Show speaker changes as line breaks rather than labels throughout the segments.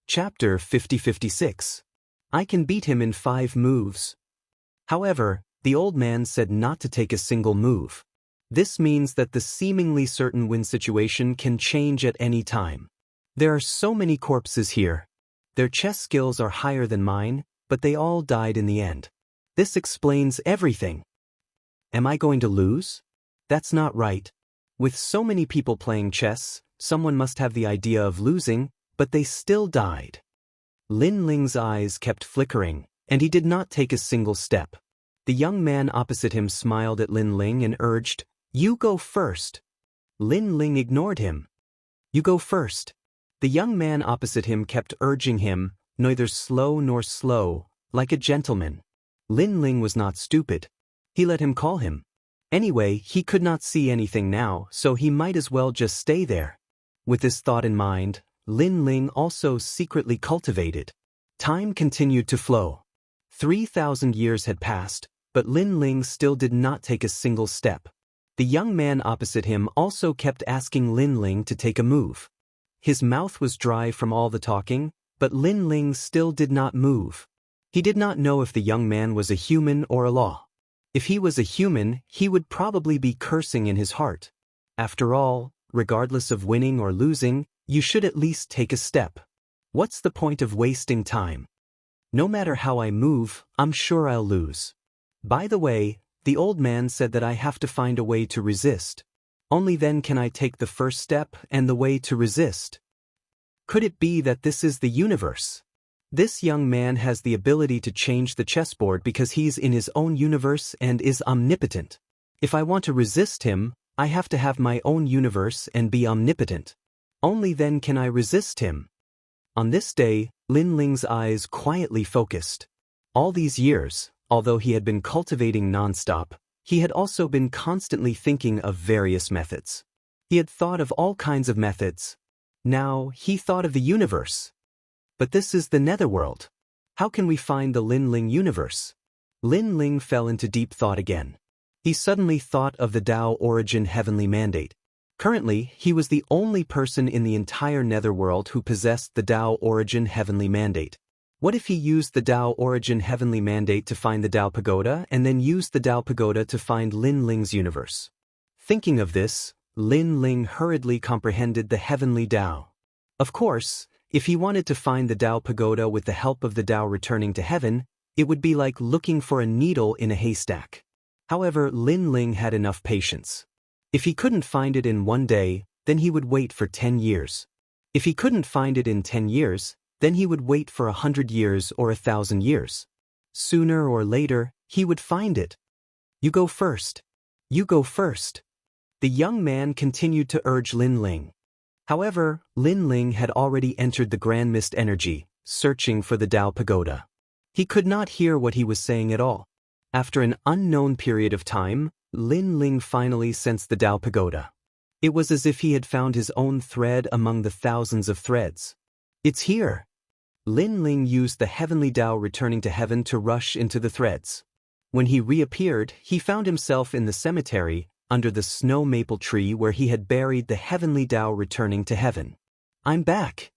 Chapter 50-56. I can beat him in 5 moves. However, the old man said not to take a single move. This means that the seemingly certain win situation can change at any time. There are so many corpses here. Their chess skills are higher than mine, but they all died in the end. This explains everything. Am I going to lose? That's not right. With so many people playing chess, someone must have the idea of losing, but they still died. Lin Ling's eyes kept flickering, and he did not take a single step. The young man opposite him smiled at Lin Ling and urged, "You go first." Lin Ling ignored him. "You go first." The young man opposite him kept urging him, neither slow nor slow, like a gentleman. Lin Ling was not stupid. He let him call him. Anyway, he could not see anything now, so he might as well just stay there. With this thought in mind, Lin Ling also secretly cultivated. Time continued to flow. 3,000 years had passed, but Lin Ling still did not take a single step. The young man opposite him also kept asking Lin Ling to take a move. His mouth was dry from all the talking, but Lin Ling still did not move. He did not know if the young man was a human or a law. If he was a human, he would probably be cursing in his heart. After all, regardless of winning or losing, you should at least take a step. What's the point of wasting time? No matter how I move, I'm sure I'll lose. By the way, the old man said that I have to find a way to resist. Only then can I take the first step and the way to resist. Could it be that this is the universe? This young man has the ability to change the chessboard because he's in his own universe and is omnipotent. If I want to resist him, I have to have my own universe and be omnipotent. Only then can I resist him. On this day, Lin Ling's eyes quietly focused. All these years, although he had been cultivating non-stop, he had also been constantly thinking of various methods. He had thought of all kinds of methods. Now, he thought of the universe. But this is the netherworld. How can we find the Lin Ling universe? Lin Ling fell into deep thought again. He suddenly thought of the Dao origin heavenly mandate. Currently, he was the only person in the entire netherworld who possessed the Dao origin heavenly mandate. What if he used the Dao origin heavenly mandate to find the Dao pagoda and then used the Dao pagoda to find Lin Ling's universe? Thinking of this, Lin Ling hurriedly comprehended the heavenly Dao. Of course, if he wanted to find the Dao pagoda with the help of the Dao returning to heaven, it would be like looking for a needle in a haystack. However, Lin Ling had enough patience. If he couldn't find it in one day, then he would wait for 10 years. If he couldn't find it in 10 years, then he would wait for 100 years or 1,000 years. Sooner or later, he would find it. You go first. You go first. The young man continued to urge Lin Ling. However, Lin Ling had already entered the Grand Mist energy, searching for the Dao pagoda. He could not hear what he was saying at all. After an unknown period of time, Lin Ling finally sensed the Dao pagoda. It was as if he had found his own thread among the thousands of threads. It's here. Lin Ling used the heavenly Dao returning to heaven to rush into the threads. When he reappeared, he found himself in the cemetery, under the snow maple tree where he had buried the heavenly Dao returning to heaven. I'm back.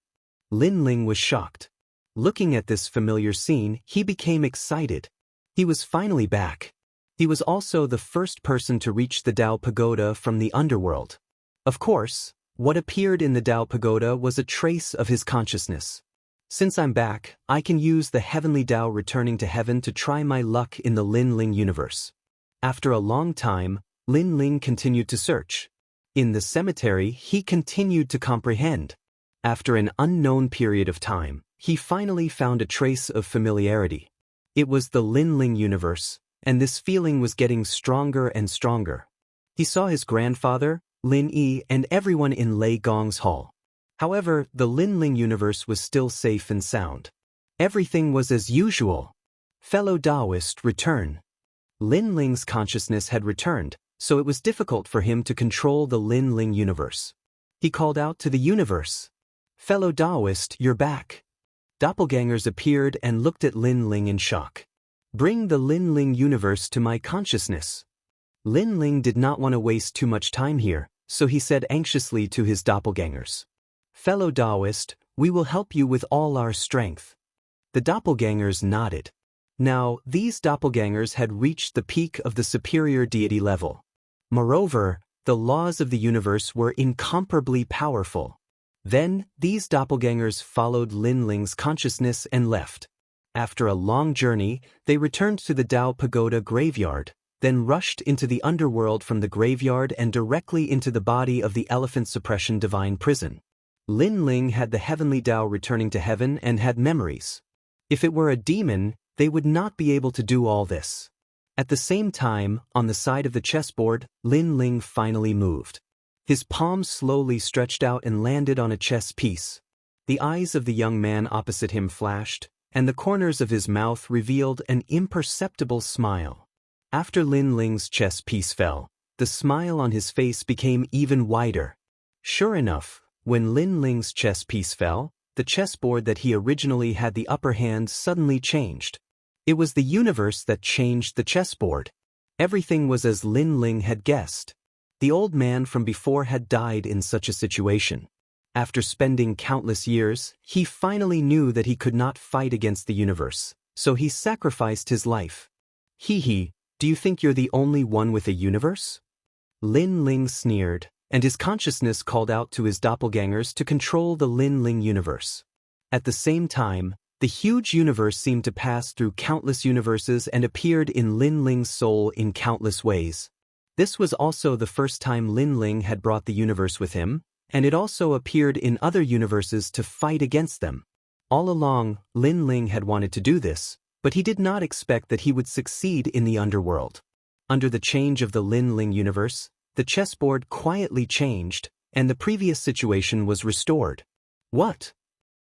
Lin Ling was shocked. Looking at this familiar scene, he became excited. He was finally back. He was also the first person to reach the Dao pagoda from the underworld. Of course, what appeared in the Dao pagoda was a trace of his consciousness. Since I'm back, I can use the heavenly Dao returning to heaven to try my luck in the Lin Ling universe. After a long time, Lin Ling continued to search. In the cemetery, he continued to comprehend. After an unknown period of time, he finally found a trace of familiarity. It was the Lin Ling universe, and this feeling was getting stronger and stronger. He saw his grandfather, Lin Yi, and everyone in Lei Gong's hall. However, the Lin Ling universe was still safe and sound. Everything was as usual. Fellow Daoist, return. Lin Ling's consciousness had returned, so it was difficult for him to control the Lin Ling universe. He called out to the universe. Fellow Daoist, you're back. Doppelgangers appeared and looked at Lin Ling in shock. Bring the Lin Ling universe to my consciousness. Lin Ling did not want to waste too much time here, so he said anxiously to his doppelgangers. Fellow Daoist, We will help you with all our strength. The doppelgangers nodded. Now, these doppelgangers had reached the peak of the superior deity level. Moreover, the laws of the universe were incomparably powerful. Then, these doppelgangers followed Lin Ling's consciousness and left. After a long journey, they returned to the Dao Pagoda graveyard, then rushed into the underworld from the graveyard and directly into the body of the Elephant Suppression Divine Prison. Lin Ling had the heavenly Dao returning to heaven and had memories. If it were a demon, they would not be able to do all this. At the same time, on the side of the chessboard, Lin Ling finally moved. His palms slowly stretched out and landed on a chess piece. The eyes of the young man opposite him flashed, and the corners of his mouth revealed an imperceptible smile. After Lin Ling's chess piece fell, the smile on his face became even wider. Sure enough, when Lin Ling's chess piece fell, the chessboard that he originally had the upper hand suddenly changed. It was the universe that changed the chessboard. Everything was as Lin Ling had guessed. The old man from before had died in such a situation. After spending countless years, he finally knew that he could not fight against the universe, so he sacrificed his life. Hee, do you think you're the only one with a universe? Lin Ling sneered, and his consciousness called out to his doppelgangers to control the Lin Ling universe. At the same time, the huge universe seemed to pass through countless universes and appeared in Lin Ling's soul in countless ways. This was also the first time Lin Ling had brought the universe with him, and it also appeared in other universes to fight against them. All along, Lin Ling had wanted to do this, but he did not expect that he would succeed in the underworld. Under the change of the Lin Ling universe, the chessboard quietly changed, and the previous situation was restored. What?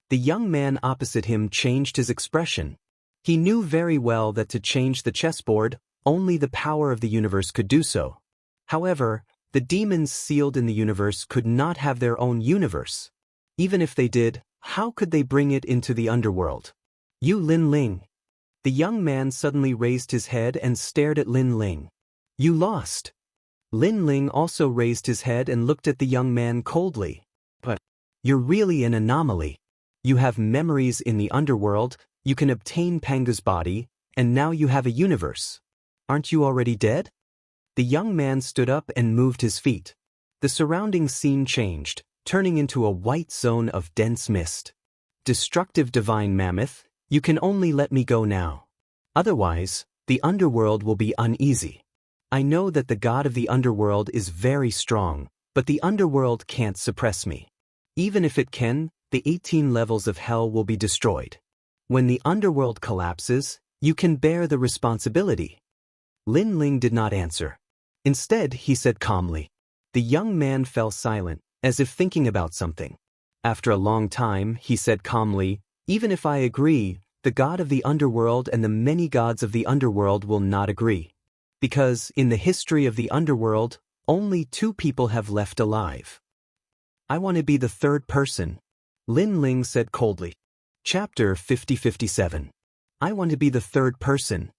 The young man opposite him changed his expression. He knew very well that to change the chessboard, only the power of the universe could do so. However, the demons sealed in the universe could not have their own universe. Even if they did, how could they bring it into the underworld? You Lin Ling. The young man suddenly raised his head and stared at Lin Ling. You lost. Lin Ling also raised his head and looked at the young man coldly. But you're really an anomaly. You have memories in the underworld, you can obtain Panga's body, and now you have a universe. Aren't you already dead? The young man stood up and moved his feet. The surrounding scene changed, turning into a white zone of dense mist. Destructive divine mammoth, you can only let me go now. Otherwise, the underworld will be uneasy. I know that the god of the underworld is very strong, but the underworld can't suppress me. Even if it can, the 18 levels of hell will be destroyed. When the underworld collapses, you can bear the responsibility. Lin Ling did not answer. Instead, he said calmly. The young man fell silent, as if thinking about something. After a long time, he said calmly, even if I agree, the god of the underworld and the many gods of the underworld will not agree. Because, in the history of the underworld, only 2 people have left alive. I want to be the third person, Lin Ling said coldly. Chapter 50-57. I want to be the third person.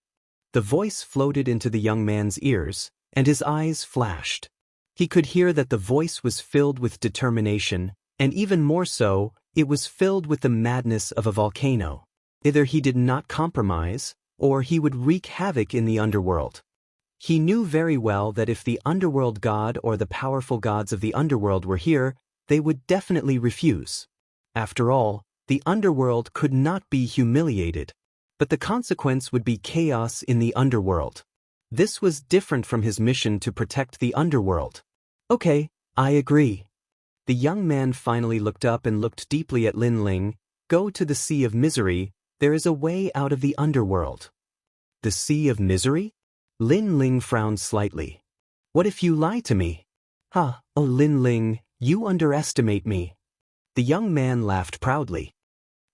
The voice floated into the young man's ears, and his eyes flashed. He could hear that the voice was filled with determination, and even more so, it was filled with the madness of a volcano. Either he did not compromise, or he would wreak havoc in the underworld. He knew very well that if the underworld god or the powerful gods of the underworld were here, they would definitely refuse. After all, the underworld could not be humiliated, but the consequence would be chaos in the underworld. This was different from his mission to protect the underworld. Okay, I agree. The young man finally looked up and looked deeply at Lin Ling. Go to the Sea of Misery, there is a way out of the underworld. The Sea of Misery? Lin Ling frowned slightly. What if you lie to me? Oh Lin Ling, you underestimate me. The young man laughed proudly.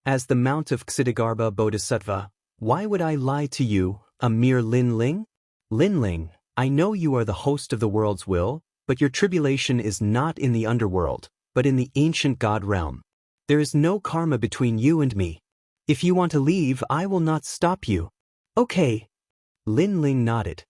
As the Mount of Ksitigarbha Bodhisattva, why would I lie to you, a mere Lin Ling? Lin Ling, I know you are the host of the world's will, but your tribulation is not in the underworld, but in the ancient god realm. There is no karma between you and me. If you want to leave, I will not stop you. Okay. Lin Ling nodded.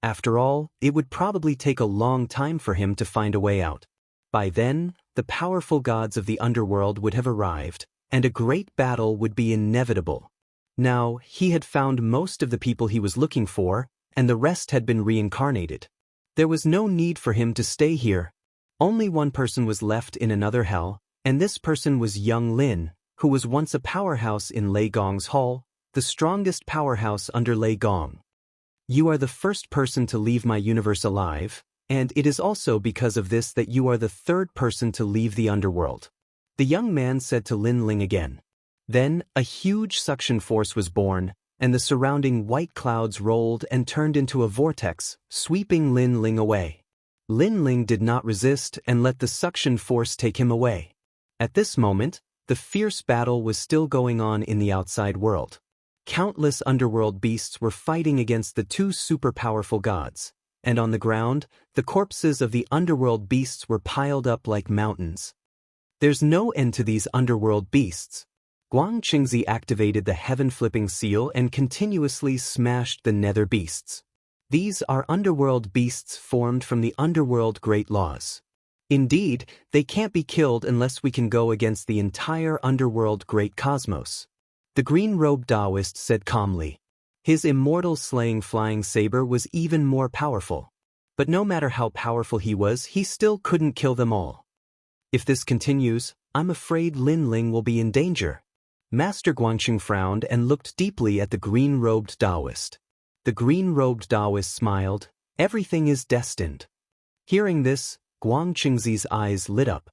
After all, it would probably take a long time for him to find a way out. By then, the powerful gods of the underworld would have arrived, and a great battle would be inevitable. Now, he had found most of the people he was looking for, and the rest had been reincarnated. There was no need for him to stay here. Only one person was left in another hell, and this person was Wang Lin, who was once a powerhouse in Lei Gong's hall, the strongest powerhouse under Lei Gong. You are the first person to leave my universe alive, and it is also because of this that you are the third person to leave the underworld. The young man said to Lin Ling again. Then, a huge suction force was born, and the surrounding white clouds rolled and turned into a vortex, sweeping Lin Ling away. Lin Ling did not resist and let the suction force take him away. At this moment, the fierce battle was still going on in the outside world. Countless underworld beasts were fighting against the two super-powerful gods, and on the ground, the corpses of the underworld beasts were piled up like mountains. There's no end to these underworld beasts. Guang Qingzi activated the heaven-flipping seal and continuously smashed the nether beasts. These are underworld beasts formed from the underworld great laws. Indeed, they can't be killed unless we can go against the entire underworld great cosmos. The green-robed Daoist said calmly. His immortal slaying flying saber was even more powerful. But no matter how powerful he was, he still couldn't kill them all. If this continues, I'm afraid Lin Ling will be in danger. Master Guangqing frowned and looked deeply at the green-robed Daoist. The green-robed Daoist smiled. Everything is destined. Hearing this, Guang Qingzi's eyes lit up.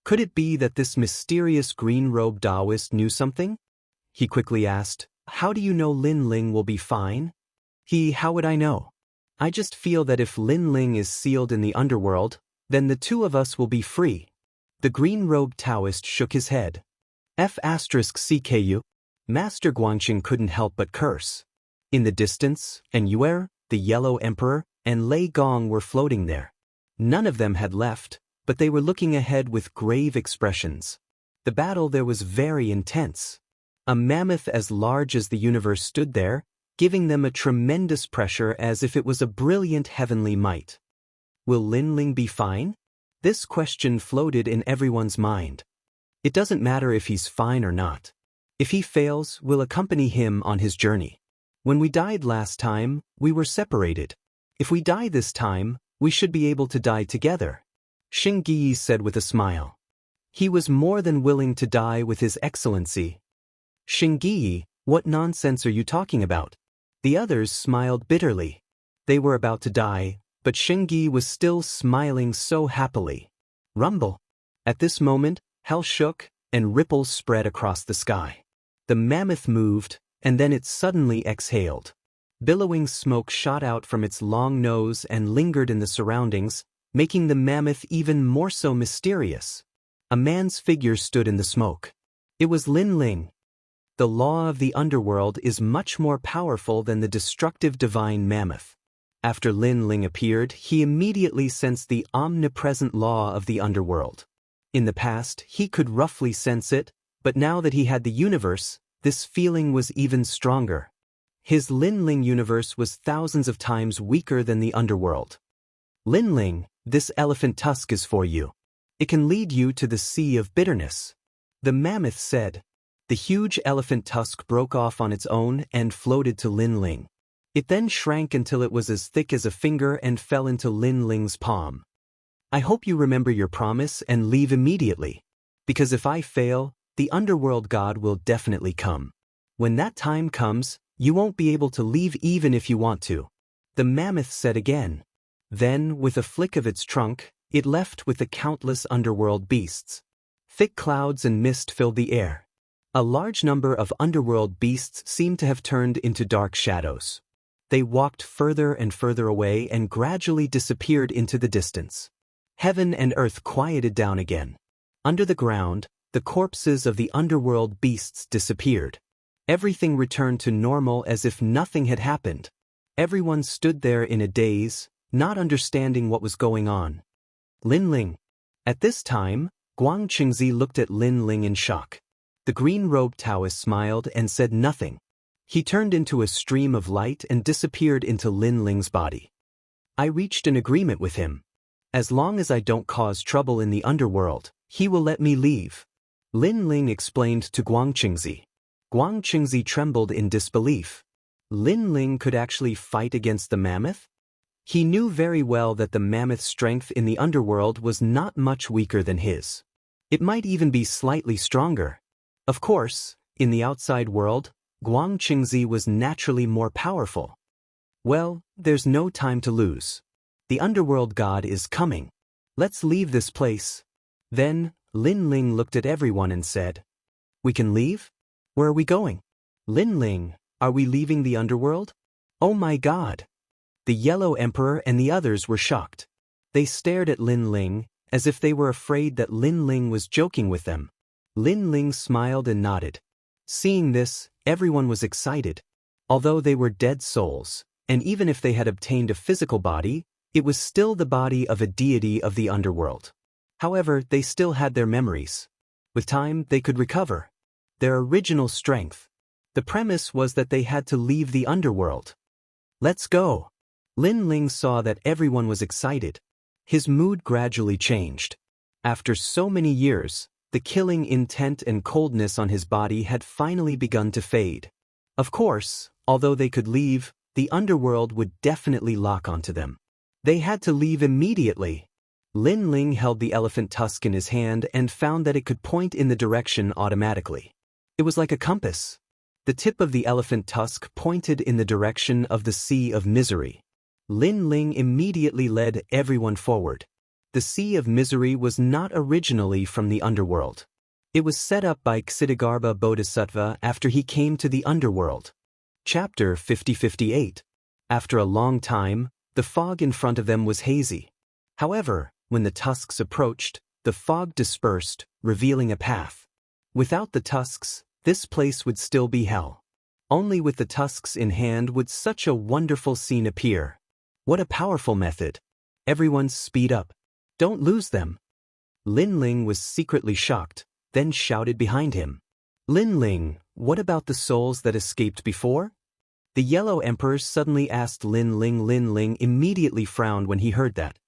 Could it be that this mysterious green-robed Daoist knew something? He quickly asked, how do you know Lin Ling will be fine? How would I know? I just feel that if Lin Ling is sealed in the underworld, then the two of us will be free. The green-robed Taoist shook his head. F*CKU. Master Guangqing couldn't help but curse. In the distance, Yuer, the Yellow Emperor, and Lei Gong were floating there. None of them had left, but they were looking ahead with grave expressions. The battle there was very intense. A mammoth as large as the universe stood there, giving them a tremendous pressure as if it was a brilliant heavenly might. Will Lin Ling be fine? This question floated in everyone's mind. It doesn't matter if he's fine or not. If he fails, we'll accompany him on his journey. When we died last time, we were separated. If we die this time, we should be able to die together. Xing Yi said with a smile. He was more than willing to die with His Excellency. Xing Yi, what nonsense are you talking about? The others smiled bitterly. They were about to die, but Xing Yi was still smiling so happily. Rumble. At this moment, hell shook, and ripples spread across the sky. The mammoth moved, and then it suddenly exhaled. Billowing smoke shot out from its long nose and lingered in the surroundings, making the mammoth even more so mysterious. A man's figure stood in the smoke. It was Lin Ling. The law of the underworld is much more powerful than the destructive divine mammoth. After Lin Ling appeared, he immediately sensed the omnipresent law of the underworld. In the past, he could roughly sense it, but now that he had the universe, this feeling was even stronger. His Lin Ling universe was thousands of times weaker than the underworld. Lin Ling, this elephant tusk is for you. It can lead you to the sea of bitterness. The mammoth said. The huge elephant tusk broke off on its own and floated to Lin Ling. It then shrank until it was as thick as a finger and fell into Lin Ling's palm. I hope you remember your promise and leave immediately. Because if I fail, the underworld god will definitely come. When that time comes, you won't be able to leave even if you want to. The mammoth said again. Then, with a flick of its trunk, it left with the countless underworld beasts. Thick clouds and mist filled the air. A large number of underworld beasts seemed to have turned into dark shadows. They walked further and further away and gradually disappeared into the distance. Heaven and earth quieted down again. Under the ground, the corpses of the underworld beasts disappeared. Everything returned to normal as if nothing had happened. Everyone stood there in a daze, not understanding what was going on. Lin Ling. At this time, Guang Qingzi looked at Lin Ling in shock. The green-robed Taoist smiled and said nothing. He turned into a stream of light and disappeared into Lin Ling's body. I reached an agreement with him. As long as I don't cause trouble in the underworld, he will let me leave. Lin Ling explained to Guang Qingzi. Guang Qingzi trembled in disbelief. Lin Ling could actually fight against the mammoth? He knew very well that the mammoth's strength in the underworld was not much weaker than his. It might even be slightly stronger. Of course, in the outside world, Guang Qingzi was naturally more powerful. Well, there's no time to lose. The underworld god is coming. Let's leave this place. Then, Lin Ling looked at everyone and said, "We can leave? Where are we going? Lin Ling, are we leaving the underworld? Oh my god!" The Yellow Emperor and the others were shocked. They stared at Lin Ling, as if they were afraid that Lin Ling was joking with them. Lin Ling smiled and nodded. Seeing this, everyone was excited. Although they were dead souls, and even if they had obtained a physical body, it was still the body of a deity of the underworld. However, they still had their memories. With time, they could recover their original strength. The premise was that they had to leave the underworld. Let's go. Lin Ling saw that everyone was excited. His mood gradually changed. After so many years, the killing intent and coldness on his body had finally begun to fade. Of course, although they could leave, the underworld would definitely lock onto them. They had to leave immediately. Lin Ling held the elephant tusk in his hand and found that it could point in the direction automatically. It was like a compass. The tip of the elephant tusk pointed in the direction of the Sea of Misery. Lin Ling immediately led everyone forward. The Sea of Misery was not originally from the underworld. It was set up by Ksitigarbha Bodhisattva after he came to the underworld. Chapter 50-58. After a long time, the fog in front of them was hazy. However, when the tusks approached, the fog dispersed, revealing a path. Without the tusks, this place would still be hell. Only with the tusks in hand would such a wonderful scene appear. What a powerful method. Everyone speed up. Don't lose them. Lin Ling was secretly shocked, then shouted behind him. Lin Ling, what about the souls that escaped before? The Yellow Emperor suddenly asked Lin Ling. Lin Ling immediately frowned when he heard that.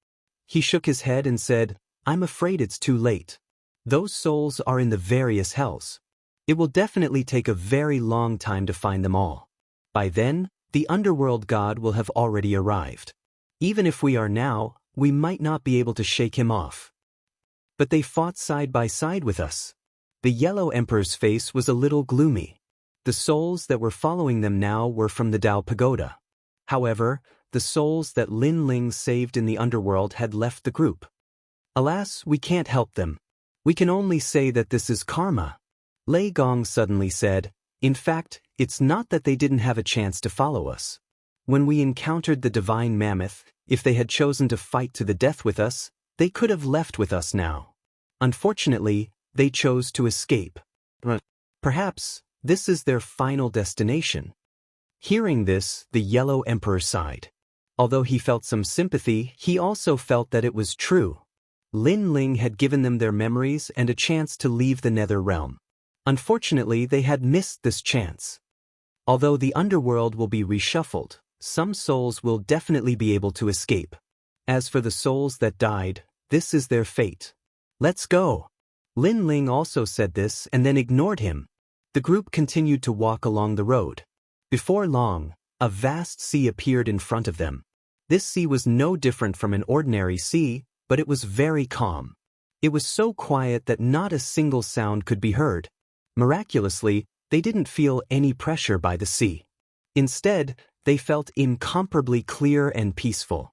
He shook his head and said, I'm afraid it's too late. Those souls are in the various hells. It will definitely take a very long time to find them all. By then, the underworld god will have already arrived. Even if we are now, we might not be able to shake him off. But they fought side by side with us. The Yellow Emperor's face was a little gloomy. The souls that were following them now were from the Dao Pagoda. However, the souls that Lin Ling saved in the underworld had left the group. Alas, we can't help them. We can only say that this is karma. Lei Gong suddenly said, in fact, it's not that they didn't have a chance to follow us. When we encountered the divine mammoth, if they had chosen to fight to the death with us, they could have left with us now. Unfortunately, they chose to escape. Perhaps, this is their final destination. Hearing this, the Yellow Emperor sighed. Although he felt some sympathy, he also felt that it was true. Lin Ling had given them their memories and a chance to leave the Nether Realm. Unfortunately, they had missed this chance. Although the underworld will be reshuffled, some souls will definitely be able to escape. As for the souls that died, this is their fate. Let's go. Lin Ling also said this and then ignored him. The group continued to walk along the road. Before long, a vast sea appeared in front of them. This sea was no different from an ordinary sea, but it was very calm. It was so quiet that not a single sound could be heard. Miraculously, they didn't feel any pressure by the sea. Instead, they felt incomparably clear and peaceful.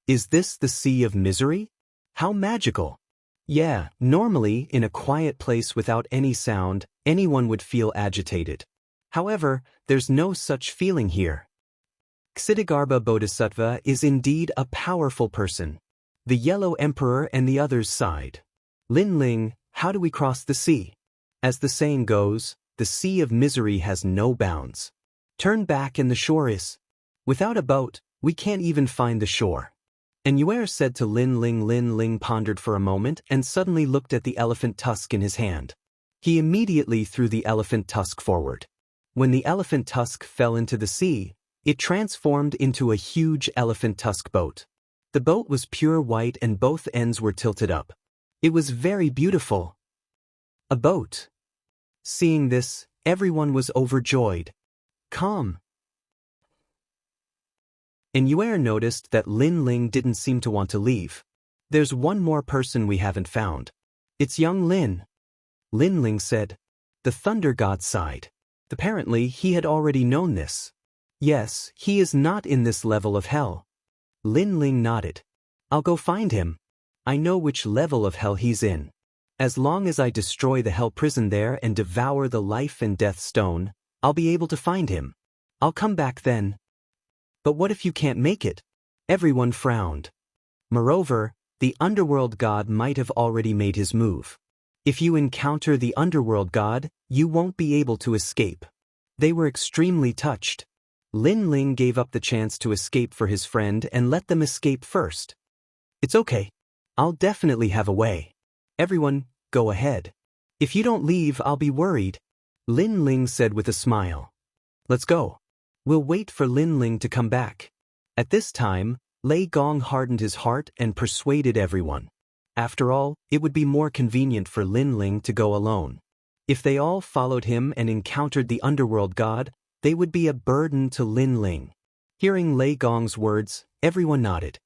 Is this the Sea of Misery? How magical! Yeah, normally, in a quiet place without any sound, anyone would feel agitated. However, there's no such feeling here. Ksitigarbha Bodhisattva is indeed a powerful person. The Yellow Emperor and the others sighed. Lin Ling, how do we cross the sea? As the saying goes, the Sea of Misery has no bounds. Turn back and the shore is. Without a boat, we can't even find the shore. Enuer said to Lin Ling. Lin Ling pondered for a moment and suddenly looked at the elephant tusk in his hand. He immediately threw the elephant tusk forward. When the elephant tusk fell into the sea, it transformed into a huge elephant tusk boat. The boat was pure white and both ends were tilted up. It was very beautiful. A boat. Seeing this, everyone was overjoyed. Calm. And Yuer noticed that Lin Ling didn't seem to want to leave. There's one more person we haven't found. It's young Lin. Lin Ling said. The thunder god sighed. Apparently, he had already known this. Yes, he is not in this level of hell. Lin Ling nodded. I'll go find him. I know which level of hell he's in. As long as I destroy the hell prison there and devour the life and death stone, I'll be able to find him. I'll come back then. But what if you can't make it? Everyone frowned. Moreover, the underworld god might have already made his move. If you encounter the underworld god, you won't be able to escape. They were extremely touched. Lin Ling gave up the chance to escape for his friend and let them escape first. It's okay. I'll definitely have a way. Everyone, go ahead. If you don't leave, I'll be worried. Lin Ling said with a smile. Let's go. We'll wait for Lin Ling to come back. At this time, Lei Gong hardened his heart and persuaded everyone. After all, it would be more convenient for Lin Ling to go alone. If they all followed him and encountered the underworld god, they would be a burden to Lin Ling. Hearing Lei Gong's words, everyone nodded.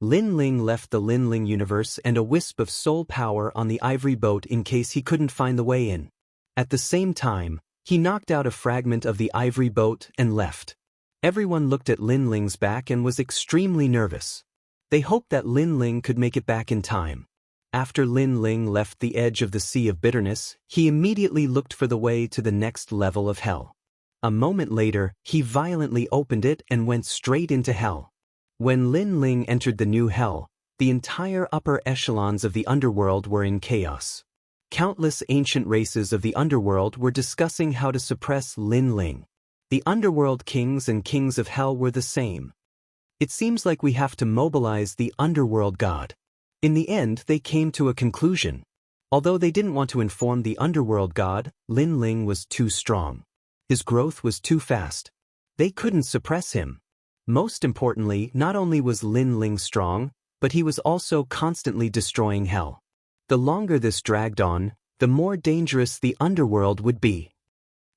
Lin Ling left the Lin Ling universe and a wisp of soul power on the ivory boat in case he couldn't find the way in. At the same time, he knocked out a fragment of the ivory boat and left. Everyone looked at Lin Ling's back and was extremely nervous. They hoped that Lin Ling could make it back in time. After Lin Ling left the edge of the Sea of Bitterness, he immediately looked for the way to the next level of hell. A moment later, he violently opened it and went straight into hell. When Lin Ling entered the new hell, the entire upper echelons of the underworld were in chaos. Countless ancient races of the underworld were discussing how to suppress Lin Ling. The underworld kings and kings of hell were the same. It seems like we have to mobilize the underworld god. In the end, they came to a conclusion. Although they didn't want to inform the underworld god, Lin Ling was too strong. His growth was too fast. They couldn't suppress him. Most importantly, not only was Lin Ling strong, but he was also constantly destroying hell. The longer this dragged on, the more dangerous the underworld would be.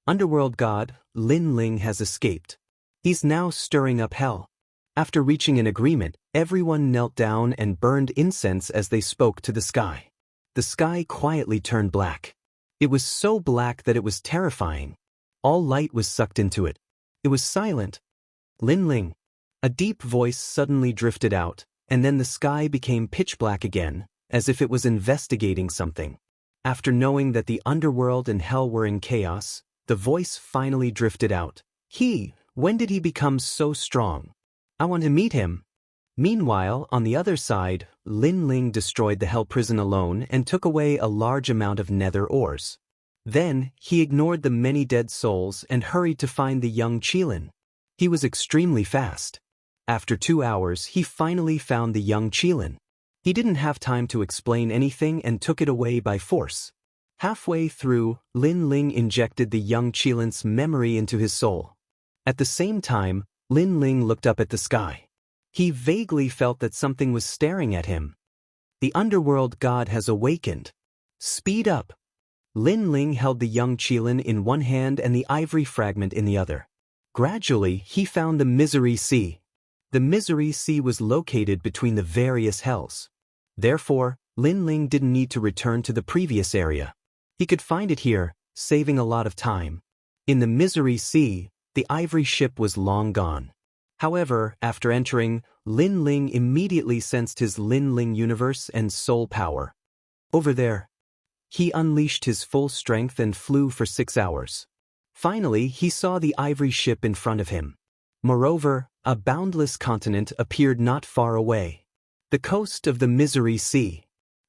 Underworld god, Lin Ling has escaped. He's now stirring up hell. After reaching an agreement, everyone knelt down and burned incense as they spoke to the sky. The sky quietly turned black. It was so black that it was terrifying. All light was sucked into it. It was silent. Lin Ling. A deep voice suddenly drifted out, and then the sky became pitch black again, as if it was investigating something. After knowing that the underworld and hell were in chaos, the voice finally drifted out. When did he become so strong? I want to meet him. Meanwhile, on the other side, Lin Ling destroyed the hell prison alone and took away a large amount of nether ores. Then, he ignored the many dead souls and hurried to find the young Qilin. He was extremely fast. After 2 hours, he finally found the young Qilin. He didn't have time to explain anything and took it away by force. Halfway through, Lin Ling injected the young Qilin's memory into his soul. At the same time, Lin Ling looked up at the sky. He vaguely felt that something was staring at him. The underworld god has awakened. Speed up. Lin Ling held the young Qilin in one hand and the ivory fragment in the other. Gradually, he found the Misery Sea. The Misery Sea was located between the various hells. Therefore, Lin Ling didn't need to return to the previous area. He could find it here, saving a lot of time. In the Misery Sea, the ivory ship was long gone. However, after entering, Lin Ling immediately sensed his Lin Ling universe and soul power. Over there. He unleashed his full strength and flew for 6 hours. Finally, he saw the ivory ship in front of him. Moreover, a boundless continent appeared not far away. The coast of the Misery Sea.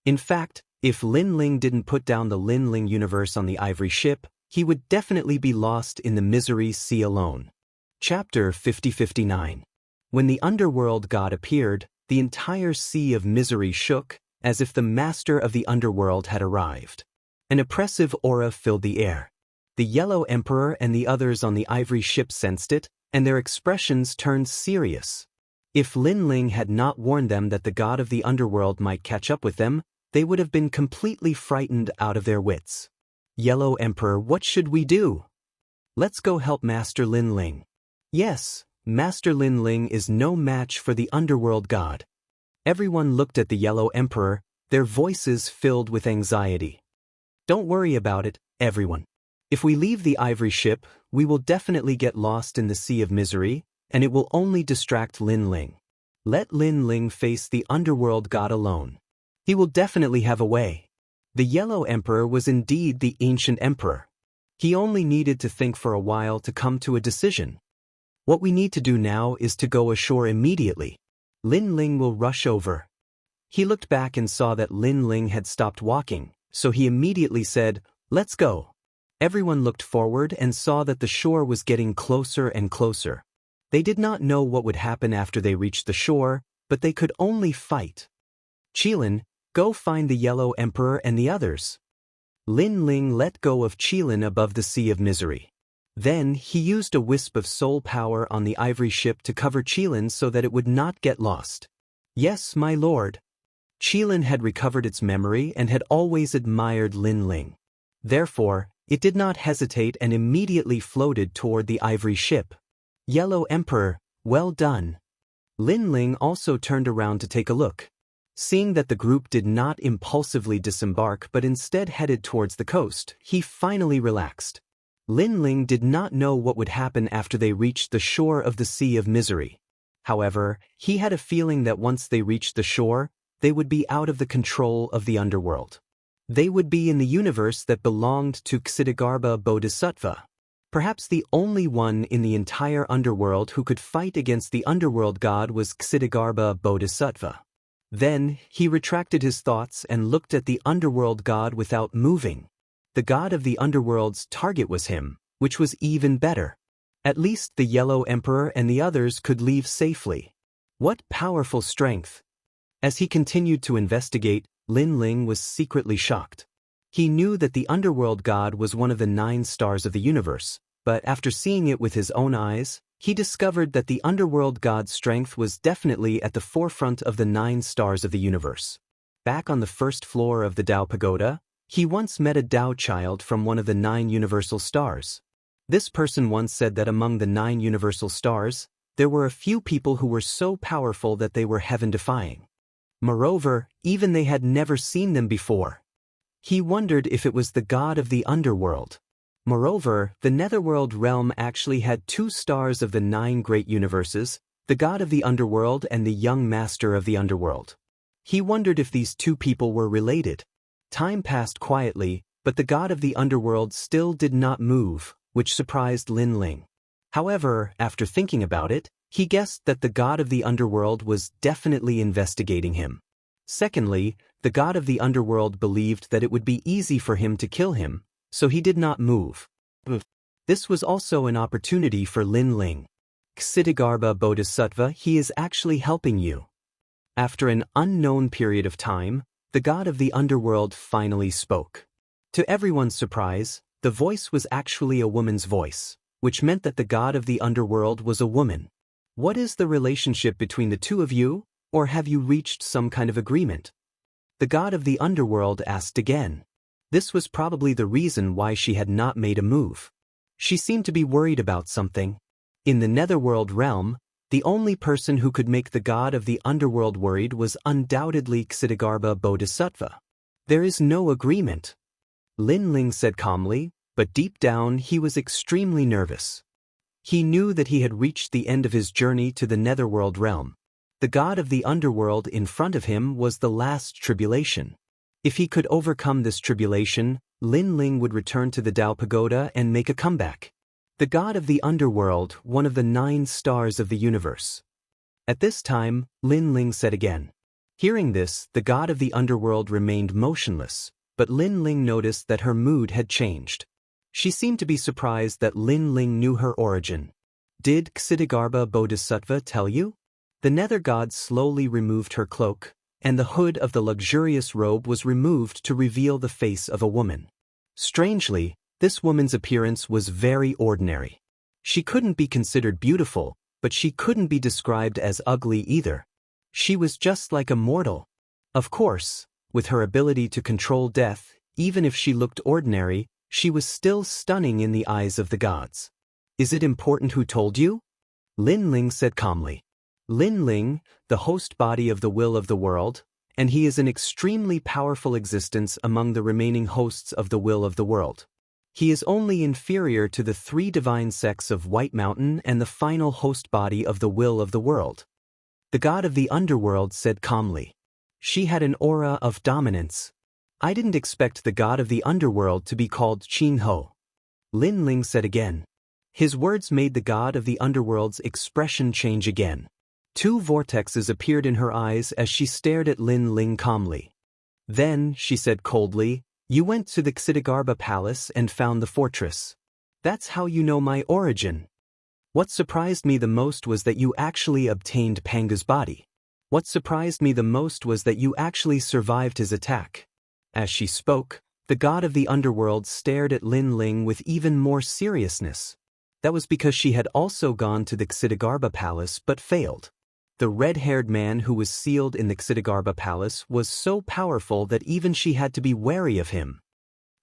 In fact, if Lin Ling didn't put down the Lin Ling universe on the ivory ship, he would definitely be lost in the Misery Sea alone. Chapter 50-59. When the underworld god appeared, the entire sea of misery shook, as if the master of the underworld had arrived. An oppressive aura filled the air. The Yellow Emperor and the others on the ivory ship sensed it, and their expressions turned serious. If Lin Ling had not warned them that the god of the underworld might catch up with them, they would have been completely frightened out of their wits. Yellow Emperor, what should we do? Let's go help Master Lin Ling. Yes, Master Lin Ling is no match for the underworld god. Everyone looked at the Yellow Emperor, their voices filled with anxiety. Don't worry about it, everyone. If we leave the ivory ship, we will definitely get lost in the sea of misery, and it will only distract Lin Ling. Let Lin Ling face the underworld god alone. He will definitely have a way. The Yellow Emperor was indeed the ancient emperor. He only needed to think for a while to come to a decision. What we need to do now is to go ashore immediately. Lin Ling will rush over. He looked back and saw that Lin Ling had stopped walking, so he immediately said, "Let's go." Everyone looked forward and saw that the shore was getting closer and closer. They did not know what would happen after they reached the shore, but they could only fight. Qilin, go find the Yellow Emperor and the others. Lin Ling let go of Qilin above the sea of misery. Then he used a wisp of soul power on the ivory ship to cover Qilin so that it would not get lost. Yes, my lord. Qilin had recovered its memory and had always admired Lin Ling. Therefore, it did not hesitate and immediately floated toward the ivory ship. Yellow Emperor, well done. Lin Ling also turned around to take a look. Seeing that the group did not impulsively disembark but instead headed towards the coast, he finally relaxed. Lin Ling did not know what would happen after they reached the shore of the Sea of Misery. However, he had a feeling that once they reached the shore, they would be out of the control of the underworld. They would be in the universe that belonged to Ksitigarbha Bodhisattva. Perhaps the only one in the entire underworld who could fight against the underworld god was Ksitigarbha Bodhisattva. Then, he retracted his thoughts and looked at the underworld god without moving. The god of the underworld's target was him, which was even better. At least the Yellow Emperor and the others could leave safely. What powerful strength! As he continued to investigate, Lin Ling was secretly shocked. He knew that the underworld god was one of the 9 stars of the universe, but after seeing it with his own eyes, he discovered that the underworld god's strength was definitely at the forefront of the 9 stars of the universe. Back on the first floor of the Dao Pagoda, he once met a Dao child from one of the 9 universal stars. This person once said that among the 9 universal stars, there were a few people who were so powerful that they were heaven-defying. Moreover, even they had never seen them before. He wondered if it was the god of the underworld. Moreover, the netherworld realm actually had 2 stars of the 9 great universes, the god of the underworld and the young master of the underworld. He wondered if these 2 people were related. Time passed quietly, but the god of the underworld still did not move, which surprised Lin Ling. However, after thinking about it, he guessed that the god of the underworld was definitely investigating him. Secondly, the god of the underworld believed that it would be easy for him to kill him, so he did not move. This was also an opportunity for Lin Ling. Ksitigarbha Bodhisattva, he is actually helping you. After an unknown period of time, the god of the underworld finally spoke. To everyone's surprise, the voice was actually a woman's voice, which meant that the god of the underworld was a woman. What is the relationship between the 2 of you, or have you reached some kind of agreement? The god of the underworld asked again. This was probably the reason why she had not made a move. She seemed to be worried about something. In the netherworld realm, the only person who could make the god of the underworld worried was undoubtedly Ksitigarbha Bodhisattva. There is no agreement. Lin Ling said calmly, but deep down he was extremely nervous. He knew that he had reached the end of his journey to the netherworld realm. The god of the underworld in front of him was the last tribulation. If he could overcome this tribulation, Lin Ling would return to the Dao Pagoda and make a comeback. The god of the underworld, one of the 9 stars of the universe. At this time, Lin Ling said again. Hearing this, the god of the underworld remained motionless, but Lin Ling noticed that her mood had changed. She seemed to be surprised that Lin Ling knew her origin. Did Ksitigarbha Bodhisattva tell you? The nether god slowly removed her cloak, and the hood of the luxurious robe was removed to reveal the face of a woman. Strangely, this woman's appearance was very ordinary. She couldn't be considered beautiful, but she couldn't be described as ugly either. She was just like a mortal. Of course, with her ability to control death, even if she looked ordinary, She was still stunning in the eyes of the gods. Is it important who told you? Lin Ling said calmly. Lin Ling, the host body of the will of the world, and he is an extremely powerful existence among the remaining hosts of the will of the world. He is only inferior to the three divine sects of White Mountain and the final host body of the will of the world. The god of the underworld said calmly. She had an aura of dominance. I didn't expect the god of the underworld to be called Qin Ho. Lin Ling said again. His words made the god of the underworld's expression change again. Two vortexes appeared in her eyes as she stared at Lin Ling calmly. Then, she said coldly, you went to the Xitigarbha palace and found the fortress. That's how you know my origin. What surprised me the most was that you actually obtained Panga's body. What surprised me the most was that you actually survived his attack. As she spoke, the god of the underworld stared at Lin Ling with even more seriousness. That was because she had also gone to the Xitigarbha palace but failed. The red-haired man who was sealed in the Xitigarbha palace was so powerful that even she had to be wary of him.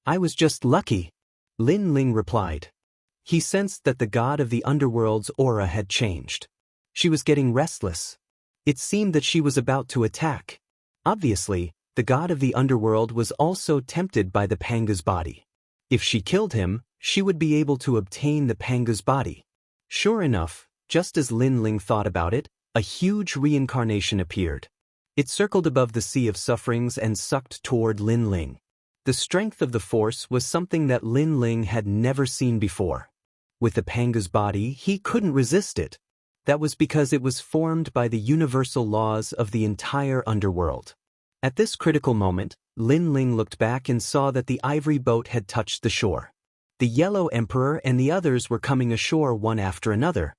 I was just lucky, Lin Ling replied. He sensed that the god of the underworld's aura had changed. She was getting restless. It seemed that she was about to attack. Obviously, the god of the underworld was also tempted by the Panga's body. If she killed him, she would be able to obtain the Panga's body. Sure enough, just as Lin Ling thought about it, a huge reincarnation appeared. It circled above the sea of sufferings and sucked toward Lin Ling. The strength of the force was something that Lin Ling had never seen before. With the Panga's body, he couldn't resist it. That was because it was formed by the universal laws of the entire underworld. At this critical moment, Lin Ling looked back and saw that the ivory boat had touched the shore. The Yellow Emperor and the others were coming ashore one after another.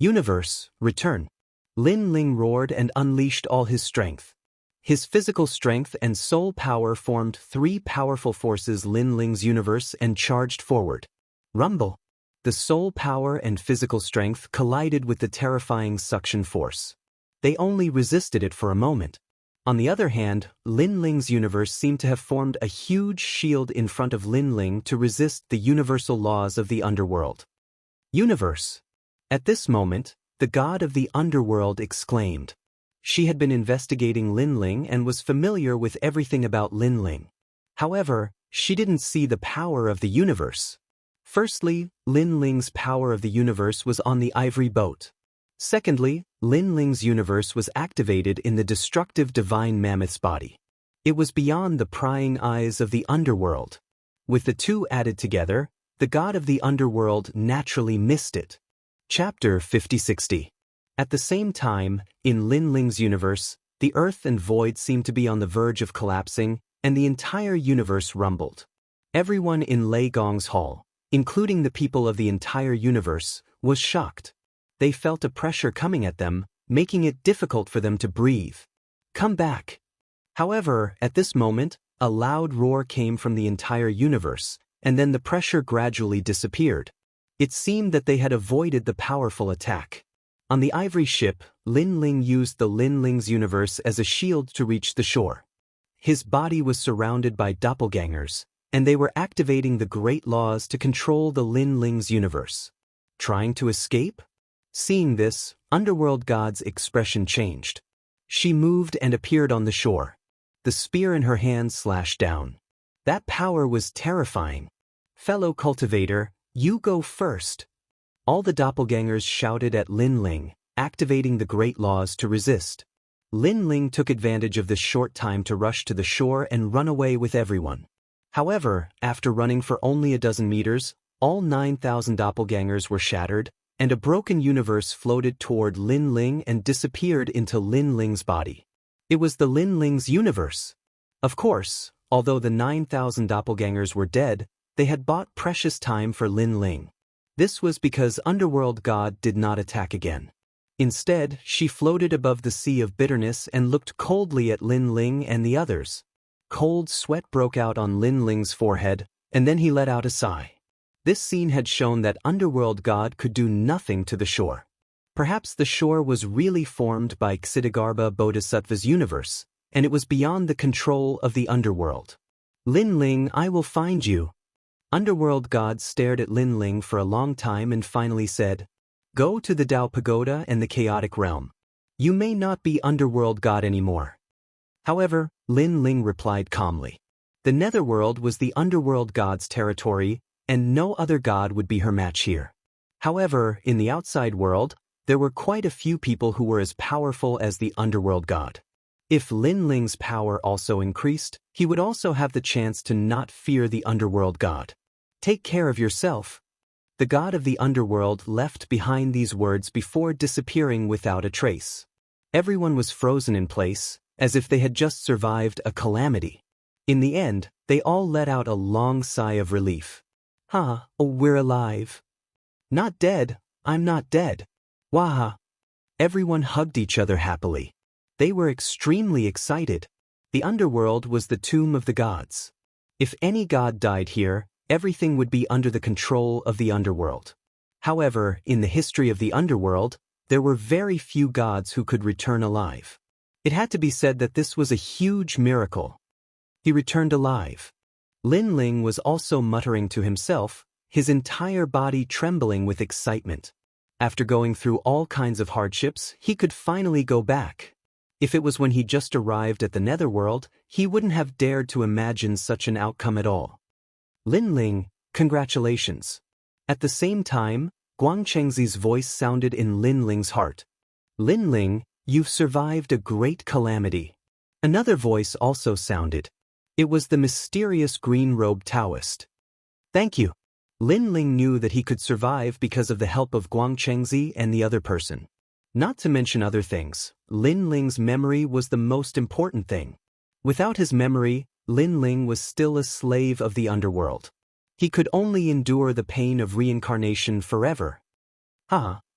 Universe, return. Lin Ling roared and unleashed all his strength. His physical strength and soul power formed three powerful forces Lin Ling's universe and charged forward. Rumble. The soul power and physical strength collided with the terrifying suction force. They only resisted it for a moment. On the other hand, Lin Ling's universe seemed to have formed a huge shield in front of Lin Ling to resist the universal laws of the underworld. Universe. At this moment, the god of the underworld exclaimed. She had been investigating Lin Ling and was familiar with everything about Lin Ling. However, she didn't see the power of the universe. Firstly, Lin Ling's power of the universe was on the ivory boat. Secondly, Lin Ling's universe was activated in the destructive divine mammoth's body. It was beyond the prying eyes of the underworld. With the two added together, the god of the underworld naturally missed it. Chapter 50-60. At the same time, in Lin Ling's universe, the earth and void seemed to be on the verge of collapsing, and the entire universe rumbled. Everyone in Lei Gong's hall, including the people of the entire universe, was shocked. They felt a pressure coming at them, making it difficult for them to breathe. Come back. However, at this moment, a loud roar came from the entire universe, and then the pressure gradually disappeared. It seemed that they had avoided the powerful attack. On the ivory ship, Lin Ling used the Lin Ling's universe as a shield to reach the shore. His body was surrounded by doppelgangers, and they were activating the great laws to control the Lin Ling's universe. Trying to escape? Seeing this, Underworld God's expression changed. She moved and appeared on the shore. The spear in her hand slashed down. That power was terrifying. Fellow Cultivator, you go first. All the doppelgangers shouted at Lin Ling, activating the great laws to resist. Lin Ling took advantage of this short time to rush to the shore and run away with everyone. However, after running for only a dozen meters, all 9,000 doppelgangers were shattered, and a broken universe floated toward Lin Ling and disappeared into Lin Ling's body. It was the Lin Ling's universe. Of course, although the 9,000 doppelgangers were dead, they had bought precious time for Lin Ling. This was because Underworld God did not attack again. Instead, she floated above the sea of bitterness and looked coldly at Lin Ling and the others. Cold sweat broke out on Lin Ling's forehead, and then he let out a sigh. This scene had shown that Underworld God could do nothing to the shore. Perhaps the shore was really formed by Xitigarbha Bodhisattva's universe, and it was beyond the control of the underworld. Lin Ling, I will find you. Underworld gods stared at Lin Ling for a long time and finally said, "Go to the Dao Pagoda and the chaotic realm. You may not be Underworld god anymore." However, Lin Ling replied calmly. The Netherworld was the Underworld god's territory, and no other god would be her match here. However, in the outside world, there were quite a few people who were as powerful as the Underworld god. If Lin Ling's power also increased, he would also have the chance to not fear the Underworld god. Take care of yourself. The god of the Underworld left behind these words before disappearing without a trace. Everyone was frozen in place, as if they had just survived a calamity. In the end, they all let out a long sigh of relief. "Oh, we're alive. Not dead, I'm not dead. Waha." Everyone hugged each other happily. They were extremely excited. The Underworld was the tomb of the gods. If any god died here, everything would be under the control of the Underworld. However, in the history of the Underworld, there were very few gods who could return alive. It had to be said that this was a huge miracle. He returned alive. Lin Ling was also muttering to himself, his entire body trembling with excitement. After going through all kinds of hardships, he could finally go back. If it was when he just arrived at the Netherworld, he wouldn't have dared to imagine such an outcome at all. "Lin Ling, congratulations." At the same time, Guang Chengxi's voice sounded in Lin Ling's heart. "Lin Ling, you've survived a great calamity." Another voice also sounded. It was the mysterious green-robed Daoist. "Thank you." Lin Ling knew that he could survive because of the help of Guang Chengxi and the other person. Not to mention other things, Lin Ling's memory was the most important thing. Without his memory, Lin Ling was still a slave of the Underworld. He could only endure the pain of reincarnation forever.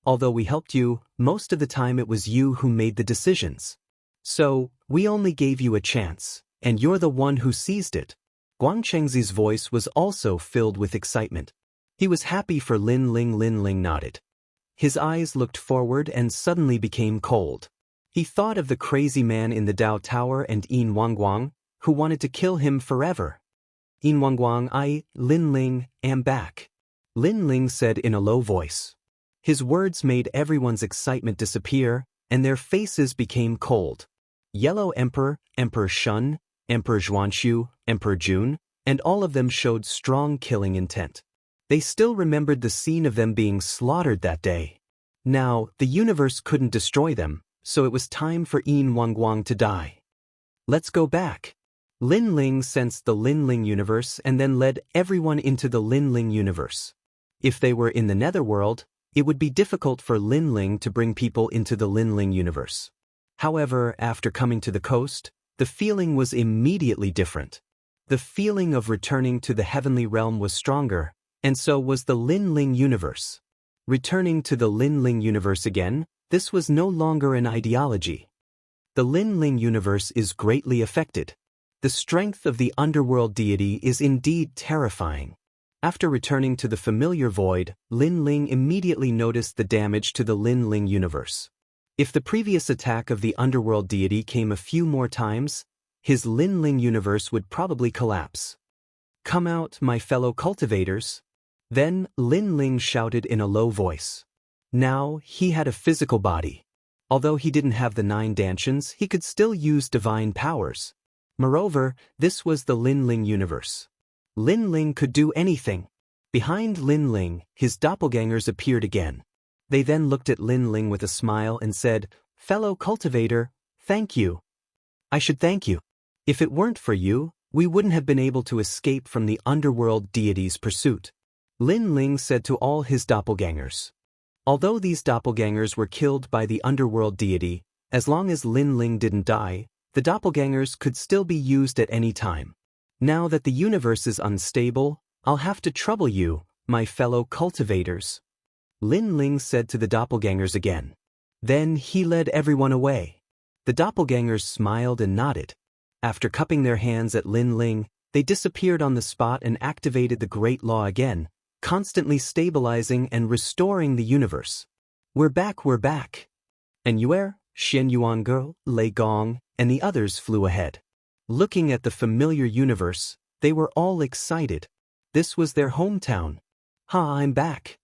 Although we helped you, most of the time it was you who made the decisions. So, we only gave you a chance, and you're the one who seized it." Guang Chengxi's voice was also filled with excitement. He was happy for Lin Ling. Lin Ling nodded. His eyes looked forward and suddenly became cold. He thought of the crazy man in the Dao Tower and Yin Wangguang, who wanted to kill him forever. "Yin Wangguang, Lin Ling, am back," Lin Ling said in a low voice. His words made everyone's excitement disappear, and their faces became cold. Yellow Emperor, Emperor Shun, Emperor Zhuanshu, Emperor Jun, and all of them showed strong killing intent. They still remembered the scene of them being slaughtered that day. Now, the universe couldn't destroy them, so it was time for Yin Wangguang to die. "Let's go back." Lin Ling sensed the Lin Ling universe and then led everyone into the Lin Ling universe. If they were in the Netherworld, it would be difficult for Lin Ling to bring people into the Lin Ling universe. However, after coming to the coast, the feeling was immediately different. The feeling of returning to the heavenly realm was stronger, and so was the Lin Ling universe. Returning to the Lin Ling universe again, this was no longer an ideology. The Lin Ling universe is greatly affected. The strength of the underworld deity is indeed terrifying. After returning to the familiar void, Lin Ling immediately noticed the damage to the Lin Ling universe. If the previous attack of the underworld deity came a few more times, his Lin Ling universe would probably collapse. "Come out, my fellow cultivators." Then Lin Ling shouted in a low voice. Now he had a physical body. Although he didn't have the 9 dantians, he could still use divine powers. Moreover, this was the Lin Ling universe. Lin Ling could do anything. Behind Lin Ling, his doppelgangers appeared again. They then looked at Lin Ling with a smile and said, "Fellow cultivator, thank you." "I should thank you. If it weren't for you, we wouldn't have been able to escape from the underworld deity's pursuit," Lin Ling said to all his doppelgangers. Although these doppelgangers were killed by the underworld deity, as long as Lin Ling didn't die, the doppelgangers could still be used at any time. "Now that the universe is unstable, I'll have to trouble you, my fellow cultivators," Lin Ling said to the doppelgangers again. Then he led everyone away. The doppelgangers smiled and nodded. After cupping their hands at Lin Ling, they disappeared on the spot and activated the Great Law again, constantly stabilizing and restoring the universe. We're back. And Yue, Xian Yuange, Lei Gong, and the others flew ahead. Looking at the familiar universe, they were all excited. This was their hometown. "Ha, I'm back."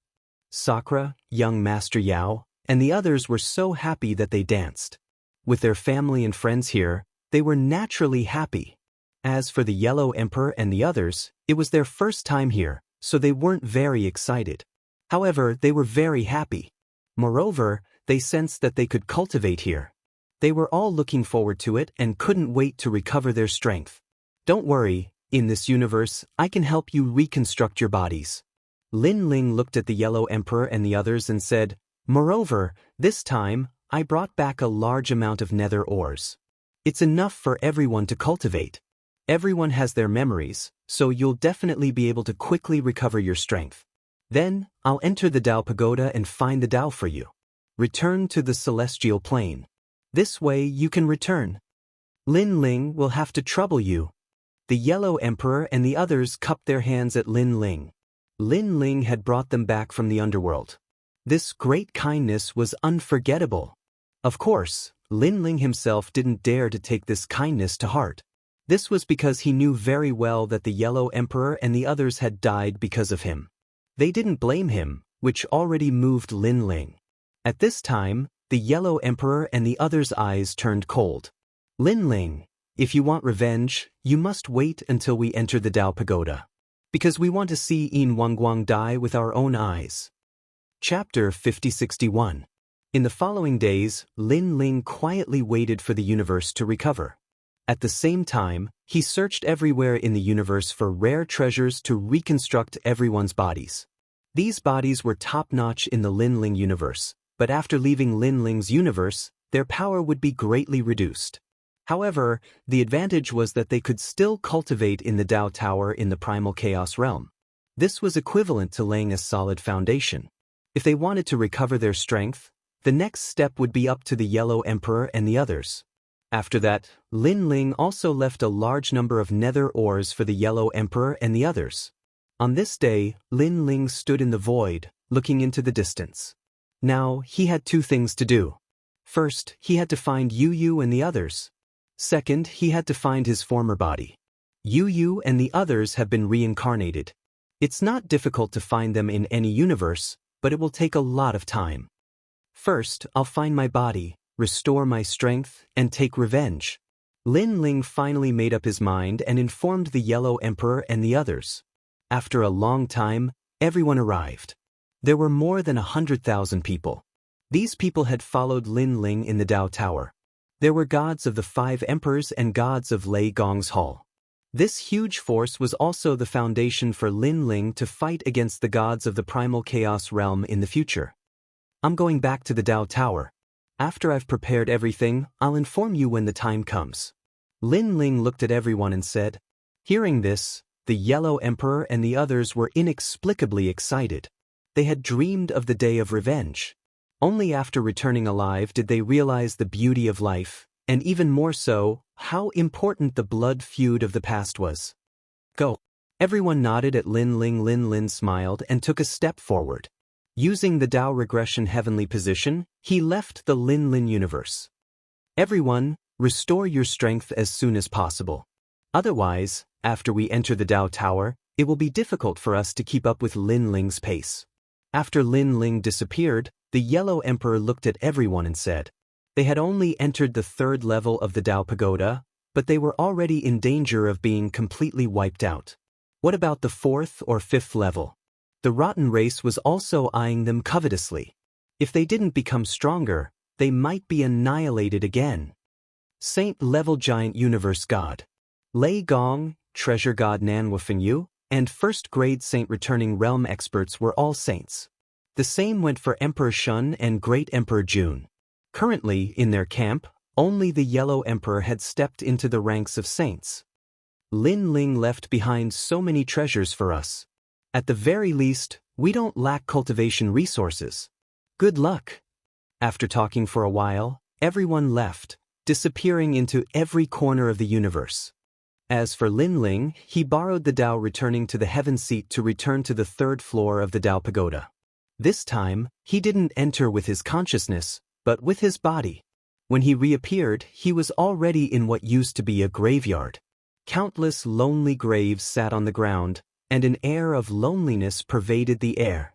Sakura, young Master Yao, and the others were so happy that they danced. With their family and friends here, they were naturally happy. As for the Yellow Emperor and the others, it was their first time here, so they weren't very excited. However, they were very happy. Moreover, they sensed that they could cultivate here. They were all looking forward to it and couldn't wait to recover their strength. "Don't worry, in this universe, I can help you reconstruct your bodies." Lin Ling looked at the Yellow Emperor and the others and said, "Moreover, this time, I brought back a large amount of nether ores. It's enough for everyone to cultivate. Everyone has their memories, so you'll definitely be able to quickly recover your strength. Then, I'll enter the Dao Pagoda and find the Dao for you. Return to the celestial plane. This way you can return. Lin Ling will have to trouble you." The Yellow Emperor and the others cupped their hands at Lin Ling. Lin Ling had brought them back from the underworld. This great kindness was unforgettable. Of course, Lin Ling himself didn't dare to take this kindness to heart. This was because he knew very well that the Yellow Emperor and the others had died because of him. They didn't blame him, which already moved Lin Ling. At this time, the Yellow Emperor and the others' eyes turned cold. "Lin Ling, if you want revenge, you must wait until we enter the Dao Pagoda. Because we want to see Yin Wangguang die with our own eyes." Chapter 5061. In the following days, Lin Ling quietly waited for the universe to recover. At the same time, he searched everywhere in the universe for rare treasures to reconstruct everyone's bodies. These bodies were top-notch in the Lin Ling universe, but after leaving Lin Ling's universe, their power would be greatly reduced. However, the advantage was that they could still cultivate in the Dao Tower in the Primal Chaos realm. This was equivalent to laying a solid foundation. If they wanted to recover their strength, the next step would be up to the Yellow Emperor and the others. After that, Lin Ling also left a large number of nether ores for the Yellow Emperor and the others. On this day, Lin Ling stood in the void, looking into the distance. Now, he had two things to do. First, he had to find Yu Yu and the others. Second, he had to find his former body. Yu Yu and the others have been reincarnated. It's not difficult to find them in any universe, but it will take a lot of time. First, I'll find my body, restore my strength, and take revenge. Lin Ling finally made up his mind and informed the Yellow Emperor and the others. After a long time, everyone arrived. There were more than 100,000 people. These people had followed Lin Ling in the Dao Tower. There were gods of the 5 emperors and gods of Lei Gong's hall. This huge force was also the foundation for Lin Ling to fight against the gods of the Primal Chaos realm in the future. "I'm going back to the Dao Tower. After I've prepared everything, I'll inform you when the time comes." Lin Ling looked at everyone and said. Hearing this, the Yellow Emperor and the others were inexplicably excited. They had dreamed of the day of revenge. Only after returning alive did they realize the beauty of life, and even more so, how important the blood feud of the past was. "Go." Everyone nodded at Lin Ling. Lin Ling smiled and took a step forward. Using the Dao regression heavenly position, he left the Lin Ling universe. "Everyone, restore your strength as soon as possible. Otherwise, after we enter the Dao Tower, it will be difficult for us to keep up with Lin Ling's pace." After Lin Ling disappeared, the Yellow Emperor looked at everyone and said. They had only entered the 3rd level of the Dao Pagoda, but they were already in danger of being completely wiped out. What about the 4th or 5th level? The rotten race was also eyeing them covetously. If they didn't become stronger, they might be annihilated again. Saint-level giant universe god. Lei Gong, treasure god Nanwufengyu, and first-grade saint returning realm experts were all saints. The same went for Emperor Shun and Great Emperor Jun. Currently, in their camp, only the Yellow Emperor had stepped into the ranks of saints. Lin Ling left behind so many treasures for us. At the very least, we don't lack cultivation resources. Good luck. After talking for a while, everyone left, disappearing into every corner of the universe. As for Lin Ling, he borrowed the Dao returning to the heaven seat to return to the 3rd floor of the Dao Pagoda. This time, he didn't enter with his consciousness, but with his body. When he reappeared, he was already in what used to be a graveyard. Countless lonely graves sat on the ground, and an air of loneliness pervaded the air.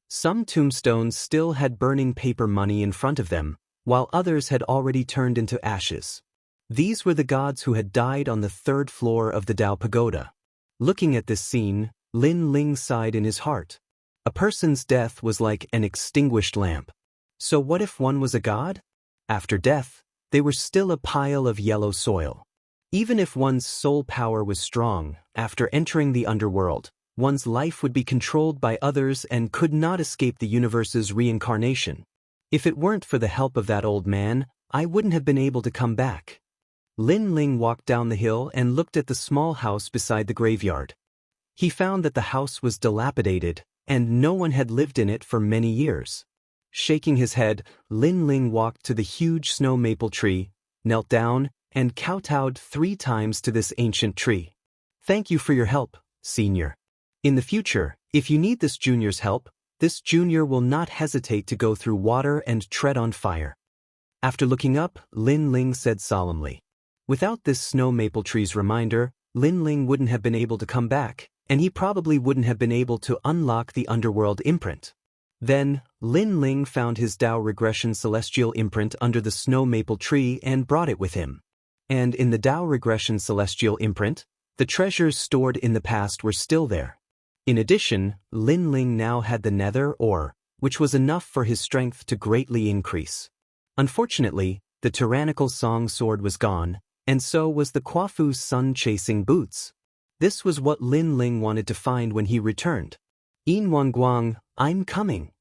Some tombstones still had burning paper money in front of them, while others had already turned into ashes. These were the gods who had died on the third floor of the Dao Pagoda. Looking at this scene, Lin Ling sighed in his heart. A person's death was like an extinguished lamp. So what if one was a god? After death, they were still a pile of yellow soil. Even if one's soul power was strong, after entering the underworld, one's life would be controlled by others and could not escape the universe's reincarnation. If it weren't for the help of that old man, I wouldn't have been able to come back. Lin Ling walked down the hill and looked at the small house beside the graveyard. He found that the house was dilapidated, and no one had lived in it for many years. Shaking his head, Lin Ling walked to the huge snow maple tree, knelt down, and kowtowed 3 times to this ancient tree. "Thank you for your help, senior. In the future, if you need this junior's help, this junior will not hesitate to go through water and tread on fire." After looking up, Lin Ling said solemnly. Without this snow maple tree's reminder, Lin Ling wouldn't have been able to come back, and he probably wouldn't have been able to unlock the underworld imprint. Then, Lin Ling found his Dao regression celestial imprint under the snow maple tree and brought it with him. And in the Dao regression celestial imprint, the treasures stored in the past were still there. In addition, Lin Ling now had the nether ore, which was enough for his strength to greatly increase. Unfortunately, the tyrannical song sword was gone, and so was the Kwafu's sun-chasing boots. This was what Lin Ling wanted to find when he returned. "In Wangguang, I'm coming."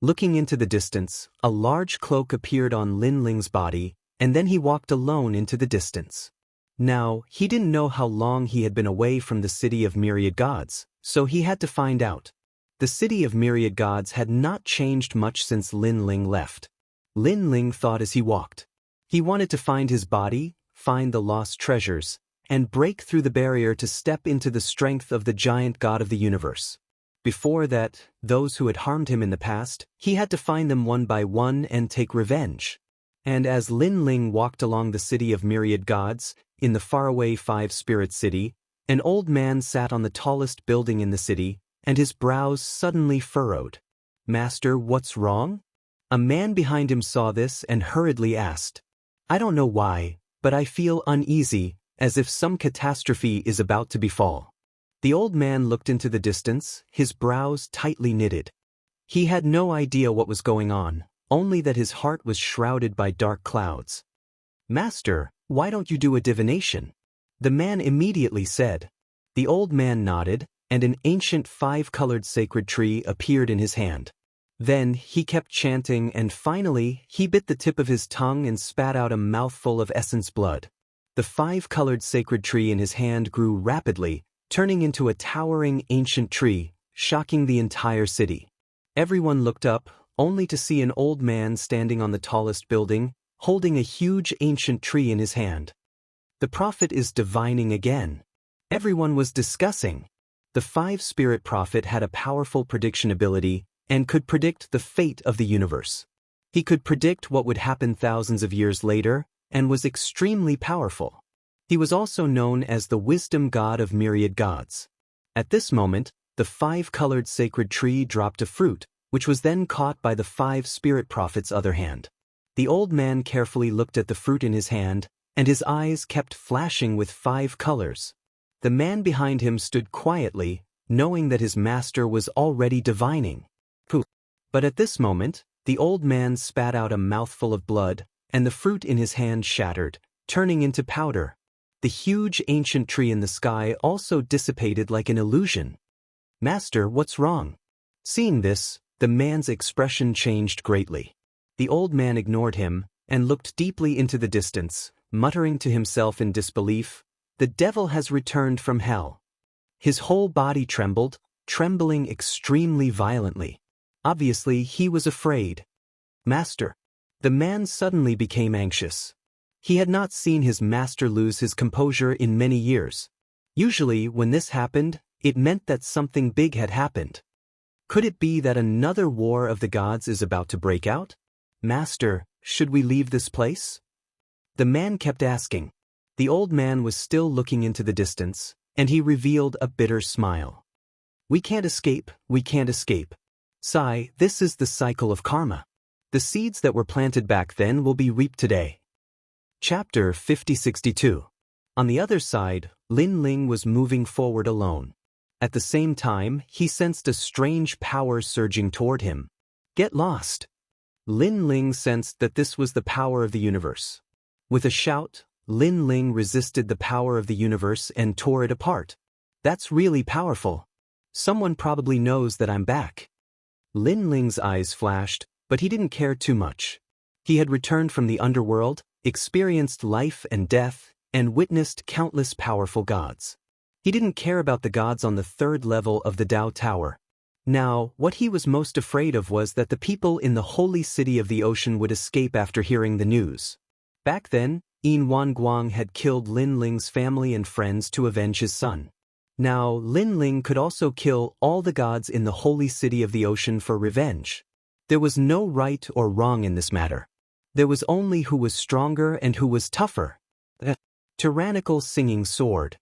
Looking into the distance, a large cloak appeared on Lin Ling's body, and then he walked alone into the distance. Now, he didn't know how long he had been away from the city of myriad gods, so he had to find out. The city of myriad gods had not changed much since Lin Ling left. Lin Ling thought as he walked. He wanted to find his body, find the lost treasures, and break through the barrier to step into the strength of the giant god of the universe. Before that, those who had harmed him in the past, he had to find them one by one and take revenge. And as Lin Ling walked along the city of myriad gods, in the faraway 5-spirit city, an old man sat on the tallest building in the city, and his brows suddenly furrowed. "Master, what's wrong?" A man behind him saw this and hurriedly asked. "I don't know why, but I feel uneasy, as if some catastrophe is about to befall." The old man looked into the distance, his brows tightly knitted. He had no idea what was going on, only that his heart was shrouded by dark clouds. "Master, why don't you do a divination?" the man immediately said. The old man nodded, and an ancient 5-colored sacred tree appeared in his hand. Then he kept chanting, and finally he bit the tip of his tongue and spat out a mouthful of essence blood. The 5-colored sacred tree in his hand grew rapidly, turning into a towering ancient tree, shocking the entire city. Everyone looked up, only to see an old man standing on the tallest building, holding a huge ancient tree in his hand. The prophet is divining again. Everyone was discussing. The 5-spirit prophet had a powerful prediction ability and could predict the fate of the universe. He could predict what would happen thousands of years later and was extremely powerful. He was also known as the wisdom god of myriad gods. At this moment, the 5-colored sacred tree dropped a fruit, which was then caught by the 5-spirit prophet's other hand. The old man carefully looked at the fruit in his hand, and his eyes kept flashing with 5 colors. The man behind him stood quietly, knowing that his master was already divining. But at this moment, the old man spat out a mouthful of blood, and the fruit in his hand shattered, turning into powder. The huge ancient tree in the sky also dissipated like an illusion. "Master, what's wrong?" Seeing this, the man's expression changed greatly. The old man ignored him and looked deeply into the distance, muttering to himself in disbelief, "The devil has returned from hell." His whole body trembled, trembling extremely violently. Obviously, he was afraid. "Master." The man suddenly became anxious. He had not seen his master lose his composure in many years. Usually, when this happened, it meant that something big had happened. Could it be that another war of the gods is about to break out? "Master, should we leave this place?" The man kept asking. The old man was still looking into the distance, and he revealed a bitter smile. We can't escape, we can't escape. Sigh, this is the cycle of karma. The seeds that were planted back then will be reaped today. Chapter 5062. On the other side, Lin Ling was moving forward alone. At the same time, he sensed a strange power surging toward him. Get lost. Lin Ling sensed that this was the power of the universe. With a shout, Lin Ling resisted the power of the universe and tore it apart. That's really powerful. Someone probably knows that I'm back. Lin Ling's eyes flashed, but he didn't care too much. He had returned from the underworld, experienced life and death, and witnessed countless powerful gods. He didn't care about the gods on the third level of the Dao Tower. Now, what he was most afraid of was that the people in the holy city of the ocean would escape after hearing the news. Back then, Yin Wanguang had killed Lin Ling's family and friends to avenge his son. Now, Lin Ling could also kill all the gods in the holy city of the ocean for revenge. There was no right or wrong in this matter. There was only who was stronger and who was tougher. The tyrannical singing sword.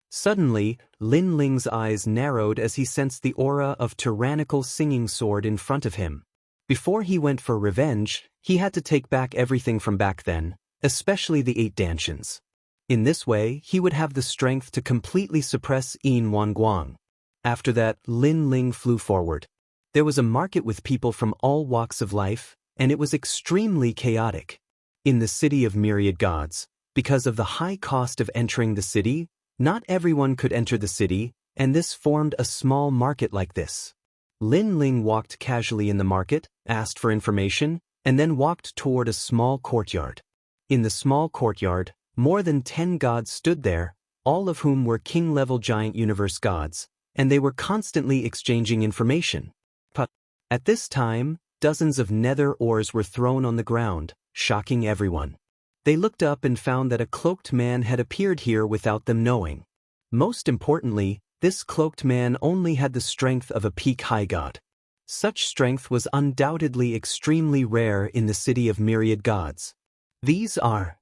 Suddenly, Lin Ling's eyes narrowed as he sensed the aura of tyrannical singing sword in front of him. Before he went for revenge, he had to take back everything from back then, especially the 8 Danshians. In this way, he would have the strength to completely suppress Yin Wanguang. After that, Lin Ling flew forward. There was a market with people from all walks of life, and it was extremely chaotic. In the city of myriad gods, because of the high cost of entering the city, not everyone could enter the city, and this formed a small market like this. Lin Ling walked casually in the market, asked for information, and then walked toward a small courtyard. In the small courtyard, more than 10 gods stood there, all of whom were king-level giant universe gods, and they were constantly exchanging information. But at this time, dozens of nether ores were thrown on the ground, shocking everyone. They looked up and found that a cloaked man had appeared here without them knowing. Most importantly, this cloaked man only had the strength of a peak high god. Such strength was undoubtedly extremely rare in the city of myriad gods. These are...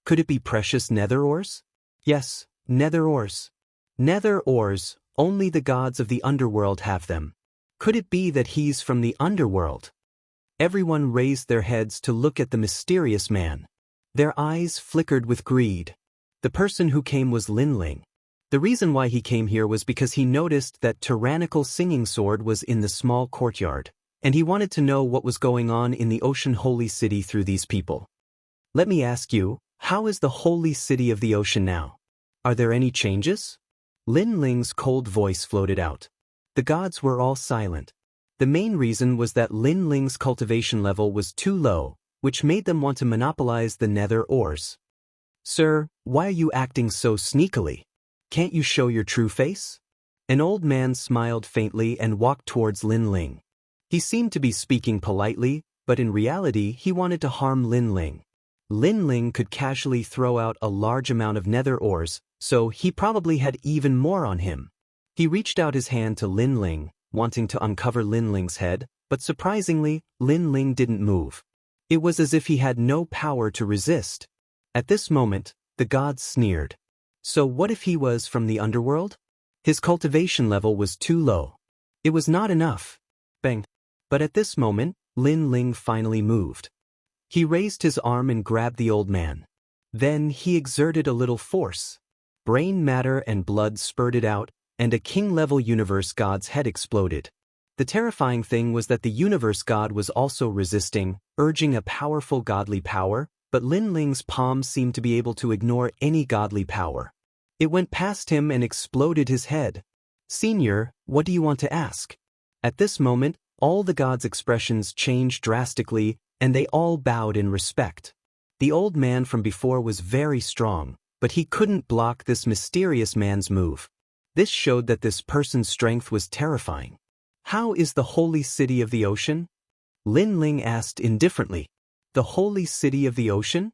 Could it be precious nether ores? Yes, nether ores. Nether ores, only the gods of the underworld have them. Could it be that he's from the underworld? Everyone raised their heads to look at the mysterious man. Their eyes flickered with greed. The person who came was Lin Ling. The reason why he came here was because he noticed that tyrannical singing sword was in the small courtyard, and he wanted to know what was going on in the ocean holy city through these people. Let me ask you, how is the holy city of the ocean now? Are there any changes? Lin Ling's cold voice floated out. The gods were all silent. The main reason was that Lin Ling's cultivation level was too low, which made them want to monopolize the nether ores. Sir, why are you acting so sneakily? Can't you show your true face? An old man smiled faintly and walked towards Lin Ling. He seemed to be speaking politely, but in reality he wanted to harm Lin Ling. Lin Ling could casually throw out a large amount of nether ores, so he probably had even more on him. He reached out his hand to Lin Ling, wanting to uncover Lin Ling's head, but surprisingly, Lin Ling didn't move. It was as if he had no power to resist. At this moment, the gods sneered. So what if he was from the underworld? His cultivation level was too low. It was not enough. Bang. But at this moment, Lin Ling finally moved. He raised his arm and grabbed the old man. Then he exerted a little force. Brain matter and blood spurted out, and a king-level universe god's head exploded. The terrifying thing was that the universe god was also resisting, urging a powerful godly power, but Lin Ling's palm seemed to be able to ignore any godly power. It went past him and exploded his head. Senior, what do you want to ask? At this moment, all the gods' expressions changed drastically, and they all bowed in respect. The old man from before was very strong, but he couldn't block this mysterious man's move. This showed that this person's strength was terrifying. How is the holy city of the ocean? Lin Ling asked indifferently. The holy city of the ocean?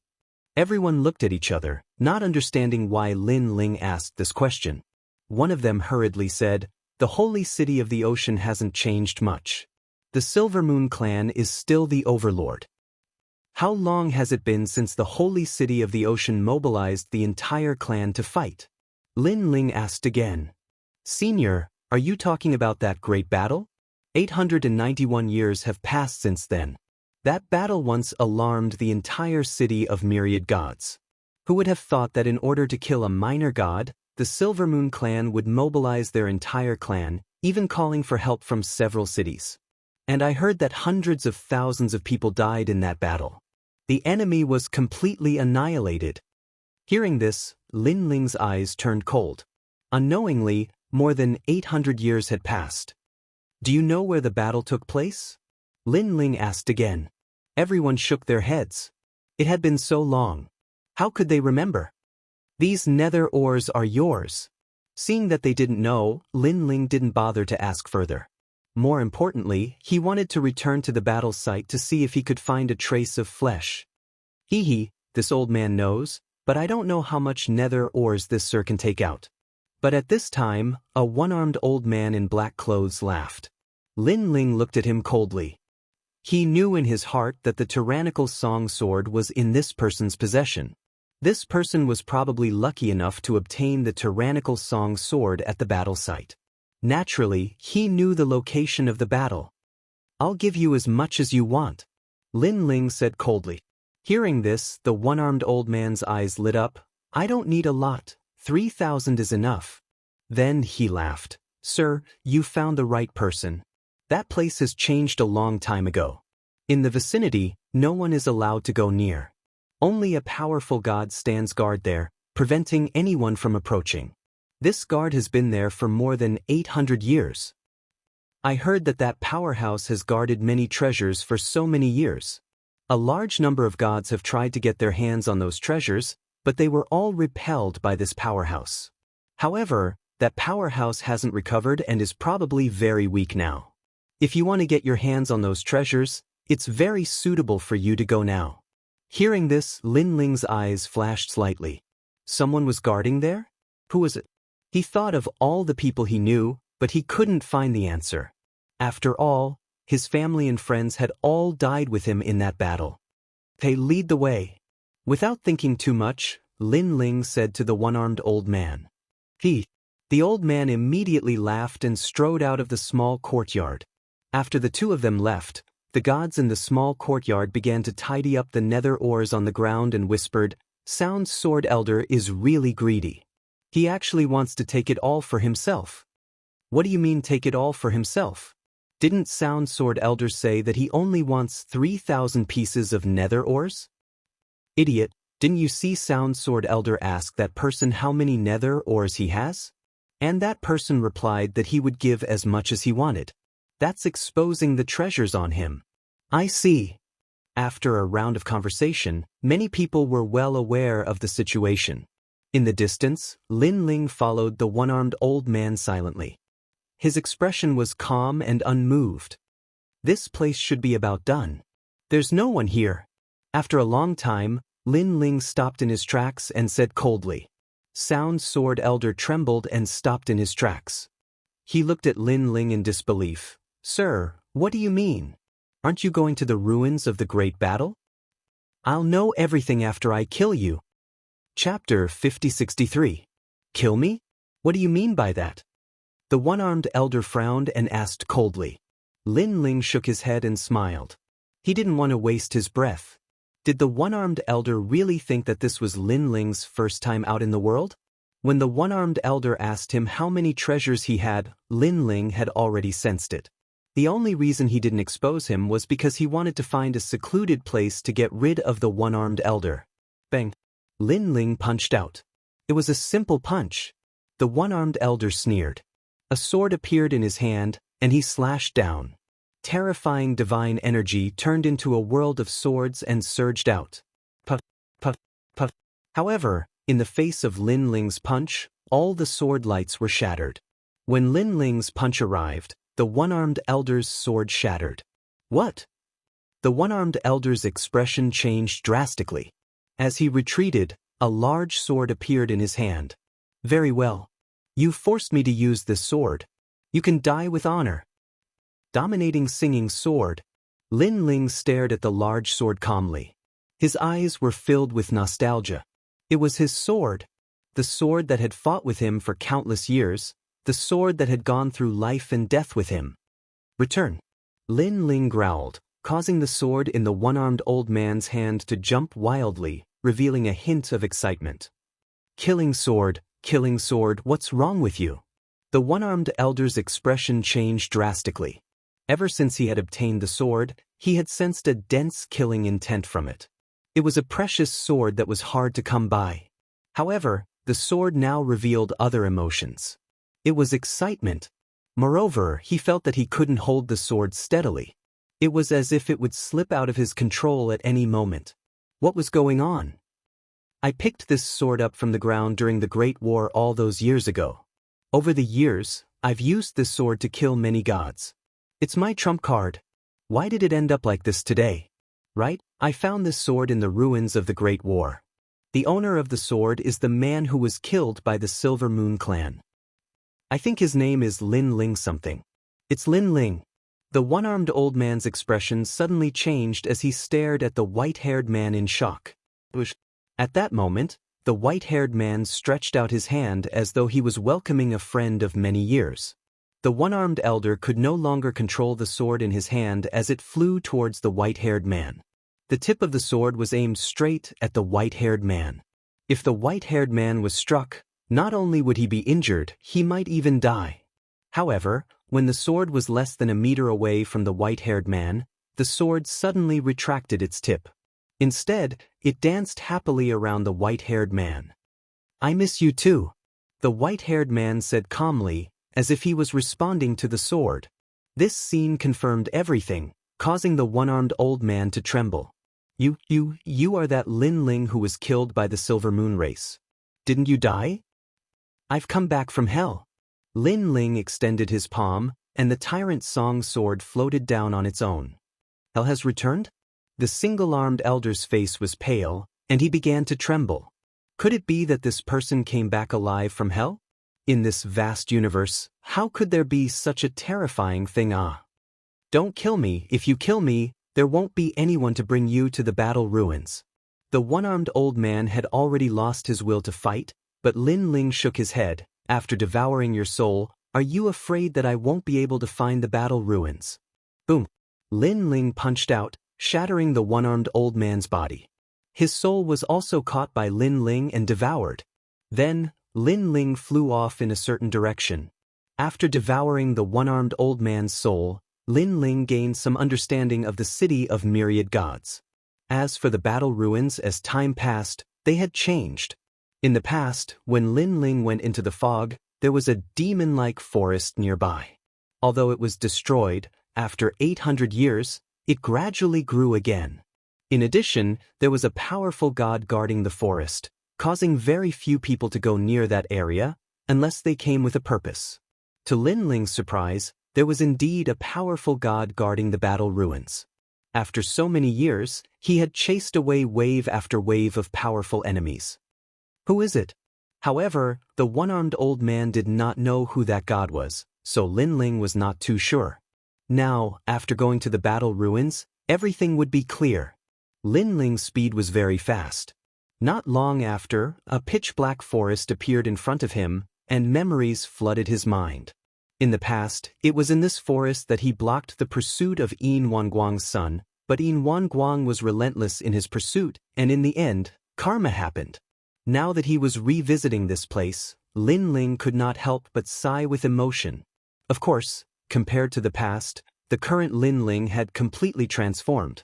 Everyone looked at each other, not understanding why Lin Ling asked this question. One of them hurriedly said, "The holy city of the ocean hasn't changed much. The Silver Moon clan is still the overlord." How long has it been since the holy city of the ocean mobilized the entire clan to fight? Lin Ling asked again. Senior, Are you talking about that great battle? 891 years have passed since then. That battle once alarmed the entire city of myriad gods. Who would have thought that in order to kill a minor god, the Silver Moon clan would mobilize their entire clan, even calling for help from several cities. And I heard that hundreds of thousands of people died in that battle. The enemy was completely annihilated. Hearing this, Lin Ling's eyes turned cold. Unknowingly, more than 800 years had passed. Do you know where the battle took place? Lin Ling asked again. Everyone shook their heads. It had been so long. How could they remember? These nether ores are yours. Seeing that they didn't know, Lin Ling didn't bother to ask further. More importantly, he wanted to return to the battle site to see if he could find a trace of flesh. Hee, this old man knows, but I don't know how much nether ores this sir can take out. But at this time, a one-armed old man in black clothes laughed. Lin Ling looked at him coldly. He knew in his heart that the tyrannical song sword was in this person's possession. This person was probably lucky enough to obtain the tyrannical song sword at the battle site. Naturally, he knew the location of the battle. I'll give you as much as you want, Lin Ling said coldly. Hearing this, the one-armed old man's eyes lit up. I don't need a lot, 3,000 is enough. Then he laughed. Sir, you found the right person. That place has changed a long time ago. In the vicinity, no one is allowed to go near. Only a powerful god stands guard there, preventing anyone from approaching. This guard has been there for more than 800 years. I heard that that powerhouse has guarded many treasures for so many years. A large number of gods have tried to get their hands on those treasures, but they were all repelled by this powerhouse. However, that powerhouse hasn't recovered and is probably very weak now. If you want to get your hands on those treasures, it's very suitable for you to go now. Hearing this, Lin Ling's eyes flashed slightly. Someone was guarding there? Who was it? He thought of all the people he knew, but he couldn't find the answer. After all, his family and friends had all died with him in that battle. They lead the way. Without thinking too much, Lin Ling said to the one-armed old man. The old man immediately laughed and strode out of the small courtyard. After the two of them left, the gods in the small courtyard began to tidy up the nether ores on the ground and whispered, Sound Sword Elder is really greedy. He actually wants to take it all for himself. What do you mean take it all for himself? Didn't Sound Sword Elder say that he only wants 3,000 pieces of nether ores? Idiot, didn't you see Sound Sword Elder ask that person how many nether ores he has? And that person replied that he would give as much as he wanted. That's exposing the treasures on him. I see. After a round of conversation, many people were well aware of the situation. In the distance, Lin Ling followed the one-armed old man silently. His expression was calm and unmoved. This place should be about done. There's no one here. After a long time, Lin Ling stopped in his tracks and said coldly. Sound Sword Elder trembled and stopped in his tracks. He looked at Lin Ling in disbelief. Sir, what do you mean? Aren't you going to the ruins of the great battle? I'll know everything after I kill you. Chapter 5063. Kill me? What do you mean by that? The one-armed elder frowned and asked coldly. Lin Ling shook his head and smiled. He didn't want to waste his breath. Did the one-armed elder really think that this was Lin Ling's first time out in the world? When the one-armed elder asked him how many treasures he had, Lin Ling had already sensed it. The only reason he didn't expose him was because he wanted to find a secluded place to get rid of the one-armed elder. Bang! Lin Ling punched out. It was a simple punch. The one-armed elder sneered. A sword appeared in his hand, and he slashed down. Terrifying divine energy turned into a world of swords and surged out. Puff, puff, puff. However, in the face of Lin Ling's punch, all the sword lights were shattered. When Lin Ling's punch arrived, the one-armed elder's sword shattered. What? The one-armed elder's expression changed drastically. As he retreated, a large sword appeared in his hand. Very well. You forced me to use this sword. You can die with honor. Dominating singing sword, Lin Ling stared at the large sword calmly. His eyes were filled with nostalgia. It was his sword, the sword that had fought with him for countless years, the sword that had gone through life and death with him. Return. Lin Ling growled, causing the sword in the one-armed old man's hand to jump wildly, revealing a hint of excitement. Killing sword, what's wrong with you? The one-armed elder's expression changed drastically. Ever since he had obtained the sword, he had sensed a dense killing intent from it. It was a precious sword that was hard to come by. However, the sword now revealed other emotions. It was excitement. Moreover, he felt that he couldn't hold the sword steadily. It was as if it would slip out of his control at any moment. What was going on? I picked this sword up from the ground during the Great War all those years ago. Over the years, I've used this sword to kill many gods. It's my trump card. Why did it end up like this today? Right? I found this sword in the ruins of the Great War. The owner of the sword is the man who was killed by the Silver Moon clan. I think his name is Lin Ling something. It's Lin Ling. The one-armed old man's expression suddenly changed as he stared at the white-haired man in shock. At that moment, the white-haired man stretched out his hand as though he was welcoming a friend of many years. The one-armed elder could no longer control the sword in his hand as it flew towards the white-haired man. The tip of the sword was aimed straight at the white-haired man. If the white-haired man was struck, not only would he be injured, he might even die. However, when the sword was less than a meter away from the white-haired man, the sword suddenly retracted its tip. Instead, it danced happily around the white-haired man. "I miss you too," the white-haired man said calmly, as if he was responding to the sword. This scene confirmed everything, causing the one-armed old man to tremble. You are that Lin Ling who was killed by the Silver Moon race. Didn't you die?" "I've come back from hell." Lin Ling extended his palm, and the Tyrant Song sword floated down on its own. "Hell has returned?" The single-armed elder's face was pale, and he began to tremble. Could it be that this person came back alive from hell? In this vast universe, how could there be such a terrifying thing? Don't kill me. If you kill me, there won't be anyone to bring you to the battle ruins. The one-armed old man had already lost his will to fight, but Lin Ling shook his head. "After devouring your soul, are you afraid that I won't be able to find the battle ruins?" Boom! Lin Ling punched out, shattering the one-armed old man's body. His soul was also caught by Lin Ling and devoured. Then, Lin Ling flew off in a certain direction. After devouring the one-armed old man's soul, Lin Ling gained some understanding of the city of myriad gods. As for the battle ruins, as time passed, they had changed. In the past, when Lin Ling went into the fog, there was a demon-like forest nearby. Although it was destroyed, after 800 years, it gradually grew again. In addition, there was a powerful god guarding the forest, causing very few people to go near that area, unless they came with a purpose. To Lin Ling's surprise, there was indeed a powerful god guarding the battle ruins. After so many years, he had chased away wave after wave of powerful enemies. Who is it? However, the one-armed old man did not know who that god was, so Lin Ling was not too sure. Now, after going to the battle ruins, everything would be clear. Lin Ling's speed was very fast. Not long after, a pitch-black forest appeared in front of him, and memories flooded his mind. In the past, it was in this forest that he blocked the pursuit of Yin Wanguang's son, but Yin Wanguang was relentless in his pursuit, and in the end, karma happened. Now that he was revisiting this place, Lin Ling could not help but sigh with emotion. Of course, compared to the past, the current Lin Ling had completely transformed.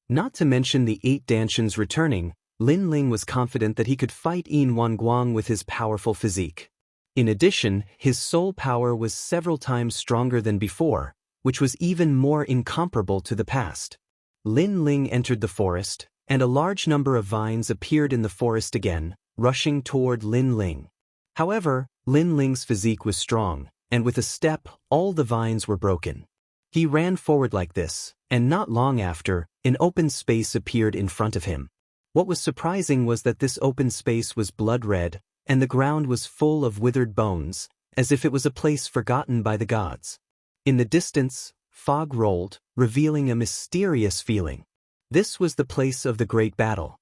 Not to mention the 8 Danshuns returning, Lin Ling was confident that he could fight Yin Wanguang with his powerful physique. In addition, his soul power was several times stronger than before, which was even more incomparable to the past. Lin Ling entered the forest, and a large number of vines appeared in the forest again, rushing toward Lin Ling. However, Lin Ling's physique was strong, and with a step, all the vines were broken. He ran forward like this, and not long after, an open space appeared in front of him. What was surprising was that this open space was blood red, and the ground was full of withered bones, as if it was a place forgotten by the gods. In the distance, fog rolled, revealing a mysterious feeling. This was the place of the great battle.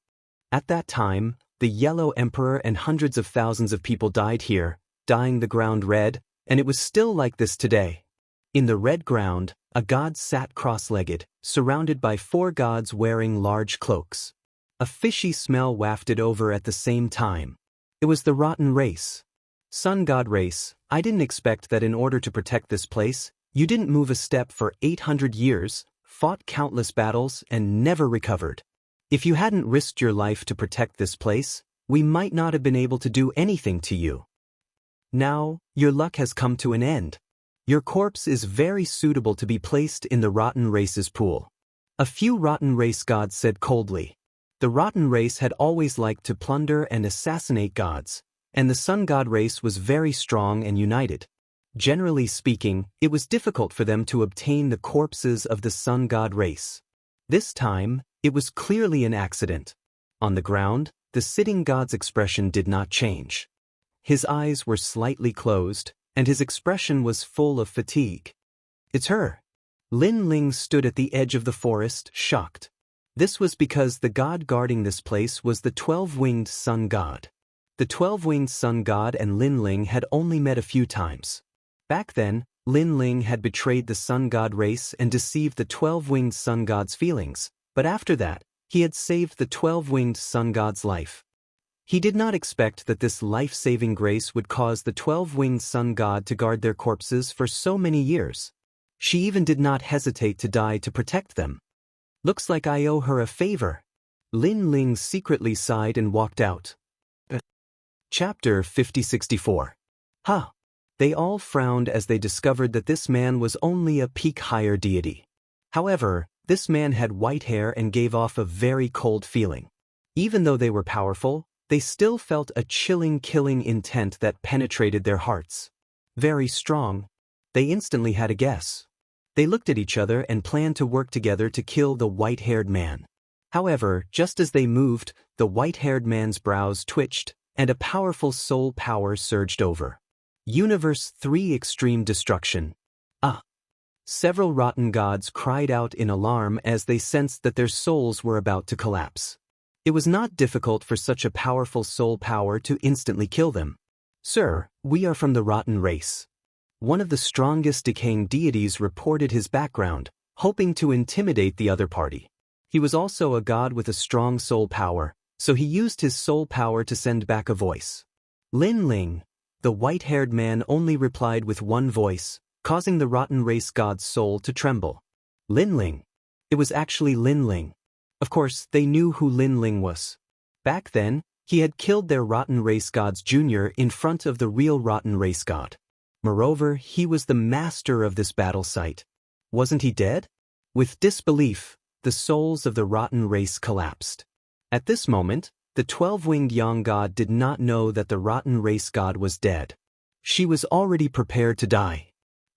At that time, the Yellow Emperor and hundreds of thousands of people died here, dyeing the ground red, and it was still like this today. In the red ground, a god sat cross-legged, surrounded by 4 gods wearing large cloaks. A fishy smell wafted over at the same time. It was the rotten race. Sun god race, I didn't expect that in order to protect this place, you didn't move a step for 800 years, fought countless battles, and never recovered. If you hadn't risked your life to protect this place, we might not have been able to do anything to you. Now, your luck has come to an end. Your corpse is very suitable to be placed in the rotten race's pool. A few rotten race gods said coldly. The rotten race had always liked to plunder and assassinate gods, and the sun god race was very strong and united. Generally speaking, it was difficult for them to obtain the corpses of the sun god race. This time, it was clearly an accident. On the ground, the sitting god's expression did not change. His eyes were slightly closed, and his expression was full of fatigue. It's her. Lin Ling stood at the edge of the forest, shocked. This was because the god guarding this place was the 12-winged sun god. The 12-winged sun god and Lin Ling had only met a few times. Back then, Lin Ling had betrayed the sun god race and deceived the 12-winged sun god's feelings, but after that, he had saved the 12-winged sun god's life. He did not expect that this life-saving grace would cause the 12-winged sun god to guard their corpses for so many years. She even did not hesitate to die to protect them. Looks like I owe her a favor. Lin Ling secretly sighed and walked out. Chapter 5064. Huh. They all frowned as they discovered that this man was only a peak higher deity. However, this man had white hair and gave off a very cold feeling. Even though they were powerful, they still felt a chilling, killing intent that penetrated their hearts. Very strong. They instantly had a guess. They looked at each other and planned to work together to kill the white-haired man. However, just as they moved, the white-haired man's brows twitched, and a powerful soul power surged over. Universe 3 Extreme Destruction. Several rotten gods cried out in alarm as they sensed that their souls were about to collapse. It was not difficult for such a powerful soul power to instantly kill them. Sir, we are from the rotten race. One of the strongest decaying deities reported his background, hoping to intimidate the other party. He was also a god with a strong soul power, so he used his soul power to send back a voice. Lin Ling, the white-haired man, only replied with one voice, causing the rotten race god's soul to tremble. Lin Ling. It was actually Lin Ling. Of course, they knew who Lin Ling was. Back then, he had killed their rotten race gods Junior in front of the real rotten race god. Moreover, he was the master of this battle site. Wasn't he dead? With disbelief, the souls of the rotten race collapsed. At this moment, the 12-winged Yang god did not know that the rotten race god was dead. She was already prepared to die.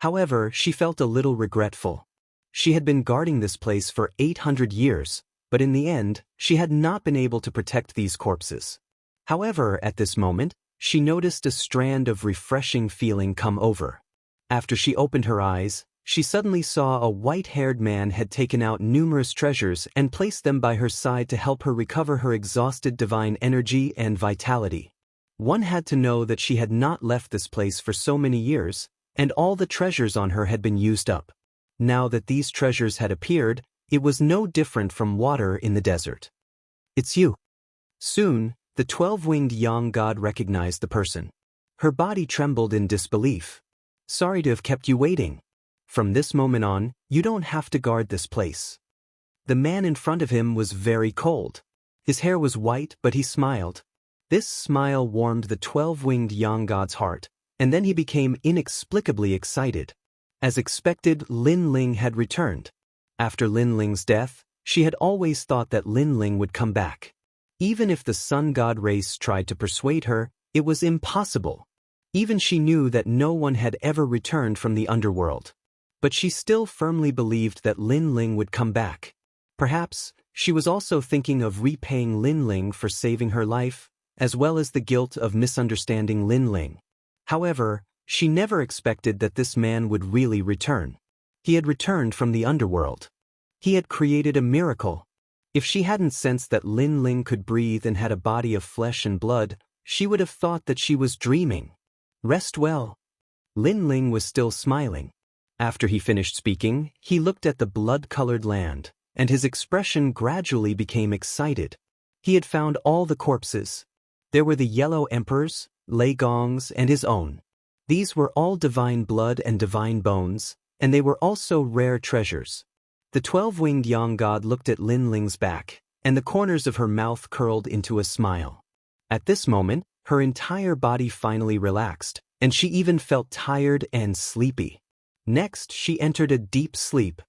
However, she felt a little regretful. She had been guarding this place for 800 years, but in the end, she had not been able to protect these corpses. However, at this moment, she noticed a strand of refreshing feeling come over. After she opened her eyes, she suddenly saw a white-haired man had taken out numerous treasures and placed them by her side to help her recover her exhausted divine energy and vitality. One had to know that she had not left this place for so many years, and all the treasures on her had been used up. Now that these treasures had appeared, it was no different from water in the desert. It's you. Soon, the 12-winged Yang god recognized the person. Her body trembled in disbelief. Sorry to have kept you waiting. From this moment on, you don't have to guard this place. The man in front of him was very cold. His hair was white, but he smiled. This smile warmed the 12-winged Yang god's heart, and then he became inexplicably excited. As expected, Lin Ling had returned. After Lin Ling's death, she had always thought that Lin Ling would come back. Even if the sun god race tried to persuade her, it was impossible. Even she knew that no one had ever returned from the underworld. But she still firmly believed that Lin Ling would come back. Perhaps, she was also thinking of repaying Lin Ling for saving her life, as well as the guilt of misunderstanding Lin Ling. However, she never expected that this man would really return. He had returned from the underworld. He had created a miracle. If she hadn't sensed that Lin Ling could breathe and had a body of flesh and blood, she would have thought that she was dreaming. Rest well. Lin Ling was still smiling. After he finished speaking, he looked at the blood-colored land, and his expression gradually became excited. He had found all the corpses. There were the yellow emperors, Lei Gong's, and his own. These were all divine blood and divine bones, and they were also rare treasures. The 12-winged young god looked at Lin Ling's back, and the corners of her mouth curled into a smile. At this moment, her entire body finally relaxed, and she even felt tired and sleepy. Next, she entered a deep sleep.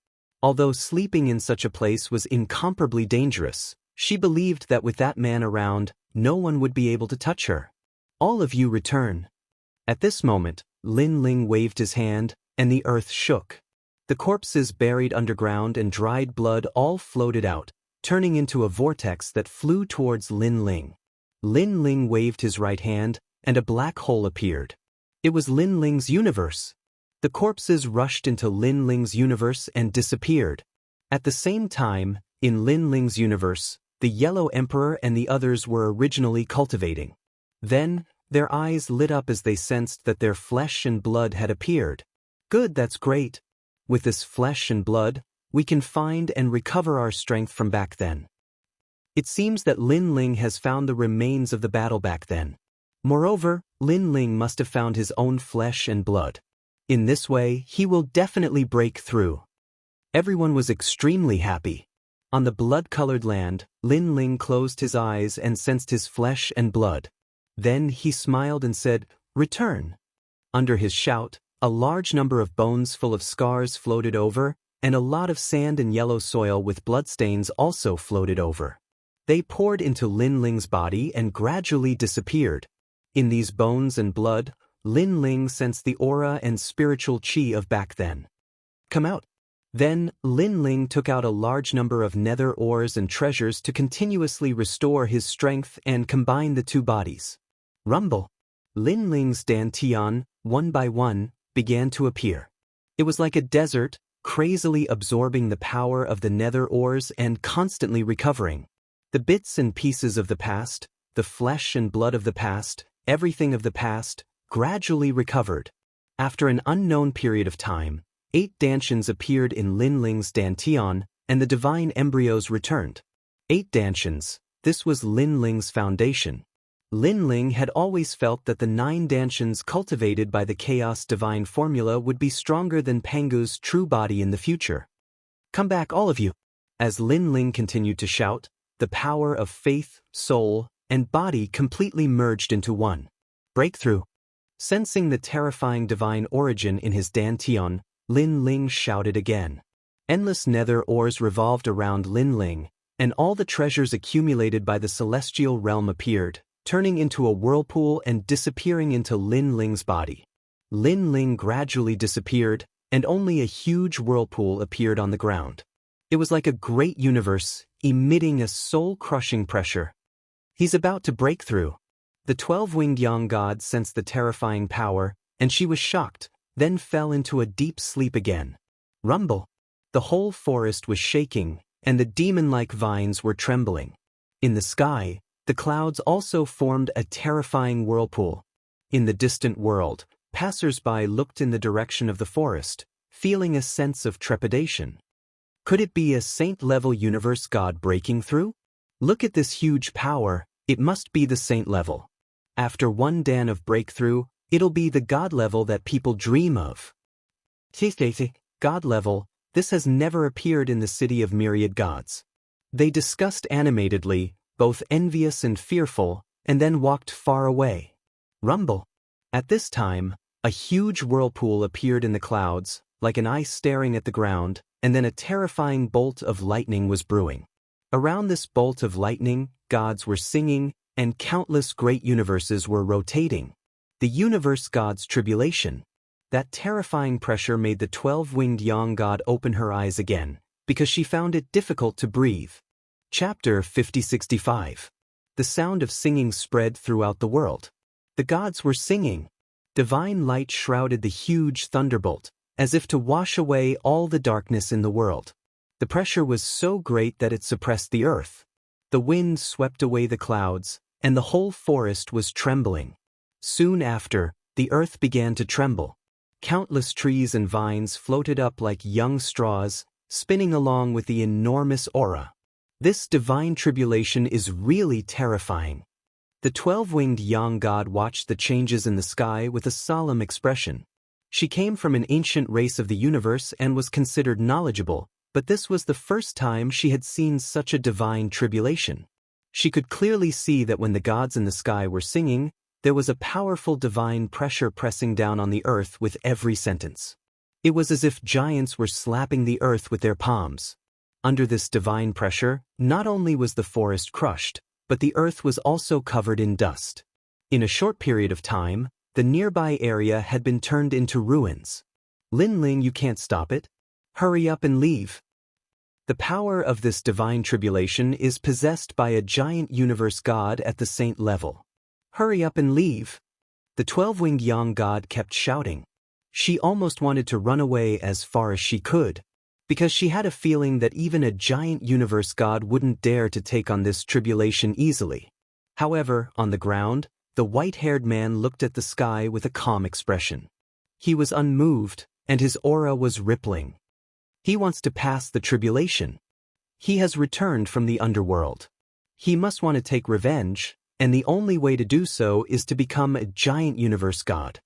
Although sleeping in such a place was incomparably dangerous, she believed that with that man around, no one would be able to touch her. All of you return. At this moment, Lin Ling waved his hand, and the earth shook. The corpses buried underground and dried blood all floated out, turning into a vortex that flew towards Lin Ling. Lin Ling waved his right hand, and a black hole appeared. It was Lin Ling's universe. The corpses rushed into Lin Ling's universe and disappeared. At the same time, in Lin Ling's universe, the Yellow Emperor and the others were originally cultivating. Then, their eyes lit up as they sensed that their flesh and blood had appeared. Good, that's great. With this flesh and blood, we can find and recover our strength from back then. It seems that Lin Ling has found the remains of the battle back then. Moreover, Lin Ling must have found his own flesh and blood. In this way, he will definitely break through. Everyone was extremely happy. On the blood-colored land, Lin Ling closed his eyes and sensed his flesh and blood. Then he smiled and said, "Return." Under his shout, a large number of bones full of scars floated over, and a lot of sand and yellow soil with bloodstains also floated over. They poured into Lin Ling's body and gradually disappeared. In these bones and blood, Lin Ling sensed the aura and spiritual qi of back then. Come out. Then, Lin Ling took out a large number of nether ores and treasures to continuously restore his strength and combine the two bodies. Rumble. Lin Ling's dantian, one by one, began to appear. It was like a desert, crazily absorbing the power of the nether ores and constantly recovering. The bits and pieces of the past, the flesh and blood of the past, everything of the past, gradually recovered. After an unknown period of time, 8 dantians appeared in Lin Ling's dantian, and the divine embryos returned. 8 dantians, this was Lin Ling's foundation. Lin Ling had always felt that the 9 dantians cultivated by the chaos divine formula would be stronger than Pangu's true body in the future. Come back, all of you. As Lin Ling continued to shout, the power of faith, soul, and body completely merged into one. Breakthrough. Sensing the terrifying divine origin in his dantian, Lin Ling shouted again. Endless nether ores revolved around Lin Ling, and all the treasures accumulated by the celestial realm appeared, turning into a whirlpool and disappearing into Lin Ling's body. Lin Ling gradually disappeared, and only a huge whirlpool appeared on the ground. It was like a great universe, emitting a soul-crushing pressure. He's about to break through. The 12-winged young god sensed the terrifying power, and she was shocked, then fell into a deep sleep again. Rumble. The whole forest was shaking, and the demon-like vines were trembling. In the sky, the clouds also formed a terrifying whirlpool. In the distant world, passers-by looked in the direction of the forest, feeling a sense of trepidation. Could it be a saint-level universe god breaking through? Look at this huge power, it must be the saint level. After one dan of breakthrough, it'll be the god level that people dream of. God level, this has never appeared in the city of myriad gods. They discussed animatedly, both envious and fearful, and then walked far away. Rumble. At this time, a huge whirlpool appeared in the clouds, like an eye staring at the ground, and then a terrifying bolt of lightning was brewing. Around this bolt of lightning, gods were singing, and countless great universes were rotating. The universe god's tribulation. That terrifying pressure made the 12-winged young god open her eyes again, because she found it difficult to breathe. Chapter 5065. The sound of singing spread throughout the world. The gods were singing. Divine light shrouded the huge thunderbolt, as if to wash away all the darkness in the world. The pressure was so great that it suppressed the earth. The wind swept away the clouds, and the whole forest was trembling. Soon after, the earth began to tremble. Countless trees and vines floated up like young straws, spinning along with the enormous aura. This divine tribulation is really terrifying. The 12-winged young god watched the changes in the sky with a solemn expression. She came from an ancient race of the universe and was considered knowledgeable, but this was the first time she had seen such a divine tribulation. She could clearly see that when the gods in the sky were singing, there was a powerful divine pressure pressing down on the earth with every sentence. It was as if giants were slapping the earth with their palms. Under this divine pressure, not only was the forest crushed, but the earth was also covered in dust. In a short period of time, the nearby area had been turned into ruins. Lin Ling, you can't stop it. Hurry up and leave. The power of this divine tribulation is possessed by a giant universe god at the saint level. Hurry up and leave. The 12-winged young god kept shouting. She almost wanted to run away as far as she could, because she had a feeling that even a giant universe god wouldn't dare to take on this tribulation easily. However, on the ground, the white-haired man looked at the sky with a calm expression. He was unmoved, and his aura was rippling. He wants to pass the tribulation. He has returned from the underworld. He must want to take revenge, and the only way to do so is to become a giant universe god.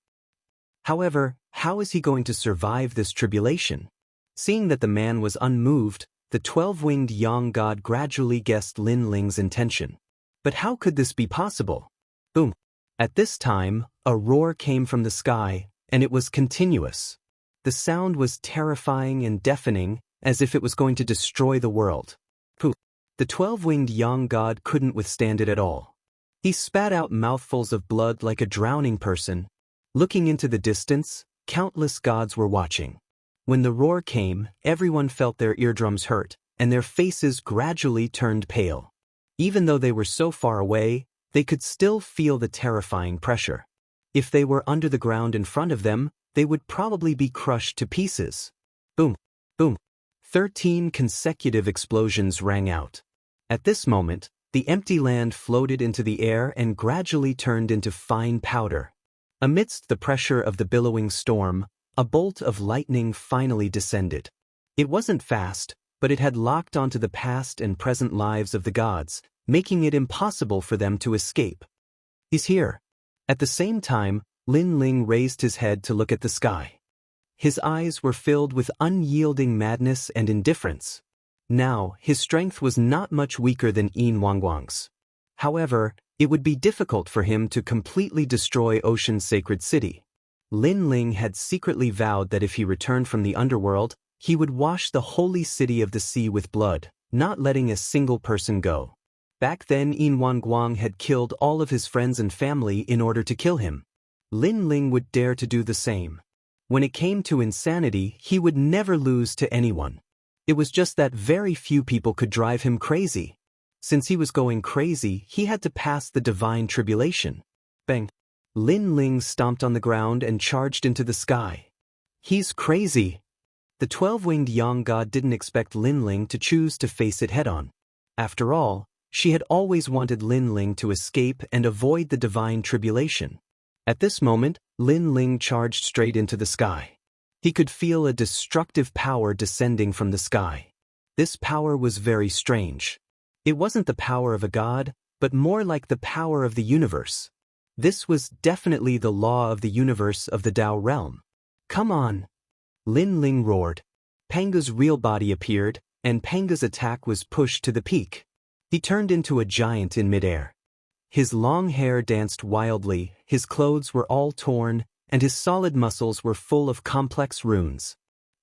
However, how is he going to survive this tribulation? Seeing that the man was unmoved, the 12-winged young god gradually guessed Lin Ling's intention. But how could this be possible? Boom! At this time, a roar came from the sky, and it was continuous. The sound was terrifying and deafening, as if it was going to destroy the world. Pooh! The 12-winged young god couldn't withstand it at all. He spat out mouthfuls of blood like a drowning person. Looking into the distance, countless gods were watching. When the roar came, everyone felt their eardrums hurt, and their faces gradually turned pale. Even though they were so far away, they could still feel the terrifying pressure. If they were under the ground in front of them, they would probably be crushed to pieces. Boom! Boom! 13 consecutive explosions rang out. At this moment, the empty land floated into the air and gradually turned into fine powder. Amidst the pressure of the billowing storm, a bolt of lightning finally descended. It wasn't fast, but it had locked onto the past and present lives of the gods, making it impossible for them to escape. He's here. At the same time, Lin Ling raised his head to look at the sky. His eyes were filled with unyielding madness and indifference. Now, his strength was not much weaker than Yin Wangwang's. However, it would be difficult for him to completely destroy Ocean's sacred city. Lin Ling had secretly vowed that if he returned from the underworld, he would wash the holy city of the sea with blood, not letting a single person go. Back then, Yin Wangguang had killed all of his friends and family in order to kill him. Lin Ling would dare to do the same. When it came to insanity, he would never lose to anyone. It was just that very few people could drive him crazy. Since he was going crazy, he had to pass the divine tribulation. Bang! Lin Ling stomped on the ground and charged into the sky. He's crazy. The 12-winged young god didn't expect Lin Ling to choose to face it head-on. After all, she had always wanted Lin Ling to escape and avoid the divine tribulation. At this moment, Lin Ling charged straight into the sky. He could feel a destructive power descending from the sky. This power was very strange. It wasn't the power of a god, but more like the power of the universe. This was definitely the law of the universe of the Dao realm. Come on! Lin Ling roared. Panga's real body appeared, and Panga's attack was pushed to the peak. He turned into a giant in midair. His long hair danced wildly, his clothes were all torn, and his solid muscles were full of complex runes.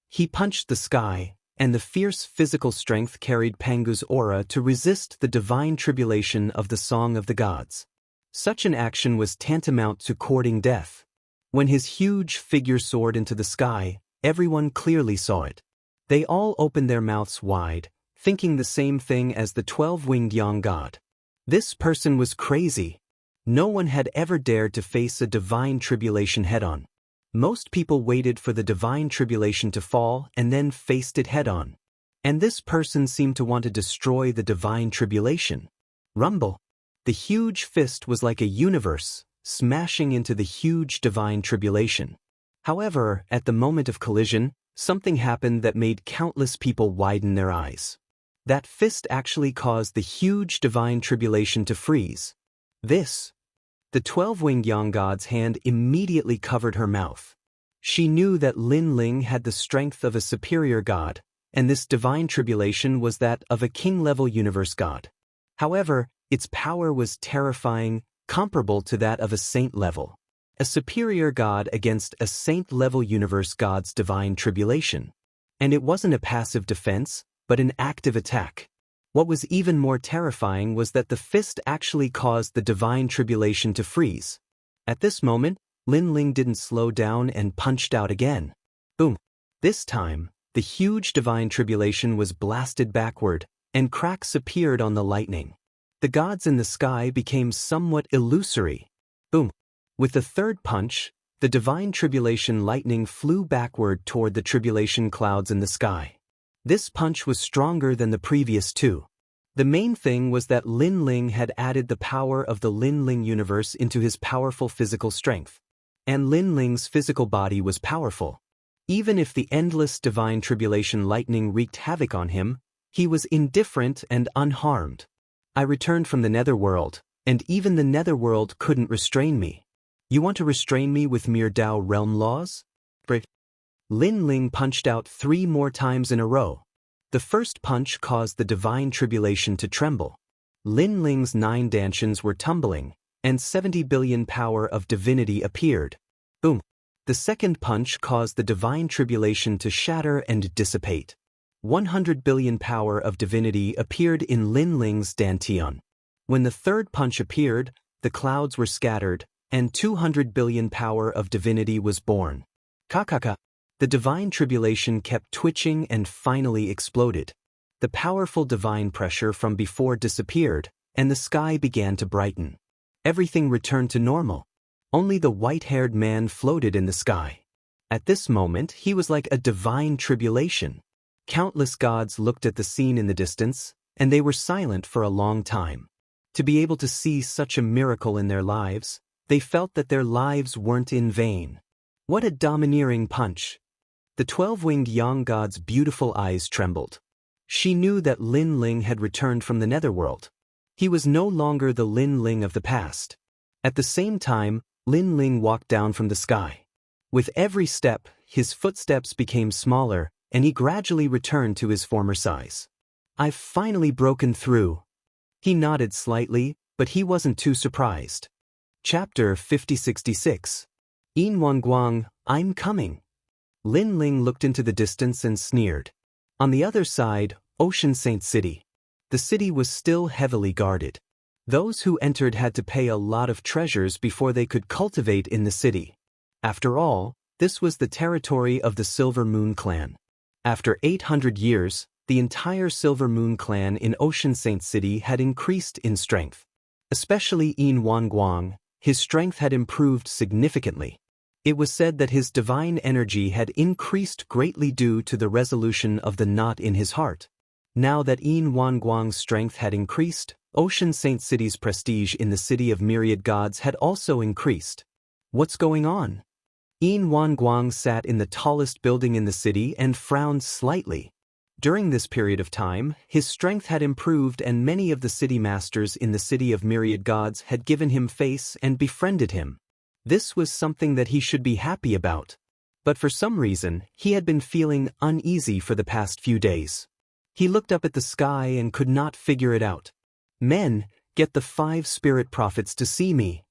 He punched the sky, and the fierce physical strength carried Panga's aura to resist the divine tribulation of the Song of the Gods. Such an action was tantamount to courting death. When his huge figure soared into the sky, everyone clearly saw it. They all opened their mouths wide, thinking the same thing as the 12-winged young god. This person was crazy. No one had ever dared to face a divine tribulation head-on. Most people waited for the divine tribulation to fall and then faced it head-on. And this person seemed to want to destroy the divine tribulation. Rumble! The huge fist was like a universe, smashing into the huge divine tribulation. However, at the moment of collision, something happened that made countless people widen their eyes. That fist actually caused the huge divine tribulation to freeze. The 12-winged Yang God's hand immediately covered her mouth. She knew that Lin Ling had the strength of a superior god, and this divine tribulation was that of a king-level universe god. However, its power was terrifying, comparable to that of a saint level. A superior god against a saint-level universe god's divine tribulation. And it wasn't a passive defense, but an active attack. What was even more terrifying was that the fist actually caused the divine tribulation to freeze. At this moment, Lin Ling didn't slow down and punched out again. Boom! This time, the huge divine tribulation was blasted backward, and cracks appeared on the lightning. The gods in the sky became somewhat illusory. Boom! With the third punch, the divine tribulation lightning flew backward toward the tribulation clouds in the sky. This punch was stronger than the previous two. The main thing was that Lin Ling had added the power of the Lin Ling universe into his powerful physical strength. And Lin Ling's physical body was powerful. Even if the endless divine tribulation lightning wreaked havoc on him, he was indifferent and unharmed. I returned from the netherworld, and even the netherworld couldn't restrain me. You want to restrain me with mere Dao realm laws? Lin Ling punched out 3 more times in a row. The first punch caused the divine tribulation to tremble. Lin Ling's 9 dantians were tumbling, and 70 billion power of divinity appeared. Boom! The second punch caused the divine tribulation to shatter and dissipate. 100 billion power of divinity appeared in Lin Ling's dantian. When the third punch appeared, the clouds were scattered, and 200 billion power of divinity was born. Kakaka! The divine tribulation kept twitching and finally exploded. The powerful divine pressure from before disappeared, and the sky began to brighten. Everything returned to normal. Only the white-haired man floated in the sky. At this moment, he was like a divine tribulation. Countless gods looked at the scene in the distance, and they were silent for a long time. To be able to see such a miracle in their lives, they felt that their lives weren't in vain. What a domineering punch! The 12-winged Yang god's beautiful eyes trembled. She knew that Lin Ling had returned from the netherworld. He was no longer the Lin Ling of the past. At the same time, Lin Ling walked down from the sky. With every step, his footsteps became smaller, and he gradually returned to his former size. I've finally broken through. He nodded slightly, but he wasn't too surprised. Chapter 5066. Yin Guang, I'm coming. Lin Ling looked into the distance and sneered. On the other side, Ocean Saint City. The city was still heavily guarded. Those who entered had to pay a lot of treasures before they could cultivate in the city. After all, this was the territory of the Silver Moon clan. After 800 years, the entire Silver Moon clan in Ocean Saint City had increased in strength. Especially Yin Guang, his strength had improved significantly. It was said that his divine energy had increased greatly due to the resolution of the knot in his heart. Now that Yin Guang's strength had increased, Ocean Saint City's prestige in the city of myriad gods had also increased. What's going on? Yin Guang sat in the tallest building in the city and frowned slightly. During this period of time, his strength had improved and many of the city masters in the city of myriad gods had given him face and befriended him. This was something that he should be happy about. But for some reason, he had been feeling uneasy for the past few days. He looked up at the sky and could not figure it out. Men, get the 5 spirit prophets to see me.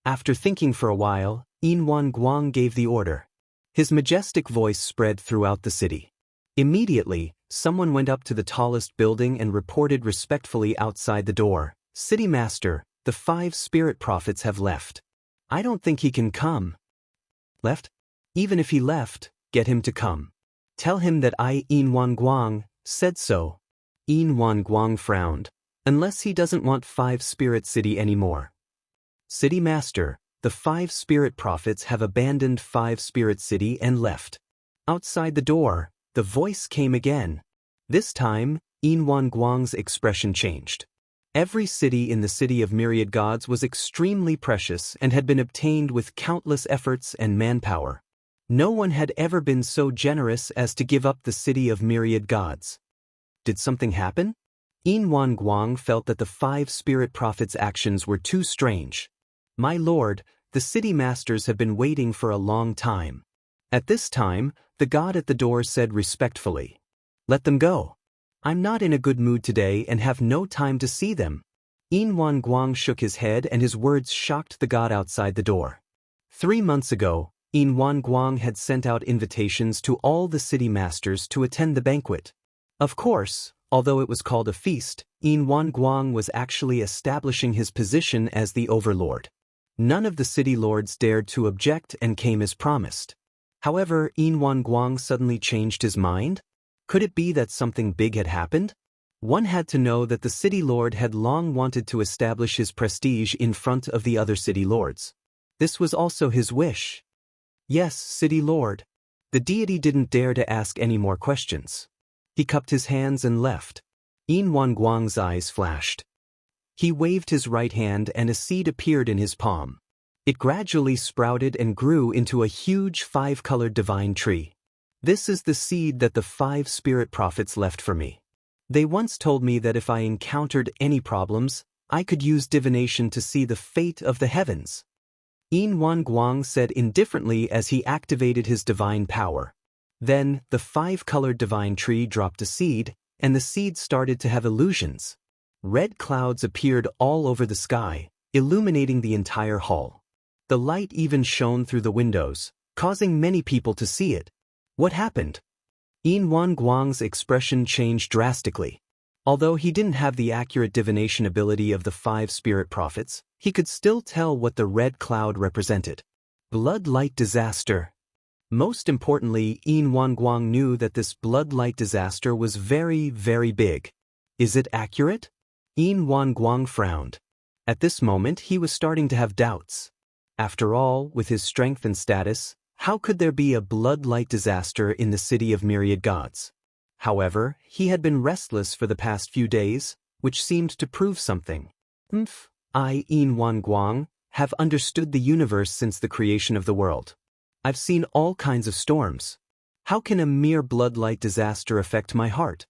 After thinking for a while, Yin Guang gave the order. His majestic voice spread throughout the city. Immediately, someone went up to the tallest building and reported respectfully outside the door, "City Master, the 5 spirit prophets have left. I don't think he can come." Left? Even if he left, get him to come. Tell him that I, Yin Guang, said so. Yin Guang frowned. Unless he doesn't want 5 spirit city anymore. City Master, the 5 spirit prophets have abandoned 5 spirit city and left. Outside the door, the voice came again. This time, Yin Guang's expression changed. Every city in the city of myriad gods was extremely precious and had been obtained with countless efforts and manpower. No one had ever been so generous as to give up the city of myriad gods. Did something happen? Yin Guang felt that the 5 spirit prophets' actions were too strange. My lord, the city masters have been waiting for a long time. At this time, the god at the door said respectfully, "Let them go. I'm not in a good mood today and have no time to see them." Yin Guang shook his head and his words shocked the god outside the door. 3 months ago, Yin Guang had sent out invitations to all the city masters to attend the banquet. Of course, although it was called a feast, Yin Guang was actually establishing his position as the overlord. None of the city lords dared to object and came as promised. However, Yin Guang suddenly changed his mind? Could it be that something big had happened? One had to know that the city lord had long wanted to establish his prestige in front of the other city lords. This was also his wish. Yes, city lord. The deity didn't dare to ask any more questions. He cupped his hands and left. Yin Guang's eyes flashed. He waved his right hand and a seed appeared in his palm. It gradually sprouted and grew into a huge 5-colored divine tree. This is the seed that the 5 spirit prophets left for me. They once told me that if I encountered any problems, I could use divination to see the fate of the heavens. Yin Guang said indifferently as he activated his divine power. Then, the 5-colored divine tree dropped a seed, and the seed started to have illusions. Red clouds appeared all over the sky, illuminating the entire hall. The light even shone through the windows, causing many people to see it. What happened? Yin Guang's expression changed drastically. Although he didn't have the accurate divination ability of the 5 spirit prophets, he could still tell what the red cloud represented. Blood-light disaster. Most importantly, Yin Guang knew that this blood-light disaster was very, very big. Is it accurate? Yin Guang frowned. At this moment, he was starting to have doubts. After all, with his strength and status, how could there be a blood-light disaster in the city of myriad gods? However, he had been restless for the past few days, which seemed to prove something. I, Yin Guang, have understood the universe since the creation of the world. I've seen all kinds of storms. How can a mere blood-light disaster affect my heart?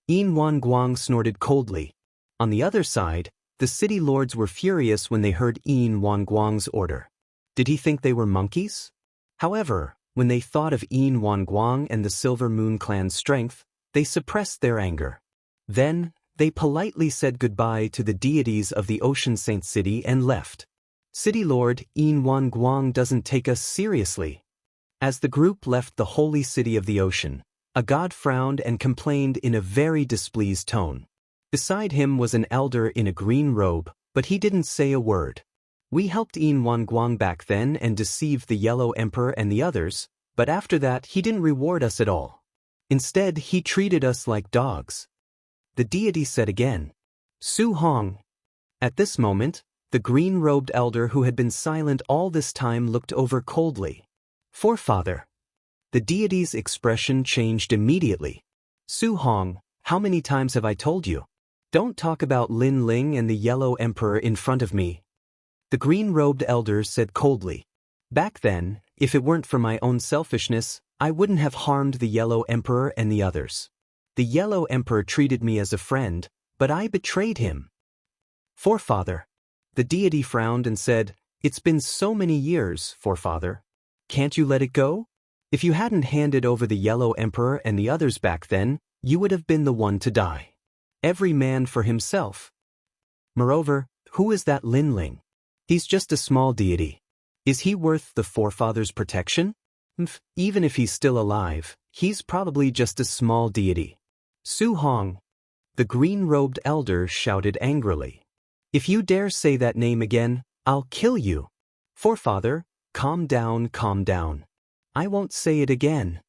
Yin Guang snorted coldly. On the other side, the city lords were furious when they heard Yin Guang's order. Did he think they were monkeys? However, when they thought of Yin Guang and the Silver Moon clan's strength, they suppressed their anger. Then, they politely said goodbye to the deities of the Ocean Saint City and left. City Lord Yin Guang doesn't take us seriously. As the group left the holy city of the ocean, a god frowned and complained in a very displeased tone. Beside him was an elder in a green robe, but he didn't say a word. We helped Yin Guang back then and deceived the Yellow Emperor and the others, but after that he didn't reward us at all. Instead, he treated us like dogs. The deity said again, "Su Hong." At this moment, the green-robed elder who had been silent all this time looked over coldly. "Forefather." The deity's expression changed immediately. "Su Hong, how many times have I told you? Don't talk about Lin Ling and the Yellow Emperor in front of me." The green-robed elder said coldly, "Back then, if it weren't for my own selfishness, I wouldn't have harmed the Yellow Emperor and the others. The Yellow Emperor treated me as a friend, but I betrayed him." "Forefather." The deity frowned and said, "It's been so many years, Forefather. Can't you let it go? If you hadn't handed over the Yellow Emperor and the others back then, you would have been the one to die. Every man for himself. Moreover, who is that Lin Ling? He's just a small deity. Is he worth the Forefather's protection? Even if he's still alive, he's probably just a small deity." "Su Hong." The green-robed elder shouted angrily. "If you dare say that name again, I'll kill you." "Forefather, calm down, calm down. I won't say it again."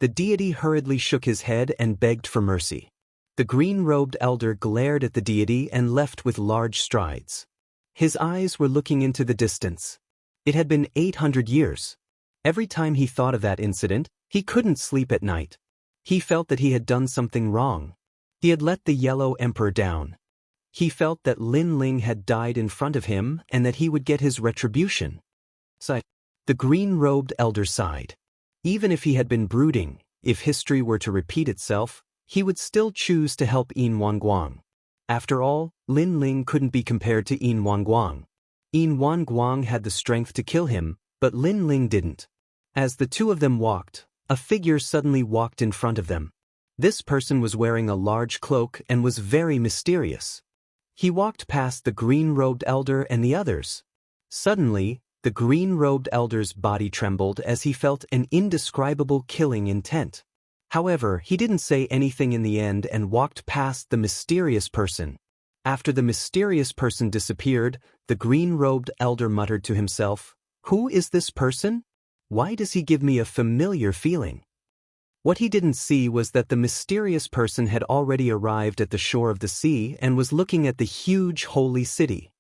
The deity hurriedly shook his head and begged for mercy. The green-robed elder glared at the deity and left with large strides. His eyes were looking into the distance. It had been 800 years. Every time he thought of that incident, he couldn't sleep at night. He felt that he had done something wrong. He had let the Yellow Emperor down. He felt that Lin Ling had died in front of him and that he would get his retribution. The green-robed elder sighed. Even if he had been brooding, if history were to repeat itself, he would still choose to help Yin Wanguang. After all, Lin Ling couldn't be compared to Yin Wanguang. Yin Wanguang had the strength to kill him, but Lin Ling didn't. As the two of them walked, a figure suddenly walked in front of them. This person was wearing a large cloak and was very mysterious. He walked past the green-robed elder and the others. Suddenly, the green-robed elder's body trembled as he felt an indescribable killing intent. However, he didn't say anything in the end and walked past the mysterious person. After the mysterious person disappeared, the green-robed elder muttered to himself, "Who is this person? Why does he give me a familiar feeling?" What he didn't see was that the mysterious person had already arrived at the shore of the sea and was looking at the huge holy city.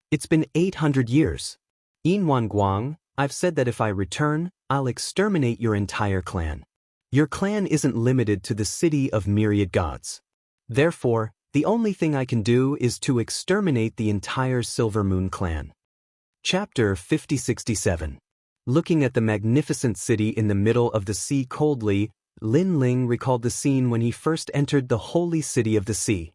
It's been 800 years. Yin Wanguang, I've said that if I return, I'll exterminate your entire clan. Your clan isn't limited to the city of myriad gods. Therefore, the only thing I can do is to exterminate the entire Silver Moon clan. Chapter 5067. Looking at the magnificent city in the middle of the sea coldly, Lin Ling recalled the scene when he first entered the holy city of the sea.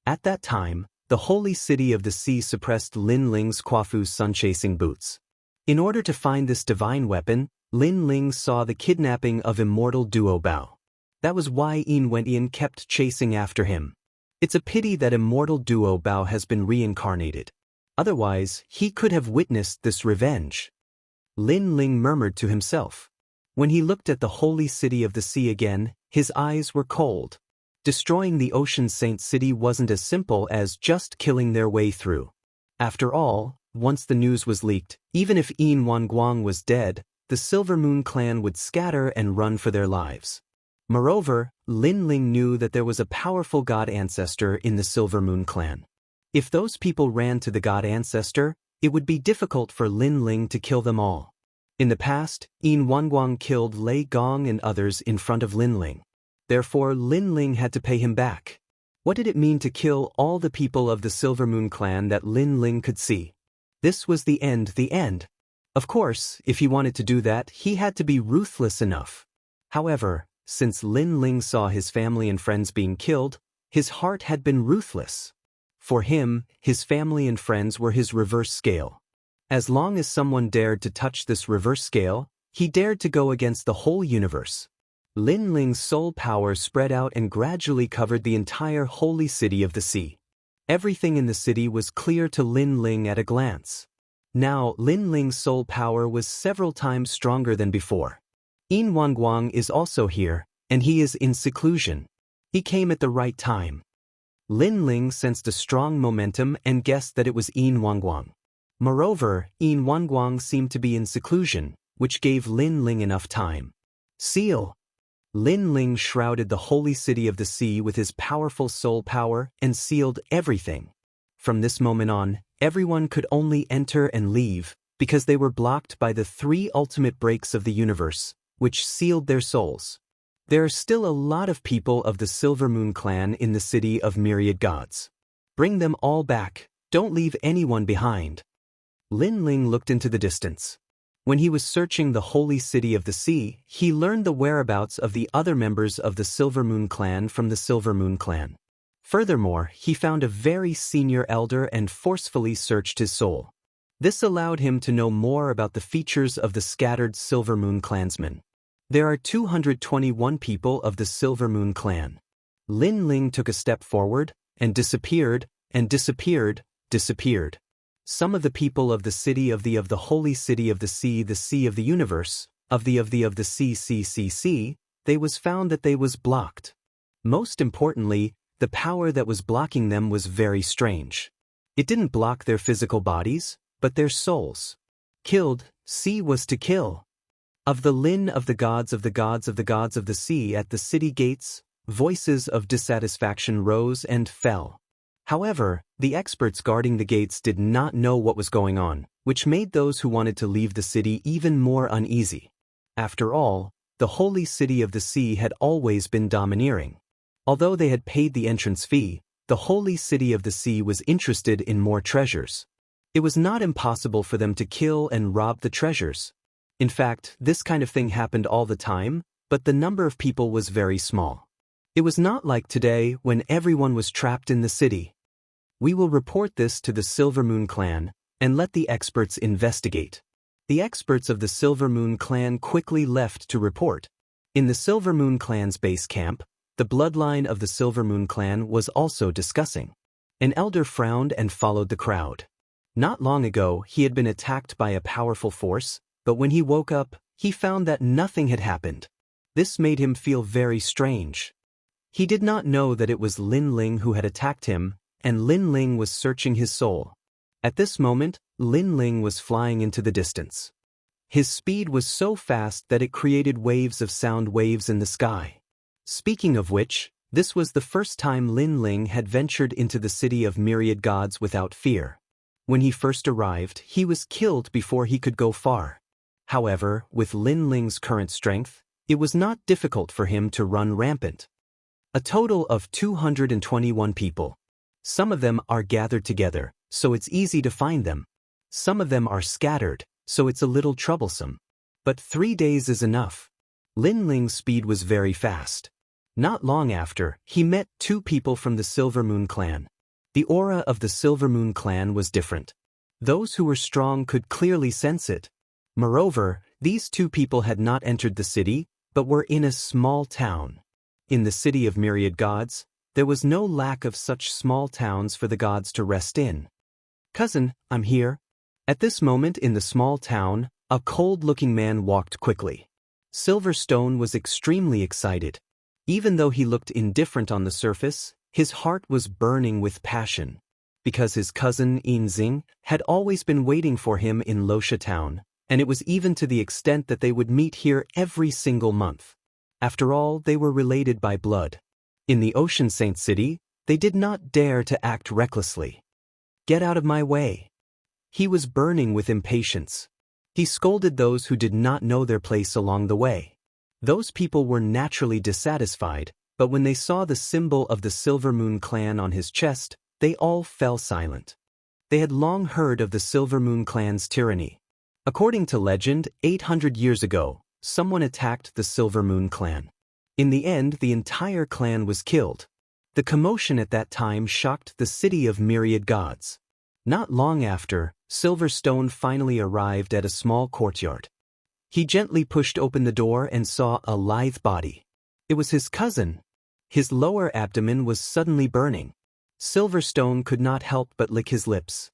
At that time, the holy city of the sea suppressed Lin Ling's Quafu's sun-chasing boots. In order to find this divine weapon, Lin Ling saw the kidnapping of Immortal Duo Bao. That was why Yin Wentian kept chasing after him. It's a pity that Immortal Duo Bao has been reincarnated. Otherwise, he could have witnessed this revenge. Lin Ling murmured to himself. When he looked at the holy city of the sea again, his eyes were cold. Destroying the Ocean Saint City wasn't as simple as just killing their way through. After all, once the news was leaked, even if Yin Wanguang was dead, the Silver Moon clan would scatter and run for their lives. Moreover, Lin Ling knew that there was a powerful god ancestor in the Silver Moon clan. If those people ran to the god ancestor, it would be difficult for Lin Ling to kill them all. In the past, Yin Wanguang killed Lei Gong and others in front of Lin Ling. Therefore, Lin Ling had to pay him back. What did it mean to kill all the people of the Silver Moon clan that Lin Ling could see? This was the end. Of course, if he wanted to do that, he had to be ruthless enough. However, since Lin Ling saw his family and friends being killed, his heart had been ruthless. For him, his family and friends were his reverse scale. As long as someone dared to touch this reverse scale, he dared to go against the whole universe. Lin Ling's soul power spread out and gradually covered the entire holy city of the sea. Everything in the city was clear to Lin Ling at a glance. Now, Lin Ling's soul power was several times stronger than before. Yin Wanguang is also here, and he is in seclusion. He came at the right time. Lin Ling sensed a strong momentum and guessed that it was Yin Wanguang. Moreover, Yin Wanguang seemed to be in seclusion, which gave Lin Ling enough time. Seal. Lin Ling shrouded the holy city of the sea with his powerful soul power and sealed everything. From this moment on, everyone could only enter and leave, because they were blocked by the 3 ultimate breaks of the universe, which sealed their souls. There are still a lot of people of the Silver Moon clan in the city of myriad gods. Bring them all back, don't leave anyone behind. Lin Ling looked into the distance. When he was searching the holy city of the sea, he learned the whereabouts of the other members of the Silver Moon clan from the Silver Moon clan. Furthermore, he found a very senior elder and forcefully searched his soul. This allowed him to know more about the features of the scattered Silver Moon clansmen. There are 221 people of the Silver Moon clan. Lin Ling took a step forward, and disappeared. Some of the people of the city of the holy city of the sea of the universe, of the sea, they was found that they was blocked. Most importantly, the power that was blocking them was very strange. It didn't block their physical bodies, but their souls. Killed, sea was to kill. Of the Lin of the gods of the sea at the city gates, voices of dissatisfaction rose and fell. However, the experts guarding the gates did not know what was going on, which made those who wanted to leave the city even more uneasy. After all, the holy city of the sea had always been domineering. Although they had paid the entrance fee, the holy city of the sea was interested in more treasures. It was not impossible for them to kill and rob the treasures. In fact, this kind of thing happened all the time, but the number of people was very small. It was not like today when everyone was trapped in the city. We will report this to the Silver Moon clan and let the experts investigate. The experts of the Silver Moon clan quickly left to report. In the Silver Moon clan's base camp, the bloodline of the Silver Moon clan was also discussing. An elder frowned and followed the crowd. Not long ago, he had been attacked by a powerful force, but when he woke up, he found that nothing had happened. This made him feel very strange. He did not know that it was Lin Ling who had attacked him, and Lin Ling was searching his soul. At this moment, Lin Ling was flying into the distance. His speed was so fast that it created waves of sound waves in the sky. Speaking of which, this was the first time Lin Ling had ventured into the city of myriad gods without fear. When he first arrived, he was killed before he could go far. However, with Lin Ling's current strength, it was not difficult for him to run rampant. A total of 221 people. Some of them are gathered together, so it's easy to find them. Some of them are scattered, so it's a little troublesome. But 3 days is enough. Lin Ling's speed was very fast. Not long after, he met 2 people from the Silver Moon clan. The aura of the Silver Moon clan was different. Those who were strong could clearly sense it. Moreover, these 2 people had not entered the city, but were in a small town. In the city of myriad gods, there was no lack of such small towns for the gods to rest in. "Cousin, I'm here." At this moment in the small town, a cold-looking man walked quickly. Silverstone was extremely excited. Even though he looked indifferent on the surface, his heart was burning with passion. Because his cousin Yinxing had always been waiting for him in Losha town, and it was even to the extent that they would meet here every single month. After all, they were related by blood. In the Ocean Saint City, they did not dare to act recklessly. "Get out of my way." He was burning with impatience. He scolded those who did not know their place along the way. Those people were naturally dissatisfied, but when they saw the symbol of the Silver Moon clan on his chest, they all fell silent. They had long heard of the Silver Moon clan's tyranny. According to legend, 800 years ago, someone attacked the Silver Moon clan. In the end, the entire clan was killed. The commotion at that time shocked the city of myriad gods. Not long after, Silverstone finally arrived at a small courtyard. He gently pushed open the door and saw a lithe body. It was his cousin. His lower abdomen was suddenly burning. Silverstone could not help but lick his lips.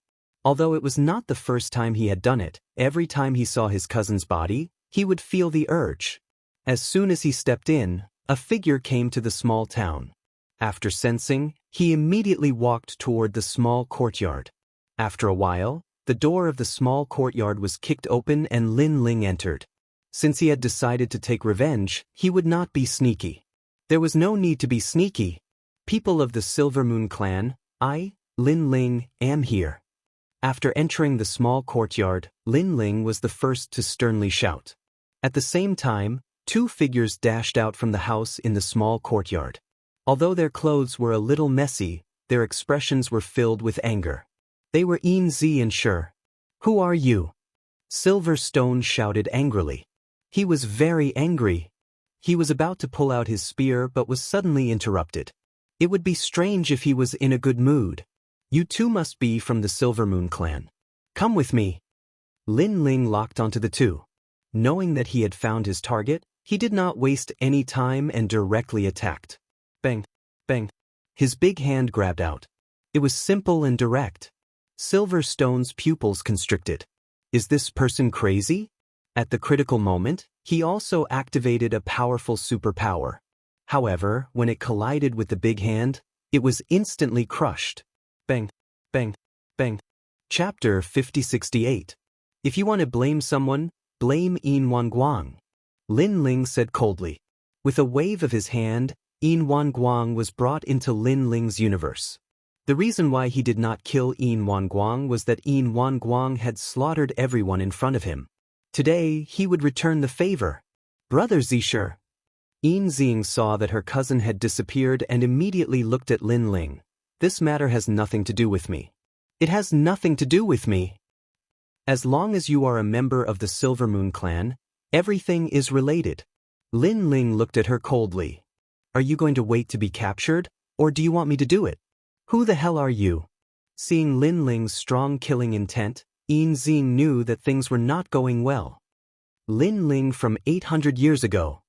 Although it was not the first time he had done it, every time he saw his cousin's body, he would feel the urge. As soon as he stepped in, a figure came to the small town. After sensing, he immediately walked toward the small courtyard. After a while, the door of the small courtyard was kicked open and Lin Ling entered. Since he had decided to take revenge, he would not be sneaky. There was no need to be sneaky. "People of the Silver Moon clan, I, Lin Ling, am here." After entering the small courtyard, Lin Ling was the first to sternly shout. At the same time, 2 figures dashed out from the house in the small courtyard. Although their clothes were a little messy, their expressions were filled with anger. They were Yin and Shi. "Who are you?" Silverstone shouted angrily. He was very angry. He was about to pull out his spear but was suddenly interrupted. It would be strange if he was in a good mood. "You 2 must be from the Silver Moon clan. Come with me." Lin Ling locked onto the 2. Knowing that he had found his target, he did not waste any time and directly attacked. Bang, bang. His big hand grabbed out. It was simple and direct. Silverstone's pupils constricted. Is this person crazy? At the critical moment, he also activated a powerful superpower. However, when it collided with the big hand, it was instantly crushed. Bang, bang, bang. Chapter 5068. If you want to blame someone, blame Yin Wanguang. Lin Ling said coldly. With a wave of his hand, Yin Wanguang was brought into Lin Ling's universe. The reason why he did not kill Yin Wanguang was that Yin Wanguang had slaughtered everyone in front of him. Today, he would return the favor. "Brother Zisher." Yinxing saw that her cousin had disappeared and immediately looked at Lin Ling. "This matter has nothing to do with me." "It has nothing to do with me." As long as you are a member of the Silver Moon clan, everything is related. Lin Ling looked at her coldly. Are you going to wait to be captured, or do you want me to do it? Who the hell are you? Seeing Lin Ling's strong killing intent, Yin Xing knew that things were not going well. Lin Ling from 800 years ago.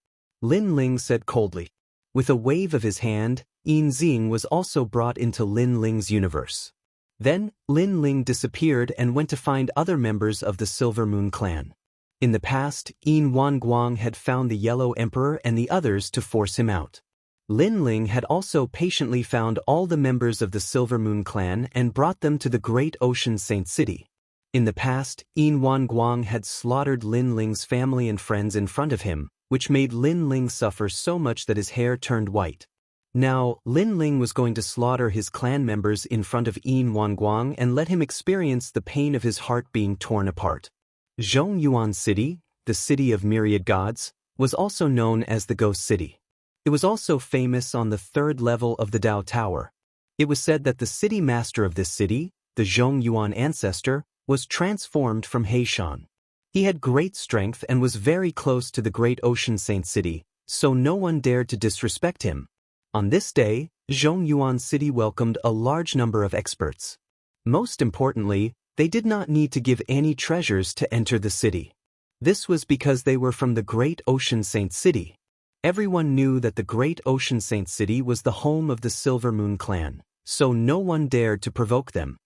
Lin Ling said coldly. With a wave of his hand, Yin Xing was also brought into Lin Ling's universe. Then, Lin Ling disappeared and went to find other members of the Silver Moon clan. In the past, Yin Wanguang had found the Yellow Emperor and the others to force him out. Lin Ling had also patiently found all the members of the Silver Moon clan and brought them to the Great Ocean Saint City. In the past, Yin Wanguang had slaughtered Lin Ling's family and friends in front of him, which made Lin Ling suffer so much that his hair turned white. Now, Lin Ling was going to slaughter his clan members in front of Yin Wanguang and let him experience the pain of his heart being torn apart. Zhongyuan City, the city of myriad gods, was also known as the Ghost City. It was also famous on the 3rd level of the Dao Tower. It was said that the city master of this city, the Zhongyuan ancestor, was transformed from Heishan. He had great strength and was very close to the Great Ocean Saint City, so no one dared to disrespect him. On this day, Zhongyuan City welcomed a large number of experts. Most importantly, they did not need to give any treasures to enter the city. This was because they were from the Great Ocean Saint City. Everyone knew that the Great Ocean Saint City was the home of the Silver Moon clan, so no one dared to provoke them.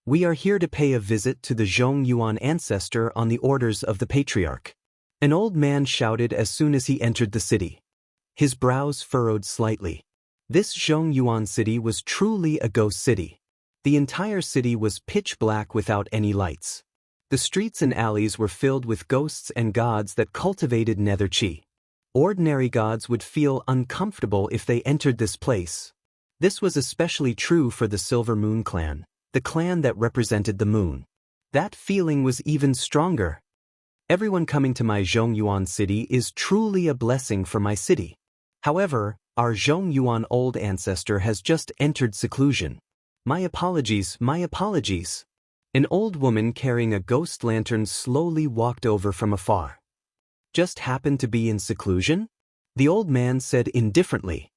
We are here to pay a visit to the Zhongyuan ancestor on the orders of the patriarch. An old man shouted as soon as he entered the city. His brows furrowed slightly. This Zhongyuan city was truly a ghost city. The entire city was pitch black without any lights. The streets and alleys were filled with ghosts and gods that cultivated nether chi. Ordinary gods would feel uncomfortable if they entered this place. This was especially true for the Silver Moon clan, the clan that represented the moon. That feeling was even stronger. Everyone coming to my Zhongyuan city is truly a blessing for my city. However, our Zhongyuan old ancestor has just entered seclusion. My apologies, my apologies. An old woman carrying a ghost lantern slowly walked over from afar. Just happened to be in seclusion? The old man said indifferently.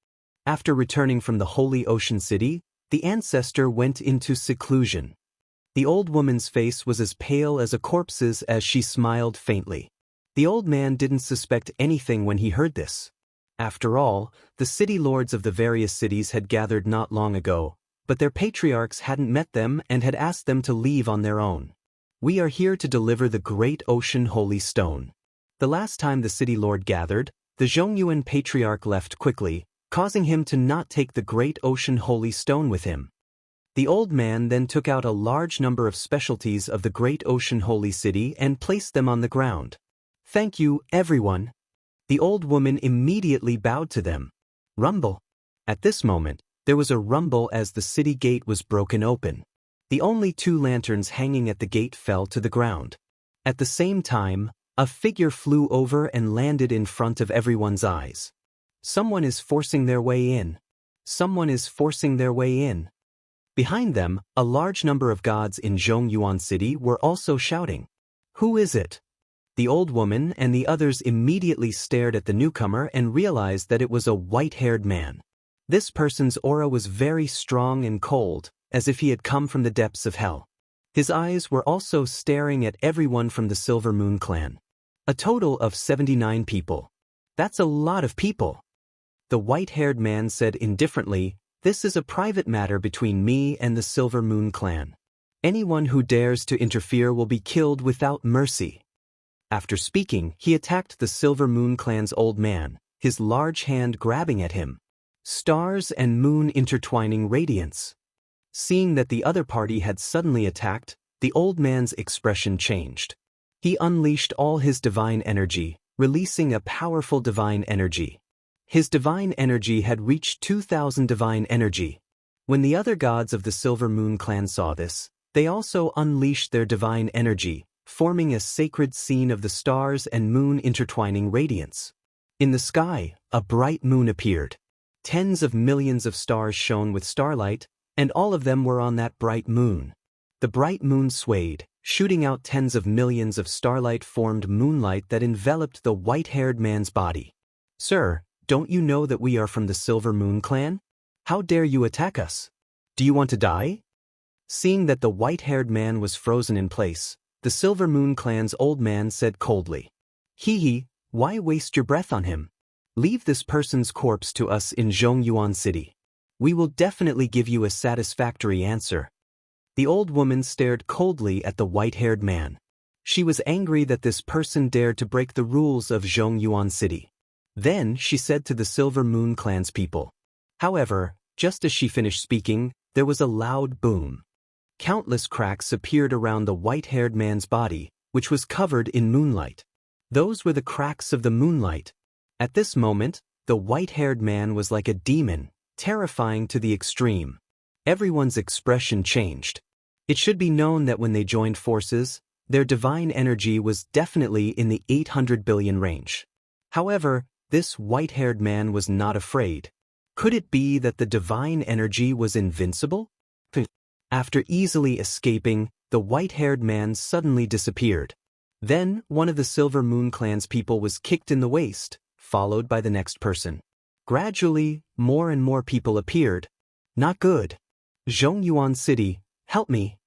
After returning from the Holy Ocean City, the ancestor went into seclusion. The old woman's face was as pale as a corpse's as she smiled faintly. The old man didn't suspect anything when he heard this. After all, the city lords of the various cities had gathered not long ago, but their patriarchs hadn't met them and had asked them to leave on their own. We are here to deliver the Great Ocean Holy Stone. The last time the city lord gathered, the Zhongyuan patriarch left quickly, causing him to not take the Great Ocean Holy Stone with him. The old man then took out a large number of specialties of the Great Ocean Holy City and placed them on the ground. Thank you, everyone. The old woman immediately bowed to them. Rumble. At this moment, there was a rumble as the city gate was broken open. The only 2 lanterns hanging at the gate fell to the ground. At the same time, a figure flew over and landed in front of everyone's eyes. Someone is forcing their way in. Someone is forcing their way in. Behind them, a large number of gods in Zhongyuan City were also shouting. Who is it? The old woman and the others immediately stared at the newcomer and realized that it was a white-haired man. This person's aura was very strong and cold, as if he had come from the depths of hell. His eyes were also staring at everyone from the Silver Moon clan. A total of 79 people. That's a lot of people. The white-haired man said indifferently, "This is a private matter between me and the Silver Moon clan. Anyone who dares to interfere will be killed without mercy." After speaking, he attacked the Silver Moon clan's old man, his large hand grabbing at him. Stars and moon intertwining radiance. Seeing that the other party had suddenly attacked, the old man's expression changed. He unleashed all his divine energy, releasing a powerful divine energy. His divine energy had reached 2,000 divine energy. When the other gods of the Silver Moon clan saw this, they also unleashed their divine energy, forming a sacred scene of the stars and moon intertwining radiance. In the sky, a bright moon appeared. Tens of millions of stars shone with starlight, and all of them were on that bright moon. The bright moon swayed, shooting out tens of millions of starlight-formed moonlight that enveloped the white-haired man's body. "Sir, don't you know that we are from the Silver Moon clan? How dare you attack us? Do you want to die?" Seeing that the white-haired man was frozen in place, the Silver Moon clan's old man said coldly, "Hee, why waste your breath on him? Leave this person's corpse to us in Zhongyuan City. We will definitely give you a satisfactory answer." The old woman stared coldly at the white-haired man. She was angry that this person dared to break the rules of Zhongyuan City. Then she said to the Silver Moon clan's people. However, just as she finished speaking, there was a loud boom. Countless cracks appeared around the white-haired man's body, which was covered in moonlight. Those were the cracks of the moonlight. At this moment, the white-haired man was like a demon, terrifying to the extreme. Everyone's expression changed. It should be known that when they joined forces, their divine energy was definitely in the 800 billion range. However, this white-haired man was not afraid. Could it be that the divine energy was invincible? After easily escaping, the white-haired man suddenly disappeared. Then, one of the Silver Moon clan's people was kicked in the waist, followed by the next person. Gradually, more and more people appeared. Not good. Zhongyuan City, help me.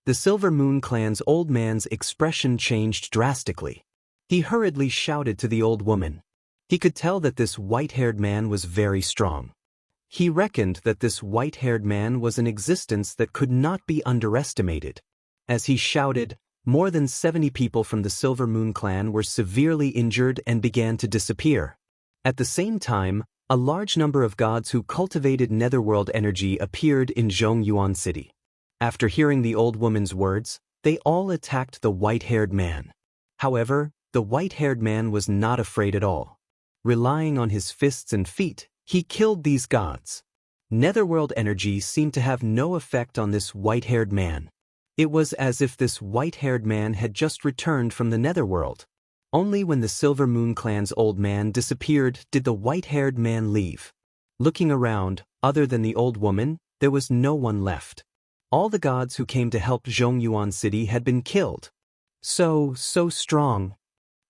The Silver Moon clan's old man's expression changed drastically. He hurriedly shouted to the old woman. He could tell that this white-haired man was very strong. He reckoned that this white-haired man was an existence that could not be underestimated. As he shouted, more than 70 people from the Silver Moon clan were severely injured and began to disappear. At the same time, a large number of gods who cultivated netherworld energy appeared in Zhongyuan City. After hearing the old woman's words, they all attacked the white-haired man. However, the white-haired man was not afraid at all. Relying on his fists and feet, he killed these gods. Netherworld energy seemed to have no effect on this white-haired man. It was as if this white-haired man had just returned from the netherworld. Only when the Silver Moon clan's old man disappeared did the white-haired man leave. Looking around, other than the old woman, there was no one left. All the gods who came to help Zhongyuan City had been killed. So strong.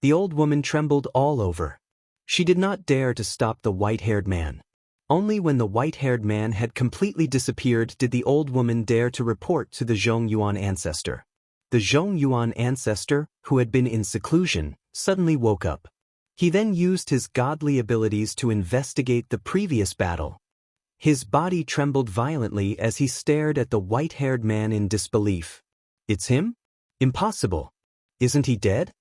The old woman trembled all over. She did not dare to stop the white-haired man. Only when the white-haired man had completely disappeared did the old woman dare to report to the Zhongyuan ancestor. The Zhongyuan ancestor, who had been in seclusion, suddenly woke up. He then used his godly abilities to investigate the previous battle. His body trembled violently as he stared at the white-haired man in disbelief. "It's him? Impossible. Isn't he dead?"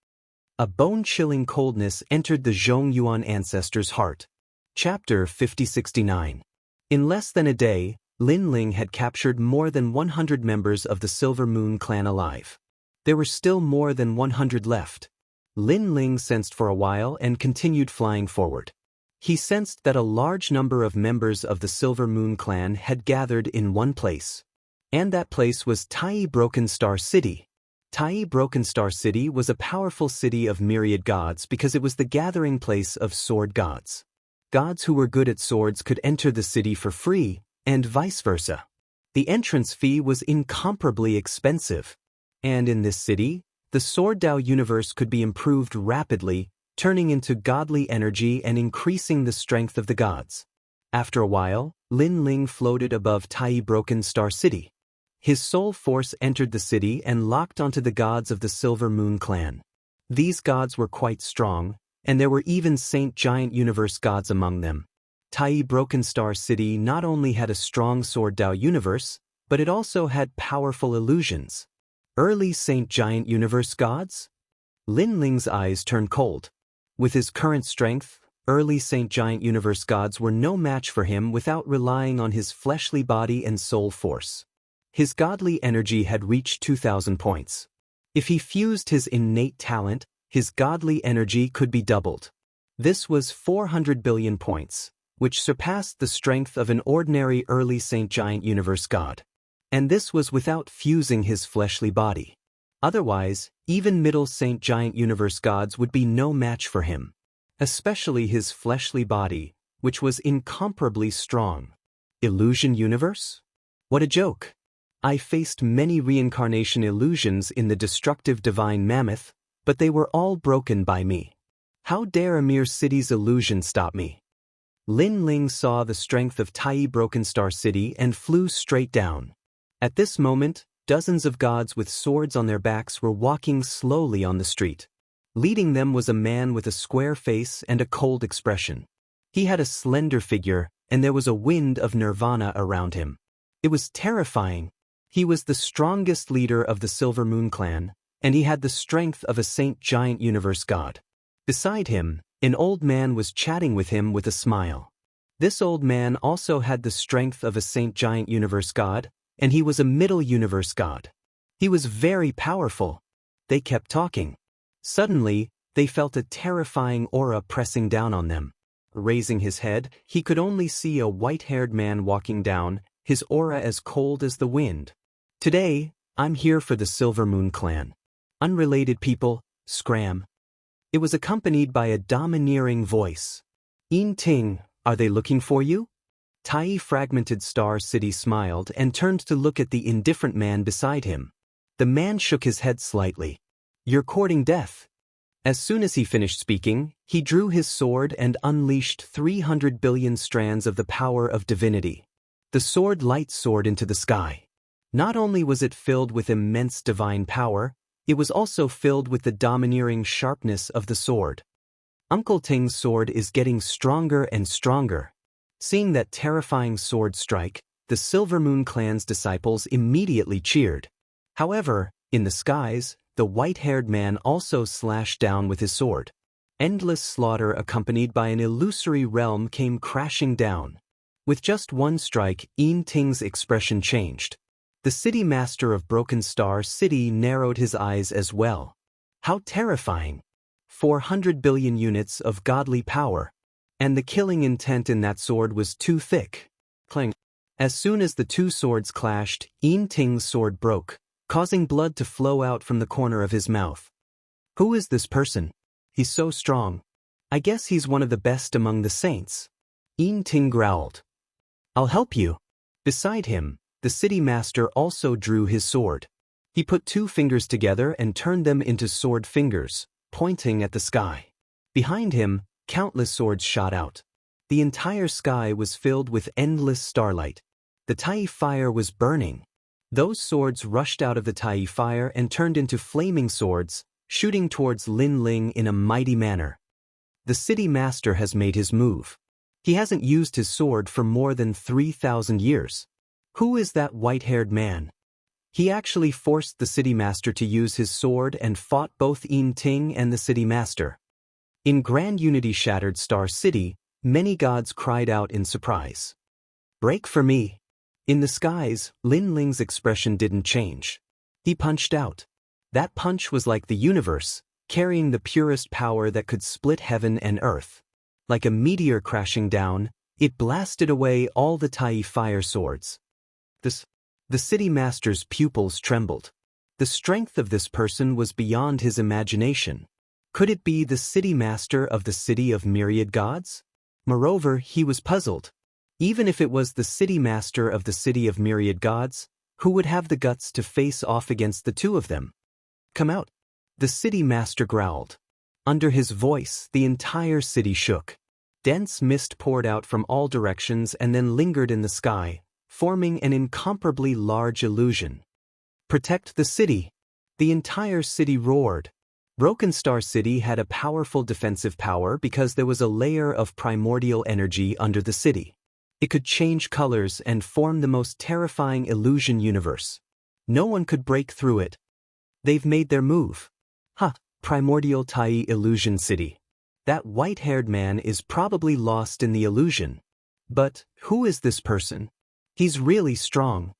A bone-chilling coldness entered the Zhongyuan ancestor's heart. Chapter 5069. In less than a day, Lin Ling had captured more than 100 members of the Silver Moon clan alive. There were still more than 100 left. Lin Ling sensed for a while and continued flying forward. He sensed that a large number of members of the Silver Moon clan had gathered in one place. And that place was Tai Broken Star City. Tai Broken Star City was a powerful city of myriad gods because it was the gathering place of sword gods. Gods who were good at swords could enter the city for free, and vice versa. The entrance fee was incomparably expensive. And in this city, the Sword Dao universe could be improved rapidly, turning into godly energy and increasing the strength of the gods. After a while, Lin Ling floated above Tai Broken Star City. His soul force entered the city and locked onto the gods of the Silver Moon clan. These gods were quite strong, and there were even Saint Giant Universe gods among them. Tai Broken Star City not only had a strong Sword Dao universe, but it also had powerful illusions. Early Saint Giant Universe gods? Lin Ling's eyes turned cold. With his current strength, early Saint Giant Universe gods were no match for him without relying on his fleshly body and soul force. His godly energy had reached 2,000 points. If he fused his innate talent, his godly energy could be doubled. This was 400 billion points, which surpassed the strength of an ordinary early Saint Giant Universe god. And this was without fusing his fleshly body. Otherwise, even middle Saint Giant Universe gods would be no match for him. Especially his fleshly body, which was incomparably strong. Illusion Universe? What a joke! I faced many reincarnation illusions in the destructive divine mammoth, but they were all broken by me. How dare a mere city's illusion stop me? Lin Ling saw the strength of Tai Broken Star City and flew straight down. At this moment, dozens of gods with swords on their backs were walking slowly on the street. Leading them was a man with a square face and a cold expression. He had a slender figure, and there was a wind of nirvana around him. It was terrifying. He was the strongest leader of the Silver Moon clan, and he had the strength of a saint giant universe god. Beside him, an old man was chatting with him with a smile. This old man also had the strength of a saint giant universe god, and he was a middle universe god. He was very powerful. They kept talking. Suddenly, they felt a terrifying aura pressing down on them. Raising his head, he could only see a white-haired man walking down, his aura as cold as the wind. Today, I'm here for the Silver Moon clan. Unrelated people, scram. It was accompanied by a domineering voice. Yin Ting, are they looking for you? Tai Fragmented Star City smiled and turned to look at the indifferent man beside him. The man shook his head slightly. You're courting death. As soon as he finished speaking, he drew his sword and unleashed 300 billion strands of the power of divinity. The sword light soared into the sky. Not only was it filled with immense divine power, it was also filled with the domineering sharpness of the sword. Uncle Ting's sword is getting stronger and stronger. Seeing that terrifying sword strike, the Silver Moon clan's disciples immediately cheered. However, in the skies, the white-haired man also slashed down with his sword. Endless slaughter accompanied by an illusory realm came crashing down. With just one strike, Yin Ting's expression changed. The city master of Broken Star City narrowed his eyes as well. How terrifying! 400 billion units of godly power. And the killing intent in that sword was too thick. Clang. As soon as the two swords clashed, Yin Ting's sword broke, causing blood to flow out from the corner of his mouth. Who is this person? He's so strong. I guess he's one of the best among the saints. Yin Ting growled. I'll help you. Beside him, the city master also drew his sword. He put two fingers together and turned them into sword fingers, pointing at the sky. Behind him, countless swords shot out. The entire sky was filled with endless starlight. The Tai fire was burning. Those swords rushed out of the Tai fire and turned into flaming swords, shooting towards Lin Ling in a mighty manner. The city master has made his move. He hasn't used his sword for more than 3,000 years. Who is that white-haired man? He actually forced the city master to use his sword and fought both Yin Ting and the city master. In Grand Unity Shattered Star City, many gods cried out in surprise. Break for me. In the skies, Lin Ling's expression didn't change. He punched out. That punch was like the universe, carrying the purest power that could split heaven and earth. Like a meteor crashing down, it blasted away all the Tai fire swords. The city master's pupils trembled. The strength of this person was beyond his imagination. Could it be the city master of the city of myriad gods? Moreover, he was puzzled. Even if it was the city master of the city of myriad gods, who would have the guts to face off against the two of them? Come out. The city master growled. Under his voice, the entire city shook. Dense mist poured out from all directions and then lingered in the sky, forming an incomparably large illusion. Protect the city. The entire city roared. Broken Star City had a powerful defensive power because there was a layer of primordial energy under the city. It could change colors and form the most terrifying illusion universe. No one could break through it. They've made their move. Primordial Tai Illusion City. That white-haired man is probably lost in the illusion. But who is this person? He's really strong.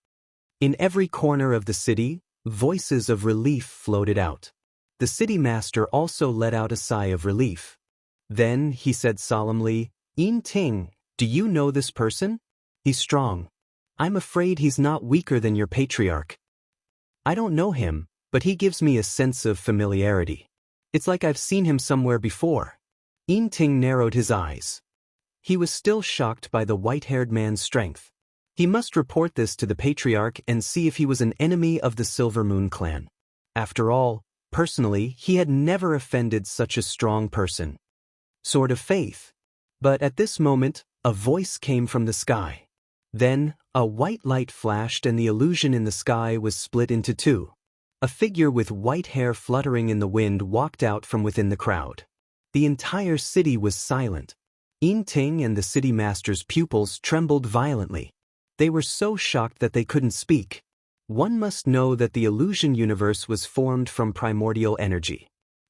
In every corner of the city, voices of relief floated out. The city master also let out a sigh of relief. Then he said solemnly, Yin Ting, do you know this person? He's strong. I'm afraid he's not weaker than your patriarch. I don't know him, but he gives me a sense of familiarity. It's like I've seen him somewhere before. Yin Ting narrowed his eyes. He was still shocked by the white-haired man's strength. He must report this to the patriarch and see if he was an enemy of the Silver Moon clan. After all, personally, he had never offended such a strong person. Sword of Faith. But at this moment, a voice came from the sky. Then, a white light flashed and the illusion in the sky was split into two. A figure with white hair fluttering in the wind walked out from within the crowd. The entire city was silent. Yin Ting and the city master's pupils trembled violently. They were so shocked that they couldn't speak. One must know that the illusion universe was formed from primordial energy.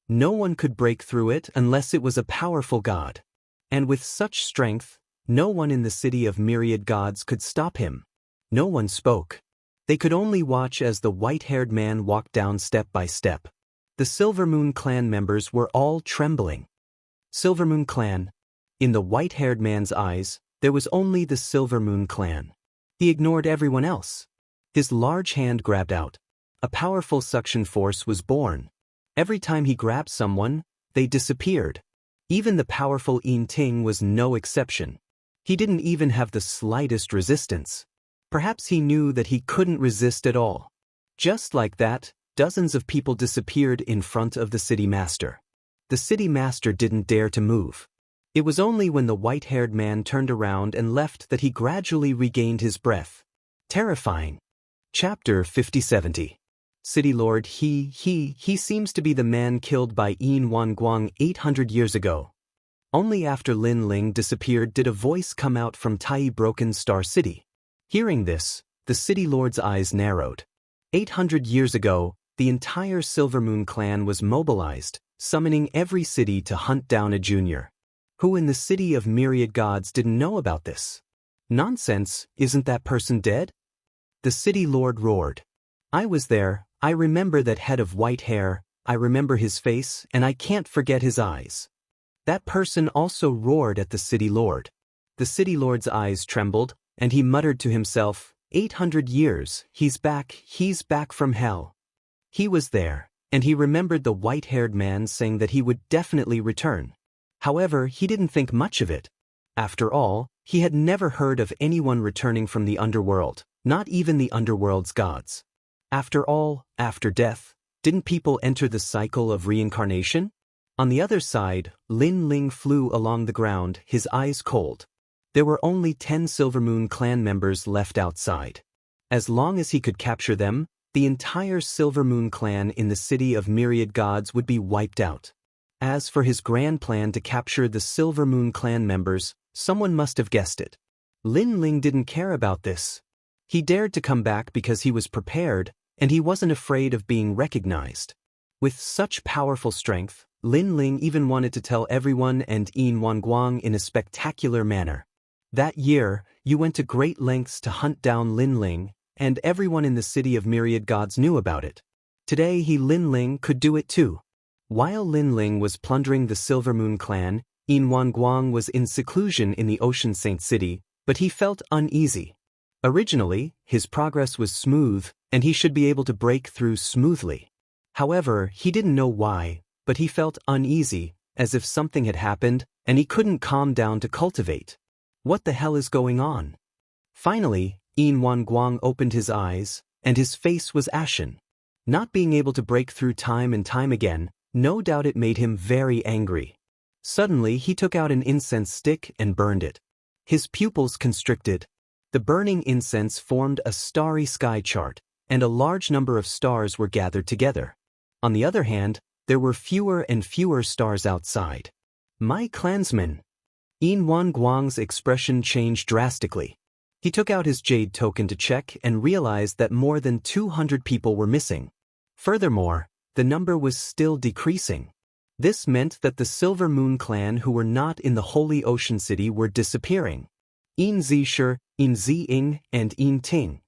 No one could break through it unless it was a powerful god. And with such strength, no one in the city of myriad gods could stop him. No one spoke. They could only watch as the white-haired man walked down step by step. The Silver Moon clan members were all trembling. Silver Moon clan. In the white-haired man's eyes, there was only the Silver Moon clan. He ignored everyone else. His large hand grabbed out. A powerful suction force was born. Every time he grabbed someone, they disappeared. Even the powerful Yin Ting was no exception. He didn't even have the slightest resistance. Perhaps he knew that he couldn't resist at all. Just like that, dozens of people disappeared in front of the city master. The city master didn't dare to move. It was only when the white-haired man turned around and left that he gradually regained his breath. Terrifying. Chapter 5070. City Lord he seems to be the man killed by Yin Wanguang 800 years ago. Only after Lin Ling disappeared did a voice come out from Tai Broken Star City. Hearing this, the City Lord's eyes narrowed. 800 years ago, the entire Silver Moon clan was mobilized, summoning every city to hunt down a junior. Who in the city of myriad gods didn't know about this? Nonsense, isn't that person dead? The City Lord roared. I was there, I remember that head of white hair, I remember his face, and I can't forget his eyes. That person also roared at the City Lord. The City Lord's eyes trembled, and he muttered to himself, 800 years, he's back from hell. He was there, and he remembered the white-haired man saying that he would definitely return. However, he didn't think much of it. After all, he had never heard of anyone returning from the underworld, not even the underworld's gods. After all, after death, didn't people enter the cycle of reincarnation? On the other side, Lin Ling flew along the ground, his eyes cold. There were only 10 Silver Moon clan members left outside. As long as he could capture them, the entire Silver Moon clan in the city of myriad gods would be wiped out. As for his grand plan to capture the Silver Moon clan members, someone must have guessed it. Lin Ling didn't care about this. He dared to come back because he was prepared, and he wasn't afraid of being recognized. With such powerful strength, Lin Ling even wanted to tell everyone and Yin Wanguang in a spectacular manner. That year, you went to great lengths to hunt down Lin Ling, and everyone in the city of myriad gods knew about it. Today Lin Ling could do it too. While Lin Ling was plundering the Silver Moon clan, Yin Wanguang was in seclusion in the Ocean Saint City, but he felt uneasy. Originally, his progress was smooth, and he should be able to break through smoothly. However, he didn't know why, but he felt uneasy, as if something had happened, and he couldn't calm down to cultivate. What the hell is going on? Finally, Yin Wanguang opened his eyes, and his face was ashen. Not being able to break through time and time again, no doubt it made him very angry. Suddenly he took out an incense stick and burned it. His pupils constricted. The burning incense formed a starry sky chart, and a large number of stars were gathered together. On the other hand, there were fewer and fewer stars outside. My clansmen! Yin Wanguang's expression changed drastically. He took out his jade token to check and realized that more than 200 people were missing. Furthermore, the number was still decreasing. This meant that the Silver Moon clan who were not in the Holy Ocean City were disappearing. Yin Zishir, Yin Ziying, and Yin Ting.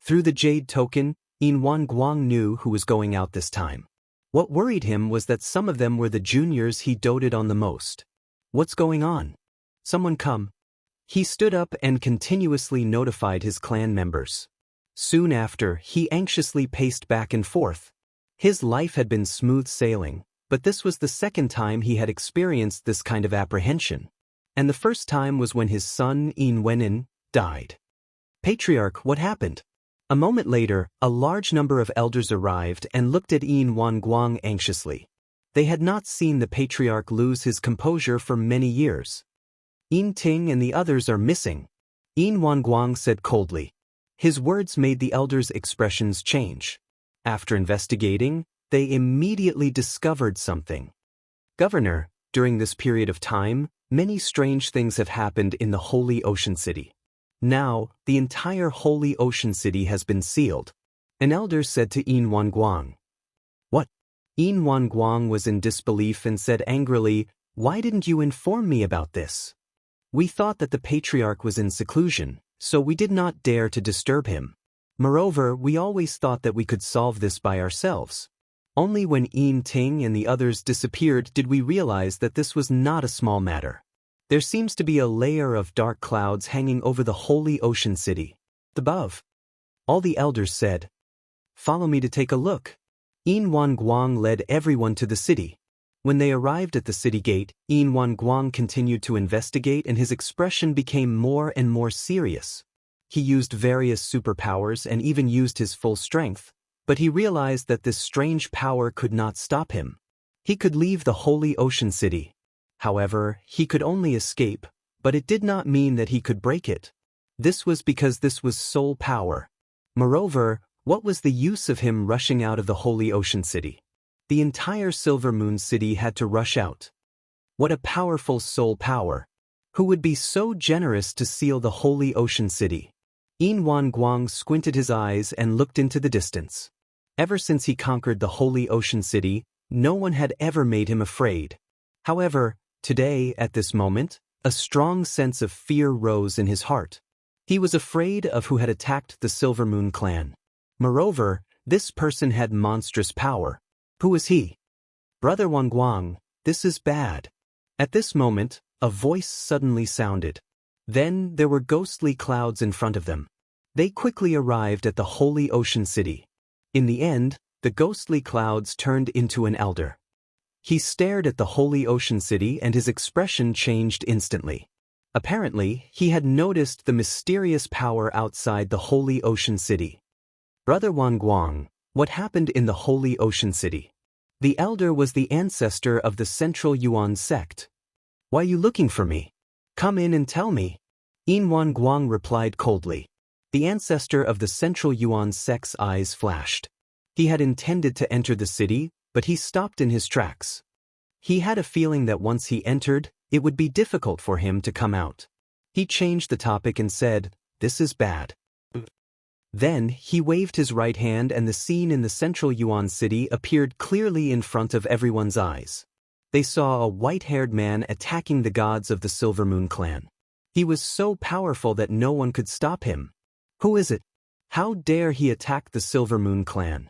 Through the jade token, Yin Wanguang knew who was going out this time. What worried him was that some of them were the juniors he doted on the most. What's going on? Someone come. He stood up and continuously notified his clan members. Soon after, he anxiously paced back and forth. His life had been smooth sailing, but this was the second time he had experienced this kind of apprehension. And the first time was when his son, Yin Wenin, died. Patriarch, what happened? A moment later, a large number of elders arrived and looked at Yin Guang anxiously. They had not seen the patriarch lose his composure for many years. Yin Ting and the others are missing, Yin Guang said coldly. His words made the elders' expressions change. After investigating, they immediately discovered something. Governor, during this period of time, many strange things have happened in the Holy Ocean City. Now, the entire Holy Ocean City has been sealed. An elder said to Yin Guang. What? Yin Guang was in disbelief and said angrily, "Why didn't you inform me about this? We thought that the patriarch was in seclusion, so we did not dare to disturb him. Moreover, we always thought that we could solve this by ourselves. Only when Yin Ting and the others disappeared did we realize that this was not a small matter. There seems to be a layer of dark clouds hanging over the Holy Ocean City. Above." All the elders said, "Follow me to take a look." Yin Guang led everyone to the city. When they arrived at the city gate, Yin Guang continued to investigate and his expression became more and more serious. He used various superpowers and even used his full strength, but he realized that this strange power could not stop him. He could leave the Holy Ocean City. However, he could only escape, but it did not mean that he could break it. This was because this was soul power. Moreover, what was the use of him rushing out of the Holy Ocean City? The entire Silver Moon City had to rush out. What a powerful soul power! Who would be so generous to seal the Holy Ocean City? Yin Guang squinted his eyes and looked into the distance. Ever since he conquered the Holy Ocean City, no one had ever made him afraid. However, today, at this moment, a strong sense of fear rose in his heart. He was afraid of who had attacked the Silver Moon clan. Moreover, this person had monstrous power. Who was he? "Brother Guang, this is bad." At this moment, a voice suddenly sounded. Then there were ghostly clouds in front of them. They quickly arrived at the Holy Ocean City. In the end, the ghostly clouds turned into an elder. He stared at the Holy Ocean City and his expression changed instantly. Apparently, he had noticed the mysterious power outside the Holy Ocean City. "Brother Guang, what happened in the Holy Ocean City?" The elder was the ancestor of the Central Yuan sect. "Why are you looking for me? Come in and tell me." Yin Guang replied coldly. The ancestor of the Central Yuan sect's eyes flashed. He had intended to enter the city, but he stopped in his tracks. He had a feeling that once he entered, it would be difficult for him to come out. He changed the topic and said, "This is bad." Then, he waved his right hand and the scene in the Central Yuan City appeared clearly in front of everyone's eyes. They saw a white-haired man attacking the gods of the Silver Moon clan. He was so powerful that no one could stop him. Who is it? How dare he attack the Silver Moon clan?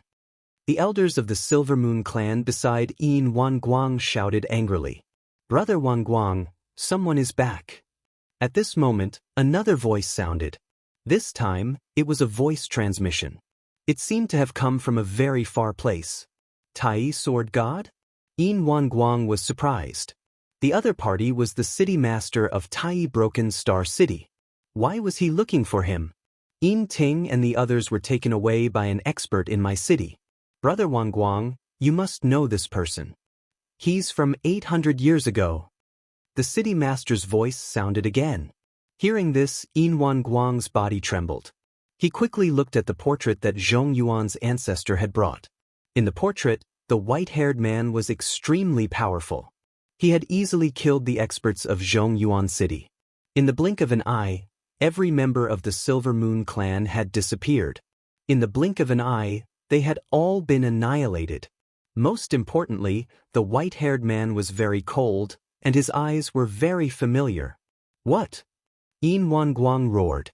The elders of the Silver Moon clan beside Yin Guang shouted angrily. "Brother Guang, someone is back." At this moment, another voice sounded. This time, it was a voice transmission. It seemed to have come from a very far place. Tai Sword God? Yin Guang was surprised. The other party was the city master of Tai Broken Star City. Why was he looking for him? Yin Ting and the others were taken away by an expert in my city. "Brother Guang, you must know this person. He's from 800 years ago." The city master's voice sounded again. Hearing this, Yin Guang's body trembled. He quickly looked at the portrait that Zhong Yuan's ancestor had brought. In the portrait, the white-haired man was extremely powerful. He had easily killed the experts of Zhong Yuan City. In the blink of an eye, every member of the Silver Moon clan had disappeared. In the blink of an eye, they had all been annihilated. Most importantly, the white-haired man was very cold, and his eyes were very familiar. "What?" Yin Guang roared.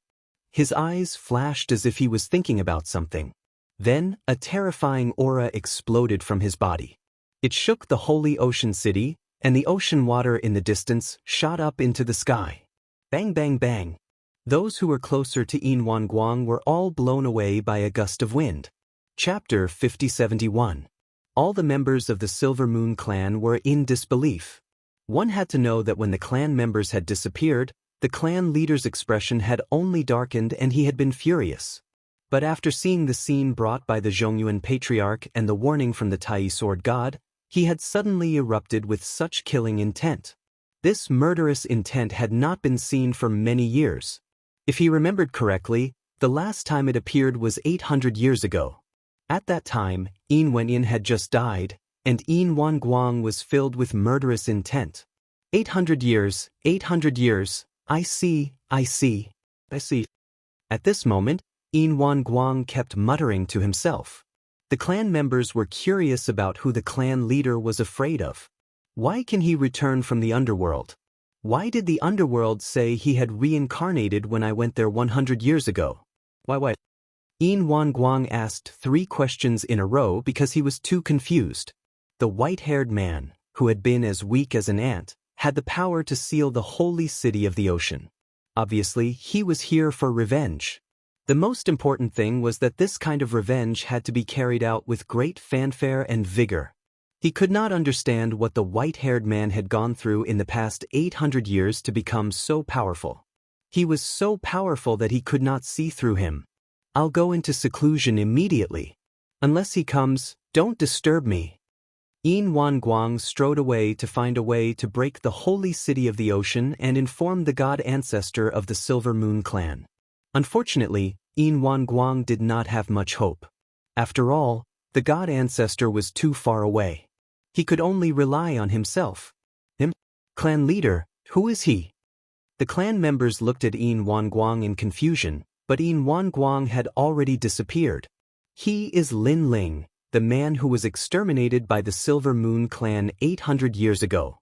His eyes flashed as if he was thinking about something. Then, a terrifying aura exploded from his body. It shook the Holy Ocean City, and the ocean water in the distance shot up into the sky. Bang bang bang. Those who were closer to Yin Guang were all blown away by a gust of wind. Chapter 5071. All the members of the Silver Moon clan were in disbelief. One had to know that when the clan members had disappeared, The clan leader's expression had only darkened and he had been furious. But after seeing the scene brought by the Zhongyuan patriarch and the warning from the Tai sword god, he had suddenly erupted with such killing intent. This murderous intent had not been seen for many years. If he remembered correctly, the last time it appeared was 800 years ago. At that time, Yin Wenyin had just died, and Yin Wanguang was filled with murderous intent. 800 years, 800 years, I see. At this moment, Yin Wanguang kept muttering to himself. The clan members were curious about who the clan leader was afraid of. Why can he return from the underworld? Why did the underworld say he had reincarnated when I went there 100 years ago? Why? Yin Wanguang asked 3 questions in a row because he was too confused. The white-haired man, who had been as weak as an ant, had the power to seal the holy city of the ocean. Obviously, he was here for revenge. The most important thing was that this kind of revenge had to be carried out with great fanfare and vigor. He could not understand what the white-haired man had gone through in the past 800 years to become so powerful. He was so powerful that he could not see through him. I'll go into seclusion immediately. Unless he comes, don't disturb me. Yin Wanguang strode away to find a way to break the holy city of the ocean and inform the god ancestor of the Silver Moon clan. Unfortunately, Yin Wanguang did not have much hope. After all, the god ancestor was too far away. He could only rely on himself. Clan leader, who is he? The clan members looked at Yin Wanguang in confusion, but Yin Wanguang had already disappeared. He is Lin Ling, the man who was exterminated by the Silver Moon clan 800 years ago.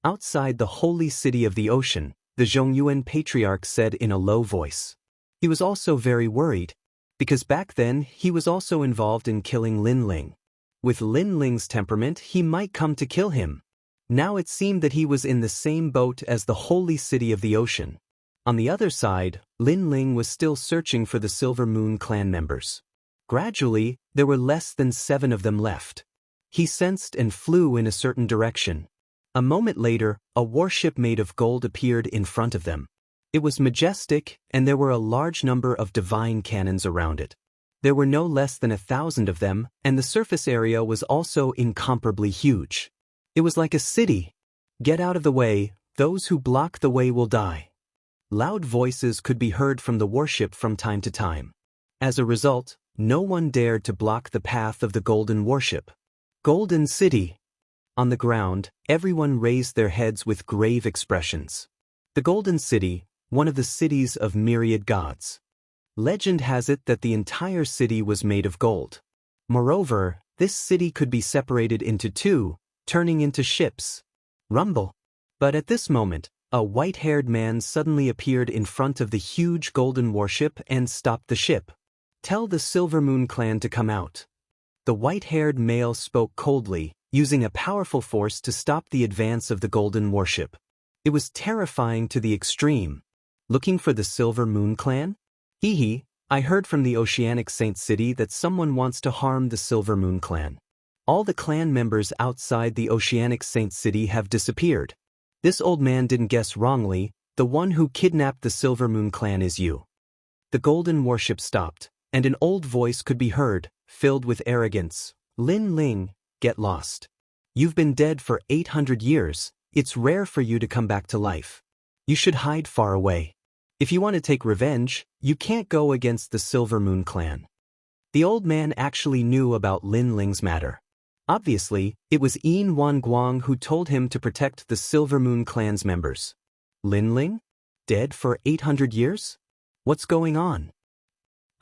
Outside the holy city of the ocean, the Zhongyuan patriarch said in a low voice. He was also very worried, because back then he was also involved in killing Lin Ling. With Lin Ling's temperament, he might come to kill him. Now it seemed that he was in the same boat as the holy city of the ocean. On the other side, Lin Ling was still searching for the Silver Moon clan members. Gradually, there were less than 7 of them left. He sensed and flew in a certain direction. A moment later, a warship made of gold appeared in front of them. It was majestic, and there were a large number of divine cannons around it. There were no less than 1,000 of them, and the surface area was also incomparably huge. It was like a city. Get out of the way, those who block the way will die. Loud voices could be heard from the warship from time to time. As a result, no one dared to block the path of the golden warship. Golden City. On the ground, everyone raised their heads with grave expressions. The Golden City, one of the cities of myriad gods. Legend has it that the entire city was made of gold. Moreover, this city could be separated into 2, turning into ships. Rumble. But at this moment, a white-haired man suddenly appeared in front of the huge golden warship and stopped the ship. Tell the Silver Moon clan to come out. The white-haired male spoke coldly, using a powerful force to stop the advance of the golden warship. It was terrifying to the extreme. Looking for the Silver Moon clan? I heard from the Oceanic Saint City that someone wants to harm the Silver Moon clan. All the clan members outside the Oceanic Saint City have disappeared. This old man didn't guess wrongly. The one who kidnapped the Silver Moon clan is you. The golden warship stopped, and an old voice could be heard, filled with arrogance. Lin Ling, get lost. You've been dead for 800 years. It's rare for you to come back to life. You should hide far away. If you want to take revenge, you can't go against the Silver Moon clan. The old man actually knew about Lin Ling's matter. Obviously, it was Yin Wanguang who told him to protect the Silver Moon clan's members. Lin Ling? Dead for 800 years? What's going on?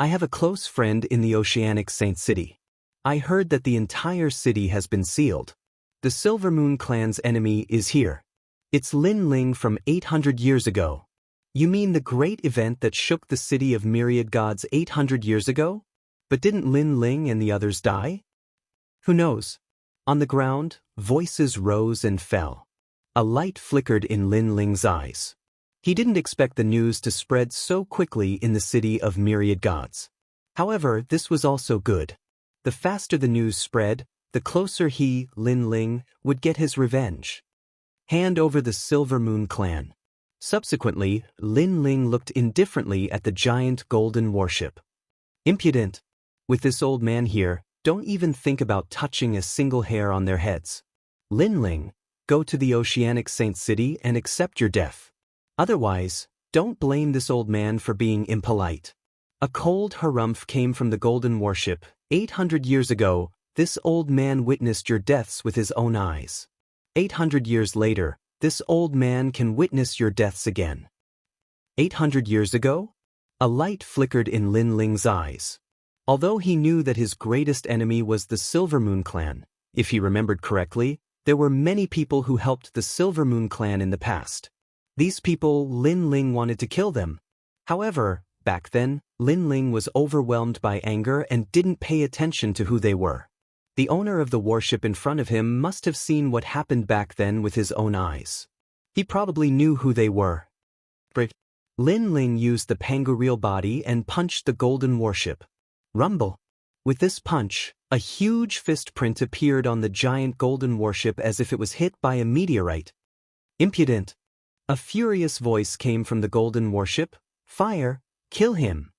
I have a close friend in the Oceanic Saint City. I heard that the entire city has been sealed. The Silver Moon clan's enemy is here. It's Lin Ling from 800 years ago. You mean the great event that shook the city of myriad gods 800 years ago? But didn't Lin Ling and the others die? Who knows? On the ground, voices rose and fell. A light flickered in Lin Ling's eyes. He didn't expect the news to spread so quickly in the city of myriad gods. However, this was also good. The faster the news spread, the closer he, Lin Ling, would get his revenge. Hand over the Silver Moon clan. Subsequently, Lin Ling looked indifferently at the giant golden warship. Impudent. With this old man here, don't even think about touching a single hair on their heads. Lin Ling, go to the oceanic saint city and accept your death. Otherwise, don't blame this old man for being impolite. A cold harumph came from the golden warship. 800 years ago, this old man witnessed your deaths with his own eyes. 800 years later, this old man can witness your deaths again. 800 years ago? A light flickered in Lin Ling's eyes. Although he knew that his greatest enemy was the Silver Moon clan, if he remembered correctly, there were many people who helped the Silver Moon clan in the past. These people, Lin Ling wanted to kill them. However, back then, Lin Ling was overwhelmed by anger and didn't pay attention to who they were. The owner of the warship in front of him must have seen what happened back then with his own eyes. He probably knew who they were. Lin Ling used the pangureel body and punched the golden warship. Rumble. With this punch, a huge fist print appeared on the giant golden warship as if it was hit by a meteorite. Impudent. A furious voice came from the golden warship. Fire, kill him.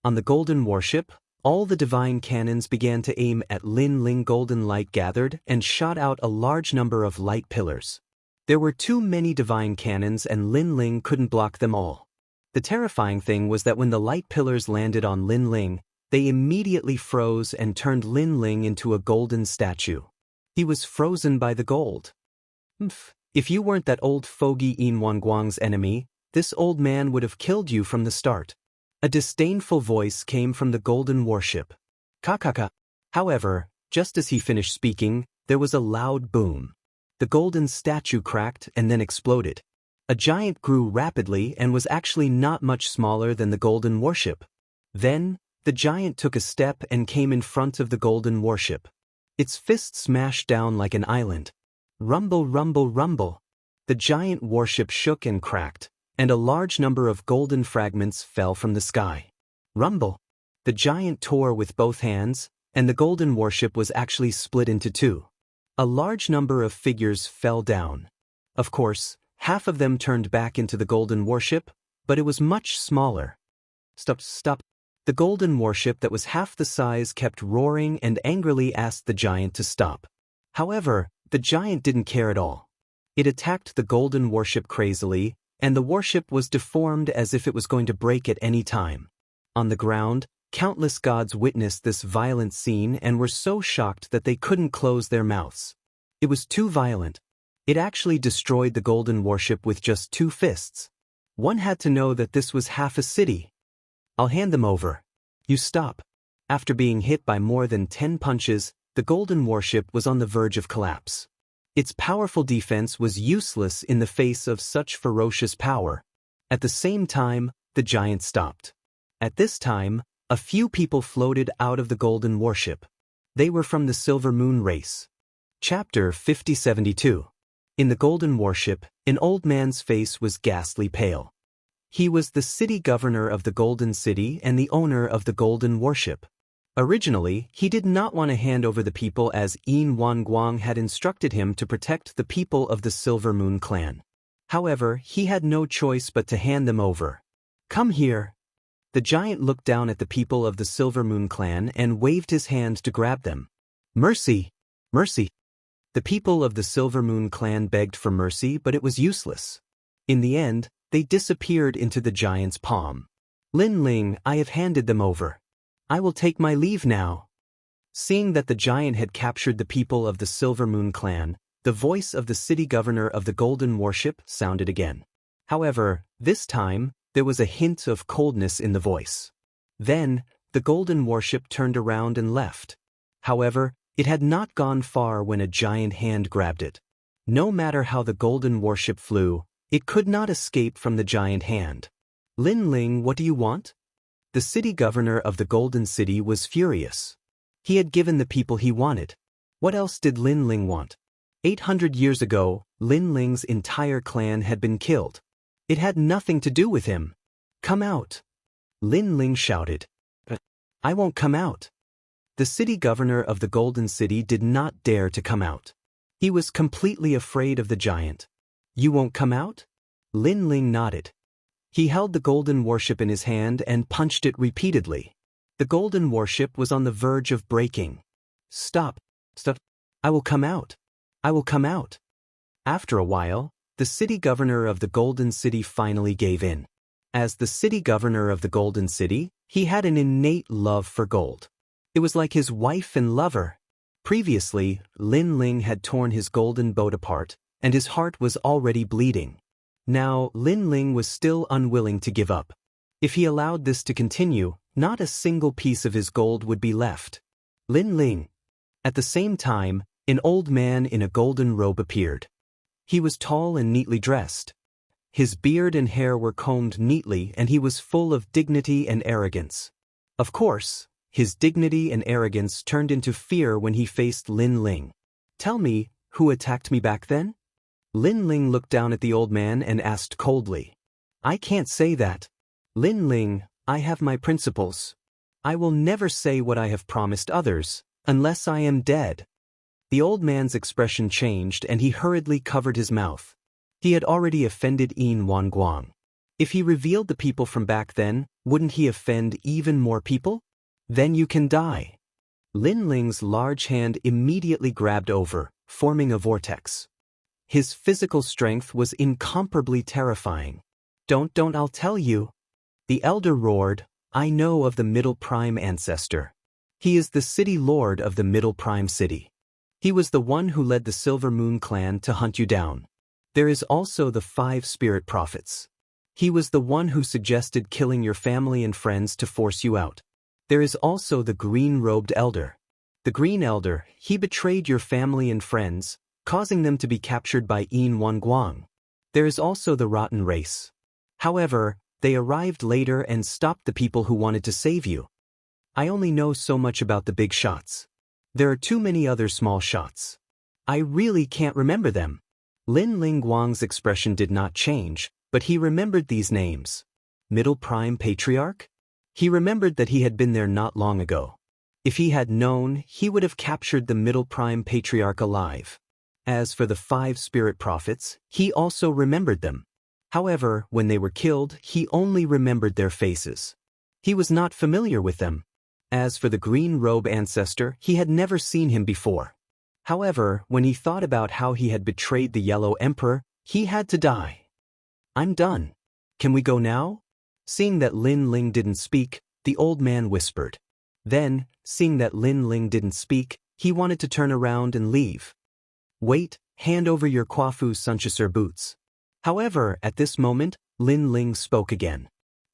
On the golden warship, all the divine cannons began to aim at Lin Ling. Golden light gathered and shot out a large number of light pillars. There were too many divine cannons and Lin Ling couldn't block them all. The terrifying thing was that when the light pillars landed on Lin Ling, they immediately froze and turned Lin Ling into a golden statue. He was frozen by the gold. If you weren't that old fogey Yin Wanguang's enemy, this old man would have killed you from the start. A disdainful voice came from the golden warship. Kakaka. However, just as he finished speaking, there was a loud boom. The golden statue cracked and then exploded. A giant grew rapidly and was actually not much smaller than the golden warship. Then, the giant took a step and came in front of the golden warship. Its fist smashed down like an island. Rumble, rumble, rumble. The giant warship shook and cracked, and a large number of golden fragments fell from the sky. Rumble. The giant tore with both hands, and the golden warship was actually split into two. A large number of figures fell down. Of course, half of them turned back into the golden warship, but it was much smaller. Stop. The golden warship that was half the size kept roaring and angrily asked the giant to stop. However, the giant didn't care at all. It attacked the golden warship crazily, and the warship was deformed as if it was going to break at any time. On the ground, countless gods witnessed this violent scene and were so shocked that they couldn't close their mouths. It was too violent. It actually destroyed the golden warship with just two fists. One had to know that this was half a city. I'll hand them over. You stop. After being hit by more than 10 punches, the golden warship was on the verge of collapse. Its powerful defense was useless in the face of such ferocious power. At the same time, the giant stopped. At this time, a few people floated out of the golden warship. They were from the Silver Moon race. Chapter 5072. In the golden warship, an old man's face was ghastly pale. He was the city governor of the Golden City and the owner of the golden warship. Originally, he did not want to hand over the people as Yin Wanguang had instructed him to protect the people of the Silver Moon clan. However, he had no choice but to hand them over. Come here. The giant looked down at the people of the Silver Moon clan and waved his hand to grab them. Mercy! Mercy! The people of the Silver Moon clan begged for mercy, but it was useless. In the end, they disappeared into the giant's palm. Lin Ling, I have handed them over. I will take my leave now. Seeing that the giant had captured the people of the Silver Moon clan, the voice of the city governor of the golden warship sounded again. However, this time, there was a hint of coldness in the voice. Then, the golden warship turned around and left. However, it had not gone far when a giant hand grabbed it. No matter how the golden warship flew, it could not escape from the giant hand. Lin Ling, what do you want? The city governor of the Golden City was furious. He had given the people he wanted. What else did Lin Ling want? 800 years ago, Lin Ling's entire clan had been killed. It had nothing to do with him. Come out. Lin Ling shouted. I won't come out. The city governor of the Golden City did not dare to come out. He was completely afraid of the giant. You won't come out? Lin Ling nodded. He held the golden warship in his hand and punched it repeatedly. The golden warship was on the verge of breaking. Stop. Stop. I will come out. I will come out. After a while, the city governor of the Golden City finally gave in. As the city governor of the Golden City, he had an innate love for gold. It was like his wife and lover. Previously, Lin Ling had torn his golden boat apart, and his heart was already bleeding. Now, Lin Ling was still unwilling to give up. If he allowed this to continue, not a single piece of his gold would be left. Lin Ling. At the same time, an old man in a golden robe appeared. He was tall and neatly dressed. His beard and hair were combed neatly, and he was full of dignity and arrogance. Of course, his dignity and arrogance turned into fear when he faced Lin Ling. Tell me, who attacked me back then? Lin Ling looked down at the old man and asked coldly. I can't say that. Lin Ling, I have my principles. I will never say what I have promised others, unless I am dead. The old man's expression changed and he hurriedly covered his mouth. He had already offended Yin Wanguang. If he revealed the people from back then, wouldn't he offend even more people? Then you can die. Lin Ling's large hand immediately grabbed over, forming a vortex. His physical strength was incomparably terrifying. Don't, I'll tell you. The elder roared, I know of the Middle Prime ancestor. He is the city lord of the Middle Prime city. He was the one who led the Silver Moon clan to hunt you down. There is also the 5 spirit prophets. He was the one who suggested killing your family and friends to force you out. There is also the green-robed elder. The green elder, he betrayed your family and friends, causing them to be captured by Yin Wanguang. There is also the rotten race. However, they arrived later and stopped the people who wanted to save you. I only know so much about the big shots. There are too many other small shots. I really can't remember them. Lin Ling Guang's expression did not change, but he remembered these names. Middle Prime Patriarch? He remembered that he had been there not long ago. If he had known, he would have captured the Middle Prime Patriarch alive. As for the 5 spirit prophets, he also remembered them. However, when they were killed, he only remembered their faces. He was not familiar with them. As for the green robe ancestor, he had never seen him before. However, when he thought about how he had betrayed the Yellow Emperor, he had to die. I'm done. Can we go now? Seeing that Lin Ling didn't speak, the old man whispered. Then, seeing that Lin Ling didn't speak, he wanted to turn around and leave. Wait, hand over your Kwafu Sunchasur boots. However, at this moment, Lin Ling spoke again.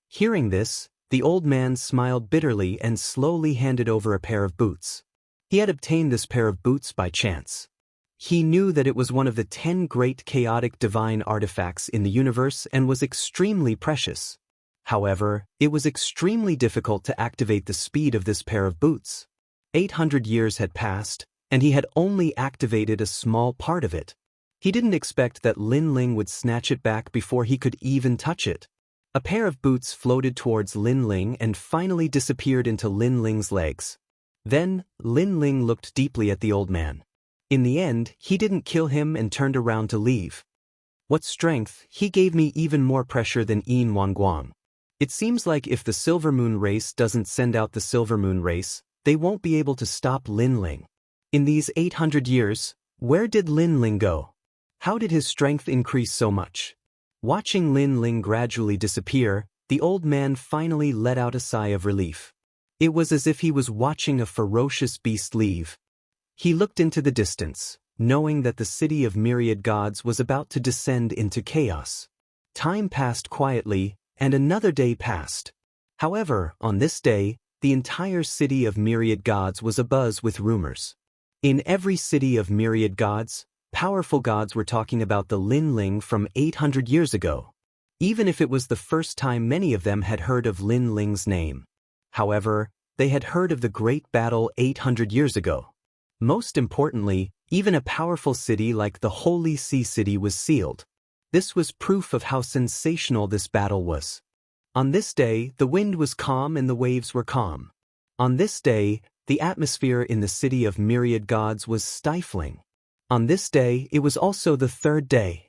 Hearing this, the old man smiled bitterly and slowly handed over a pair of boots. He had obtained this pair of boots by chance. He knew that it was one of the 10 great chaotic divine artifacts in the universe and was extremely precious. However, it was extremely difficult to activate the speed of this pair of boots. 800 years had passed, and he had only activated a small part of it. He didn't expect that Lin Ling would snatch it back before he could even touch it. A pair of boots floated towards Lin Ling and finally disappeared into Lin Ling's legs. Then, Lin Ling looked deeply at the old man. In the end, he didn't kill him and turned around to leave. What strength, he gave me even more pressure than Yin Wanguang. It seems like if the Silver Moon race doesn't send out the Silver Moon race, they won't be able to stop Lin Ling. In these 800 years, where did Lin Ling go? How did his strength increase so much? Watching Lin Ling gradually disappear, the old man finally let out a sigh of relief. It was as if he was watching a ferocious beast leave. He looked into the distance, knowing that the city of myriad gods was about to descend into chaos. Time passed quietly, and another day passed. However, on this day, the entire city of myriad gods was abuzz with rumors. In every city of myriad gods, powerful gods were talking about the Lin Ling from 800 years ago. Even if it was the first time many of them had heard of Lin Ling's name. However, they had heard of the great battle 800 years ago. Most importantly, even a powerful city like the Holy Sea City was sealed. This was proof of how sensational this battle was. On this day, the wind was calm and the waves were calm. On this day, the atmosphere in the city of myriad gods was stifling. On this day, it was also the 3rd day.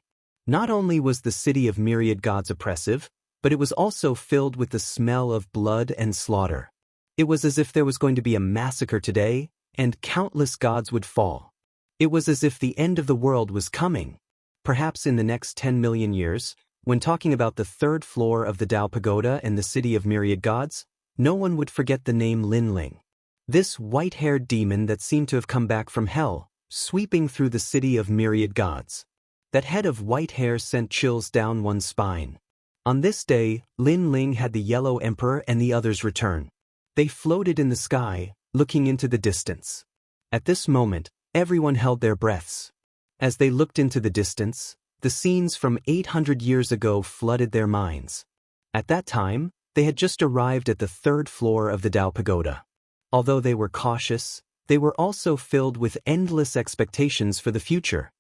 Not only was the city of myriad gods oppressive, but it was also filled with the smell of blood and slaughter. It was as if there was going to be a massacre today, and countless gods would fall. It was as if the end of the world was coming. Perhaps in the next 10 million years, when talking about the third floor of the Dao Pagoda and the city of myriad gods, no one would forget the name Lin Ling. This white-haired demon that seemed to have come back from hell, sweeping through the city of myriad gods. That head of white hair sent chills down one's spine. On this day, Lin Ling had the Yellow Emperor and the others return. They floated in the sky, looking into the distance. At this moment, everyone held their breaths. As they looked into the distance, the scenes from 800 years ago flooded their minds. At that time, they had just arrived at the third floor of the Dao Pagoda. Although they were cautious, they were also filled with endless expectations for the future.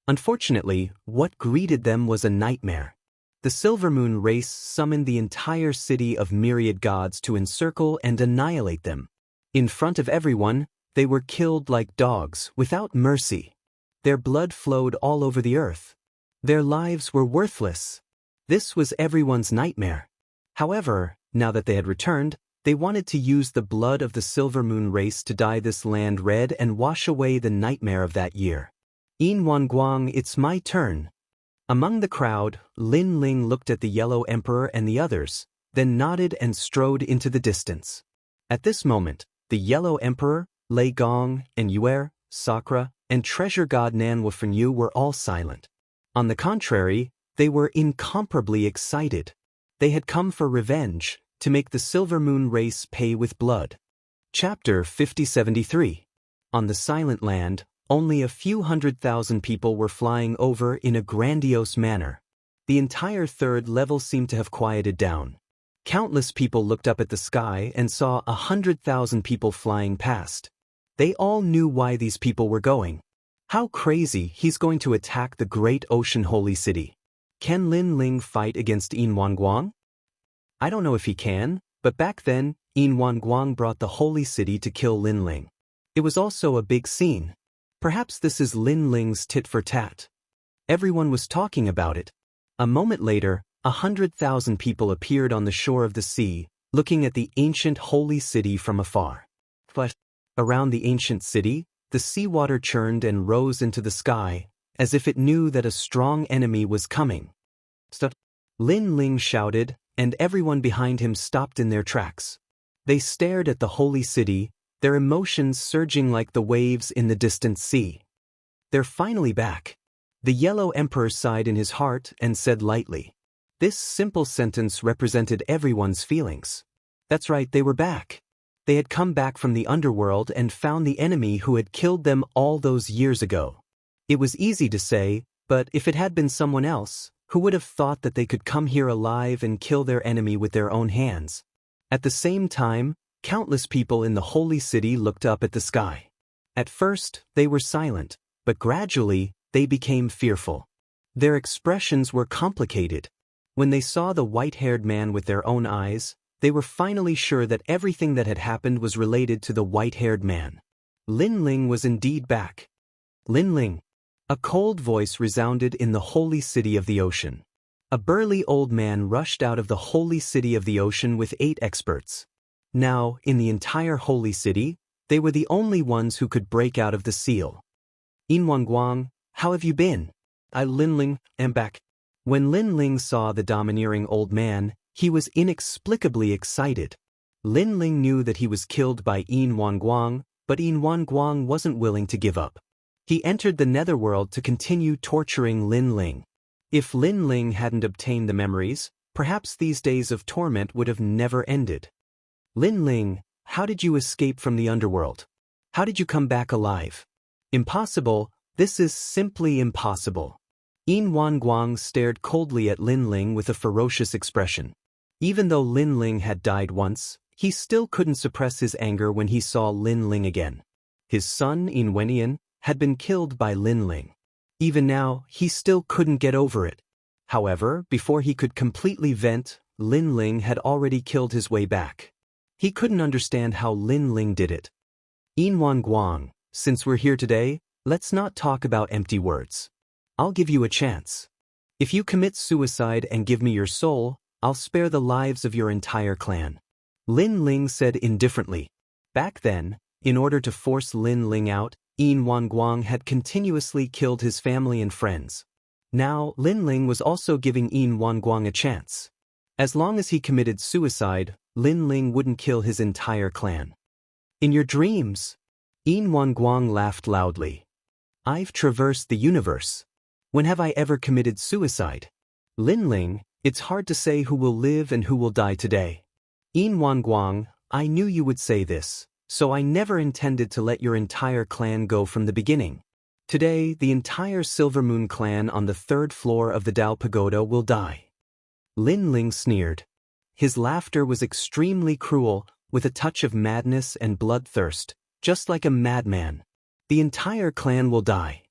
Unfortunately, what greeted them was a nightmare. The Silver Moon race summoned the entire city of myriad gods to encircle and annihilate them. In front of everyone, they were killed like dogs, without mercy. Their blood flowed all over the earth. Their lives were worthless. This was everyone's nightmare. However, now that they had returned, they wanted to use the blood of the Silver Moon race to dye this land red and wash away the nightmare of that year. Yin Wanguang, it's my turn. Among the crowd, Lin Ling looked at the Yellow Emperor and the others, then nodded and strode into the distance. At this moment, the Yellow Emperor, Lei Gong, and Yuer, Sakra, and Treasure God Nanhua Fenyu were all silent. On the contrary, they were incomparably excited. They had come for revenge, to make the Silver Moon race pay with blood. Chapter 5073. On the Silent Land, only a few 100,000 people were flying over in a grandiose manner. The entire third level seemed to have quieted down. Countless people looked up at the sky and saw 100,000 people flying past. They all knew why these people were going. How crazy, he's going to attack the great ocean holy city. Can Lin Ling fight against Yin Wanguang? I don't know if he can, but back then, Yin Wanguang brought the holy city to kill Lin Ling. It was also a big scene. Perhaps this is Lin Ling's tit for tat. Everyone was talking about it. A moment later, 100,000 people appeared on the shore of the sea, looking at the ancient holy city from afar. But around the ancient city, the seawater churned and rose into the sky, as if it knew that a strong enemy was coming. Stop! Lin Ling shouted, and everyone behind him stopped in their tracks. They stared at the holy city, their emotions surging like the waves in the distant sea. They're finally back. The Yellow Emperor sighed in his heart and said lightly. This simple sentence represented everyone's feelings. That's right, they were back. They had come back from the underworld and found the enemy who had killed them all those years ago. It was easy to say, but if it had been someone else, who would have thought that they could come here alive and kill their enemy with their own hands? At the same time, countless people in the holy city looked up at the sky. At first, they were silent, but gradually, they became fearful. Their expressions were complicated. When they saw the white-haired man with their own eyes, they were finally sure that everything that had happened was related to the white-haired man. Lin Ling was indeed back. Lin Ling. A cold voice resounded in the holy city of the ocean. A burly old man rushed out of the holy city of the ocean with 8 experts. Now, in the entire holy city, they were the only ones who could break out of the seal. Yin Wanguang, how have you been? I Lin Ling am back. When Lin Ling saw the domineering old man, he was inexplicably excited. Lin Ling knew that he was killed by Yin Wanguang, but Yin Wanguang wasn't willing to give up. He entered the netherworld to continue torturing Lin Ling. If Lin Ling hadn't obtained the memories, perhaps these days of torment would have never ended. Lin Ling, how did you escape from the underworld? How did you come back alive? Impossible, this is simply impossible. Yin Wanguang stared coldly at Lin Ling with a ferocious expression. Even though Lin Ling had died once, he still couldn't suppress his anger when he saw Lin Ling again. His son, Yin Wenian, had been killed by Lin Ling. Even now, he still couldn't get over it. However, before he could completely vent, Lin Ling had already killed his way back. He couldn't understand how Lin Ling did it. Yin Wanguang, since we're here today, let's not talk about empty words. I'll give you a chance. If you commit suicide and give me your soul, I'll spare the lives of your entire clan. Lin Ling said indifferently. Back then, in order to force Lin Ling out, Yin Wanguang had continuously killed his family and friends. Now, Lin Ling was also giving Yin Wanguang a chance. As long as he committed suicide, Lin Ling wouldn't kill his entire clan. In your dreams? Yin Wanguang laughed loudly. I've traversed the universe. When have I ever committed suicide? Lin Ling, it's hard to say who will live and who will die today. Yin Wanguang, I knew you would say this, so I never intended to let your entire clan go from the beginning. Today, the entire Silver Moon clan on the 3rd floor of the Dao Pagoda will die. Lin Ling sneered. His laughter was extremely cruel, with a touch of madness and bloodthirst, just like a madman. The entire clan will die.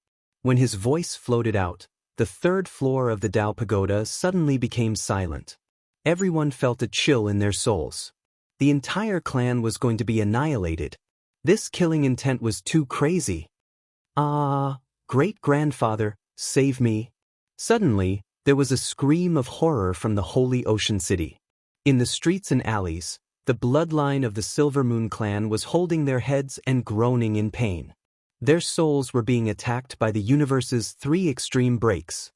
When his voice floated out, the 3rd floor of the Dao Pagoda suddenly became silent. Everyone felt a chill in their souls. The entire clan was going to be annihilated. This killing intent was too crazy. Ah, great-grandfather, save me. Suddenly, there was a scream of horror from the Holy Ocean City. In the streets and alleys, the bloodline of the Silver Moon clan was holding their heads and groaning in pain. Their souls were being attacked by the universe's 3 extreme breaks.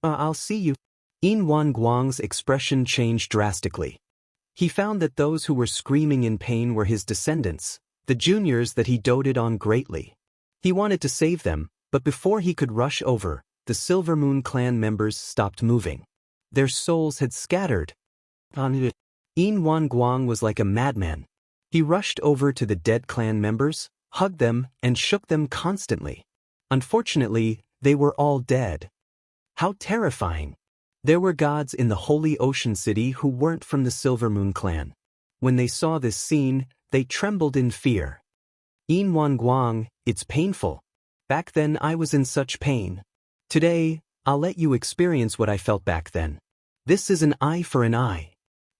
I'll see you. Yin Wanguang's expression changed drastically. He found that those who were screaming in pain were his descendants, the juniors that he doted on greatly. He wanted to save them, but before he could rush over, the Silver Moon clan members stopped moving. Their souls had scattered. Yin Wanguang was like a madman. He rushed over to the dead clan members, hugged them, and shook them constantly. Unfortunately, they were all dead. How terrifying! There were gods in the Holy Ocean City who weren't from the Silver Moon clan. When they saw this scene, they trembled in fear. Yin Wanguang, it's painful. Back then I was in such pain. Today, I'll let you experience what I felt back then. This is an eye for an eye.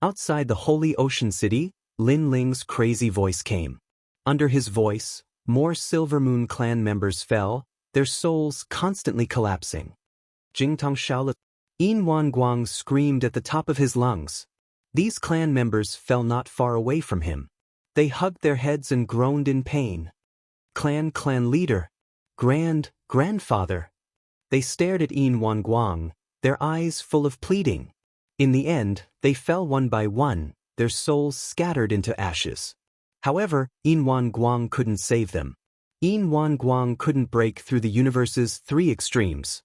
Outside the Holy Ocean City, Lin Ling's crazy voice came. Under his voice, more Silver Moon clan members fell, their souls constantly collapsing. Jingtang Shaola. Yin Wanguang screamed at the top of his lungs. These clan members fell not far away from him. They hugged their heads and groaned in pain. Clan leader. Grandfather. They stared at Yin Wanguang, their eyes full of pleading. In the end, they fell one by one, their souls scattered into ashes. However, Yin Wanguang couldn't save them. Yin Wanguang couldn't break through the universe's 3 extremes.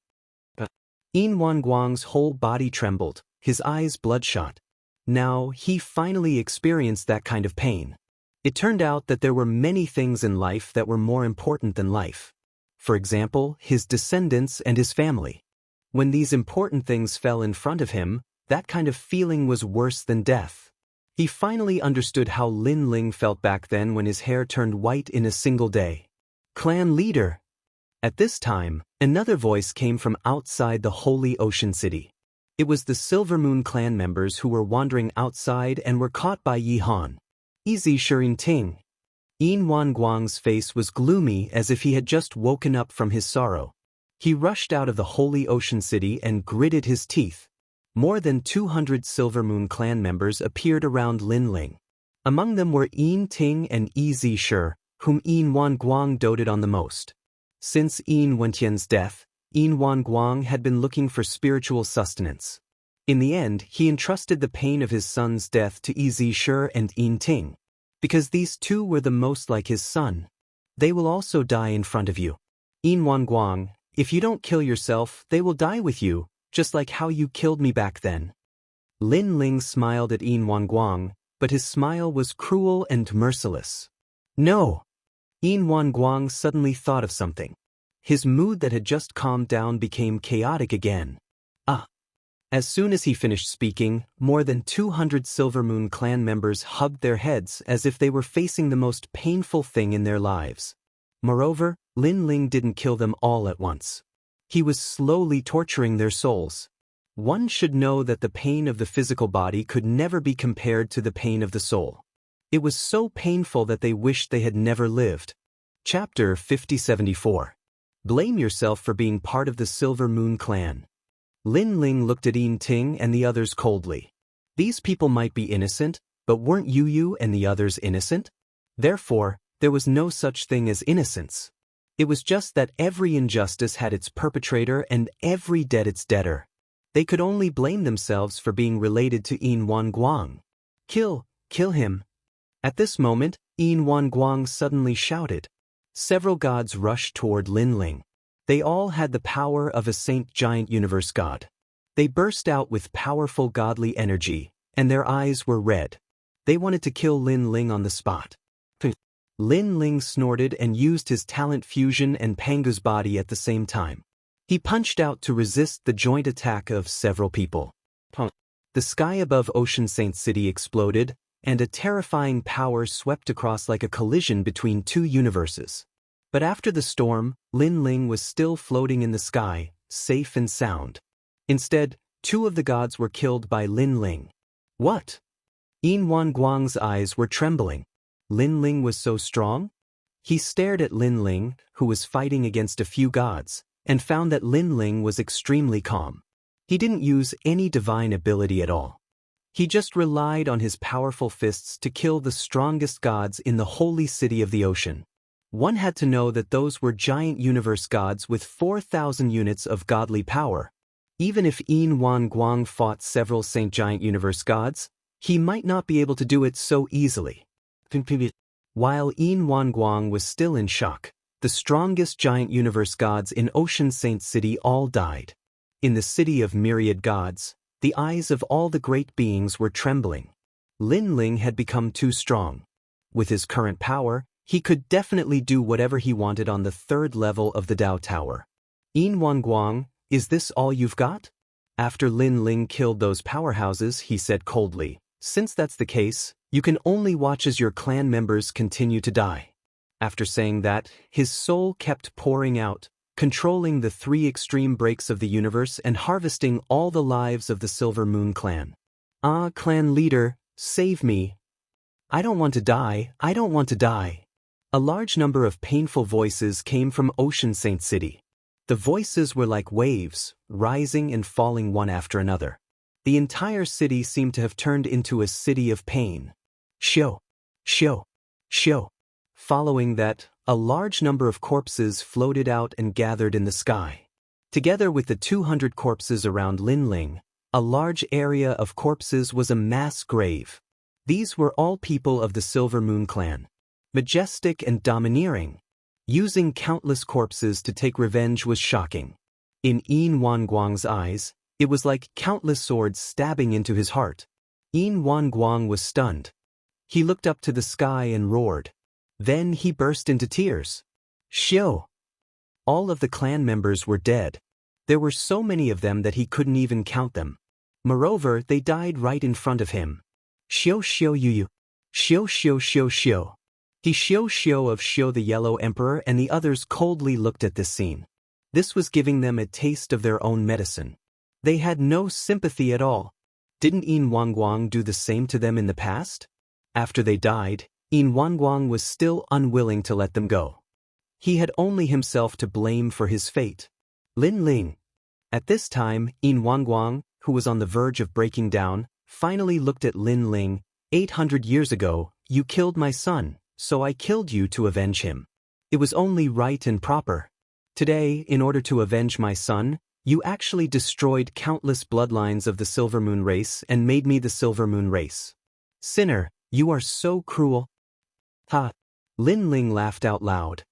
Yin Wanguang's whole body trembled, his eyes bloodshot. Now, he finally experienced that kind of pain. It turned out that there were many things in life that were more important than life. For example, his descendants and his family. When these important things fell in front of him, that kind of feeling was worse than death. He finally understood how Lin Ling felt back then when his hair turned white in a single day. Clan leader. At this time, another voice came from outside the Holy Ocean City. It was the Silver Moon clan members who were wandering outside and were caught by Yi Han. Easy Shirin Ting. Yin Wanguang's face was gloomy as if he had just woken up from his sorrow. He rushed out of the Holy Ocean City and gritted his teeth. More than 200 Silver Moon clan members appeared around Lin Ling. Among them were Yin Ting and Yi Zishir, whom Yin Wanguang doted on the most. Since Yin Wentian's death, Yin Wanguang had been looking for spiritual sustenance. In the end, he entrusted the pain of his son's death to Yi Zishir and Yin Ting. Because these two were the most like his son. They will also die in front of you. Yin Wanguang, if you don't kill yourself, they will die with you, just like how you killed me back then. Lin Ling smiled at Yin Wanguang, but his smile was cruel and merciless. No! Yin Wanguang suddenly thought of something. His mood that had just calmed down became chaotic again. As soon as he finished speaking, more than 200 Silver Moon clan members hugged their heads as if they were facing the most painful thing in their lives. Moreover, Lin Ling didn't kill them all at once. He was slowly torturing their souls. One should know that the pain of the physical body could never be compared to the pain of the soul. It was so painful that they wished they had never lived. Chapter 5074. Blame yourself for being part of the Silver Moon clan. Lin Ling looked at Yin Ting and the others coldly. These people might be innocent, but weren't you and the others innocent? Therefore, there was no such thing as innocence. It was just that every injustice had its perpetrator and every debt its debtor. They could only blame themselves for being related to Yin Wanguang. Kill him. At this moment, Yin Wanguang suddenly shouted. Several gods rushed toward Lin Ling. They all had the power of a saint giant universe god. They burst out with powerful godly energy, and their eyes were red. They wanted to kill Lin Ling on the spot. Lin Ling snorted and used his talent fusion and Pangu's body at the same time. He punched out to resist the joint attack of several people. The sky above Ocean Saint City exploded, and a terrifying power swept across like a collision between two universes. But after the storm, Lin Ling was still floating in the sky, safe and sound. Instead, two of the gods were killed by Lin Ling. What? Yin Wanguang's eyes were trembling. Lin Ling was so strong? He stared at Lin Ling, who was fighting against a few gods, and found that Lin Ling was extremely calm. He didn't use any divine ability at all. He just relied on his powerful fists to kill the strongest gods in the holy city of the ocean. One had to know that those were giant universe gods with 4,000 units of godly power. Even if Yin Wanguang fought several Saint Giant Universe gods, he might not be able to do it so easily. While Yin Wanguang was still in shock, the strongest giant universe gods in Ocean Saint City all died. In the city of myriad gods, the eyes of all the great beings were trembling. Lin Ling had become too strong. With his current power, he could definitely do whatever he wanted on the third level of the Dao Tower. Yin Wanguang, is this all you've got? After Lin Ling killed those powerhouses, he said coldly, since that's the case, you can only watch as your clan members continue to die. After saying that, his soul kept pouring out, controlling the three extreme breaks of the universe and harvesting all the lives of the Silver Moon clan. Ah, clan leader, save me. I don't want to die, I don't want to die. A large number of painful voices came from Ocean Saint City. The voices were like waves, rising and falling one after another. The entire city seemed to have turned into a city of pain. Shio. Following that, a large number of corpses floated out and gathered in the sky. Together with the 200 corpses around Lin Ling, a large area of corpses was a mass grave. These were all people of the Silver Moon clan. Majestic and domineering. Using countless corpses to take revenge was shocking. In Yin Wanguang's eyes, it was like countless swords stabbing into his heart. Yin Wanguang was stunned. He looked up to the sky and roared. Then he burst into tears. Shio! All of the clan members were dead. There were so many of them that he couldn't even count them. Moreover, they died right in front of him. Shio Yu. Shio. He Shio of Shio the Yellow Emperor, and the others coldly looked at this scene. This was giving them a taste of their own medicine. They had no sympathy at all. Didn't Yin Wanguang do the same to them in the past? After they died, Yin Wanguang was still unwilling to let them go. He had only himself to blame for his fate. Lin Ling. At this time, Yin Wanguang, who was on the verge of breaking down, finally looked at Lin Ling. 800 years ago, you killed my son, so I killed you to avenge him. It was only right and proper. Today, in order to avenge my son, you actually destroyed countless bloodlines of the Silver Moon race and made me the Silver Moon race. Sinner, you are so cruel. Ha! Lin Ling laughed out loud.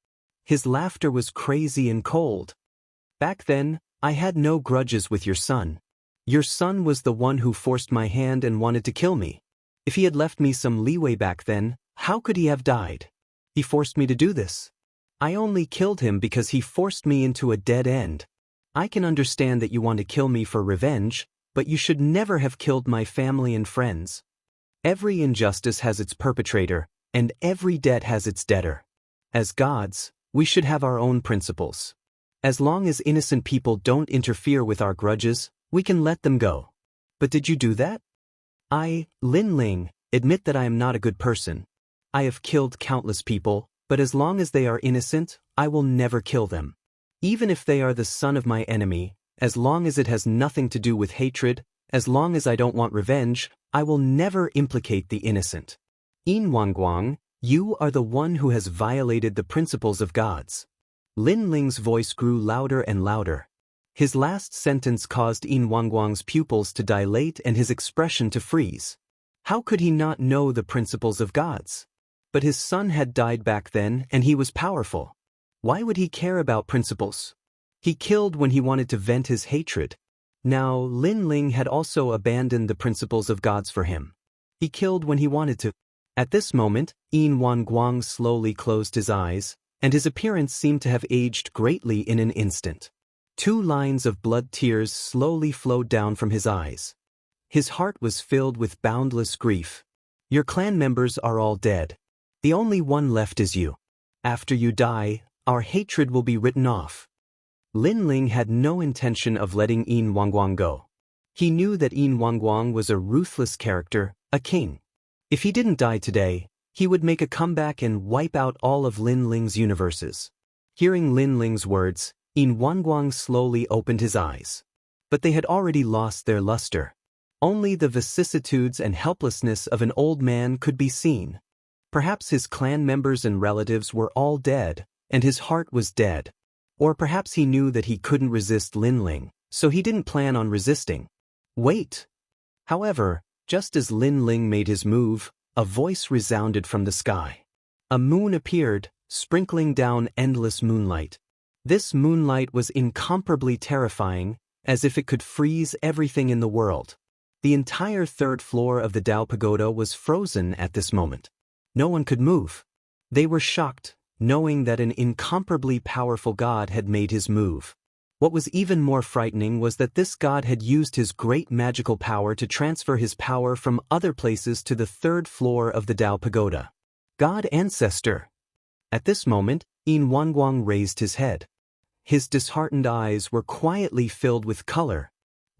His laughter was crazy and cold. Back then, I had no grudges with your son. Your son was the one who forced my hand and wanted to kill me. If he had left me some leeway back then, how could he have died? He forced me to do this. I only killed him because he forced me into a dead end. I can understand that you want to kill me for revenge, but you should never have killed my family and friends. Every injustice has its perpetrator, and every debt has its debtor. As gods, we should have our own principles. As long as innocent people don't interfere with our grudges, we can let them go. But did you do that? I, Lin Ling, admit that I am not a good person. I have killed countless people, but as long as they are innocent, I will never kill them. Even if they are the son of my enemy, As long as it has nothing to do with hatred, as long as I don't want revenge, I will never implicate the innocent. Yin Wangguang, you are the one who has violated the principles of gods. Lin Ling's voice grew louder and louder. His last sentence caused Yin Wangguang's pupils to dilate and his expression to freeze. How could he not know the principles of gods? But his son had died back then and he was powerful. Why would he care about principles? He killed when he wanted to vent his hatred. Now, Lin Ling had also abandoned the principles of gods for him. He killed when he wanted to. At this moment, Yin Wangguang slowly closed his eyes, and his appearance seemed to have aged greatly in an instant. 2 lines of blood tears slowly flowed down from his eyes. His heart was filled with boundless grief. Your clan members are all dead. The only one left is you. After you die, our hatred will be written off. Lin Ling had no intention of letting Yin Wangguang go. He knew that Yin Wangguang was a ruthless character, a king. If he didn't die today, he would make a comeback and wipe out all of Lin Ling's universes. Hearing Lin Ling's words, Yin Wangguang slowly opened his eyes. But they had already lost their luster. Only the vicissitudes and helplessness of an old man could be seen. Perhaps his clan members and relatives were all dead, and his heart was dead. Or perhaps he knew that he couldn't resist Lin Ling, so he didn't plan on resisting. Wait! However, just as Lin Ling made his move, a voice resounded from the sky. A moon appeared, sprinkling down endless moonlight. This moonlight was incomparably terrifying, as if it could freeze everything in the world. The entire 3rd floor of the Dao Pagoda was frozen at this moment. No one could move. They were shocked, knowing that an incomparably powerful god had made his move. What was even more frightening was that this god had used his great magical power to transfer his power from other places to the 3rd floor of the Dao Pagoda. God Ancestor! At this moment, Yin Wangguang raised his head. His disheartened eyes were quietly filled with color.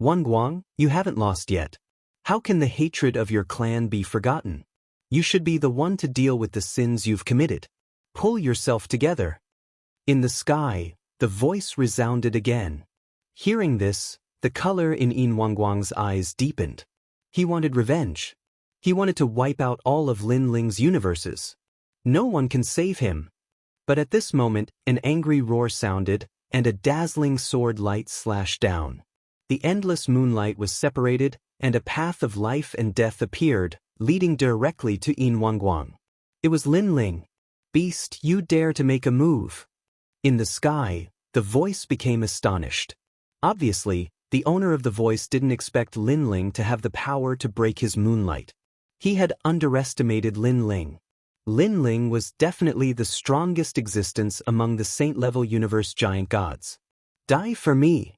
Wangguang, you haven't lost yet. How can the hatred of your clan be forgotten? You should be the one to deal with the sins you've committed. Pull yourself together. In the sky, the voice resounded again. Hearing this, the color in Yin Wangguang's eyes deepened. He wanted revenge. He wanted to wipe out all of Lin Ling's universes. No one can save him. But at this moment, an angry roar sounded, and a dazzling sword light slashed down. The endless moonlight was separated, and a path of life and death appeared, leading directly to Yin Wangguang. It was Lin Ling. Beast, you dare to make a move. In the sky, the voice became astonished. Obviously, the owner of the voice didn't expect Lin Ling to have the power to break his moonlight. He had underestimated Lin Ling. Lin Ling was definitely the strongest existence among the saint-level universe giant gods. Die for me.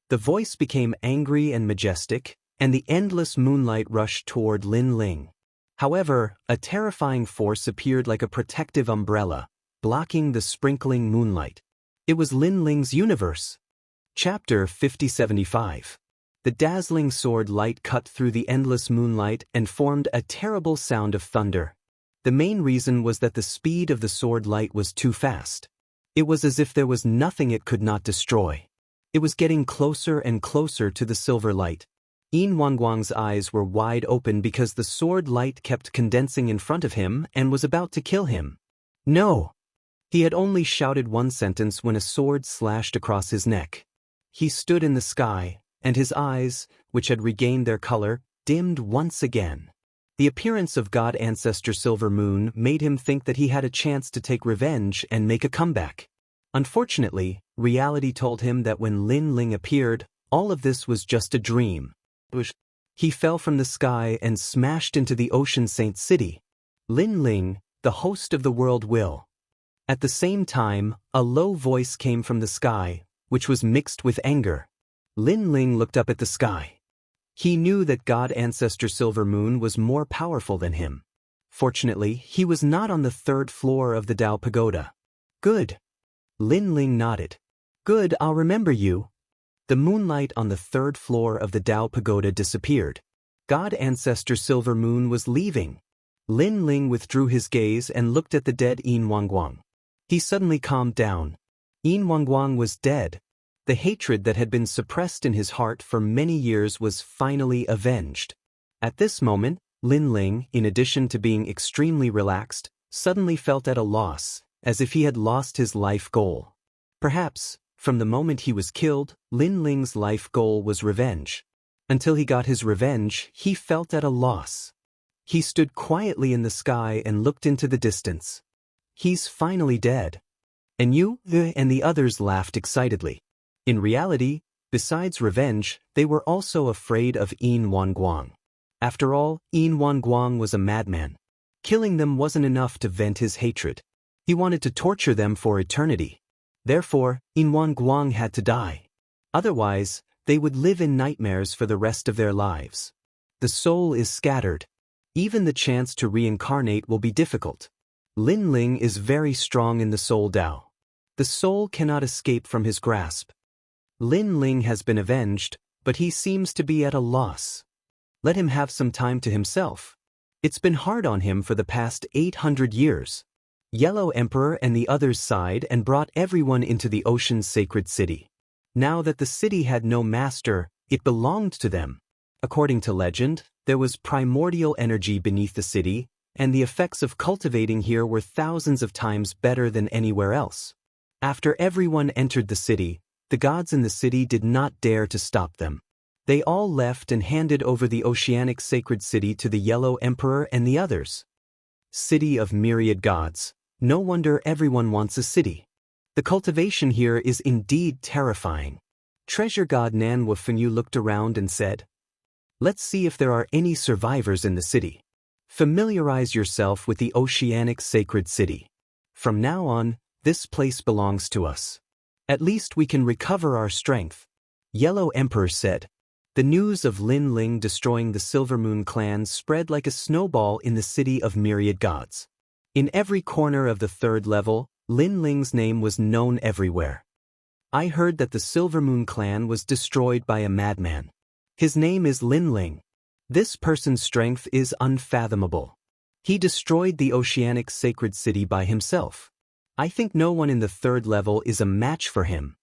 The voice became angry and majestic, and the endless moonlight rushed toward Lin Ling. However, a terrifying force appeared like a protective umbrella, blocking the sprinkling moonlight. It was Lin Ling's universe. Chapter 5075. The dazzling sword light cut through the endless moonlight and formed a terrible sound of thunder. The main reason was that the speed of the sword light was too fast. It was as if there was nothing it could not destroy. It was getting closer and closer to the silver light. Yin Wangguang's eyes were wide open because the sword light kept condensing in front of him and was about to kill him. No! He had only shouted one sentence when a sword slashed across his neck. He stood in the sky, and his eyes, which had regained their color, dimmed once again. The appearance of God Ancestor Silver Moon made him think that he had a chance to take revenge and make a comeback. Unfortunately, reality told him that when Lin Ling appeared, all of this was just a dream. He fell from the sky and smashed into the Ocean Saint City. Lin Ling, the host of the world will. At the same time, a low voice came from the sky, which was mixed with anger. Lin Ling looked up at the sky. He knew that God Ancestor Silver Moon was more powerful than him. Fortunately, he was not on the 3rd floor of the Dao Pagoda. Good. Lin Ling nodded. Good, I'll remember you. The moonlight on the 3rd floor of the Dao Pagoda disappeared. God Ancestor Silver Moon was leaving. Lin Ling withdrew his gaze and looked at the dead Yin Wangguang. He suddenly calmed down. Yin Wangguang was dead. The hatred that had been suppressed in his heart for many years was finally avenged. At this moment, Lin Ling, in addition to being extremely relaxed, suddenly felt at a loss, as if he had lost his life goal. Perhaps, from the moment he was killed, Lin Ling's life goal was revenge. Until he got his revenge, he felt at a loss. He stood quietly in the sky and looked into the distance. He's finally dead. And you, and the others laughed excitedly. In reality, besides revenge, they were also afraid of Yin Wanguang. After all, Yin Wanguang was a madman. Killing them wasn't enough to vent his hatred. He wanted to torture them for eternity. Therefore, Yin Wanguang had to die. Otherwise, they would live in nightmares for the rest of their lives. The soul is scattered. Even the chance to reincarnate will be difficult. Lin Ling is very strong in the soul Dao. The soul cannot escape from his grasp. Lin Ling has been avenged, but he seems to be at a loss. Let him have some time to himself. It's been hard on him for the past 800 years. Yellow Emperor and the others sighed and brought everyone into the ocean's sacred city. Now that the city had no master, it belonged to them. According to legend, there was primordial energy beneath the city, and the effects of cultivating here were thousands of times better than anywhere else. After everyone entered the city, the gods in the city did not dare to stop them. They all left and handed over the oceanic sacred city to the Yellow Emperor and the others. City of myriad gods. No wonder everyone wants a city. The cultivation here is indeed terrifying. Treasure god Nan Wufenyu looked around and said, "Let's see if there are any survivors in the city. Familiarize yourself with the oceanic sacred city. From now on, this place belongs to us. At least we can recover our strength." Yellow Emperor said. The news of Lin Ling destroying the Silver Moon clan spread like a snowball in the city of myriad gods. In every corner of the third level, Lin Ling's name was known everywhere. I heard that the Silver Moon clan was destroyed by a madman. His name is Lin Ling. This person's strength is unfathomable. He destroyed the oceanic sacred city by himself. I think no one in the third level is a match for him.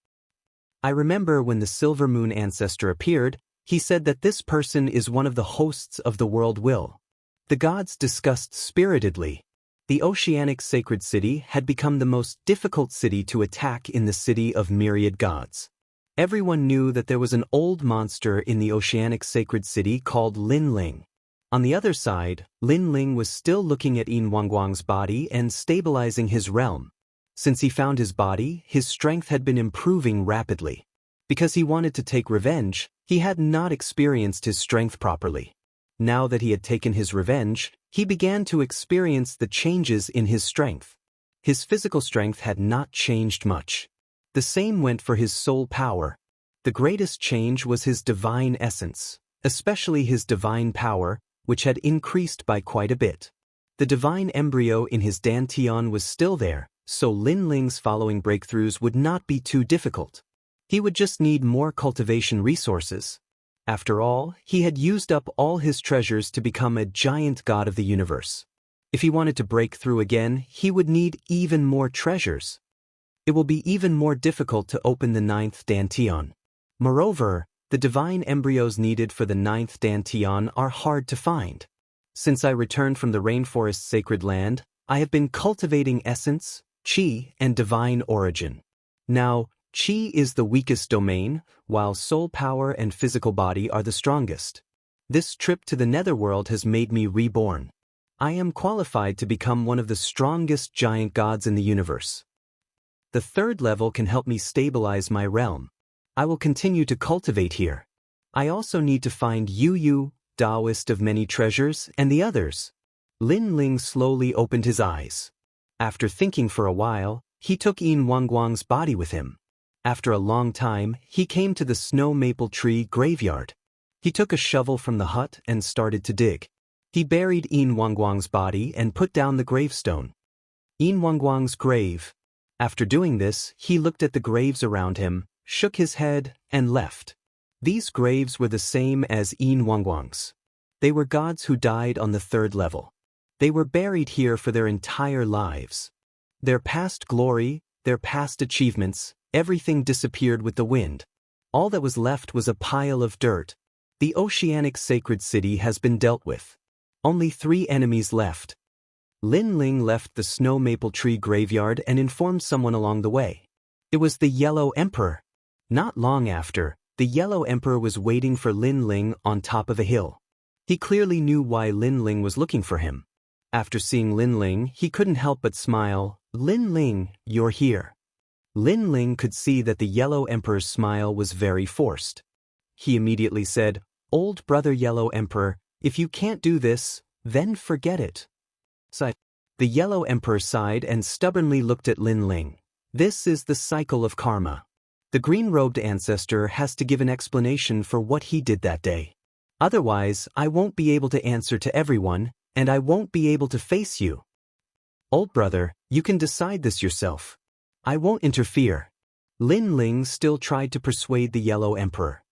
I remember when the Silver Moon ancestor appeared, he said that this person is one of the hosts of the world will. The gods discussed spiritedly. The oceanic sacred city had become the most difficult city to attack in the city of myriad gods. Everyone knew that there was an old monster in the oceanic sacred city called Lin Ling. On the other side, Lin Ling was still looking at Yin Wanguang's body and stabilizing his realm. Since he found his body, his strength had been improving rapidly. Because he wanted to take revenge, he had not experienced his strength properly. Now that he had taken his revenge, he began to experience the changes in his strength. His physical strength had not changed much. The same went for his soul power. The greatest change was his divine essence, especially his divine power, which had increased by quite a bit. The divine embryo in his dantian was still there, so Lin Ling's following breakthroughs would not be too difficult. He would just need more cultivation resources. After all, he had used up all his treasures to become a giant god of the universe. If he wanted to break through again, he would need even more treasures. It will be even more difficult to open the 9th dantian. Moreover, the divine embryos needed for the 9th dantian are hard to find. Since I returned from the rainforest's sacred land, I have been cultivating essence, qi, and divine origin. Now, qi is the weakest domain, while soul power and physical body are the strongest. This trip to the netherworld has made me reborn. I am qualified to become one of the strongest giant gods in the universe. The third level can help me stabilize my realm. I will continue to cultivate here. I also need to find Yu, Daoist of many treasures, and the others. Lin Ling slowly opened his eyes. After thinking for a while, he took Yin Wanguang's body with him. After a long time, he came to the snow maple tree graveyard. He took a shovel from the hut and started to dig. He buried Yin Wanguang's body and put down the gravestone. Yin Wanguang's grave. After doing this, he looked at the graves around him, shook his head, and left. These graves were the same as Yin Wanguang's. They were gods who died on the third level. They were buried here for their entire lives. Their past glory, their past achievements, Everything disappeared with the wind. All that was left was a pile of dirt. The oceanic sacred city has been dealt with. Only 3 enemies left. Lin Ling left the snow maple tree graveyard and informed someone along the way. It was the Yellow Emperor. Not long after, the Yellow Emperor was waiting for Lin Ling on top of a hill. He clearly knew why Lin Ling was looking for him. After seeing Lin Ling, he couldn't help but smile. "Lin Ling, you're here." Lin Ling could see that the Yellow Emperor's smile was very forced. He immediately said, "Old brother Yellow Emperor, if you can't do this, then forget it." The Yellow Emperor sighed and stubbornly looked at Lin Ling. This is the cycle of karma. The green-robed ancestor has to give an explanation for what he did that day. Otherwise, I won't be able to answer to everyone, and I won't be able to face you. Old brother, you can decide this yourself. I won't interfere. Lin Ling still tried to persuade the Yellow Emperor.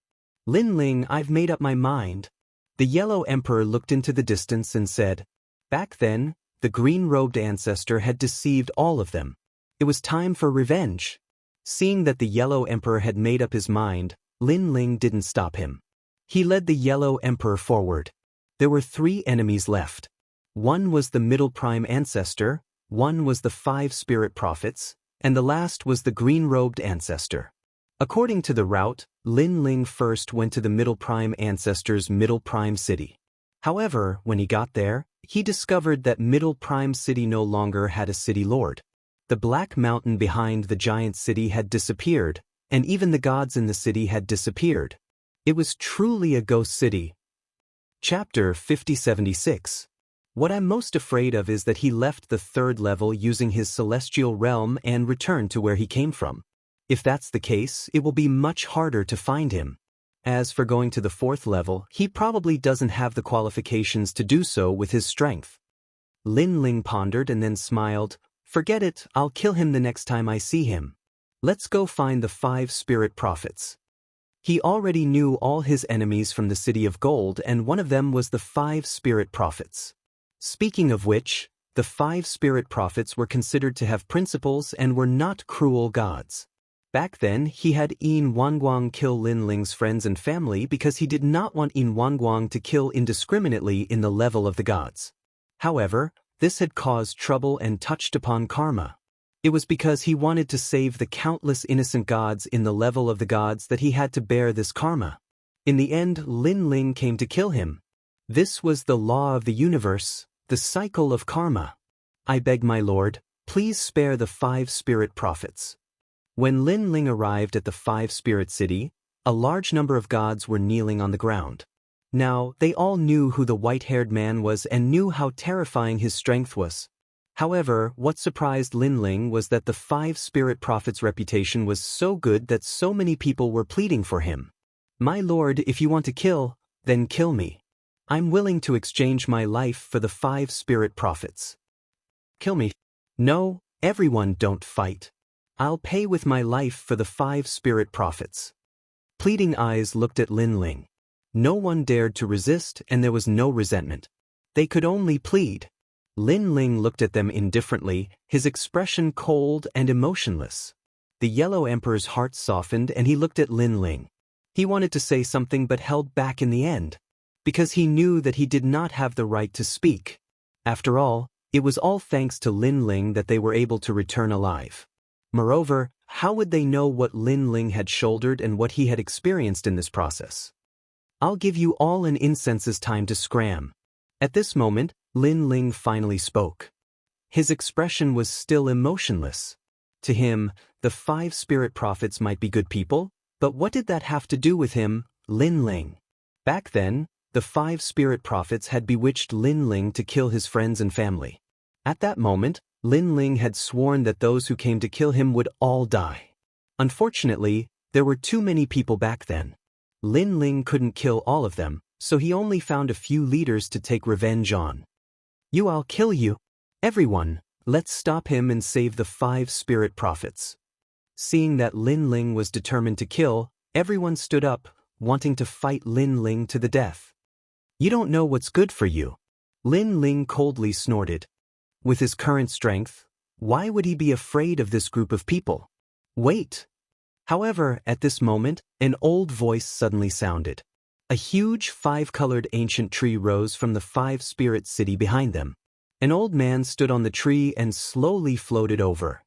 Lin Ling, I've made up my mind. The Yellow Emperor looked into the distance and said, back then, the green-robed ancestor had deceived all of them. It was time for revenge. Seeing that the Yellow Emperor had made up his mind, Lin Ling didn't stop him. He led the Yellow Emperor forward. There were 3 enemies left. One was the Middle Prime Ancestor, one was the 5 Spirit Prophets, and the last was the green-robed ancestor. According to the route, Lin Ling first went to the Middle Prime Ancestor's Middle Prime City. However, when he got there, he discovered that Middle Prime City no longer had a city lord. The black mountain behind the giant city had disappeared, and even the gods in the city had disappeared. It was truly a ghost city. Chapter 5076. What I'm most afraid of is that he left the 3rd level using his celestial realm and returned to where he came from. If that's the case, it will be much harder to find him. As for going to the 4th level, he probably doesn't have the qualifications to do so with his strength. Lin Ling pondered and then smiled. Forget it, I'll kill him the next time I see him. Let's go find the 5 Spirit Prophets. He already knew all his enemies from the City of Gold, and one of them was the 5 Spirit Prophets. Speaking of which, the 5 Spirit Prophets were considered to have principles and were not cruel gods. Back then, he had Yin Wanguang kill Lin Ling's friends and family because he did not want Yin Wanguang to kill indiscriminately in the level of the gods. However, this had caused trouble and touched upon karma. It was because he wanted to save the countless innocent gods in the level of the gods that he had to bear this karma. In the end, Lin Ling came to kill him. This was the law of the universe, the cycle of karma. I beg my lord, please spare the 5 Spirit Prophets. When Lin Ling arrived at the 5 Spirit City, a large number of gods were kneeling on the ground. Now, they all knew who the white-haired man was and knew how terrifying his strength was. However, what surprised Lin Ling was that the 5 Spirit Prophets' reputation was so good that so many people were pleading for him. My lord, if you want to kill, then kill me. I'm willing to exchange my life for the 5 Spirit Prophets. Kill me. No, everyone don't fight. I'll pay with my life for the 5 Spirit Prophets. Pleading eyes looked at Lin Ling. No one dared to resist, and there was no resentment. They could only plead. Lin Ling looked at them indifferently, his expression cold and emotionless. The Yellow Emperor's heart softened and he looked at Lin Ling. He wanted to say something but held back in the end, because he knew that he did not have the right to speak. After all, it was all thanks to Lin Ling that they were able to return alive. Moreover, how would they know what Lin Ling had shouldered and what he had experienced in this process? I'll give you all an incense's time to scram. At this moment, Lin Ling finally spoke. His expression was still emotionless. To him, the 5 Spirit Prophets might be good people, but what did that have to do with him, Lin Ling? Back then, the 5 Spirit Prophets had bewitched Lin Ling to kill his friends and family. At that moment, Lin Ling had sworn that those who came to kill him would all die. Unfortunately, there were too many people back then. Lin Ling couldn't kill all of them, so he only found a few leaders to take revenge on. I'll kill you. Everyone, let's stop him and save the 5 Spirit Prophets. Seeing that Lin Ling was determined to kill, everyone stood up, wanting to fight Lin Ling to the death. You don't know what's good for you. Lin Ling coldly snorted. With his current strength, why would he be afraid of this group of people? Wait, However, at this moment, an old voice suddenly sounded. A huge five-colored ancient tree rose from the five-spirit city behind them. An old man stood on the tree and slowly floated over.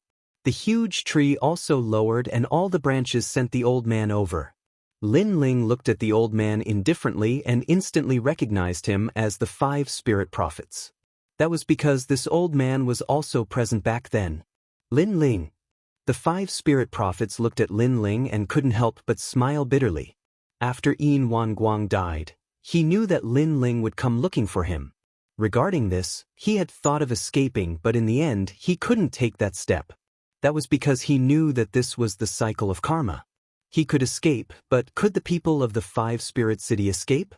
The huge tree also lowered and all the branches sent the old man over. Lin Ling looked at the old man indifferently and instantly recognized him as the five spirit prophets. That was because this old man was also present back then. Lin Ling. The five spirit prophets looked at Lin Ling and couldn't help but smile bitterly. After Yin Wanguang died, he knew that Lin Ling would come looking for him. Regarding this, he had thought of escaping, but in the end, he couldn't take that step. That was because he knew that this was the cycle of karma. He could escape, but could the people of the five-spirit city escape?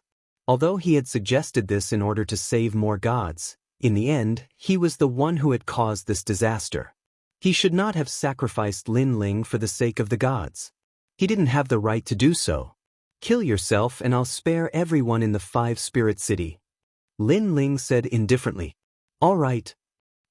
Although he had suggested this in order to save more gods, in the end, he was the one who had caused this disaster. He should not have sacrificed Lin Ling for the sake of the gods. He didn't have the right to do so. Kill yourself and I'll spare everyone in the five-spirit city. Lin Ling said indifferently. All right.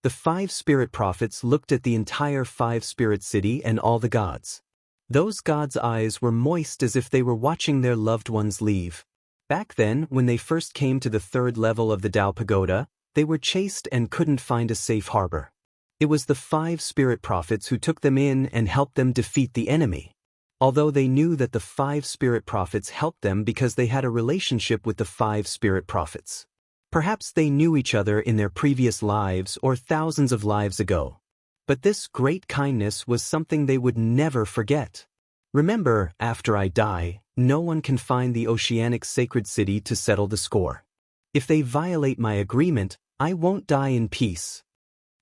The five spirit prophets looked at the entire five-spirit city and all the gods. Those gods' eyes were moist as if they were watching their loved ones leave. Back then, when they first came to the third level of the Dao Pagoda, they were chased and couldn't find a safe harbor. It was the five spirit prophets who took them in and helped them defeat the enemy. Although they knew that the five spirit prophets helped them because they had a relationship with the five spirit prophets. Perhaps they knew each other in their previous lives or thousands of lives ago. But this great kindness was something they would never forget. Remember, after I die, no one can find the oceanic sacred city to settle the score. If they violate my agreement, I won't die in peace.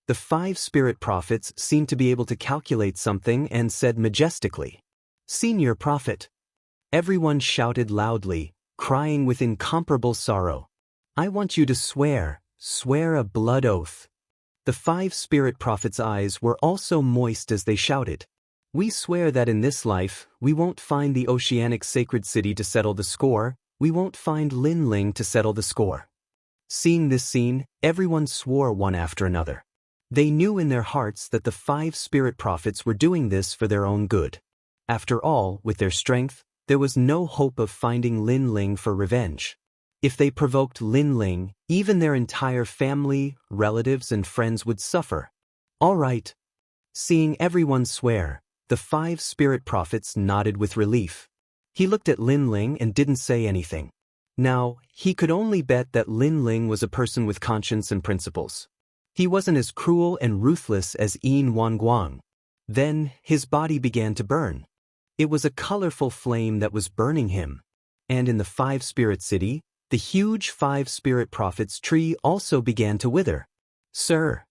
The five spirit prophets seemed to be able to calculate something and said majestically, Senior prophet. Everyone shouted loudly, crying with incomparable sorrow. I want you to swear a blood oath. The five spirit prophets' eyes were also moist as they shouted. We swear that in this life, we won't find the oceanic sacred city to settle the score, we won't find Lin Ling to settle the score. Seeing this scene, everyone swore one after another. They knew in their hearts that the five spirit prophets were doing this for their own good. After all, with their strength, there was no hope of finding Lin Ling for revenge. If they provoked Lin Ling, even their entire family, relatives, and friends would suffer. All right. Seeing everyone swear, the five spirit prophets nodded with relief. He looked at Lin Ling and didn't say anything. Now, he could only bet that Lin Ling was a person with conscience and principles. He wasn't as cruel and ruthless as Yin Wanguang. Then, his body began to burn. It was a colorful flame that was burning him. And in the five-spirit city, the huge five spirit prophets tree also began to wither. Sir.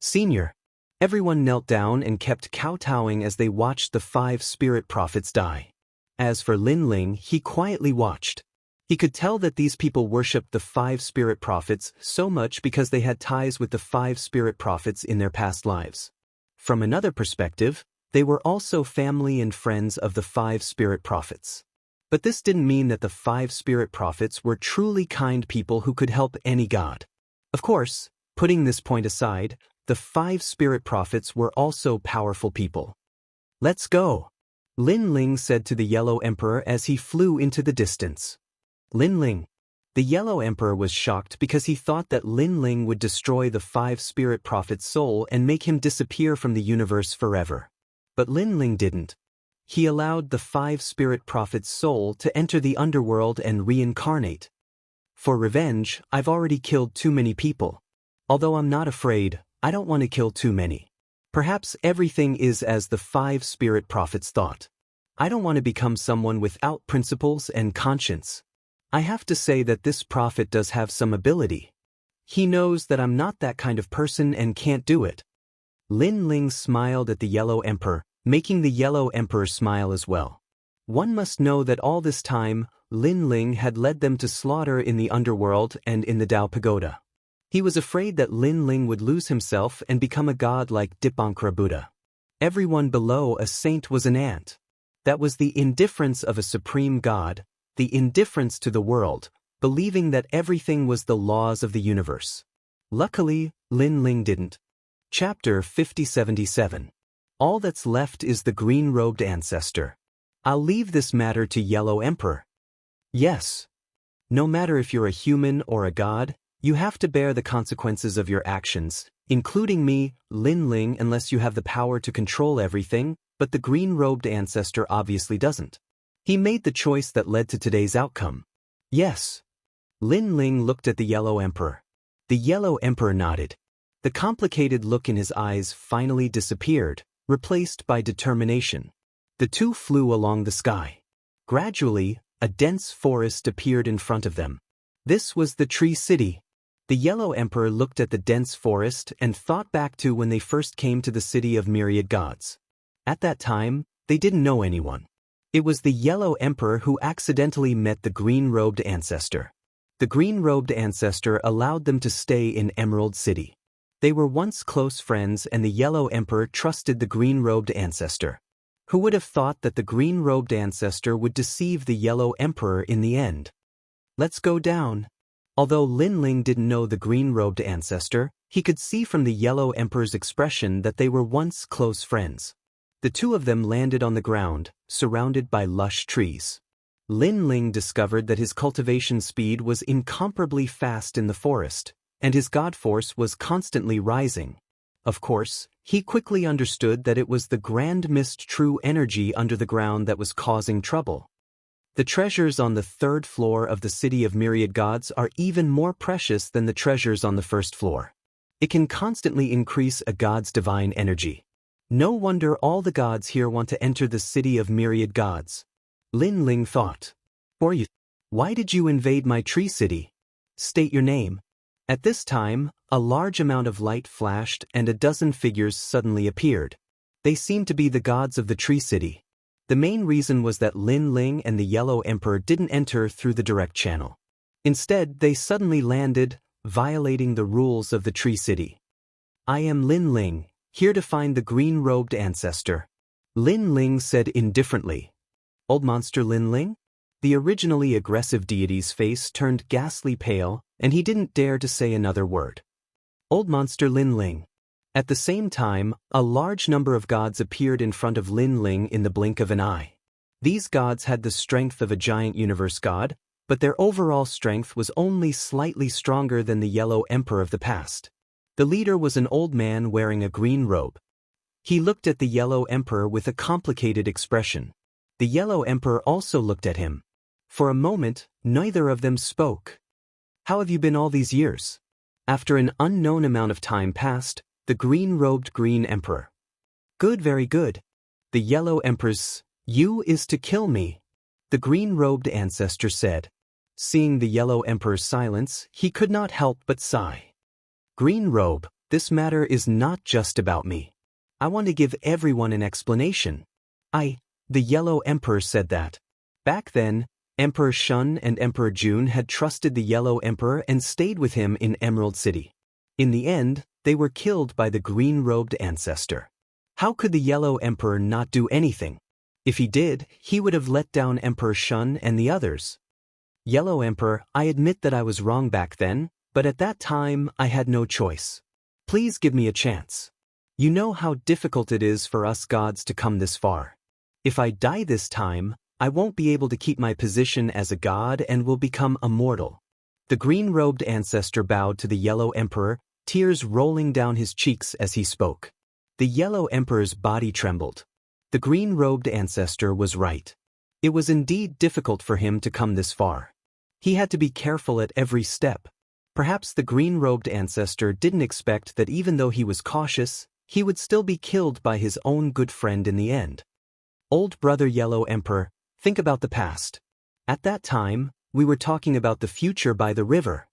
Senior. Everyone knelt down and kept kowtowing as they watched the five spirit prophets die. As for Lin Ling, he quietly watched. He could tell that these people worshipped the five spirit prophets so much because they had ties with the five spirit prophets in their past lives. From another perspective, they were also family and friends of the five spirit prophets. But this didn't mean that the five spirit prophets were truly kind people who could help any god. Of course, putting this point aside, the five spirit prophets were also powerful people. Let's go, Lin Ling said to the Yellow Emperor as he flew into the distance. Lin Ling. The Yellow Emperor was shocked because he thought that Lin Ling would destroy the five spirit prophet's soul and make him disappear from the universe forever. But Lin Ling didn't. He allowed the five spirit prophet's soul to enter the underworld and reincarnate. For revenge, I've already killed too many people. Although I'm not afraid, I don't want to kill too many. Perhaps everything is as the five spirit prophets thought. I don't want to become someone without principles and conscience. I have to say that this prophet does have some ability. He knows that I'm not that kind of person and can't do it. Lin Ling smiled at the Yellow Emperor, making the Yellow Emperor smile as well. One must know that all this time, Lin Ling had led them to slaughter in the underworld and in the Dao Pagoda. He was afraid that Lin Ling would lose himself and become a god like Dipankara Buddha. Everyone below a saint was an ant. That was the indifference of a supreme god, the indifference to the world, believing that everything was the laws of the universe. Luckily, Lin Ling didn't. Chapter 5077. All that's left is the green-robed ancestor. I'll leave this matter to Yellow Emperor. Yes. No matter if you're a human or a god, you have to bear the consequences of your actions, including me, Lin Ling, unless you have the power to control everything, but the green-robed ancestor obviously doesn't. He made the choice that led to today's outcome. Yes. Lin Ling looked at the Yellow Emperor. The Yellow Emperor nodded. The complicated look in his eyes finally disappeared, replaced by determination. The two flew along the sky. Gradually, a dense forest appeared in front of them. This was the Tree City. The Yellow Emperor looked at the dense forest and thought back to when they first came to the city of myriad gods. At that time, they didn't know anyone. It was the Yellow Emperor who accidentally met the green-robed ancestor. The green-robed ancestor allowed them to stay in Emerald City. They were once close friends, and the Yellow Emperor trusted the green-robed ancestor. Who would have thought that the green-robed ancestor would deceive the Yellow Emperor in the end? Let's go down. Although Lin Ling didn't know the green-robed ancestor, he could see from the Yellow Emperor's expression that they were once close friends. The two of them landed on the ground, surrounded by lush trees. Lin Ling discovered that his cultivation speed was incomparably fast in the forest, and his god force was constantly rising. Of course, he quickly understood that it was the grand mist true energy under the ground that was causing trouble. The treasures on the third floor of the city of myriad gods are even more precious than the treasures on the first floor. It can constantly increase a god's divine energy. No wonder all the gods here want to enter the city of myriad gods. Lin Ling thought. Why did you invade my tree city? State your name. At this time, a large amount of light flashed and a dozen figures suddenly appeared. They seemed to be the gods of the tree city. The main reason was that Lin Ling and the Yellow Emperor didn't enter through the direct channel. Instead, they suddenly landed, violating the rules of the tree city. I am Lin Ling, here to find the green-robed ancestor. Lin Ling said indifferently. Old monster Lin Ling? The originally aggressive deity's face turned ghastly pale, and he didn't dare to say another word. Old monster Lin Ling. At the same time, a large number of gods appeared in front of Lin Ling in the blink of an eye. These gods had the strength of a giant universe god, but their overall strength was only slightly stronger than the Yellow Emperor of the past. The leader was an old man wearing a green robe. He looked at the Yellow Emperor with a complicated expression. The Yellow Emperor also looked at him. For a moment, neither of them spoke. How have you been all these years? After an unknown amount of time passed, the green-robed Green Emperor. Good, very good. The Yellow Emperor's, you is to kill me. The green-robed ancestor said. Seeing the Yellow Emperor's silence, he could not help but sigh. Green robe, this matter is not just about me. I want to give everyone an explanation. The Yellow Emperor said that. Back then, Emperor Shun and Emperor Jun had trusted the Yellow Emperor and stayed with him in Emerald City. In the end, they were killed by the green-robed ancestor. How could the Yellow Emperor not do anything? If he did, he would have let down Emperor Shun and the others. Yellow Emperor, I admit that I was wrong back then, but at that time I had no choice. Please give me a chance. You know how difficult it is for us gods to come this far. If I die this time, I won't be able to keep my position as a god and will become immortal. The green-robed ancestor bowed to the Yellow Emperor, tears rolling down his cheeks as he spoke. The Yellow Emperor's body trembled. The green-robed ancestor was right. It was indeed difficult for him to come this far. He had to be careful at every step. Perhaps the green-robed ancestor didn't expect that even though he was cautious, he would still be killed by his own good friend in the end. Old brother Yellow Emperor, think about the past. At that time, we were talking about the future by the river.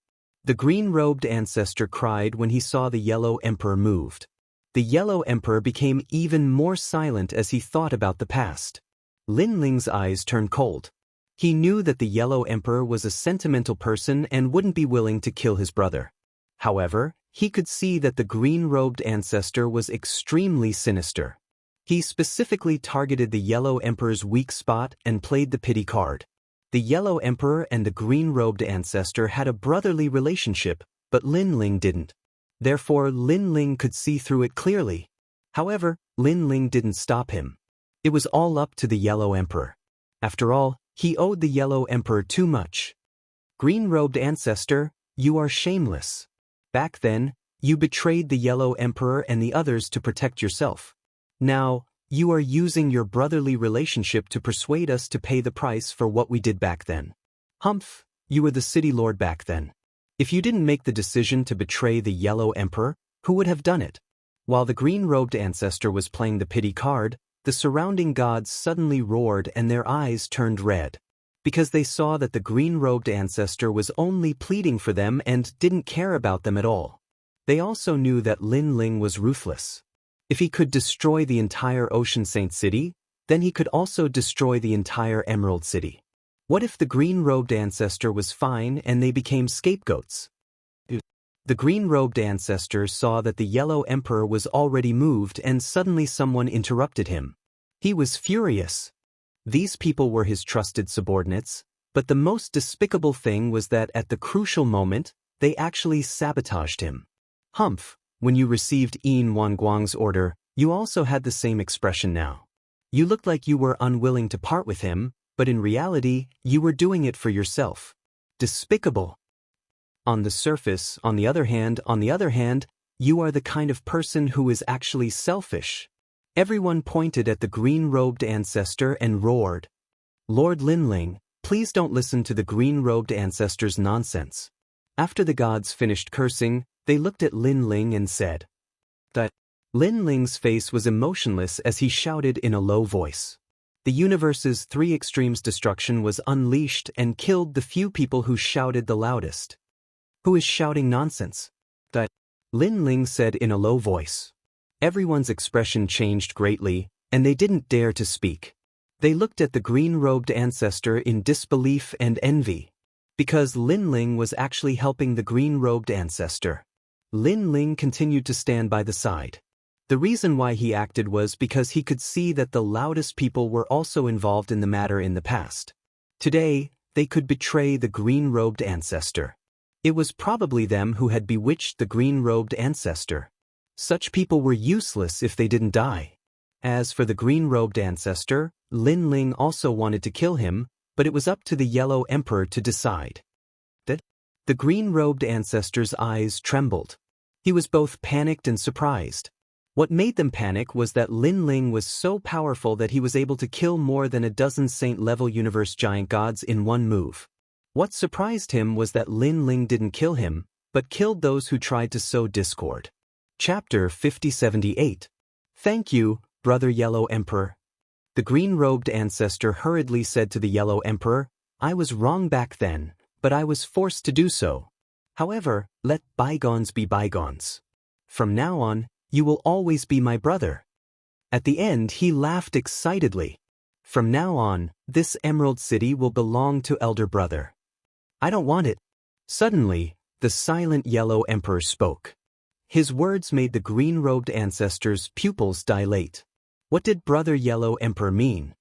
The green-robed ancestor cried when he saw the Yellow Emperor moved. The Yellow Emperor became even more silent as he thought about the past. Lin Ling's eyes turned cold. He knew that the Yellow Emperor was a sentimental person and wouldn't be willing to kill his brother. However, he could see that the green-robed ancestor was extremely sinister. He specifically targeted the Yellow Emperor's weak spot and played the pity card. The Yellow Emperor and the green-robed ancestor had a brotherly relationship, but Lin Ling didn't. Therefore, Lin Ling could see through it clearly. However, Lin Ling didn't stop him. It was all up to the Yellow Emperor. After all, he owed the Yellow Emperor too much. Green-robed ancestor, you are shameless. Back then, you betrayed the Yellow Emperor and the others to protect yourself. Now, you are using your brotherly relationship to persuade us to pay the price for what we did back then. Humph, you were the city lord back then. If you didn't make the decision to betray the Yellow Emperor, who would have done it? While the green-robed ancestor was playing the pity card, the surrounding gods suddenly roared and their eyes turned red. Because they saw that the green-robed ancestor was only pleading for them and didn't care about them at all. They also knew that Lin Ling was ruthless. If he could destroy the entire Ocean Saint City, then he could also destroy the entire Emerald City. What if the green-robed ancestor was fine and they became scapegoats? The green-robed ancestor saw that the Yellow Emperor was already moved and suddenly someone interrupted him. He was furious. These people were his trusted subordinates, but the most despicable thing was that at the crucial moment, they actually sabotaged him. Humph, when you received Yin Wanguang's order, you also had the same expression now. You looked like you were unwilling to part with him, but in reality, you were doing it for yourself. Despicable. On the surface, on the other hand, you are the kind of person who is actually selfish. Everyone pointed at the green-robed ancestor and roared. Lord Lin Ling, please don't listen to the green-robed ancestor's nonsense. After the gods finished cursing, they looked at Lin Ling and said that Lin Ling's face was emotionless as he shouted in a low voice. The universe's three extremes destruction was unleashed and killed the few people who shouted the loudest. Who is shouting nonsense? That Lin Ling said in a low voice. Everyone's expression changed greatly, and they didn't dare to speak. They looked at the green-robed ancestor in disbelief and envy. Because Lin Ling was actually helping the green-robed ancestor. Lin Ling continued to stand by the side. The reason why he acted was because he could see that the loudest people were also involved in the matter in the past. Today, they could betray the green-robed ancestor. It was probably them who had bewitched the green-robed ancestor. Such people were useless if they didn't die. As for the green-robed ancestor, Lin Ling also wanted to kill him, but it was up to the Yellow Emperor to decide. The green-robed ancestor's eyes trembled. He was both panicked and surprised. What made them panic was that Lin Ling was so powerful that he was able to kill more than a dozen saint-level universe giant gods in one move. What surprised him was that Lin Ling didn't kill him, but killed those who tried to sow discord. Chapter 5078. Thank you, Brother Yellow Emperor. The green-robed ancestor hurriedly said to the Yellow Emperor, I was wrong back then, but I was forced to do so. However, let bygones be bygones. From now on, you will always be my brother. At the end, he laughed excitedly. From now on, this Emerald City will belong to Elder Brother. I don't want it. Suddenly, the silent Yellow Emperor spoke. His words made the green-robed ancestor's pupils dilate. What did Brother Yellow Emperor mean?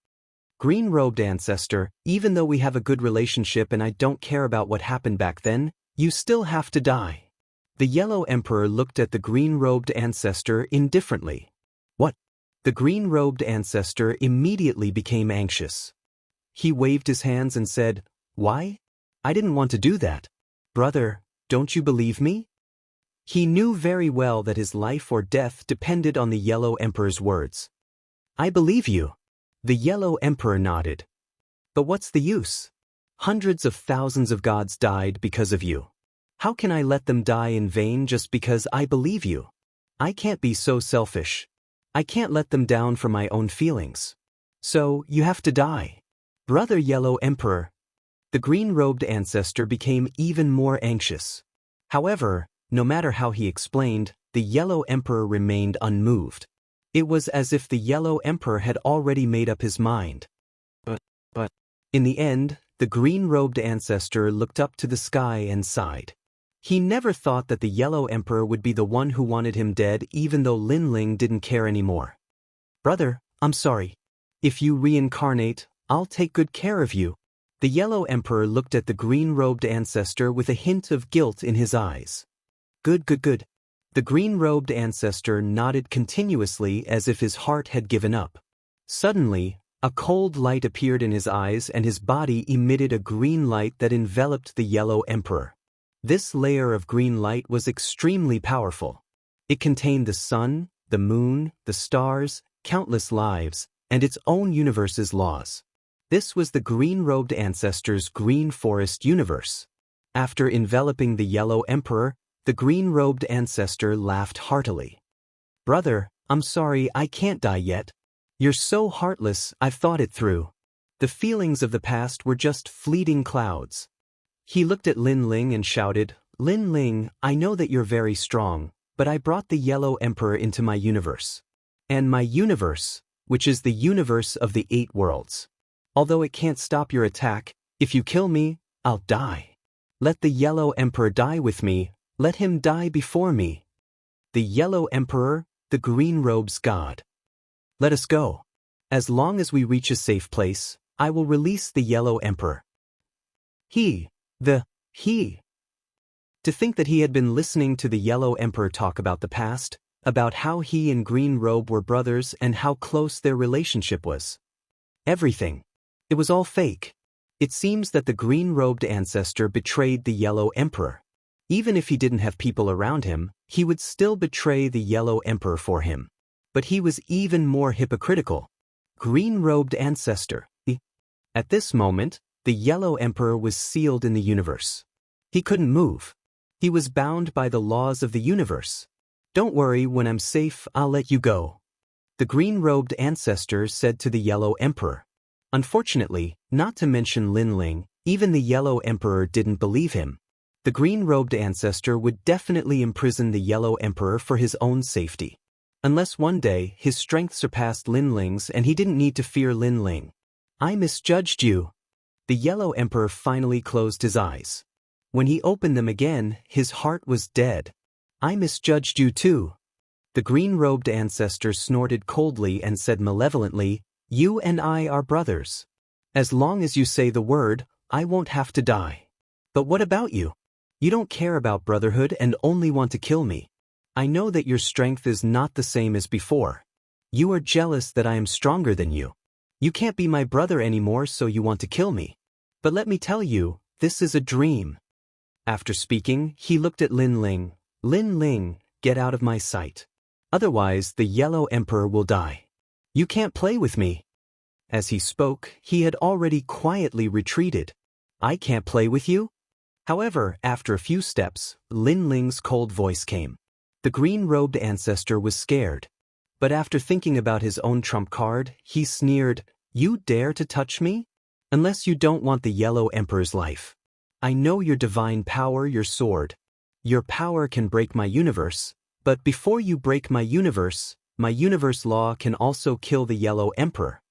Green-robed ancestor, even though we have a good relationship and I don't care about what happened back then, you still have to die. The Yellow Emperor looked at the green-robed ancestor indifferently. What? The green-robed ancestor immediately became anxious. He waved his hands and said, Why? I didn't want to do that. Brother, don't you believe me? He knew very well that his life or death depended on the Yellow Emperor's words. I believe you. The Yellow Emperor nodded. But what's the use? Hundreds of thousands of gods died because of you. How can I let them die in vain just because I believe you? I can't be so selfish. I can't let them down for my own feelings. So, you have to die. Brother Yellow Emperor. The green-robed ancestor became even more anxious. However, no matter how he explained, the Yellow Emperor remained unmoved. It was as if the Yellow Emperor had already made up his mind. But, in the end, the green-robed ancestor looked up to the sky and sighed. He never thought that the Yellow Emperor would be the one who wanted him dead even though Lin Ling didn't care anymore. Brother, I'm sorry. If you reincarnate, I'll take good care of you. The Yellow Emperor looked at the green-robed ancestor with a hint of guilt in his eyes. Good. The green-robed ancestor nodded continuously as if his heart had given up. Suddenly, a cold light appeared in his eyes and his body emitted a green light that enveloped the yellow emperor. This layer of green light was extremely powerful. It contained the sun, the moon, the stars, countless lives, and its own universe's laws. This was the green-robed ancestor's green forest universe. After enveloping the yellow emperor, the green-robed ancestor laughed heartily. "Brother, I'm sorry I can't die yet. You're so heartless, I've thought it through. The feelings of the past were just fleeting clouds." He looked at Lin Ling and shouted, "Lin Ling, I know that you're very strong, but I brought the yellow emperor into my universe. And my universe, which is the universe of the 8 worlds. Although it can't stop your attack, if you kill me, I'll die. Let the yellow emperor die with me, let him die before me. The yellow emperor, the green robe's god. Let us go. As long as we reach a safe place, I will release the yellow emperor." He. To think that he had been listening to the yellow emperor talk about the past, about how he and Green Robe were brothers and how close their relationship was. Everything. It was all fake. It seems that the green-robed ancestor betrayed the yellow emperor. Even if he didn't have people around him, he would still betray the yellow emperor for him. But he was even more hypocritical. Green-robed ancestor. At this moment, the yellow emperor was sealed in the universe. He couldn't move. He was bound by the laws of the universe. "Don't worry, when I'm safe, I'll let you go," the green-robed ancestor said to the yellow emperor. Unfortunately, not to mention Lin Ling, even the yellow emperor didn't believe him. The green-robed ancestor would definitely imprison the yellow emperor for his own safety. Unless one day his strength surpassed Lin Ling's and he didn't need to fear Lin Ling. "I misjudged you." The yellow emperor finally closed his eyes. When he opened them again, his heart was dead. "I misjudged you too." The green-robed ancestor snorted coldly and said malevolently, "You and I are brothers. As long as you say the word, I won't have to die. But what about you? You don't care about brotherhood and only want to kill me. I know that your strength is not the same as before. You are jealous that I am stronger than you. You can't be my brother anymore, so you want to kill me. But let me tell you, this is a dream." After speaking, he looked at Lin Ling. "Lin Ling, get out of my sight. Otherwise, the yellow emperor will die. You can't play with me." As he spoke, he had already quietly retreated. "I can't play with you?" However, after a few steps, Lin Ling's cold voice came. The green-robed ancestor was scared. But after thinking about his own trump card, he sneered, "You dare to touch me? Unless you don't want the yellow emperor's life. I know your divine power, your sword. Your power can break my universe, but before you break my universe law can also kill the yellow emperor."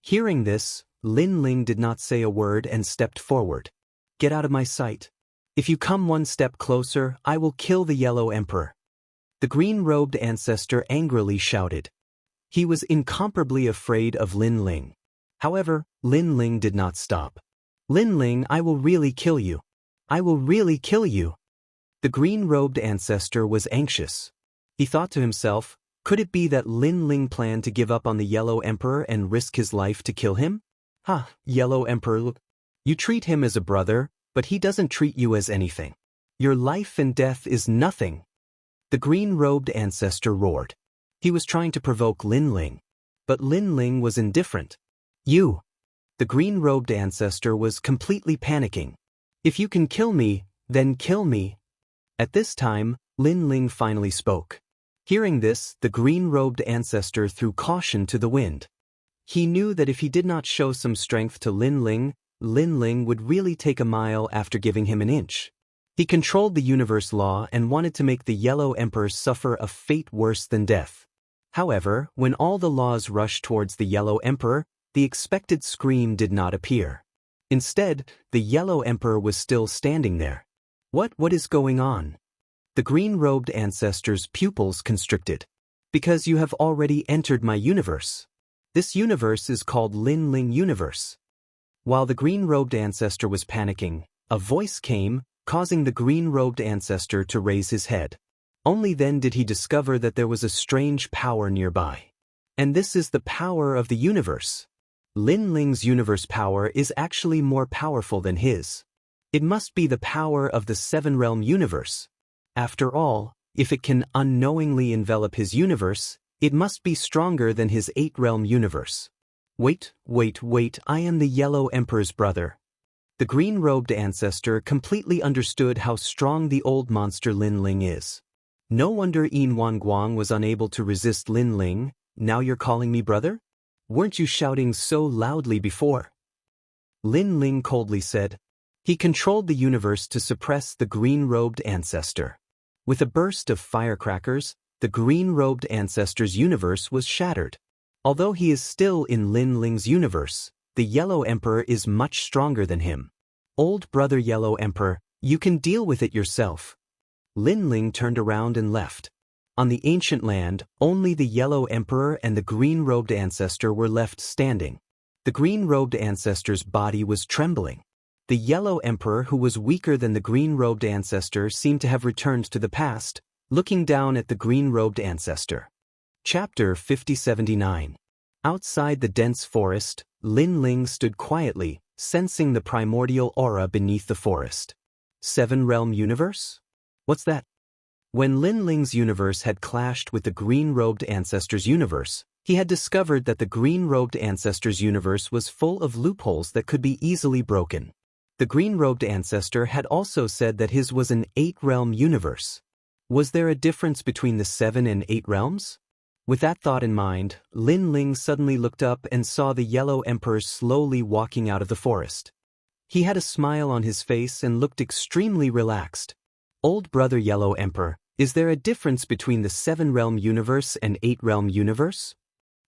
Hearing this, Lin Ling did not say a word and stepped forward. "Get out of my sight. If you come one step closer, I will kill the yellow emperor." The green-robed ancestor angrily shouted. He was incomparably afraid of Lin Ling. However, Lin Ling did not stop. "Lin Ling, I will really kill you. I will really kill you." The green-robed ancestor was anxious. He thought to himself, could it be that Lin Ling planned to give up on the yellow emperor and risk his life to kill him? Yellow emperor, look. You treat him as a brother, but he doesn't treat you as anything. Your life and death is nothing. The green-robed ancestor roared. He was trying to provoke Lin Ling. But Lin Ling was indifferent. "You." The green-robed ancestor was completely panicking. "If you can kill me, then kill me." At this time, Lin Ling finally spoke. Hearing this, the green-robed ancestor threw caution to the wind. He knew that if he did not show some strength to Lin Ling would really take a mile after giving him an inch. He controlled the universe law and wanted to make the yellow emperor suffer a fate worse than death. However, when all the laws rushed towards the yellow emperor, the expected scream did not appear. Instead, the yellow emperor was still standing there. What is going on?" The green-robed ancestor's pupils constricted. "Because you have already entered my universe. This universe is called Lin Ling Universe." While the green-robed ancestor was panicking, a voice came, causing the green-robed ancestor to raise his head. Only then did he discover that there was a strange power nearby. And this is the power of the universe. Lin Ling's universe power is actually more powerful than his. It must be the power of the seven-realm universe. After all, if it can unknowingly envelop his universe, it must be stronger than his eight-realm universe. Wait, I am the Yellow Emperor's brother. The green-robed ancestor completely understood how strong the old monster Lin Ling is. No wonder Yin Wanguang was unable to resist Lin Ling. Now you're calling me brother? Weren't you shouting so loudly before? Lin Ling coldly said. He controlled the universe to suppress the green-robed ancestor. With a burst of firecrackers, the green-robed ancestor's universe was shattered. Although he is still in Lin Ling's universe, the Yellow Emperor is much stronger than him. Old brother Yellow Emperor, you can deal with it yourself. Lin Ling turned around and left. On the ancient land, only the Yellow Emperor and the green-robed ancestor were left standing. The green-robed ancestor's body was trembling. The Yellow Emperor, who was weaker than the green-robed ancestor, seemed to have returned to the past, looking down at the green-robed ancestor. Chapter 5079. Outside the dense forest, Lin Ling stood quietly, sensing the primordial aura beneath the forest. Seven-realm universe? What's that? When Lin Ling's universe had clashed with the green-robed ancestor's universe, he had discovered that the green-robed ancestor's universe was full of loopholes that could be easily broken. The green-robed ancestor had also said that his was an eight-realm universe. Was there a difference between the 7 and 8 realms? With that thought in mind, Lin Ling suddenly looked up and saw the Yellow Emperor slowly walking out of the forest. He had a smile on his face and looked extremely relaxed. Old brother Yellow Emperor, is there a difference between the 7-realm universe and 8-realm universe?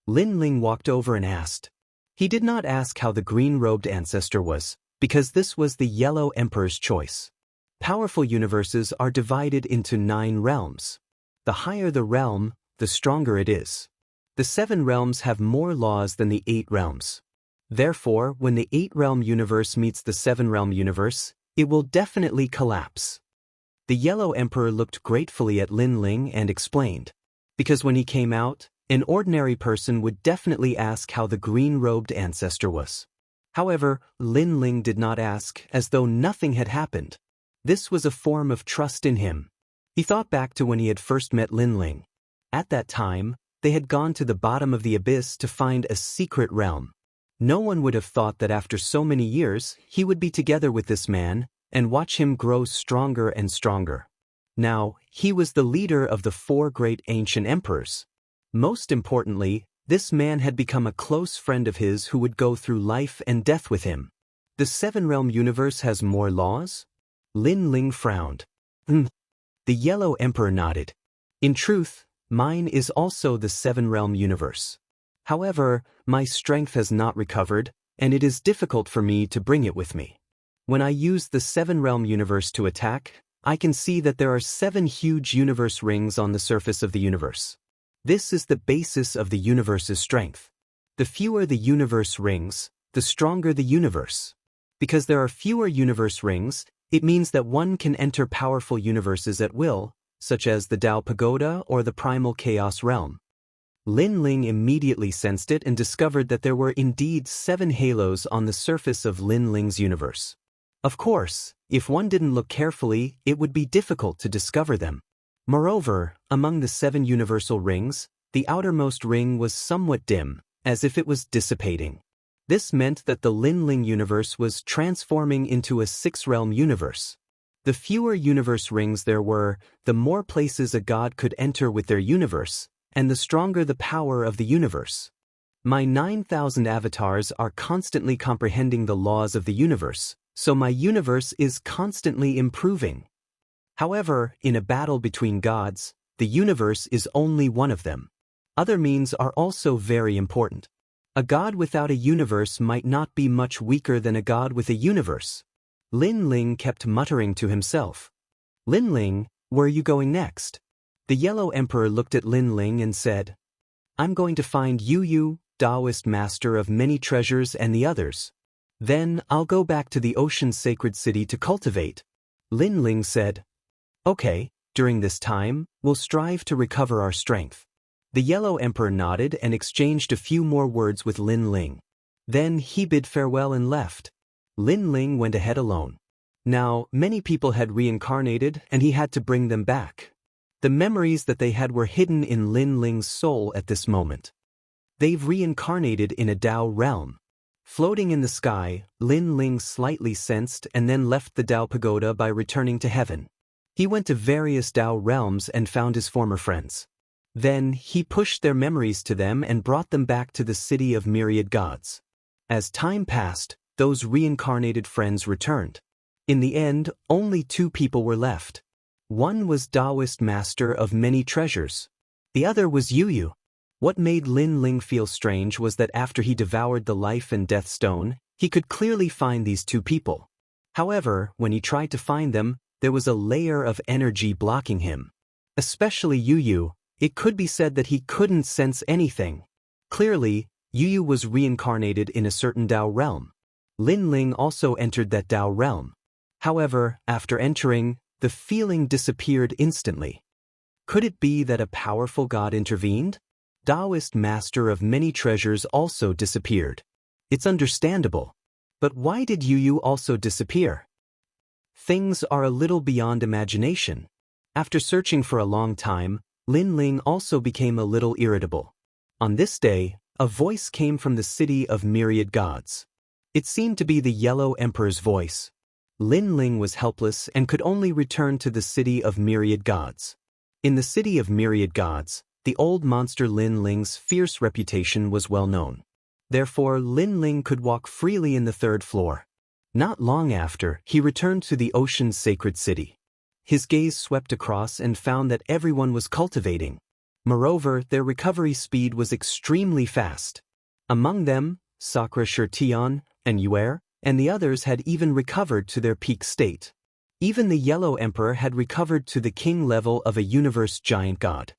Lin Ling walked over and asked. He did not ask how the green-robed ancestor was, because this was the Yellow Emperor's choice. Powerful universes are divided into 9 realms. The higher the realm, the stronger it is. The 7 realms have more laws than the 8 realms. Therefore, when the 8-realm universe meets the 7-realm universe, it will definitely collapse. The Yellow Emperor looked gratefully at Lin Ling and explained. Because when he came out, an ordinary person would definitely ask how the green-robed ancestor was. However, Lin Ling did not ask, as though nothing had happened. This was a form of trust in him. He thought back to when he had first met Lin Ling. At that time, they had gone to the bottom of the abyss to find a secret realm. No one would have thought that after so many years, he would be together with this man and watch him grow stronger and stronger. Now, he was the leader of the 4 great ancient emperors. Most importantly, this man had become a close friend of his who would go through life and death with him. The 7-realm universe has more laws? Lin Ling frowned. The Yellow Emperor nodded. In truth, mine is also the 7-realm universe. However, my strength has not recovered, and it is difficult for me to bring it with me. When I use the 7-realm universe to attack, I can see that there are 7 huge universe rings on the surface of the universe. This is the basis of the universe's strength. The fewer the universe rings, the stronger the universe. Because there are fewer universe rings, it means that one can enter powerful universes at will, such as the Tao Pagoda or the Primal Chaos Realm. Lin Ling immediately sensed it and discovered that there were indeed 7 halos on the surface of Lin Ling's universe. Of course, if one didn't look carefully, it would be difficult to discover them. Moreover, among the 7 universal rings, the outermost ring was somewhat dim, as if it was dissipating. This meant that the Lin Ling universe was transforming into a 6-realm universe. The fewer universe rings there were, the more places a god could enter with their universe, and the stronger the power of the universe. My 9,000 avatars are constantly comprehending the laws of the universe, so my universe is constantly improving. However, in a battle between gods, the universe is only one of them. Other means are also very important. A god without a universe might not be much weaker than a god with a universe. Lin Ling kept muttering to himself. Lin Ling, where are you going next? The Yellow Emperor looked at Lin Ling and said, I'm going to find Yu, Daoist master of many treasures and the others. Then I'll go back to the ocean's sacred city to cultivate. Lin Ling said, Okay, During this time, we'll strive to recover our strength. The Yellow Emperor nodded and exchanged a few more words with Lin Ling. Then he bid farewell and left. Lin Ling went ahead alone. Now, many people had reincarnated and he had to bring them back. The memories that they had were hidden in Lin Ling's soul at this moment. They've reincarnated in a Dao realm. Floating in the sky, Lin Ling slightly sensed and then left the Dao pagoda by returning to heaven. He went to various Dao realms and found his former friends. Then he pushed their memories to them and brought them back to the city of myriad gods. As time passed, those reincarnated friends returned. In the end, only 2 people were left. One was Daoist master of many treasures. The other was Yu. What made Lin Ling feel strange was that after he devoured the life and death stone, he could clearly find these 2 people. However, when he tried to find them, there was a layer of energy blocking him. Especially Yu, it could be said that he couldn't sense anything. Clearly, Yu was reincarnated in a certain Dao realm. Lin Ling also entered that Dao realm. However, after entering, the feeling disappeared instantly. Could it be that a powerful god intervened? Daoist master of many treasures also disappeared. It's understandable. But why did Yu also disappear? Things are a little beyond imagination. After searching for a long time, Lin Ling also became a little irritable. On this day, a voice came from the city of myriad gods. It seemed to be the Yellow Emperor's voice. Lin Ling was helpless and could only return to the city of myriad gods. In the city of myriad gods, the old monster Lin Ling's fierce reputation was well known. Therefore, Lin Ling could walk freely in the 3rd floor. Not long after, he returned to the ocean's sacred city. His gaze swept across and found that everyone was cultivating. Moreover, their recovery speed was extremely fast. Among them, Sakura Shirtian and Yuer, and the others had even recovered to their peak state. Even the Yellow Emperor had recovered to the king level of a universe giant god.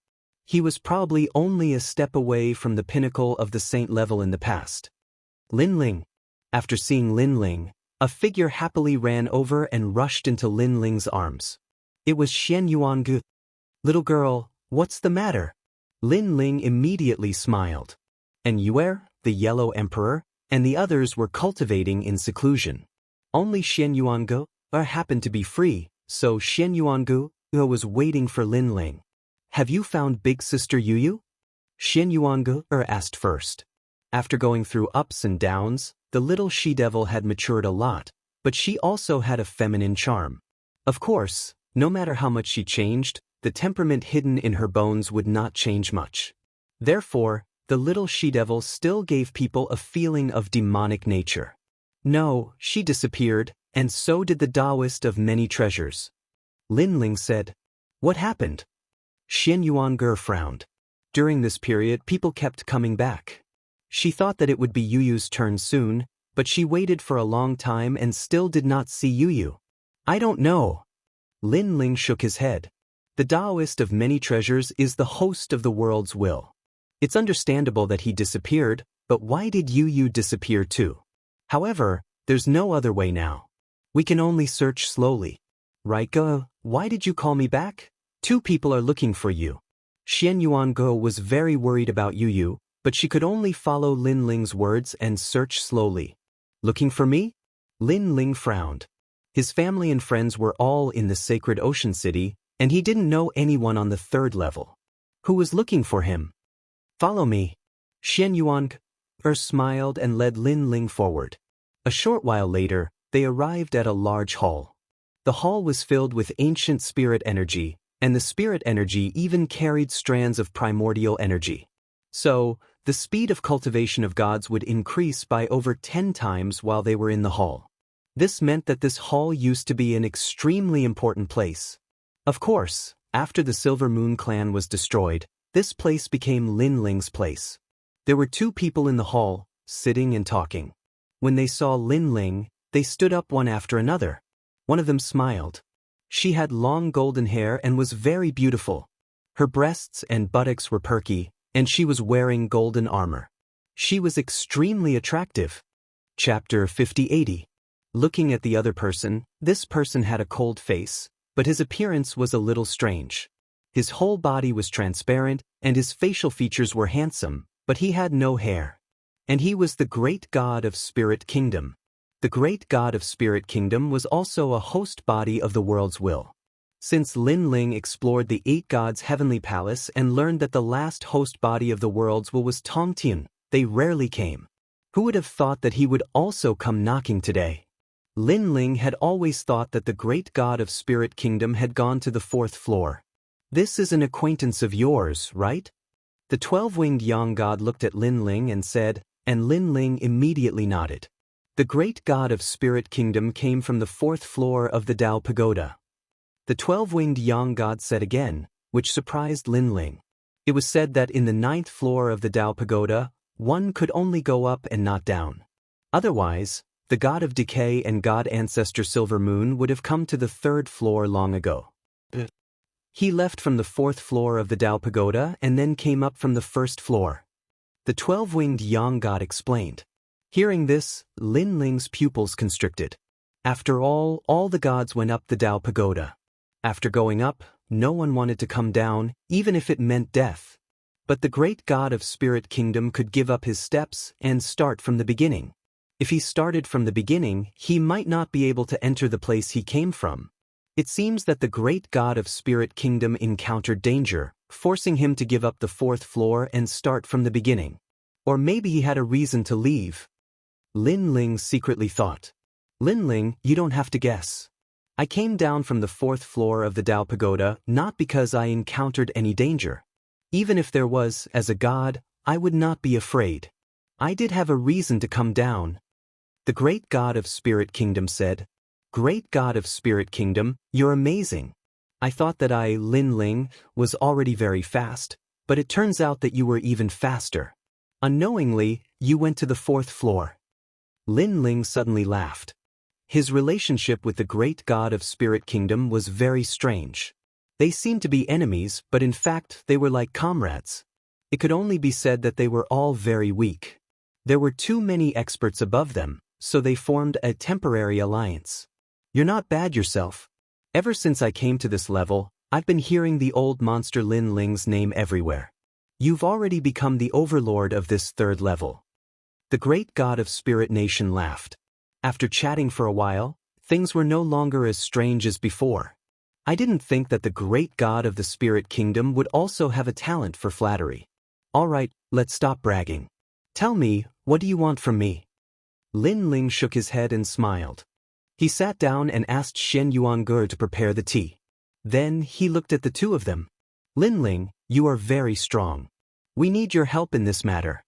He was probably only a step away from the pinnacle of the saint level in the past. Lin Ling. After seeing Lin Ling, a figure happily ran over and rushed into Lin Ling's arms. It was Xianxia. Little girl, what's the matter? Lin Ling immediately smiled. And Yuer, the Yellow Emperor, and the others were cultivating in seclusion. Only Xianxia happened to be free, so Xianxia was waiting for Lin Ling. Have you found big sister Yu? Xianxia asked first. After going through ups and downs, the little she-devil had matured a lot, but she also had a feminine charm. Of course, no matter how much she changed, the temperament hidden in her bones would not change much. Therefore, the little she-devil still gave people a feeling of demonic nature. No, she disappeared, and so did the Daoist of many treasures. Lin Ling said, "What happened?" Xianxia frowned. During this period, people kept coming back. She thought that it would be Yu's turn soon, but she waited for a long time and still did not see Yu. I don't know. Lin Ling shook his head. The Daoist of many treasures is the host of the world's will. It's understandable that he disappeared, but why did Yu disappear too? However, there's no other way now. We can only search slowly. Raika, why did you call me back? 2 people are looking for you. Xianxia was very worried about Yu, but she could only follow Lin Ling's words and search slowly. Looking for me? Lin Ling frowned. His family and friends were all in the sacred ocean city, and he didn't know anyone on the 3rd level. Who was looking for him? Follow me. Xianxia smiled and led Lin Ling forward. A short while later, they arrived at a large hall. The hall was filled with ancient spirit energy, and the spirit energy even carried strands of primordial energy. So, the speed of cultivation of gods would increase by over 10 times while they were in the hall. This meant that this hall used to be an extremely important place. Of course, after the Silver Moon clan was destroyed, this place became Lin Ling's place. There were 2 people in the hall, sitting and talking. When they saw Lin Ling, they stood up one after another. One of them smiled. She had long golden hair and was very beautiful. Her breasts and buttocks were perky, and she was wearing golden armor. She was extremely attractive. Chapter 50-80. Looking at the other person, this person had a cold face, but his appearance was a little strange. His whole body was transparent, and his facial features were handsome, but he had no hair. And he was the great god of Spirit Kingdom. The great god of Spirit Kingdom was also a host body of the world's will. Since Lin Ling explored the 8 gods' heavenly palace and learned that the last host body of the world's will was Tongtian, they rarely came. Who would have thought that he would also come knocking today? Lin Ling had always thought that the great god of Spirit Kingdom had gone to the 4th floor. This is an acquaintance of yours, right? The 12-winged Yang god looked at Lin Ling and said, and Lin Ling immediately nodded. The great god of Spirit Kingdom came from the 4th floor of the Dao Pagoda. The 12-winged Yang god said again, which surprised Lin Ling. It was said that in the 9th floor of the Dao Pagoda, one could only go up and not down. Otherwise, the god of decay and god ancestor Silver Moon would have come to the 3rd floor long ago. He left from the 4th floor of the Dao Pagoda and then came up from the 1st floor. The 12-winged Yang god explained. Hearing this, Lin Ling's pupils constricted. After all the gods went up the Dao Pagoda. After going up, no one wanted to come down, even if it meant death. But the great god of Spirit Kingdom could give up his steps and start from the beginning. If he started from the beginning, he might not be able to enter the place he came from. It seems that the great god of Spirit Kingdom encountered danger, forcing him to give up the 4th floor and start from the beginning. Or maybe he had a reason to leave. Lin Ling secretly thought. Lin Ling, you don't have to guess. I came down from the 4th floor of the Dao Pagoda not because I encountered any danger. Even if there was, as a god, I would not be afraid. I did have a reason to come down. The great god of Spirit Kingdom said, Great god of Spirit Kingdom, you're amazing. I thought that I, Lin Ling, was already very fast, but it turns out that you were even faster. Unknowingly, you went to the 4th floor. Lin Ling suddenly laughed. His relationship with the great god of Spirit Kingdom was very strange. They seemed to be enemies, but in fact they were like comrades. It could only be said that they were all very weak. There were too many experts above them, so they formed a temporary alliance. You're not bad yourself. Ever since I came to this level, I've been hearing the old monster Lin Ling's name everywhere. You've already become the overlord of this 3rd level. The great god of Spirit Nation laughed. After chatting for a while, things were no longer as strange as before. I didn't think that the great god of the Spirit Kingdom would also have a talent for flattery. All right, let's stop bragging. Tell me, what do you want from me? Lin Ling shook his head and smiled. He sat down and asked Shen Yuange to prepare the tea. Then he looked at the two of them. Lin Ling, you are very strong. We need your help in this matter.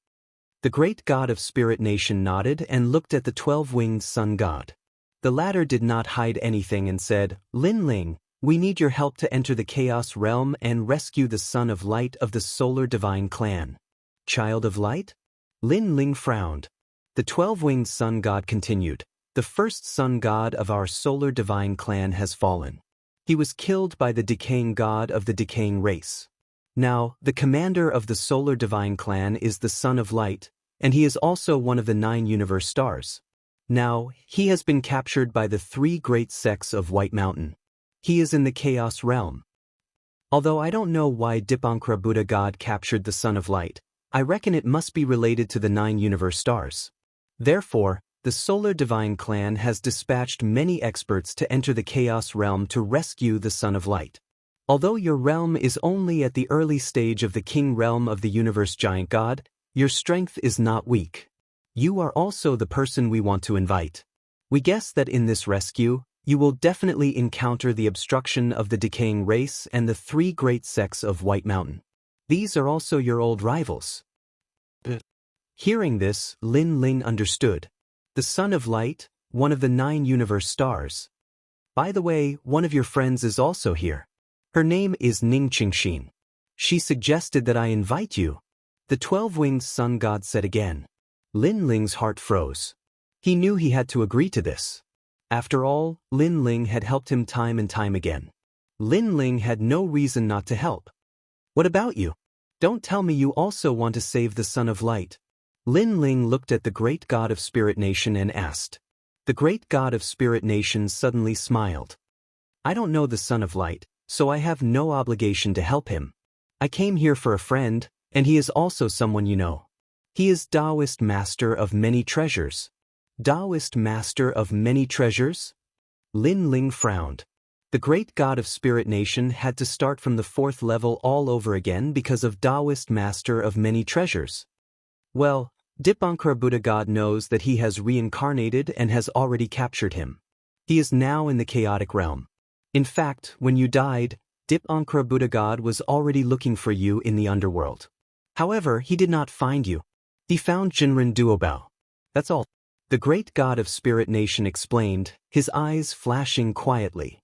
The great god of Spirit Nation nodded and looked at the 12-winged sun god. The latter did not hide anything and said, Lin Ling, we need your help to enter the Chaos Realm and rescue the Son of Light of the Solar Divine Clan. Child of Light? Lin Ling frowned. The 12-winged sun god continued, the first sun god of our Solar Divine Clan has fallen. He was killed by the decaying god of the decaying race. Now, the commander of the Solar Divine Clan is the Son of Light, and he is also one of the 9 universe stars. Now, he has been captured by the 3 great sects of White Mountain. He is in the Chaos Realm. Although I don't know why Dipankara Buddha God captured the Son of Light, I reckon it must be related to the 9 universe stars. Therefore, the Solar Divine Clan has dispatched many experts to enter the Chaos Realm to rescue the Son of Light. Although your realm is only at the early stage of the King Realm of the Universe Giant God, your strength is not weak. You are also the person we want to invite. We guess that in this rescue, you will definitely encounter the obstruction of the decaying race and the 3 great sects of White Mountain. These are also your old rivals. Hearing this, Lin Ling understood. The Son of Light, one of the 9 universe stars. By the way, one of your friends is also here. Her name is Ning Qingxin. She suggested that I invite you. The 12-winged sun god said again. Lin Ling's heart froze. He knew he had to agree to this. After all, Lin Ling had helped him time and time again. Lin Ling had no reason not to help. What about you? Don't tell me you also want to save the Son of Light. Lin Ling looked at the great god of Spirit Nation and asked. The great god of Spirit Nation suddenly smiled. I don't know the Son of Light, so I have no obligation to help him. I came here for a friend, and he is also someone you know. He is Daoist Master of Many Treasures. Daoist Master of Many Treasures? Lin Ling frowned. The great god of Spirit Nation had to start from the 4th level all over again because of Daoist Master of Many Treasures. Well, Dipankara Buddha God knows that he has reincarnated and has already captured him. He is now in the chaotic realm. In fact, when you died, Dipankara Buddha God was already looking for you in the underworld. However, he did not find you. He found Jinren Duobao. That's all. The great god of Spirit Nation explained, his eyes flashing quietly.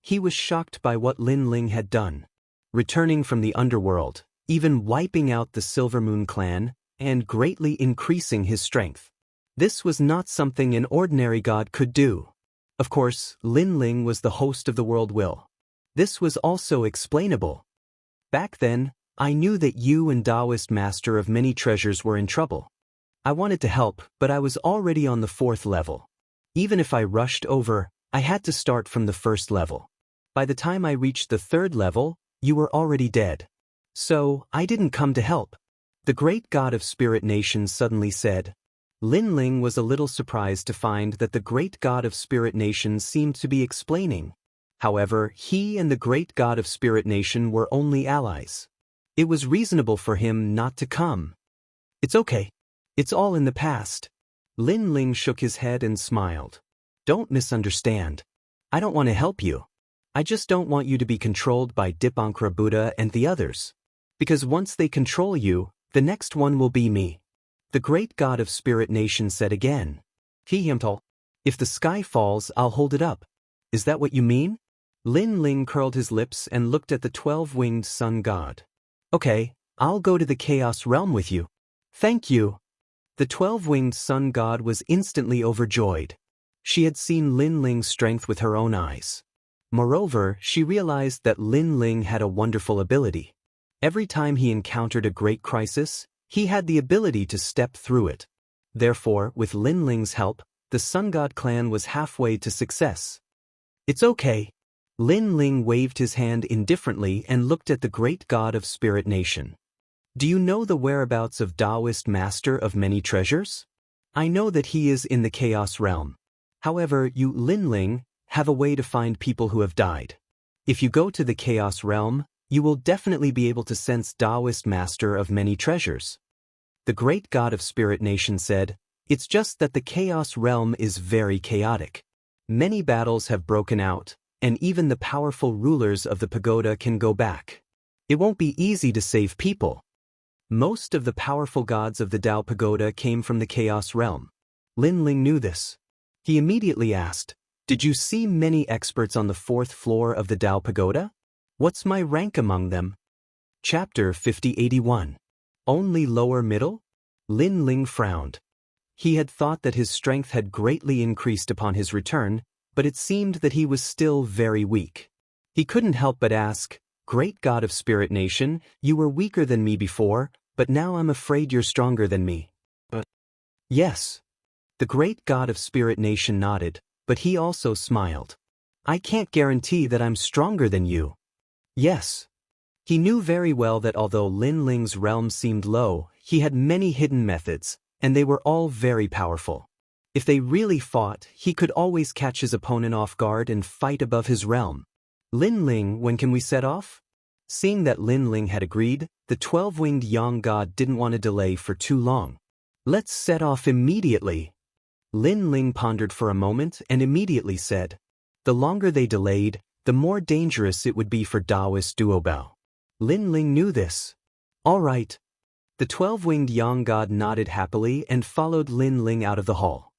He was shocked by what Lin Ling had done. Returning from the underworld, even wiping out the Silver Moon clan, and greatly increasing his strength. This was not something an ordinary god could do. Of course, Lin Ling was the host of the world will. This was also explainable. Back then, I knew that you and Daoist Master of Many Treasures were in trouble. I wanted to help, but I was already on the 4th level. Even if I rushed over, I had to start from the 1st level. By the time I reached the 3rd level, you were already dead. So, I didn't come to help. The great god of Spirit Nation suddenly said. Lin Ling was a little surprised to find that the great god of Spirit Nation seemed to be explaining. However, he and the great god of Spirit Nation were only allies. It was reasonable for him not to come. It's okay. It's all in the past. Lin Ling shook his head and smiled. Don't misunderstand. I don't want to help you. I just don't want you to be controlled by Dipankara Buddha and the others. Because once they control you, the next one will be me. The great god of Spirit Nation said again. Immortal. If the sky falls, I'll hold it up. Is that what you mean? Lin Ling curled his lips and looked at the 12-winged sun god. Okay, I'll go to the chaos realm with you. Thank you. The 12-winged sun god was instantly overjoyed. She had seen Lin Ling's strength with her own eyes. Moreover, she realized that Lin Ling had a wonderful ability. Every time he encountered a great crisis, he had the ability to step through it. Therefore, with Lin Ling's help, the Sun God clan was halfway to success. It's okay. Lin Ling waved his hand indifferently and looked at the great god of Spirit Nation. Do you know the whereabouts of Daoist Master of Many Treasures? I know that he is in the Chaos Realm. However, you, Lin Ling, have a way to find people who have died. If you go to the Chaos Realm, you will definitely be able to sense Daoist Master of Many Treasures. The great god of Spirit Nation said, it's just that the Chaos Realm is very chaotic. Many battles have broken out, and even the powerful rulers of the pagoda can go back. It won't be easy to save people. Most of the powerful gods of the Dao Pagoda came from the Chaos Realm. Lin Ling knew this. He immediately asked, did you see many experts on the 4th floor of the Dao Pagoda? What's my rank among them? Chapter 5081. Only lower middle? Lin Ling frowned. He had thought that his strength had greatly increased upon his return, but it seemed that he was still very weak. He couldn't help but ask, Great God of Spirit Nation, you were weaker than me before, but now I'm afraid you're stronger than me. But yes. The great God of Spirit Nation nodded, but he also smiled. I can't guarantee that I'm stronger than you. Yes. He knew very well that although Lin Ling's realm seemed low, he had many hidden methods, and they were all very powerful. If they really fought, he could always catch his opponent off guard and fight above his realm. Lin Ling, when can we set off? Seeing that Lin Ling had agreed, the 12-winged Yang god didn't want to delay for too long. Let's set off immediately. Lin Ling pondered for a moment and immediately said, the longer they delayed, the more dangerous it would be for Daoist Duobao. Lin Ling knew this. All right. The 12-winged Yang god nodded happily and followed Lin Ling out of the hall.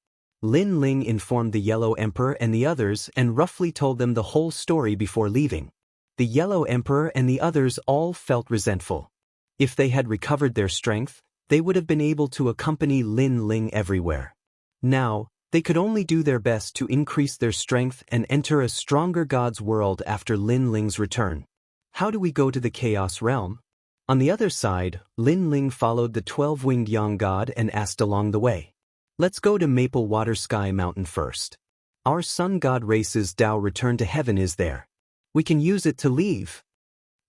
Lin Ling informed the Yellow Emperor and the others and roughly told them the whole story before leaving. The Yellow Emperor and the others all felt resentful. If they had recovered their strength, they would have been able to accompany Lin Ling everywhere. Now, they could only do their best to increase their strength and enter a stronger god's world after Lin Ling's return. How do we go to the Chaos Realm? On the other side, Lin Ling followed the 12-winged Yang god and asked along the way. Let's go to Maple Water Sky Mountain first. Our sun god race's Dao return to heaven is there. We can use it to leave.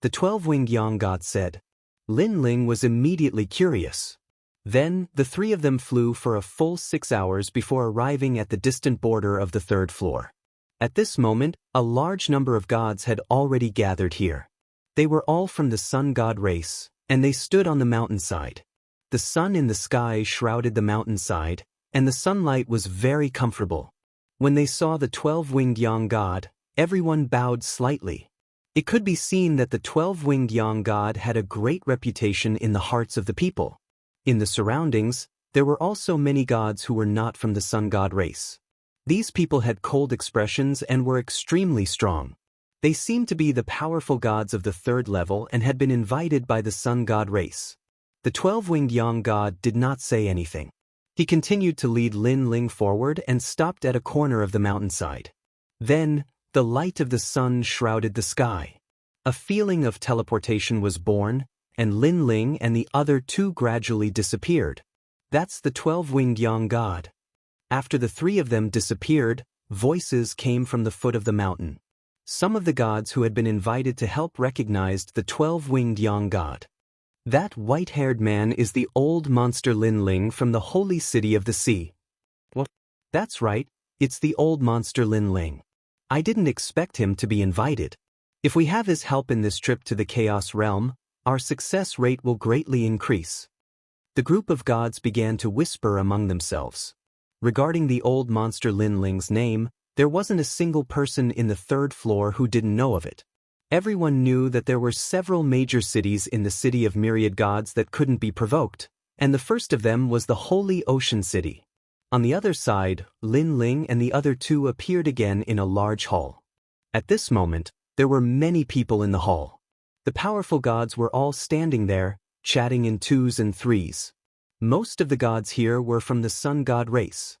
The 12-winged Yang god said. Lin Ling was immediately curious. Then, the three of them flew for a full 6 hours before arriving at the distant border of the 3rd floor. At this moment, a large number of gods had already gathered here. They were all from the sun god race, and they stood on the mountainside. The sun in the sky shrouded the mountainside, and the sunlight was very comfortable. When they saw the 12-winged Yang god, everyone bowed slightly. It could be seen that the 12-winged Yang god had a great reputation in the hearts of the people. In the surroundings, there were also many gods who were not from the sun god race. These people had cold expressions and were extremely strong. They seemed to be the powerful gods of the 3rd level and had been invited by the sun god race. The 12-winged Yang god did not say anything. He continued to lead Lin Ling forward and stopped at a corner of the mountainside. Then, the light of the sun shrouded the sky. A feeling of teleportation was born, and Lin Ling and the other two gradually disappeared. That's the 12-winged Yang god. After the three of them disappeared, voices came from the foot of the mountain. Some of the gods who had been invited to help recognized the 12-winged Yang god. That white-haired man is the old monster Lin Ling from the holy city of the sea. What? That's right, it's the old monster Lin Ling. I didn't expect him to be invited. If we have his help in this trip to the Chaos Realm, our success rate will greatly increase. The group of gods began to whisper among themselves. Regarding the old monster Lin Ling's name, there wasn't a single person in the 3rd floor who didn't know of it. Everyone knew that there were several major cities in the city of myriad gods that couldn't be provoked, and the first of them was the Holy Ocean City. On the other side, Lin Ling and the other two appeared again in a large hall. At this moment, there were many people in the hall. The powerful gods were all standing there, chatting in 2s and 3s. Most of the gods here were from the sun god race.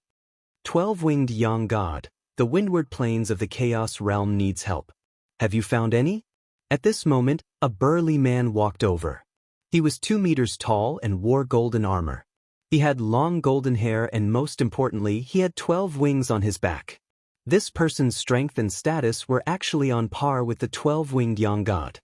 12-winged Yang god, the windward plains of the Chaos Realm needs help. Have you found any? At this moment, a burly man walked over. He was 2 meters tall and wore golden armor. He had long golden hair and most importantly, he had 12 wings on his back. This person's strength and status were actually on par with the 12-winged Yang god.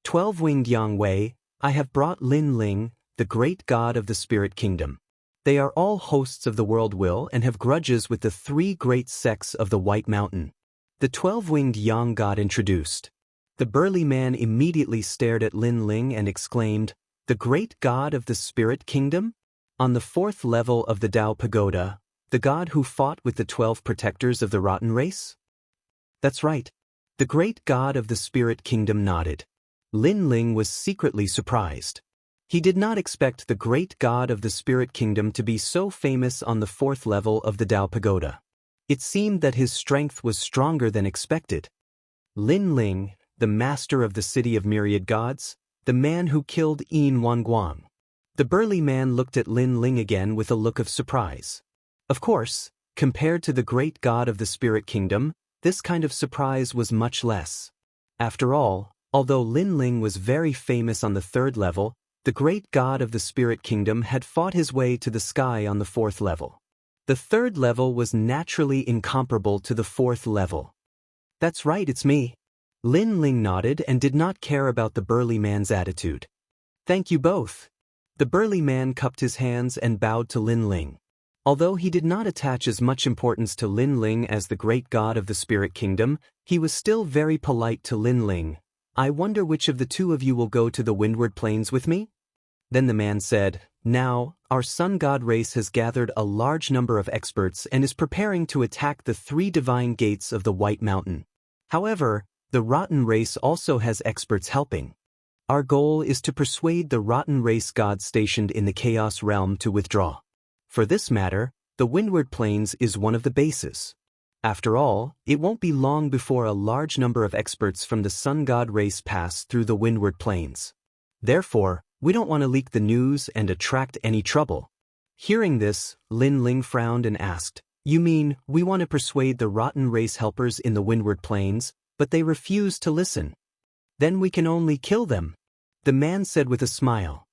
12-winged Yang Wei, I have brought Lin Ling, the great god of the spirit kingdom. They are all hosts of the world will and have grudges with the 3 great sects of the White Mountain. The 12-winged Yang god introduced. The burly man immediately stared at Lin Ling and exclaimed, "The great god of the spirit kingdom? On the 4th level of the Dao Pagoda, the god who fought with the 12 protectors of the rotten race?" That's right. The great god of the spirit kingdom nodded. Lin Ling was secretly surprised. He did not expect the great god of the spirit kingdom to be so famous on the 4th level of the Dao Pagoda. It seemed that his strength was stronger than expected. Lin Ling, the master of the city of myriad gods, the man who killed Yin Wanguang. The burly man looked at Lin Ling again with a look of surprise. Of course, compared to the great god of the spirit kingdom, this kind of surprise was much less. After all, although Lin Ling was very famous on the 3rd level, the great god of the spirit kingdom had fought his way to the sky on the 4th level. The 3rd level was naturally incomparable to the 4th level. That's right, it's me. Lin Ling nodded and did not care about the burly man's attitude. Thank you both. The burly man cupped his hands and bowed to Lin Ling. Although he did not attach as much importance to Lin Ling as the great god of the spirit kingdom, he was still very polite to Lin Ling. I wonder which of the two of you will go to the windward plains with me? Then the man said, Now, our sun god race has gathered a large number of experts and is preparing to attack the 3 divine gates of the White Mountain. However, the rotten race also has experts helping. Our goal is to persuade the rotten race gods stationed in the Chaos Realm to withdraw. For this matter, the windward plains is one of the bases. After all, it won't be long before a large number of experts from the sun god race pass through the windward plains. Therefore, we don't want to leak the news and attract any trouble. Hearing this, Lin Ling frowned and asked, You mean, we want to persuade the rotten race helpers in the windward plains, but they refuse to listen? Then we can only kill them, the man said with a smile.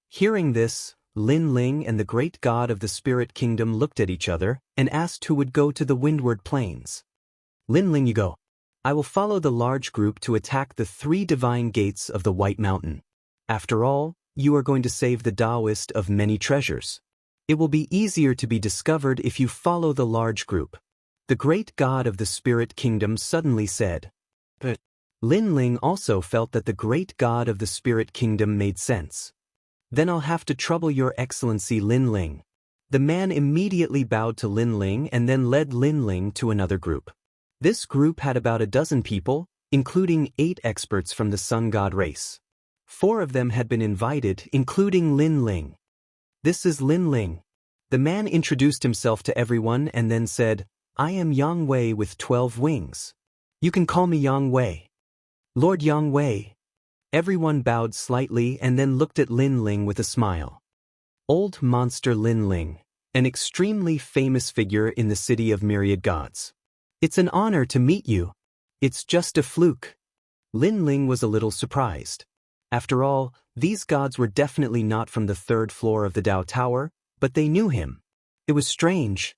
Hearing this, Lin Ling and the great god of the spirit kingdom looked at each other and asked who would go to the windward plains. Lin Ling, you go. I will follow the large group to attack the 3 divine gates of the White Mountain. After all, you are going to save the Daoist of many treasures. It will be easier to be discovered if you follow the large group. The great god of the spirit kingdom suddenly said. But Lin Ling also felt that the great god of the spirit kingdom made sense. Then I'll have to trouble your excellency Lin Ling. The man immediately bowed to Lin Ling and then led Lin Ling to another group. This group had about a dozen people, including 8 experts from the sun god race. 4 of them had been invited, including Lin Ling. This is Lin Ling. The man introduced himself to everyone and then said, I am Yang Wei with 12 wings. You can call me Yang Wei. Lord Yang Wei. Everyone bowed slightly and then looked at Lin Ling with a smile. Old monster Lin Ling, an extremely famous figure in the city of myriad gods. It's an honor to meet you. It's just a fluke. Lin Ling was a little surprised. After all, these gods were definitely not from the 3rd floor of the Dao Tower, but they knew him. It was strange.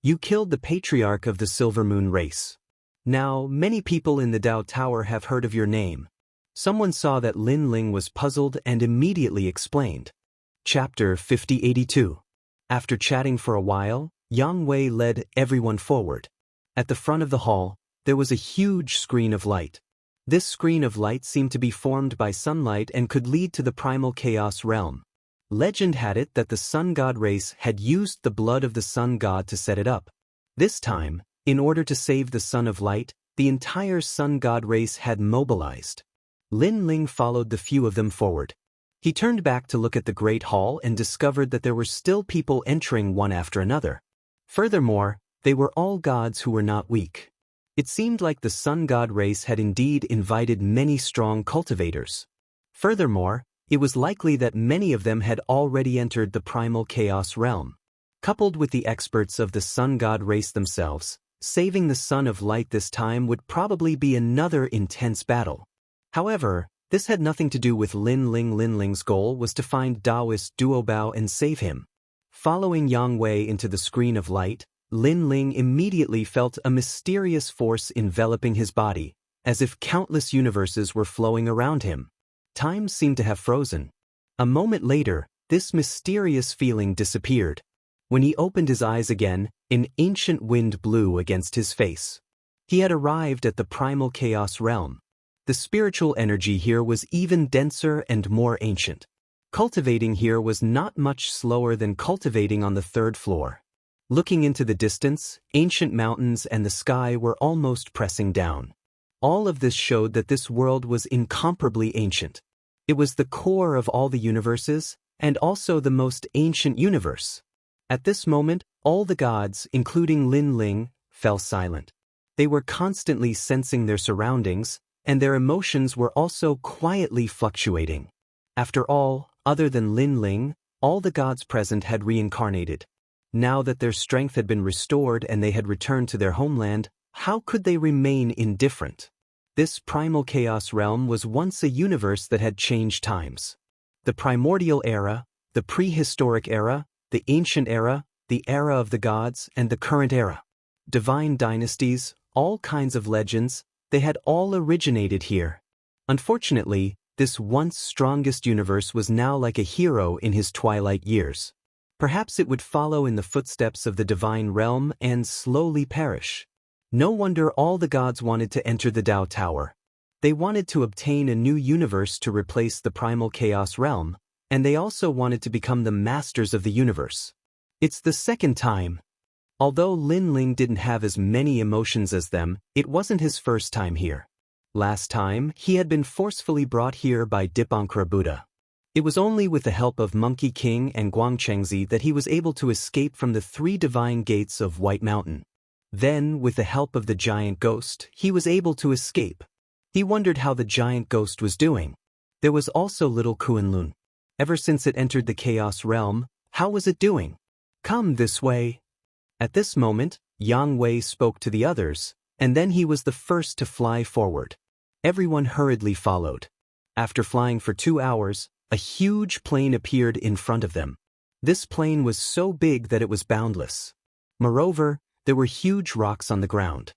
You killed the patriarch of the Silver Moon race. Now, many people in the Dao Tower have heard of your name. Someone saw that Lin Ling was puzzled and immediately explained. Chapter 5082. After chatting for a while, Yang Wei led everyone forward. At the front of the hall, there was a huge screen of light. This screen of light seemed to be formed by sunlight and could lead to the primal chaos realm. Legend had it that the sun god race had used the blood of the sun god to set it up. This time, in order to save the Son of Light, the entire sun god race had mobilized. Lin Ling followed the few of them forward. He turned back to look at the great hall and discovered that there were still people entering one after another. Furthermore, they were all gods who were not weak. It seemed like the sun god race had indeed invited many strong cultivators. Furthermore, it was likely that many of them had already entered the primal chaos realm. Coupled with the experts of the sun god race themselves, saving the Son of Light this time would probably be another intense battle. However, this had nothing to do with Lin Ling. Lin Ling's goal was to find Daoist Duobao and save him. Following Yang Wei into the screen of light, Lin Ling immediately felt a mysterious force enveloping his body, as if countless universes were flowing around him. Time seemed to have frozen. A moment later, this mysterious feeling disappeared. When he opened his eyes again, an ancient wind blew against his face. He had arrived at the primal chaos realm. The spiritual energy here was even denser and more ancient. Cultivating here was not much slower than cultivating on the 3rd floor. Looking into the distance, ancient mountains and the sky were almost pressing down. All of this showed that this world was incomparably ancient. It was the core of all the universes, and also the most ancient universe. At this moment, all the gods, including Lin Ling, fell silent. They were constantly sensing their surroundings, and their emotions were also quietly fluctuating. After all, other than Lin Ling, all the gods present had reincarnated. Now that their strength had been restored and they had returned to their homeland, how could they remain indifferent? This primal chaos realm was once a universe that had changed times. The primordial era, the prehistoric era, the ancient era, the era of the gods, and the current era. Divine dynasties, all kinds of legends, they had all originated here. Unfortunately, this once strongest universe was now like a hero in his twilight years. Perhaps it would follow in the footsteps of the divine realm and slowly perish. No wonder all the gods wanted to enter the Dao Tower. They wanted to obtain a new universe to replace the primal chaos realm, and they also wanted to become the masters of the universe. It's the second time. Although Lin Ling didn't have as many emotions as them, it wasn't his first time here. Last time, he had been forcefully brought here by Dipankara Buddha. It was only with the help of Monkey King and Guangchengzi that he was able to escape from the 3 divine gates of White Mountain. Then, with the help of the giant ghost, he was able to escape. He wondered how the giant ghost was doing. There was also little Kunlun. Ever since it entered the chaos realm, how was it doing? Come this way. At this moment, Yang Wei spoke to the others, and then he was the first to fly forward. Everyone hurriedly followed. After flying for 2 hours, a huge plane appeared in front of them. This plain was so big that it was boundless. Moreover, there were huge rocks on the ground.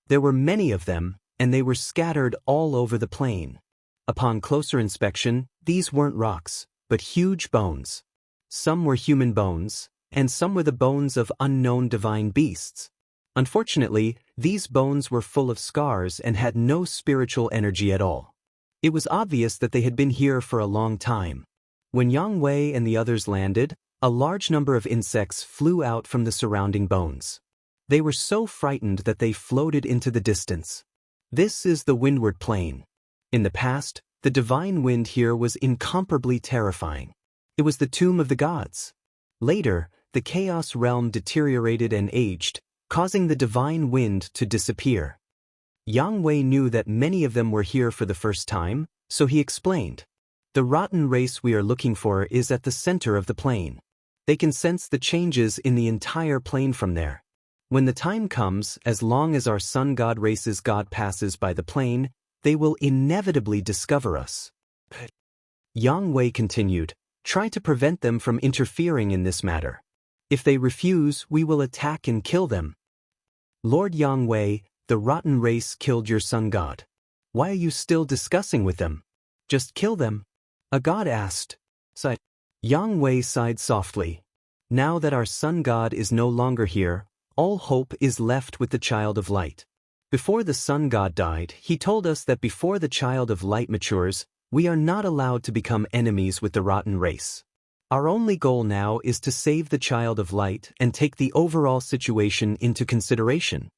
There were many of them, and they were scattered all over the plain. Upon closer inspection, these weren't rocks, but huge bones. Some were human bones, and some were the bones of unknown divine beasts. Unfortunately, these bones were full of scars and had no spiritual energy at all. It was obvious that they had been here for a long time. When Yang Wei and the others landed, a large number of insects flew out from the surrounding bones. They were so frightened that they floated into the distance. This is the Windward Plain. In the past, the divine wind here was incomparably terrifying. It was the tomb of the gods. Later, the chaos realm deteriorated and aged, causing the divine wind to disappear. Yang Wei knew that many of them were here for the first time, so he explained. The rotten race we are looking for is at the center of the plain. They can sense the changes in the entire plain from there. When the time comes, as long as our sun god race's god passes by the plain, they will inevitably discover us. Yang Wei continued, try to prevent them from interfering in this matter. If they refuse, we will attack and kill them. Lord Yang Wei, the rotten race killed your sun god. Why are you still discussing with them? Just kill them. A god asked. Yang Wei sighed softly. Now that our sun god is no longer here, all hope is left with the child of light. Before the sun god died, he told us that before the child of light matures, we are not allowed to become enemies with the rotten race. Our only goal now is to save the child of light and take the overall situation into consideration.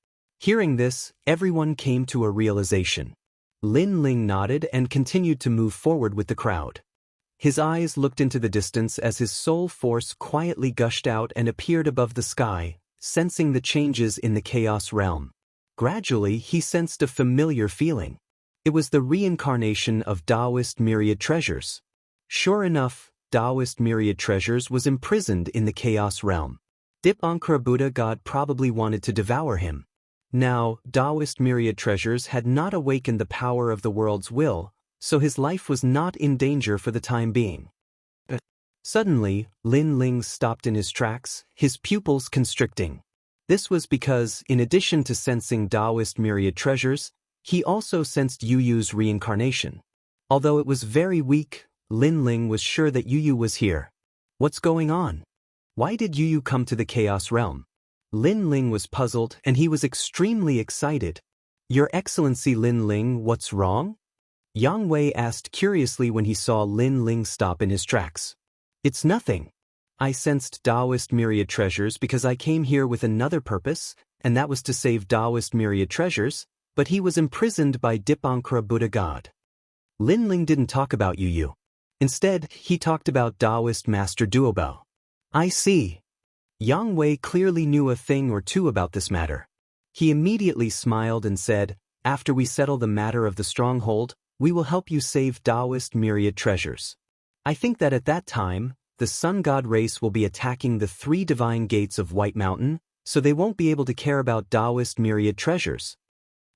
Hearing this, everyone came to a realization. Lin Ling nodded and continued to move forward with the crowd. His eyes looked into the distance as his soul force quietly gushed out and appeared above the sky, sensing the changes in the chaos realm. Gradually, he sensed a familiar feeling. It was the reincarnation of Daoist myriad treasures. Sure enough, Daoist myriad treasures was imprisoned in the chaos realm. Dipankara Buddha God probably wanted to devour him. Now, Daoist myriad treasures had not awakened the power of the world's will, so his life was not in danger for the time being. But suddenly, Lin Ling stopped in his tracks, his pupils constricting. This was because, in addition to sensing Daoist myriad treasures, he also sensed Yu Yu's reincarnation. Although it was very weak, Lin Ling was sure that Yu Yu was here. What's going on? Why did Yu Yu come to the chaos realm? Lin Ling was puzzled and he was extremely excited. Your Excellency Lin Ling, what's wrong? Yang Wei asked curiously when he saw Lin Ling stop in his tracks. It's nothing. I sensed Daoist myriad treasures because I came here with another purpose, and that was to save Daoist myriad treasures, but he was imprisoned by Dipankara Buddha God. Lin Ling didn't talk about Yu Yu. Instead, he talked about Daoist Master Duobao. I see. Yang Wei clearly knew a thing or two about this matter. He immediately smiled and said, after we settle the matter of the stronghold, we will help you save Daoist myriad treasures. I think that at that time, the sun god race will be attacking the 3 divine gates of White Mountain, so they won't be able to care about Daoist myriad treasures.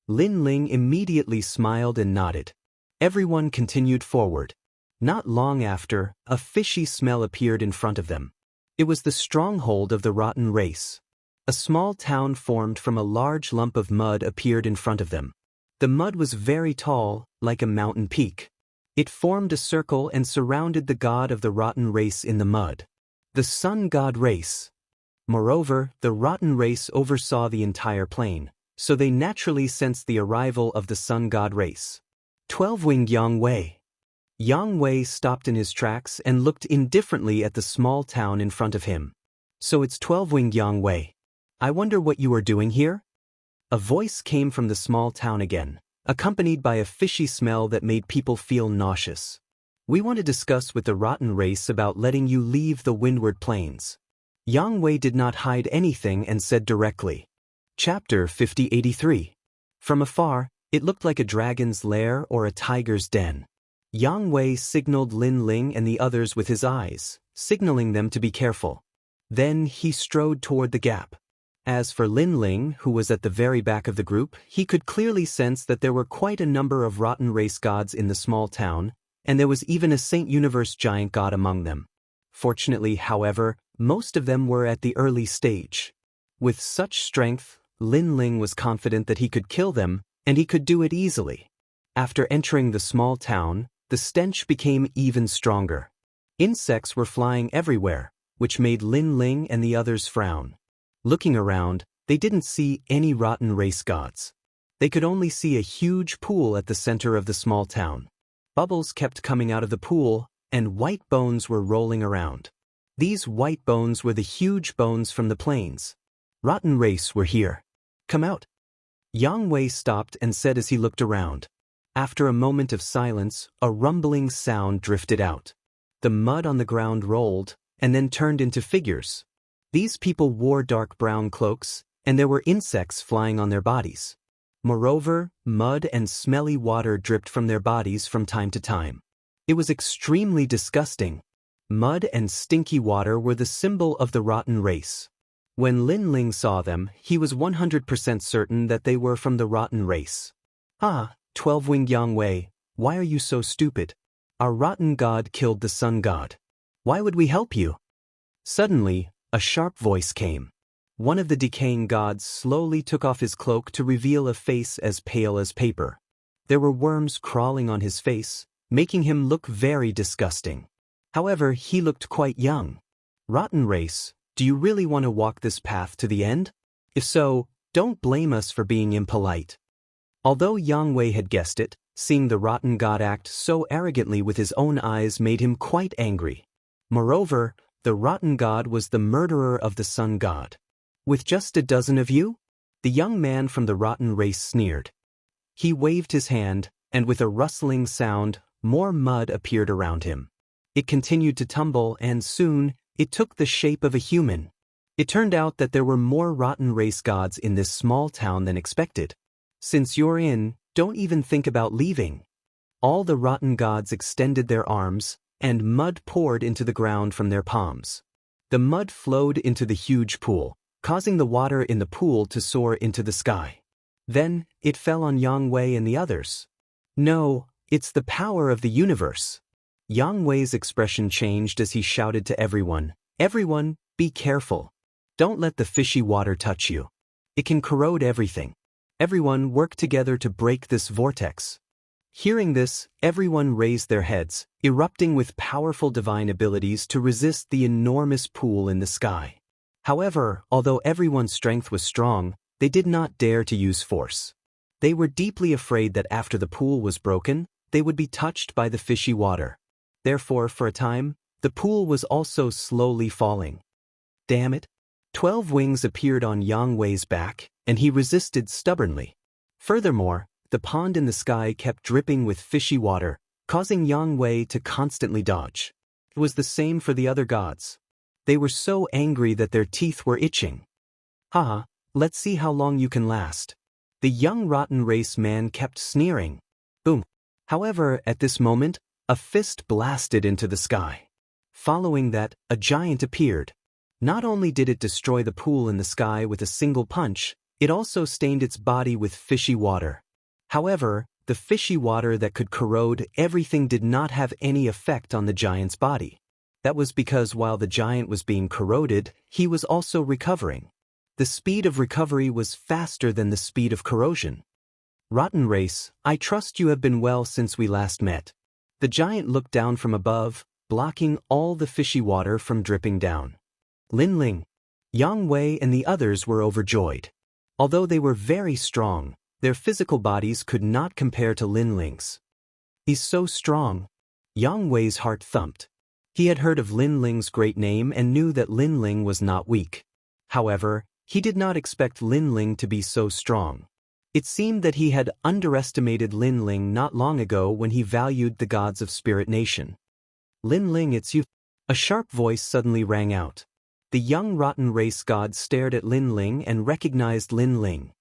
Lin Ling immediately smiled and nodded. Everyone continued forward. Not long after, a fishy smell appeared in front of them. It was the stronghold of the rotten race. A small town formed from a large lump of mud appeared in front of them. The mud was very tall, like a mountain peak. It formed a circle and surrounded the god of the rotten race in the mud. The sun god race. Moreover, the rotten race oversaw the entire plain, so they naturally sensed the arrival of the sun god race. 12-winged Yang Wei. Yang Wei stopped in his tracks and looked indifferently at the small town in front of him. So it's 12-winged Yang Wei. I wonder what you are doing here? A voice came from the small town again, accompanied by a fishy smell that made people feel nauseous. We want to discuss with the rotten race about letting you leave the Windward Plains. Yang Wei did not hide anything and said directly. Chapter 5083. From afar, it looked like a dragon's lair or a tiger's den. Yang Wei signaled Lin Ling and the others with his eyes, signaling them to be careful. Then he strode toward the gap. As for Lin Ling, who was at the very back of the group, he could clearly sense that there were quite a number of rotten race gods in the small town, and there was even a Saint Universe giant god among them. Fortunately, however, most of them were at the early stage. With such strength, Lin Ling was confident that he could kill them, and he could do it easily. After entering the small town, the stench became even stronger. Insects were flying everywhere, which made Lin Ling and the others frown. Looking around, they didn't see any rotten race gods. They could only see a huge pool at the center of the small town. Bubbles kept coming out of the pool, and white bones were rolling around. These white bones were the huge bones from the plains. Rotten race were here. Come out. Yang Wei stopped and said as he looked around. After a moment of silence, a rumbling sound drifted out. The mud on the ground rolled, and then turned into figures. These people wore dark brown cloaks, and there were insects flying on their bodies. Moreover, mud and smelly water dripped from their bodies from time to time. It was extremely disgusting. Mud and stinky water were the symbol of the rotten race. When Lin Ling saw them, he was 100% certain that they were from the rotten race. Ah, 12-winged Yang Wei, why are you so stupid? Our rotten god killed the sun god. Why would we help you? Suddenly, a sharp voice came. One of the decaying gods slowly took off his cloak to reveal a face as pale as paper. There were worms crawling on his face, making him look very disgusting. However, he looked quite young. Rotten race, do you really want to walk this path to the end? If so, don't blame us for being impolite. Although Yang Wei had guessed it, seeing the rotten god act so arrogantly with his own eyes made him quite angry. Moreover, the rotten god was the murderer of the sun god. With just a dozen of you? The young man from the rotten race sneered. He waved his hand, and with a rustling sound, more mud appeared around him. It continued to tumble, and soon, it took the shape of a human. It turned out that there were more rotten race gods in this small town than expected. Since you're in, don't even think about leaving. All the rotten gods extended their arms, and mud poured into the ground from their palms. The mud flowed into the huge pool, causing the water in the pool to soar into the sky. Then, it fell on Yang Wei and the others. No, it's the power of the universe. Yang Wei's expression changed as he shouted to everyone, "Everyone, be careful. Don't let the fishy water touch you. It can corrode everything. Everyone work together to break this vortex." Hearing this, everyone raised their heads, erupting with powerful divine abilities to resist the enormous pool in the sky. However, although everyone's strength was strong, they did not dare to use force. They were deeply afraid that after the pool was broken, they would be touched by the fishy water. Therefore, for a time, the pool was also slowly falling. Damn it! 12 wings appeared on Yang Wei's back, and he resisted stubbornly. Furthermore, the pond in the sky kept dripping with fishy water, causing Yang Wei to constantly dodge. It was the same for the other gods. They were so angry that their teeth were itching. Haha, let's see how long you can last. The young rotten race man kept sneering. Boom. However, at this moment, a fist blasted into the sky. Following that, a giant appeared. Not only did it destroy the pool in the sky with a single punch, it also stained its body with fishy water. However, the fishy water that could corrode everything did not have any effect on the giant's body. That was because while the giant was being corroded, he was also recovering. The speed of recovery was faster than the speed of corrosion. Rotten race, I trust you have been well since we last met. The giant looked down from above, blocking all the fishy water from dripping down. Lin Ling, Yang Wei and the others were overjoyed. Although they were very strong, their physical bodies could not compare to Lin Ling's. He's so strong. Yang Wei's heart thumped. He had heard of Lin Ling's great name and knew that Lin Ling was not weak. However, he did not expect Lin Ling to be so strong. It seemed that he had underestimated Lin Ling not long ago when he valued the gods of Spirit Nation. Lin Ling, it's you. A sharp voice suddenly rang out. The young rotten race god stared at Lin Ling and recognized Lin Ling.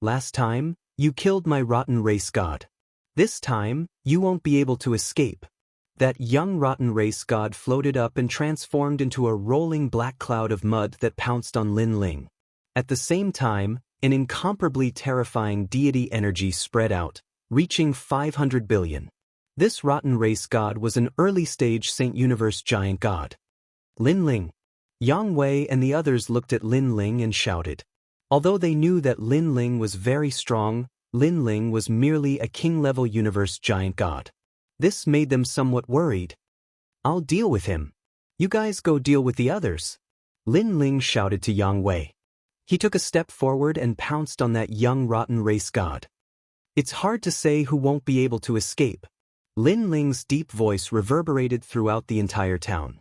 Last time, you killed my rotten race god. This time, you won't be able to escape. That young rotten race god floated up and transformed into a rolling black cloud of mud that pounced on Lin Ling. At the same time, an incomparably terrifying deity energy spread out, reaching 500 billion. This rotten race god was an early-stage Saint Universe giant god. Lin Ling. Yang Wei and the others looked at Lin Ling and shouted. Although they knew that Lin Ling was very strong, Lin Ling was merely a king-level universe giant god. This made them somewhat worried. I'll deal with him. You guys go deal with the others. Lin Ling shouted to Yang Wei. He took a step forward and pounced on that young rotten race god. It's hard to say who won't be able to escape. Lin Ling's deep voice reverberated throughout the entire town.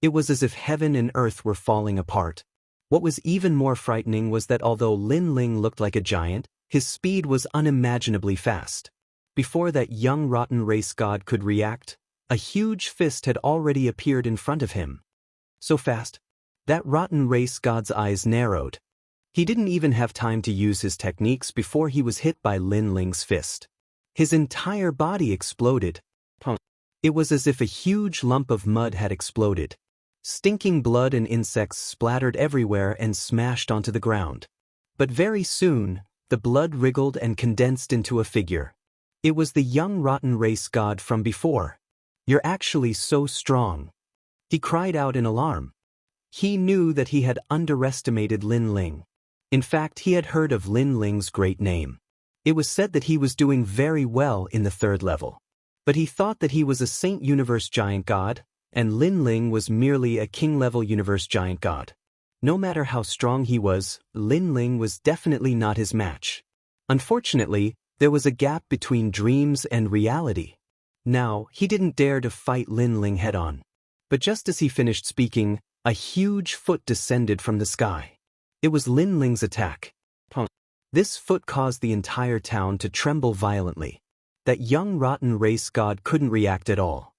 It was as if heaven and earth were falling apart. What was even more frightening was that although Lin Ling looked like a giant, his speed was unimaginably fast. Before that young rotten race god could react, a huge fist had already appeared in front of him. So fast, that rotten race god's eyes narrowed. He didn't even have time to use his techniques before he was hit by Lin Ling's fist. His entire body exploded. It was as if a huge lump of mud had exploded. Stinking blood and insects splattered everywhere and smashed onto the ground. But very soon, the blood wriggled and condensed into a figure. It was the young rotten race god from before. You're actually so strong. He cried out in alarm. He knew that he had underestimated Lin Ling. In fact, he had heard of Lin Ling's great name. It was said that he was doing very well in the 3rd level. But he thought that he was a Saint Universe giant god, and Lin Ling was merely a king-level universe giant god. No matter how strong he was, Lin Ling was definitely not his match. Unfortunately, there was a gap between dreams and reality. Now, he didn't dare to fight Lin Ling head-on. But just as he finished speaking, a huge foot descended from the sky. It was Lin Ling's attack. This foot caused the entire town to tremble violently. That young rotten race god couldn't react at all.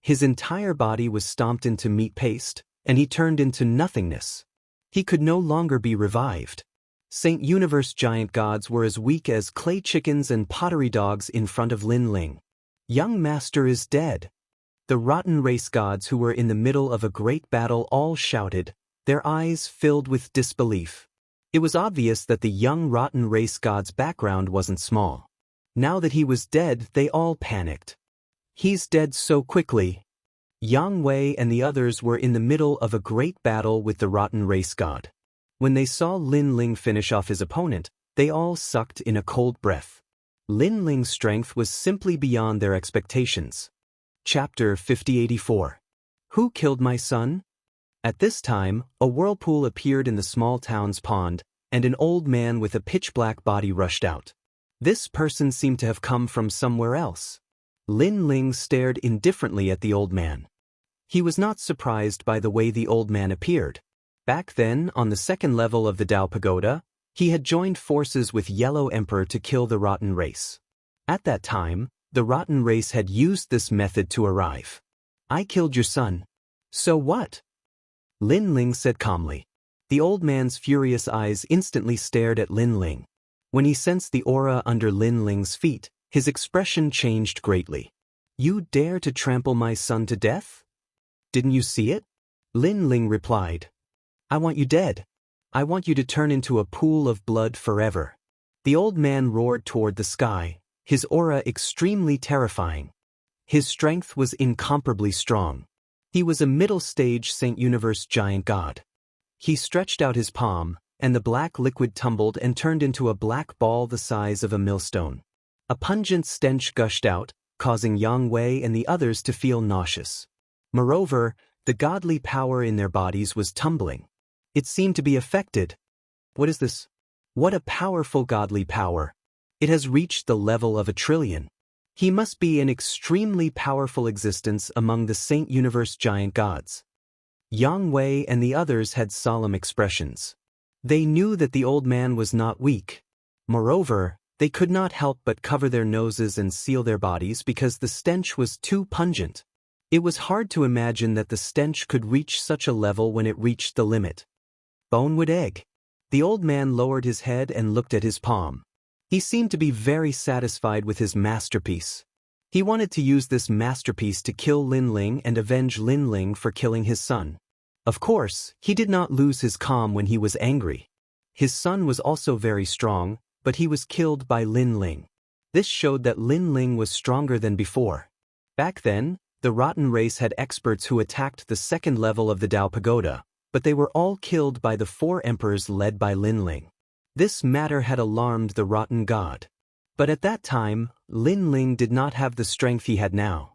His entire body was stomped into meat paste, and he turned into nothingness. He could no longer be revived. Saint Universe giant gods were as weak as clay chickens and pottery dogs in front of Lin Ling. Young master is dead. The rotten race gods who were in the middle of a great battle all shouted, their eyes filled with disbelief. It was obvious that the young rotten race god's background wasn't small. Now that he was dead, they all panicked. He's dead so quickly. Yang Wei and the others were in the middle of a great battle with the rotten race god. When they saw Lin Ling finish off his opponent, they all sucked in a cold breath. Lin Ling's strength was simply beyond their expectations. Chapter 5084. Who killed my son? At this time, a whirlpool appeared in the small town's pond, and an old man with a pitch-black body rushed out. This person seemed to have come from somewhere else. Lin Ling stared indifferently at the old man. He was not surprised by the way the old man appeared. Back then, on the 2nd level of the Dao Pagoda, he had joined forces with Yellow Emperor to kill the rotten race. At that time, the rotten race had used this method to arrive. I killed your son. So what? Lin Ling said calmly. The old man's furious eyes instantly stared at Lin Ling. When he sensed the aura under Lin Ling's feet, his expression changed greatly. You dare to trample my son to death? Didn't you see it? Lin Ling replied. I want you dead. I want you to turn into a pool of blood forever. The old man roared toward the sky, his aura extremely terrifying. His strength was incomparably strong. He was a middle-stage Saint Universe giant god. He stretched out his palm, and the black liquid tumbled and turned into a black ball the size of a millstone. A pungent stench gushed out, causing Yang Wei and the others to feel nauseous. Moreover, the godly power in their bodies was tumbling. It seemed to be affected. What is this? What a powerful godly power. It has reached the level of 1 trillion. He must be an extremely powerful existence among the Saint Universe giant gods. Yang Wei and the others had solemn expressions. They knew that the old man was not weak. Moreover, they could not help but cover their noses and seal their bodies because the stench was too pungent. It was hard to imagine that the stench could reach such a level when it reached the limit. Bonewood egg. The old man lowered his head and looked at his palm. He seemed to be very satisfied with his masterpiece. He wanted to use this masterpiece to kill Lin Ling and avenge Lin Ling for killing his son. Of course, he did not lose his calm when he was angry. His son was also very strong, but he was killed by Lin Ling. This showed that Lin Ling was stronger than before. Back then, the rotten race had experts who attacked the second level of the Dao Pagoda, but they were all killed by the 4 emperors led by Lin Ling. This matter had alarmed the rotten god. But at that time, Lin Ling did not have the strength he had now.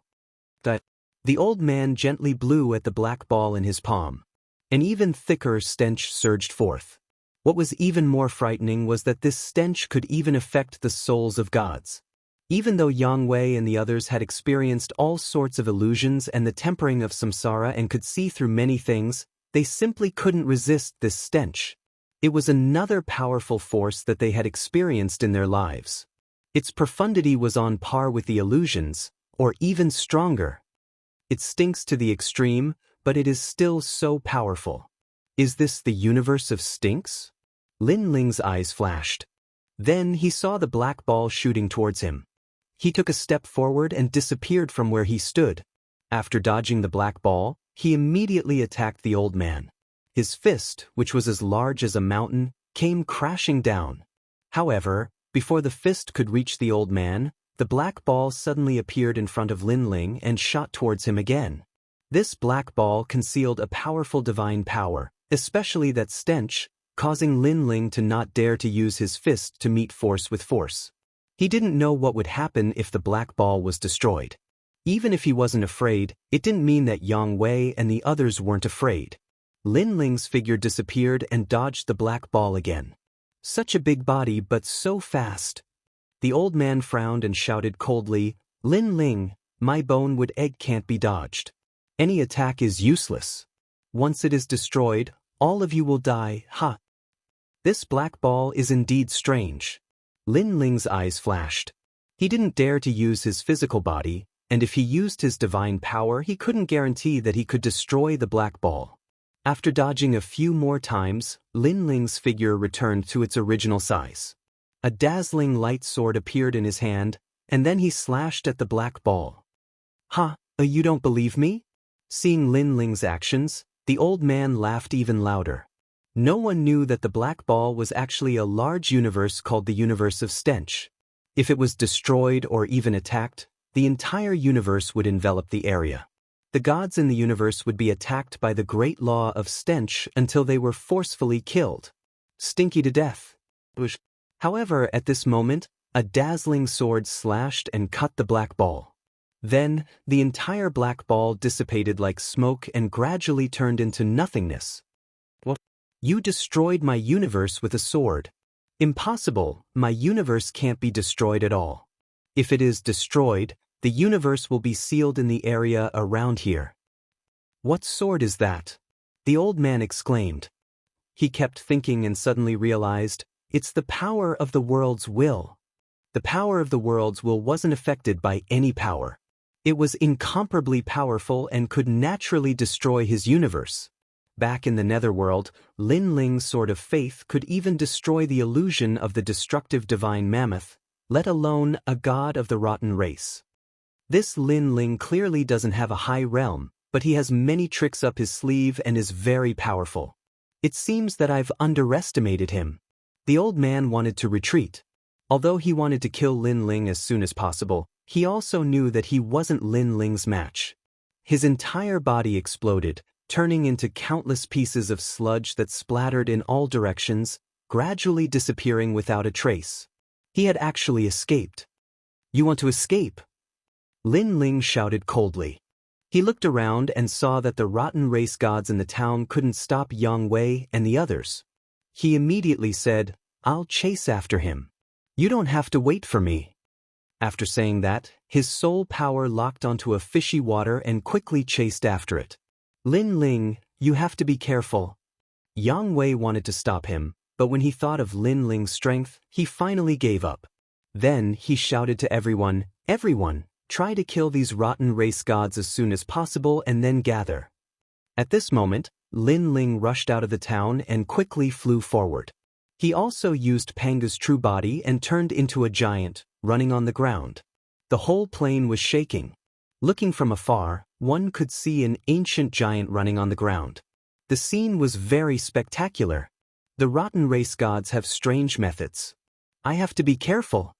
The old man gently blew at the black ball in his palm. An even thicker stench surged forth. What was even more frightening was that this stench could even affect the souls of gods. Even though Yang Wei and the others had experienced all sorts of illusions and the tempering of samsara and could see through many things, they simply couldn't resist this stench. It was another powerful force that they had experienced in their lives. Its profundity was on par with the illusions, or even stronger. It stinks to the extreme, but it is still so powerful. Is this the universe of stinks? Lin Ling's eyes flashed. Then he saw the black ball shooting towards him. He took a step forward and disappeared from where he stood. After dodging the black ball, he immediately attacked the old man. His fist, which was as large as a mountain, came crashing down. However, before the fist could reach the old man, the black ball suddenly appeared in front of Lin Ling and shot towards him again. This black ball concealed a powerful divine power, especially that stench, causing Lin Ling to not dare to use his fist to meet force with force. He didn't know what would happen if the black ball was destroyed. Even if he wasn't afraid, it didn't mean that Yang Wei and the others weren't afraid. Lin Ling's figure disappeared and dodged the black ball again. Such a big body but so fast. The old man frowned and shouted coldly, "Lin Ling, my bone-wood egg can't be dodged. Any attack is useless. Once it is destroyed, all of you will die, ha." This black ball is indeed strange. Lin Ling's eyes flashed. He didn't dare to use his physical body, and if he used his divine power he couldn't guarantee that he could destroy the black ball. After dodging a few more times, Lin Ling's figure returned to its original size. A dazzling light sword appeared in his hand, and then he slashed at the black ball. "Ha, you don't believe me?" Seeing Lin Ling's actions, the old man laughed even louder. No one knew that the black ball was actually a large universe called the universe of stench. If it was destroyed or even attacked, the entire universe would envelop the area. The gods in the universe would be attacked by the great law of stench until they were forcefully killed. Stinky to death. However, at this moment, a dazzling sword slashed and cut the black ball. Then, the entire black ball dissipated like smoke and gradually turned into nothingness. "What? You destroyed my universe with a sword. Impossible, my universe can't be destroyed at all. If it is destroyed, the universe will be sealed in the area around here." "What sword is that?" the old man exclaimed. He kept thinking and suddenly realized, it's the power of the world's will. The power of the world's will wasn't affected by any power. It was incomparably powerful and could naturally destroy his universe. Back in the netherworld, Lin Ling's sword of faith could even destroy the illusion of the destructive divine mammoth, let alone a god of the rotten race. This Lin Ling clearly doesn't have a high realm, but he has many tricks up his sleeve and is very powerful. It seems that I've underestimated him. The old man wanted to retreat. Although he wanted to kill Lin Ling as soon as possible, he also knew that he wasn't Lin Ling's match. His entire body exploded, turning into countless pieces of sludge that splattered in all directions, gradually disappearing without a trace. He had actually escaped. "You want to escape?" Lin Ling shouted coldly. He looked around and saw that the rotten race gods in the town couldn't stop Yang Wei and the others. He immediately said, "I'll chase after him. You don't have to wait for me." After saying that, his soul power locked onto a fishy water and quickly chased after it. "Lin Ling, you have to be careful." Yang Wei wanted to stop him, but when he thought of Lin Ling's strength, he finally gave up. Then he shouted to everyone, "Everyone, try to kill these rotten race gods as soon as possible and then gather." At this moment, Lin Ling rushed out of the town and quickly flew forward. He also used Panga's true body and turned into a giant, running on the ground. The whole plain was shaking. Looking from afar, one could see an ancient giant running on the ground. The scene was very spectacular. The rotten race gods have strange methods. I have to be careful.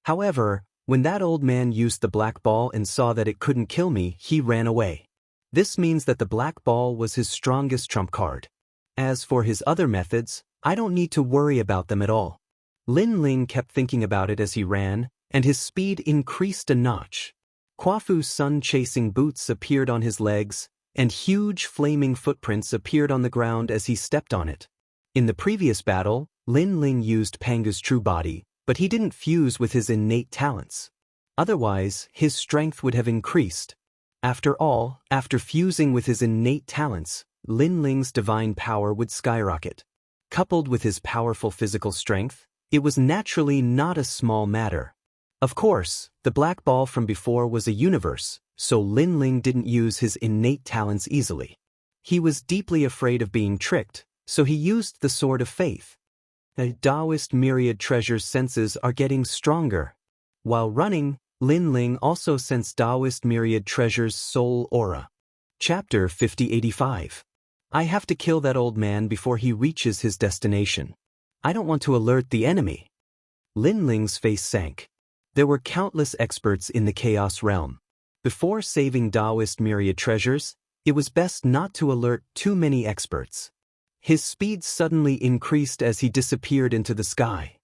However, When that old man used the black ball and saw that it couldn't kill me, he ran away. This means that the black ball was his strongest trump card. As for his other methods, I don't need to worry about them at all. Lin Ling kept thinking about it as he ran, and his speed increased a notch. Quafu's sun-chasing boots appeared on his legs, and huge flaming footprints appeared on the ground as he stepped on it. In the previous battle, Lin Ling used Panga's true body, but he didn't fuse with his innate talents. Otherwise, his strength would have increased. After all, after fusing with his innate talents, Lin Ling's divine power would skyrocket. Coupled with his powerful physical strength, it was naturally not a small matter. Of course, the black ball from before was a universe, so Lin Ling didn't use his innate talents easily. He was deeply afraid of being tricked, so he used the Sword of Faith. The Daoist myriad treasure's senses are getting stronger. While running, Lin Ling also sensed Daoist myriad treasure's soul aura. Chapter 5085. I have to kill that old man before he reaches his destination. I don't want to alert the enemy. Lin Ling's face sank. There were countless experts in the Chaos Realm. Before saving Daoist myriad treasures, it was best not to alert too many experts. His speed suddenly increased as he disappeared into the sky.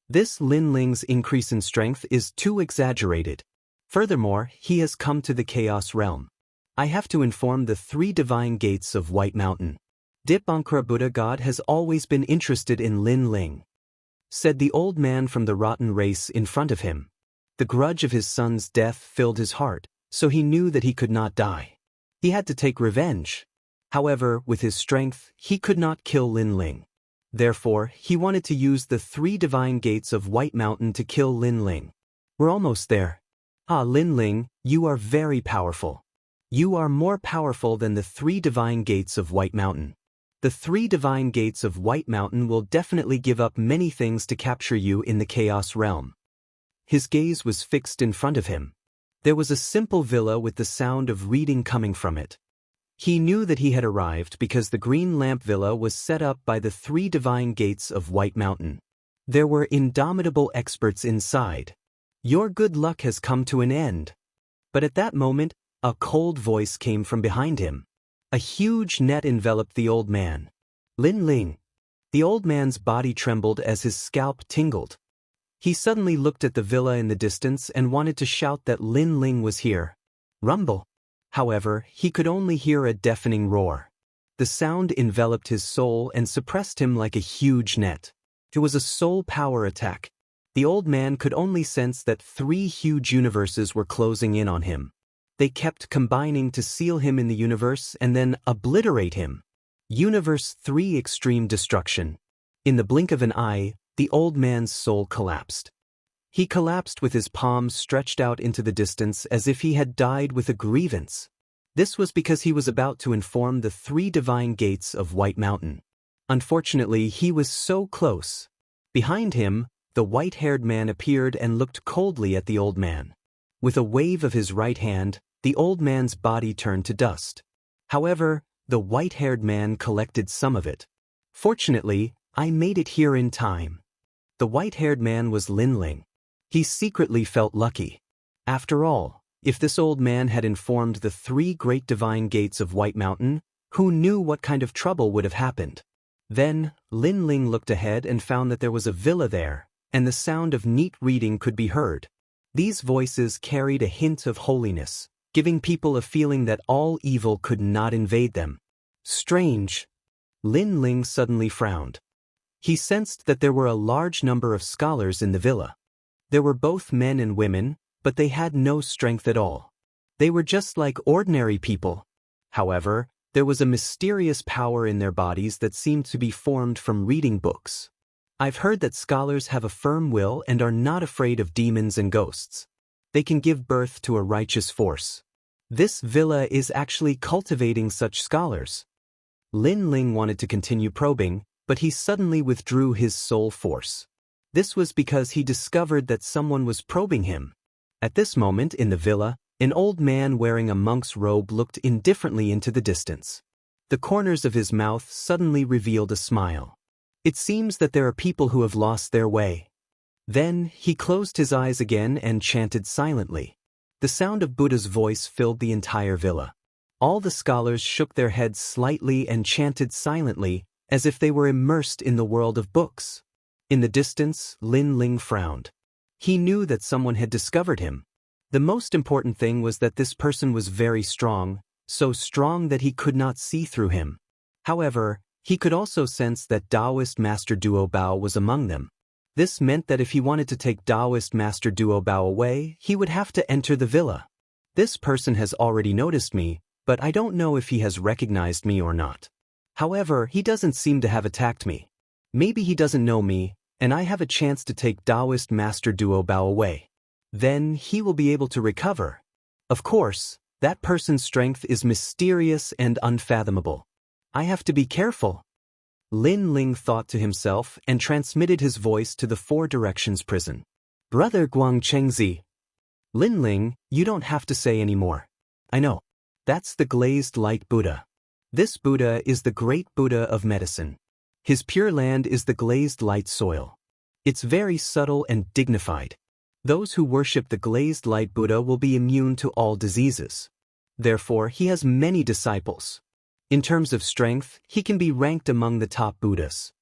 This Lin Ling's increase in strength is too exaggerated. Furthermore, he has come to the Chaos Realm. I have to inform the 3 divine gates of White Mountain. Dipankara Buddha God has always been interested in Lin Ling, said the old man from the rotten race in front of him. The grudge of his son's death filled his heart, so he knew that he could not die. He had to take revenge. However, with his strength, he could not kill Lin Ling. Therefore, he wanted to use the 3 divine gates of White Mountain to kill Lin Ling. We're almost there. Ah, Lin Ling, you are very powerful. You are more powerful than the 3 divine gates of White Mountain. The 3 divine gates of White Mountain will definitely give up many things to capture you in the Chaos Realm. His gaze was fixed in front of him. There was a simple villa with the sound of reading coming from it. He knew that he had arrived because the green lamp villa was set up by the 3 divine gates of White Mountain. There were indomitable experts inside. Your good luck has come to an end. But at that moment, a cold voice came from behind him. A huge net enveloped the old man. Lin Ling. The old man's body trembled as his scalp tingled. He suddenly looked at the villa in the distance and wanted to shout that Lin Ling was here. Rumble. However, he could only hear a deafening roar. The sound enveloped his soul and suppressed him like a huge net. It was a soul power attack. The old man could only sense that 3 huge universes were closing in on him. They kept combining to seal him in the universe and then obliterate him. Universe 3 Extreme Destruction. In the blink of an eye, the old man's soul collapsed. He collapsed with his palms stretched out into the distance as if he had died with a grievance. This was because he was about to inform the 3 divine gates of White Mountain. Unfortunately, he was so close. Behind him, the white-haired man appeared and looked coldly at the old man. With a wave of his right hand, the old man's body turned to dust. However, the white-haired man collected some of it. Fortunately, I made it here in time. The white-haired man was Lin Ling. He secretly felt lucky. After all, if this old man had informed the 3 great divine gates of White Mountain, who knew what kind of trouble would have happened? Then, Lin Ling looked ahead and found that there was a villa there, and the sound of neat reading could be heard. These voices carried a hint of holiness, giving people a feeling that all evil could not invade them. Strange. Lin Ling suddenly frowned. He sensed that there were a large number of scholars in the villa. There were both men and women, but they had no strength at all. They were just like ordinary people. However, there was a mysterious power in their bodies that seemed to be formed from reading books. I've heard that scholars have a firm will and are not afraid of demons and ghosts. They can give birth to a righteous force. This villa is actually cultivating such scholars. Lin Ling wanted to continue probing, but he suddenly withdrew his soul force. This was because he discovered that someone was probing him. At this moment in the villa, an old man wearing a monk's robe looked indifferently into the distance. The corners of his mouth suddenly revealed a smile. It seems that there are people who have lost their way. Then, he closed his eyes again and chanted silently. The sound of Buddha's voice filled the entire villa. All the scholars shook their heads slightly and chanted silently, as if they were immersed in the world of books. In the distance, Lin Ling frowned. He knew that someone had discovered him. The most important thing was that this person was very strong, so strong that he could not see through him. However, he could also sense that Daoist Master Duo Bao was among them. This meant that if he wanted to take Daoist Master Duo Bao away, he would have to enter the villa. This person has already noticed me, but I don't know if he has recognized me or not. However, he doesn't seem to have attacked me. Maybe he doesn't know me, and I have a chance to take Daoist Master Duo Bao away. Then he will be able to recover. Of course, that person's strength is mysterious and unfathomable. I have to be careful. Lin Ling thought to himself and transmitted his voice to the Four Directions prison. Brother Guang Chengzi. Lin Ling, you don't have to say any more. I know. That's the glazed light Buddha. This Buddha is the great Buddha of medicine. His pure land is the glazed light soil. It's very subtle and dignified. Those who worship the glazed light Buddha will be immune to all diseases. Therefore, he has many disciples. In terms of strength, he can be ranked among the top Buddhas.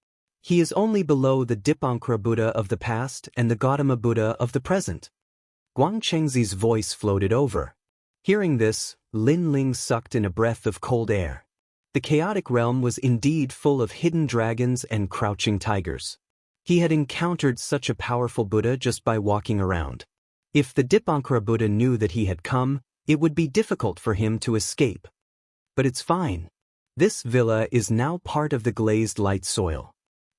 He is only below the Dipankara Buddha of the past and the Gautama Buddha of the present. Guang Chengzi's voice floated over. Hearing this, Lin Ling sucked in a breath of cold air. The chaotic realm was indeed full of hidden dragons and crouching tigers. He had encountered such a powerful Buddha just by walking around. If the Dipankara Buddha knew that he had come, it would be difficult for him to escape. But it's fine. This villa is now part of the glazed light soil.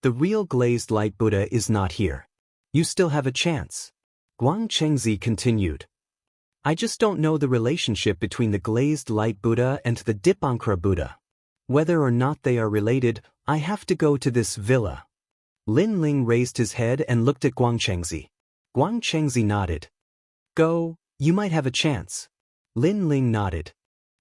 The real glazed light Buddha is not here. You still have a chance. Guang Chengzi continued. I just don't know the relationship between the glazed light Buddha and the Dipankara Buddha. Whether or not they are related, I have to go to this villa. Lin Ling raised his head and looked at Guang Chengzi. Guang Chengzi nodded. Go, you might have a chance. Lin Ling nodded.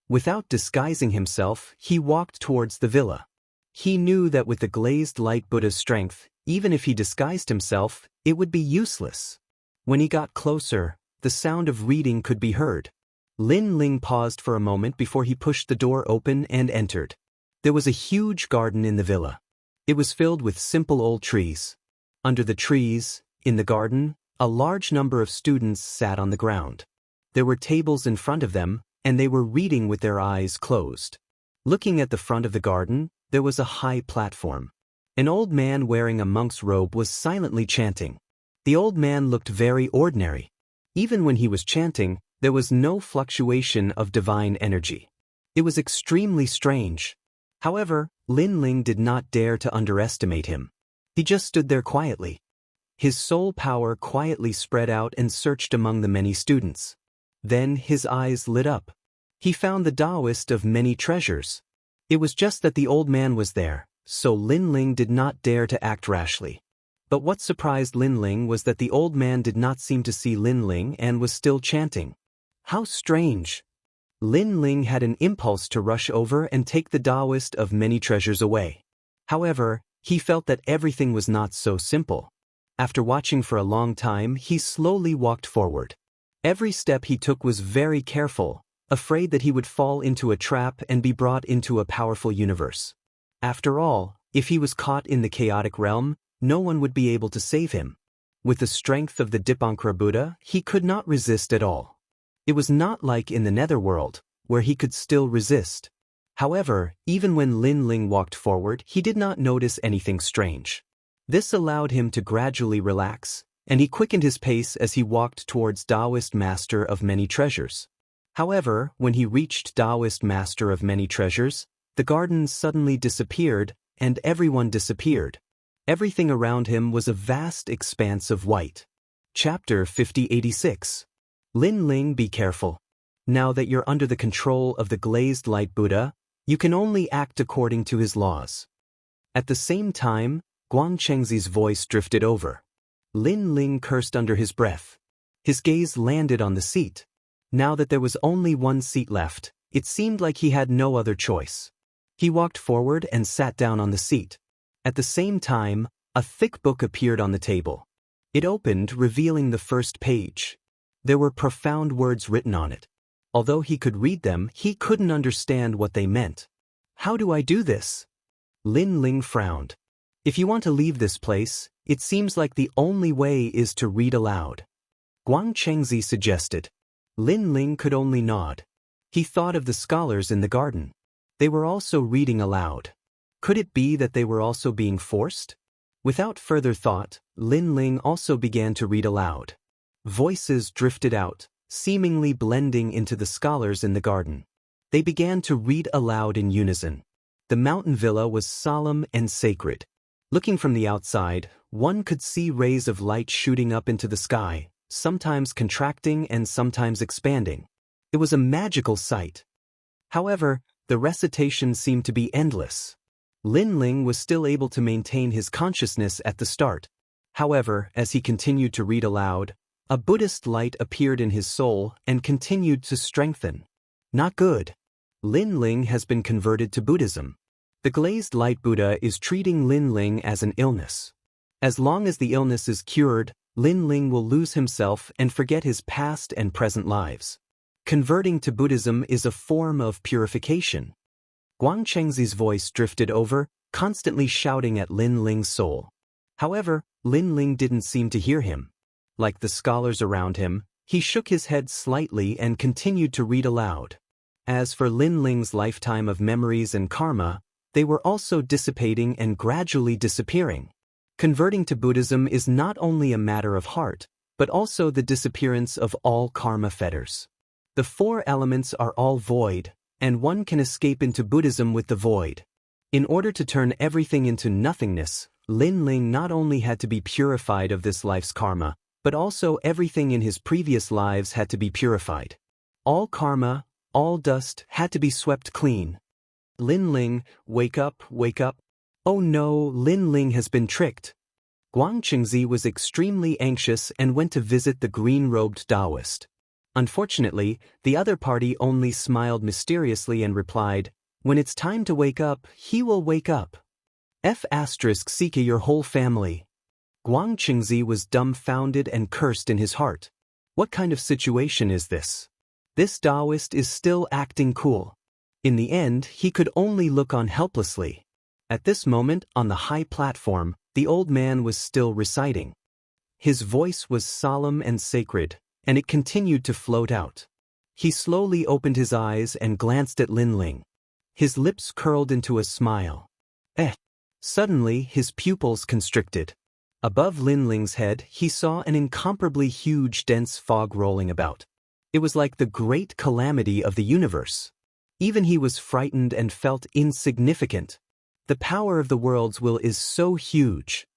Without disguising himself, he walked towards the villa. He knew that with the glazed light Buddha's strength, even if he disguised himself, it would be useless. When he got closer, the sound of reading could be heard. Lin Ling paused for a moment before he pushed the door open and entered. There was a huge garden in the villa. It was filled with simple old trees. Under the trees, in the garden, a large number of students sat on the ground. There were tables in front of them, and they were reading with their eyes closed. Looking at the front of the garden, there was a high platform. An old man wearing a monk's robe was silently chanting. The old man looked very ordinary. Even when he was chanting, there was no fluctuation of divine energy. It was extremely strange. However, Lin Ling did not dare to underestimate him. He just stood there quietly. His soul power quietly spread out and searched among the many students. Then his eyes lit up. He found the Daoist of many treasures. It was just that the old man was there, so Lin Ling did not dare to act rashly. But what surprised Lin Ling was that the old man did not seem to see Lin Ling and was still chanting. How strange! Lin Ling had an impulse to rush over and take the Daoist of many treasures away. However, he felt that everything was not so simple. After watching for a long time, he slowly walked forward. Every step he took was very careful, afraid that he would fall into a trap and be brought into a powerful universe. After all, if he was caught in the chaotic realm, no one would be able to save him. With the strength of the Dipankara Buddha, he could not resist at all. It was not like in the netherworld, where he could still resist. However, even when Lin Ling walked forward, he did not notice anything strange. This allowed him to gradually relax, and he quickened his pace as he walked towards Daoist Master of Many Treasures. However, when he reached Daoist Master of Many Treasures, the garden suddenly disappeared, and everyone disappeared. Everything around him was a vast expanse of white. Chapter 5086. Lin Ling, be careful. Now that you're under the control of the glazed light Buddha, you can only act according to his laws. At the same time, Guang Chengzi's voice drifted over. Lin Ling cursed under his breath. His gaze landed on the seat. Now that there was only one seat left, it seemed like he had no other choice. He walked forward and sat down on the seat. At the same time, a thick book appeared on the table. It opened, revealing the first page. There were profound words written on it. Although he could read them, he couldn't understand what they meant. How do I do this? Lin Ling frowned. If you want to leave this place, it seems like the only way is to read aloud. Guang Chengzi suggested. Lin Ling could only nod. He thought of the scholars in the garden. They were also reading aloud. Could it be that they were also being forced? Without further thought, Lin Ling also began to read aloud. Voices drifted out, seemingly blending into the scholars in the garden. They began to read aloud in unison. The mountain villa was solemn and sacred. Looking from the outside, one could see rays of light shooting up into the sky, sometimes contracting and sometimes expanding. It was a magical sight. However, the recitation seemed to be endless. Lin Ling was still able to maintain his consciousness at the start. However, as he continued to read aloud, a Buddhist light appeared in his soul and continued to strengthen. Not good. Lin Ling has been converted to Buddhism. The glazed light Buddha is treating Lin Ling as an illness. As long as the illness is cured, Lin Ling will lose himself and forget his past and present lives. Converting to Buddhism is a form of purification. Guang Chengzi's voice drifted over, constantly shouting at Lin Ling's soul. However, Lin Ling didn't seem to hear him. Like the scholars around him, he shook his head slightly and continued to read aloud. As for Lin Ling's lifetime of memories and karma, they were also dissipating and gradually disappearing. Converting to Buddhism is not only a matter of heart, but also the disappearance of all karma fetters. The four elements are all void, and one can escape into Buddhism with the void. In order to turn everything into nothingness, Lin Ling not only had to be purified of this life's karma, but also everything in his previous lives had to be purified. All karma, all dust had to be swept clean. Lin Ling, wake up, wake up. Oh no, Lin Ling has been tricked. Guang Chengzi was extremely anxious and went to visit the green-robed Daoist. Unfortunately, the other party only smiled mysteriously and replied, "When it's time to wake up, he will wake up. Seek your whole family." Guang Chengzi was dumbfounded and cursed in his heart. What kind of situation is this? This Daoist is still acting cool. In the end, he could only look on helplessly. At this moment, on the high platform, the old man was still reciting. His voice was solemn and sacred, and it continued to float out. He slowly opened his eyes and glanced at Lin Ling. His lips curled into a smile. Suddenly, his pupils constricted. Above Lin Ling's head, he saw an incomparably huge dense fog rolling about. It was like the great calamity of the universe. Even he was frightened and felt insignificant. The power of the world's will is so huge.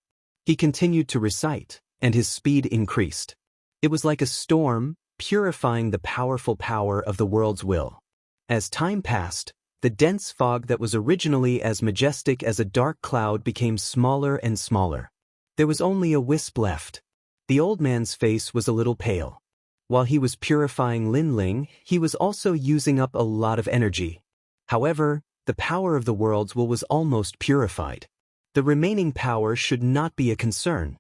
He continued to recite, and his speed increased. It was like a storm, purifying the powerful power of the world's will. As time passed, the dense fog that was originally as majestic as a dark cloud became smaller and smaller. There was only a wisp left. The old man's face was a little pale. While he was purifying Lin Ling, he was also using up a lot of energy. However, the power of the world's will was almost purified. The remaining power should not be a concern.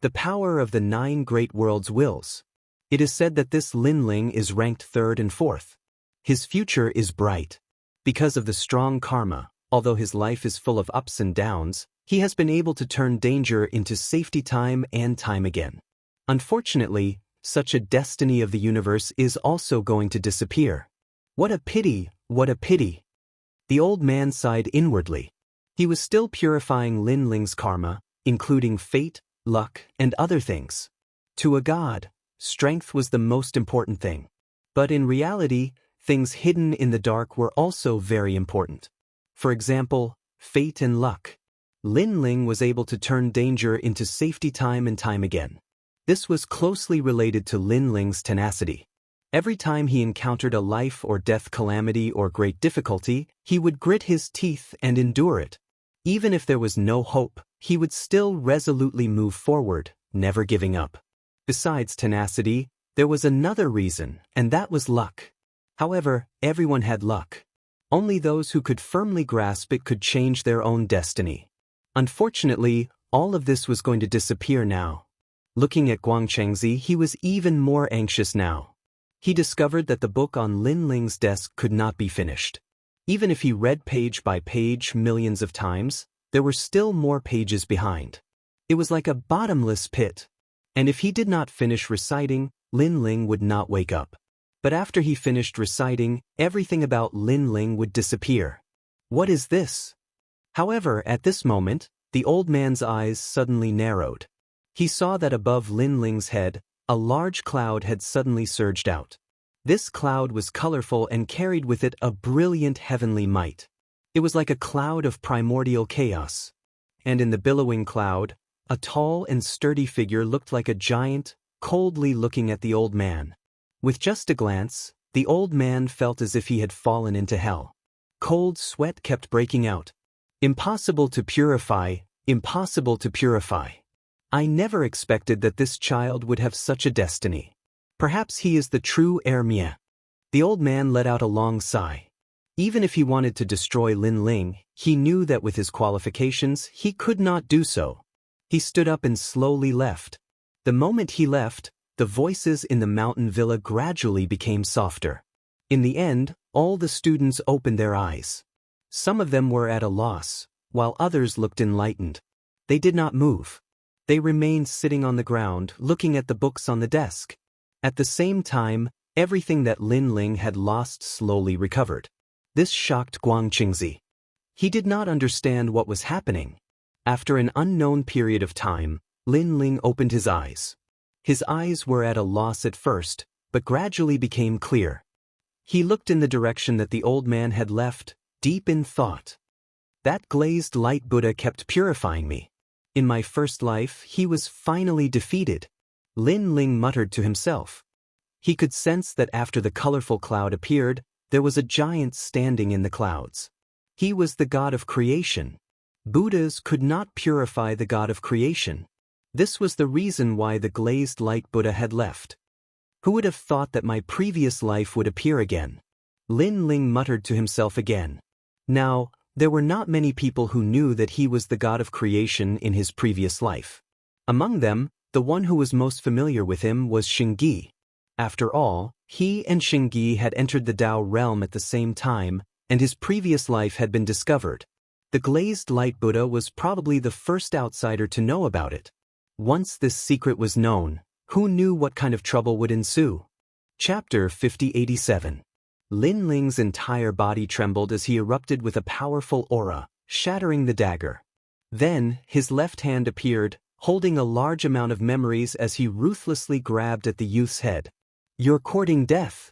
The power of the 9 great world's wills. It is said that this Lin Ling is ranked 3rd and 4th. His future is bright. Because of the strong karma, although his life is full of ups and downs, he has been able to turn danger into safety time and time again. Unfortunately, such a destiny of the universe is also going to disappear. What a pity, what a pity. The old man sighed inwardly. He was still purifying Lin Ling's karma, including fate, luck, and other things. To a god, strength was the most important thing. But in reality, things hidden in the dark were also very important. For example, fate and luck. Lin Ling was able to turn danger into safety time and time again. This was closely related to Lin Ling's tenacity. Every time he encountered a life or death calamity or great difficulty, he would grit his teeth and endure it. Even if there was no hope, he would still resolutely move forward, never giving up. Besides tenacity, there was another reason, and that was luck. However, everyone had luck. Only those who could firmly grasp it could change their own destiny. Unfortunately, all of this was going to disappear now. Looking at Guangchengzi, he was even more anxious now. He discovered that the book on Lin Ling's desk could not be finished. Even if he read page by page millions of times, there were still more pages behind. It was like a bottomless pit. And if he did not finish reciting, Lin Ling would not wake up. But after he finished reciting, everything about Lin Ling would disappear. What is this? However, at this moment, the old man's eyes suddenly narrowed. He saw that above Lin Ling's head, a large cloud had suddenly surged out. This cloud was colorful and carried with it a brilliant heavenly might. It was like a cloud of primordial chaos. And in the billowing cloud, a tall and sturdy figure looked like a giant, coldly looking at the old man. With just a glance, the old man felt as if he had fallen into hell. Cold sweat kept breaking out. Impossible to purify, impossible to purify. I never expected that this child would have such a destiny. Perhaps he is the true heir Mie. The old man let out a long sigh. Even if he wanted to destroy Lin Ling, he knew that with his qualifications, he could not do so. He stood up and slowly left. The moment he left, the voices in the mountain villa gradually became softer. In the end, all the students opened their eyes. Some of them were at a loss, while others looked enlightened. They did not move. They remained sitting on the ground, looking at the books on the desk. At the same time, everything that Lin Ling had lost slowly recovered. This shocked Guangchengzi. He did not understand what was happening. After an unknown period of time, Lin Ling opened his eyes. His eyes were at a loss at first, but gradually became clear. He looked in the direction that the old man had left, deep in thought. That glazed light Buddha kept purifying me. In my first life, he was finally defeated. Lin Ling muttered to himself. He could sense that after the colorful cloud appeared, there was a giant standing in the clouds. He was the god of creation. Buddhas could not purify the god of creation. This was the reason why the glazed light Buddha had left. Who would have thought that my previous life would appear again? Lin Ling muttered to himself again. Now, there were not many people who knew that he was the god of creation in his previous life. Among them, the one who was most familiar with him was Xingyi. After all, he and Xingyi had entered the Dao realm at the same time, and his previous life had been discovered. The glazed light Buddha was probably the first outsider to know about it. Once this secret was known, who knew what kind of trouble would ensue? Chapter 5087. Lin Ling's entire body trembled as he erupted with a powerful aura, shattering the dagger. Then, his left hand appeared, holding a large amount of memories as he ruthlessly grabbed at the youth's head. "You're courting death."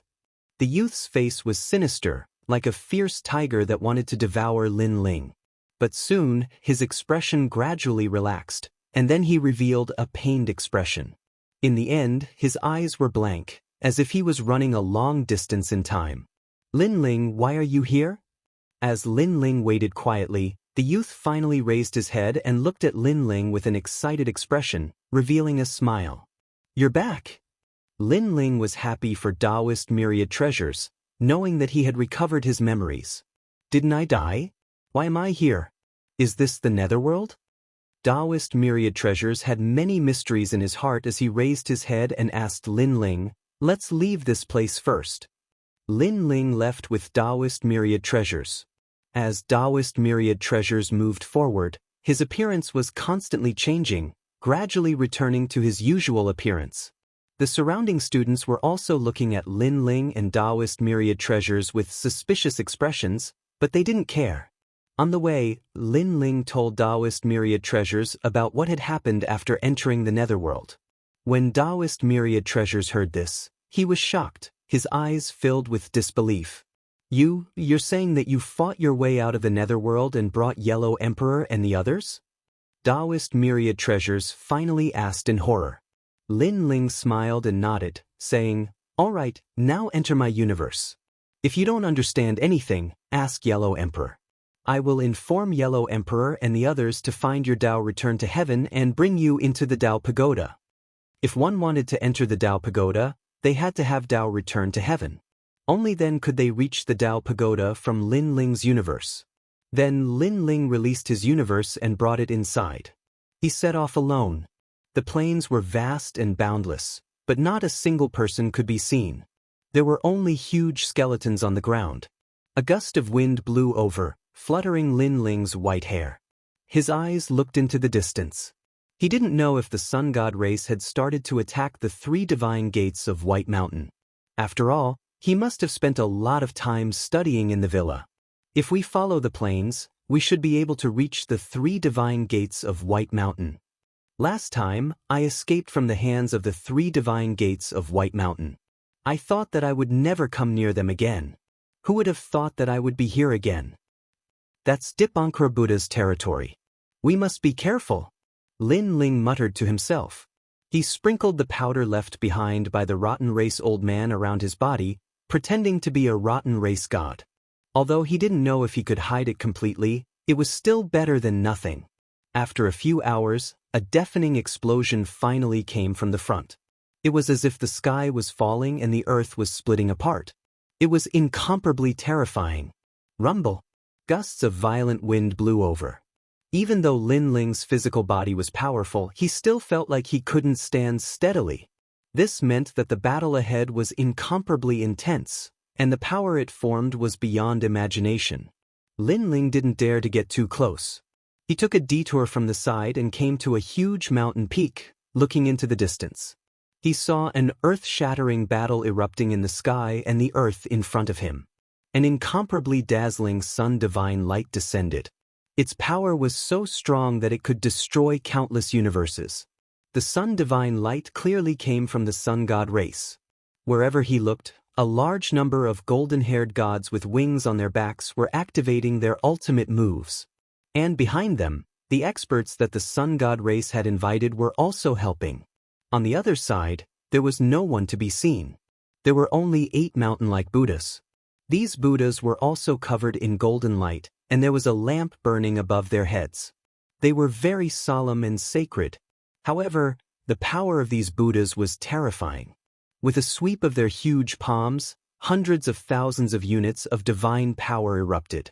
The youth's face was sinister, like a fierce tiger that wanted to devour Lin Ling. But soon, his expression gradually relaxed, and then he revealed a pained expression. In the end, his eyes were blank, as if he was running a long distance in time. "Lin Ling, why are you here?" As Lin Ling waited quietly, the youth finally raised his head and looked at Lin Ling with an excited expression, revealing a smile. "You're back." Lin Ling was happy for Daoist myriad treasures, knowing that he had recovered his memories. "Didn't I die? Why am I here? Is this the netherworld?" Daoist myriad treasures had many mysteries in his heart as he raised his head and asked Lin Ling, "Let's leave this place first." Lin Ling left with Daoist myriad treasures. As Daoist myriad treasures moved forward, his appearance was constantly changing, gradually returning to his usual appearance. The surrounding students were also looking at Lin Ling and Daoist myriad treasures with suspicious expressions, but they didn't care. On the way, Lin Ling told Daoist myriad treasures about what had happened after entering the netherworld. When Daoist myriad treasures heard this, he was shocked, his eyes filled with disbelief. You're saying that you fought your way out of the netherworld and brought Yellow Emperor and the others?" Daoist myriad treasures finally asked in horror. Lin Ling smiled and nodded, saying, "All right, now enter my universe. If you don't understand anything, ask Yellow Emperor. I will inform Yellow Emperor and the others to find your Dao return to heaven and bring you into the Dao Pagoda." If one wanted to enter the Dao Pagoda, they had to have Dao return to heaven. Only then could they reach the Dao Pagoda from Lin Ling's universe. Then Lin Ling released his universe and brought it inside. He set off alone. The plains were vast and boundless, but not a single person could be seen. There were only huge skeletons on the ground. A gust of wind blew over, fluttering Lin Ling's white hair. His eyes looked into the distance. He didn't know if the sun god race had started to attack the 3 divine gates of White Mountain. After all, he must have spent a lot of time studying in the villa. If we follow the plains, we should be able to reach the 3 divine gates of White Mountain. Last time, I escaped from the hands of the 3 divine gates of White Mountain. I thought that I would never come near them again. Who would have thought that I would be here again? That's Dipankara Buddha's territory. We must be careful, Lin Ling muttered to himself. He sprinkled the powder left behind by the rotten race old man around his body, pretending to be a rotten race god. Although he didn't know if he could hide it completely, it was still better than nothing. After a few hours, a deafening explosion finally came from the front. It was as if the sky was falling and the earth was splitting apart. It was incomparably terrifying. Rumble. Gusts of violent wind blew over. Even though Lin Ling's physical body was powerful, he still felt like he couldn't stand steadily. This meant that the battle ahead was incomparably intense, and the power it formed was beyond imagination. Lin Ling didn't dare to get too close. He took a detour from the side and came to a huge mountain peak, looking into the distance. He saw an earth-shattering battle erupting in the sky and the earth in front of him. An incomparably dazzling sun divine light descended. Its power was so strong that it could destroy countless universes. The sun divine light clearly came from the sun god race. Wherever he looked, a large number of golden-haired gods with wings on their backs were activating their ultimate moves. And behind them, the experts that the sun god race had invited were also helping. On the other side, there was no one to be seen. There were only 8 mountain-like Buddhas. These Buddhas were also covered in golden light, and there was a lamp burning above their heads. They were very solemn and sacred. However, the power of these Buddhas was terrifying. With a sweep of their huge palms, hundreds of thousands of units of divine power erupted.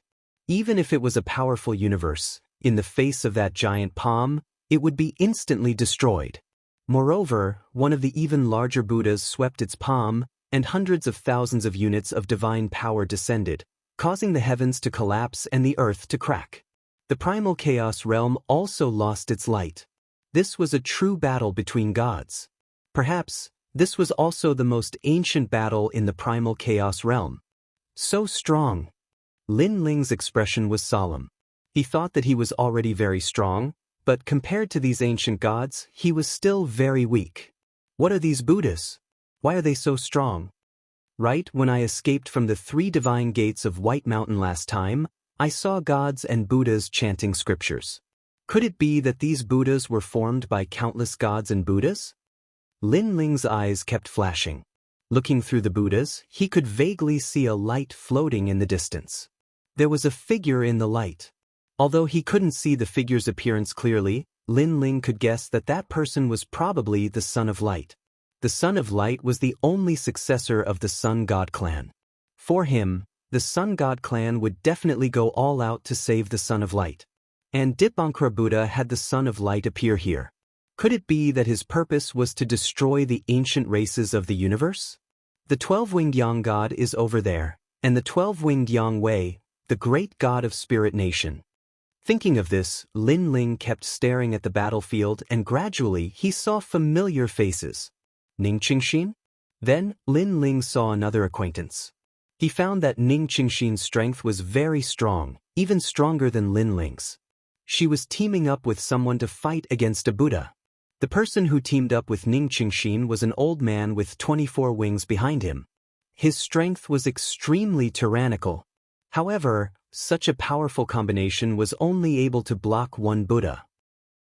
Even if it was a powerful universe, in the face of that giant palm, it would be instantly destroyed. Moreover, one of the even larger Buddhas swept its palm, and hundreds of thousands of units of divine power descended, causing the heavens to collapse and the earth to crack. The primal chaos realm also lost its light. This was a true battle between gods. Perhaps, this was also the most ancient battle in the primal chaos realm. So strong. Lin Ling's expression was solemn. He thought that he was already very strong, but compared to these ancient gods, he was still very weak. What are these Buddhas? Why are they so strong? Right when I escaped from the 3 divine gates of White Mountain last time, I saw gods and Buddhas chanting scriptures. Could it be that these Buddhas were formed by countless gods and Buddhas? Lin Ling's eyes kept flashing. Looking through the Buddhas, he could vaguely see a light floating in the distance. There was a figure in the light. Although he couldn't see the figure's appearance clearly, Lin Ling could guess that that person was probably the Son of Light. The Son of Light was the only successor of the Sun God clan. For him, the Sun God clan would definitely go all out to save the Son of Light. And Dipankara Buddha had the Son of Light appear here. Could it be that his purpose was to destroy the ancient races of the universe? The 12-winged Yang God is over there, and the 12-winged Yang Wei, the great god of Spirit Nation. Thinking of this, Lin Ling kept staring at the battlefield and gradually he saw familiar faces. Ning Qingxin? Then, Lin Ling saw another acquaintance. He found that Ning Qingxin's strength was very strong, even stronger than Lin Ling's. She was teaming up with someone to fight against a Buddha. The person who teamed up with Ning Qingxin was an old man with 24 wings behind him. His strength was extremely tyrannical. However, such a powerful combination was only able to block one Buddha.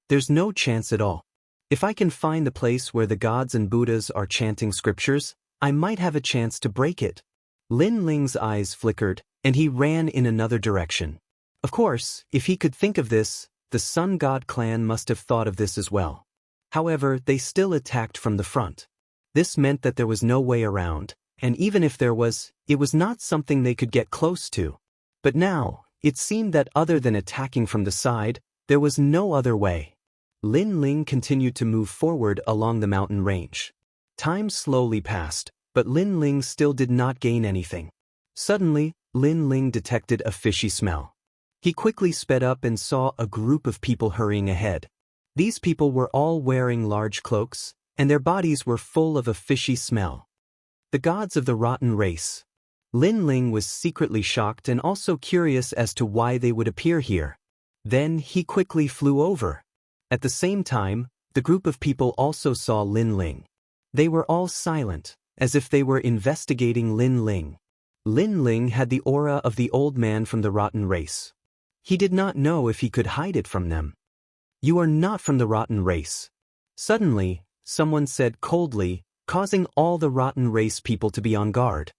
There's no chance at all. If I can find the place where the gods and Buddhas are chanting scriptures, I might have a chance to break it. Lin Ling's eyes flickered, and he ran in another direction. Of course, if he could think of this, the Sun God clan must have thought of this as well. However, they still attacked from the front. This meant that there was no way around, and even if there was, it was not something they could get close to. But now, it seemed that other than attacking from the side, there was no other way. Lin Ling continued to move forward along the mountain range. Time slowly passed, but Lin Ling still did not gain anything. Suddenly, Lin Ling detected a fishy smell. He quickly sped up and saw a group of people hurrying ahead. These people were all wearing large cloaks, and their bodies were full of a fishy smell. The gods of the rotten race. Lin Ling was secretly shocked and also curious as to why they would appear here. Then he quickly flew over. At the same time, the group of people also saw Lin Ling. They were all silent, as if they were investigating Lin Ling. Lin Ling had the aura of the old man from the rotten race. He did not know if he could hide it from them. "You are not from the rotten race." Suddenly, someone said coldly, causing all the rotten race people to be on guard.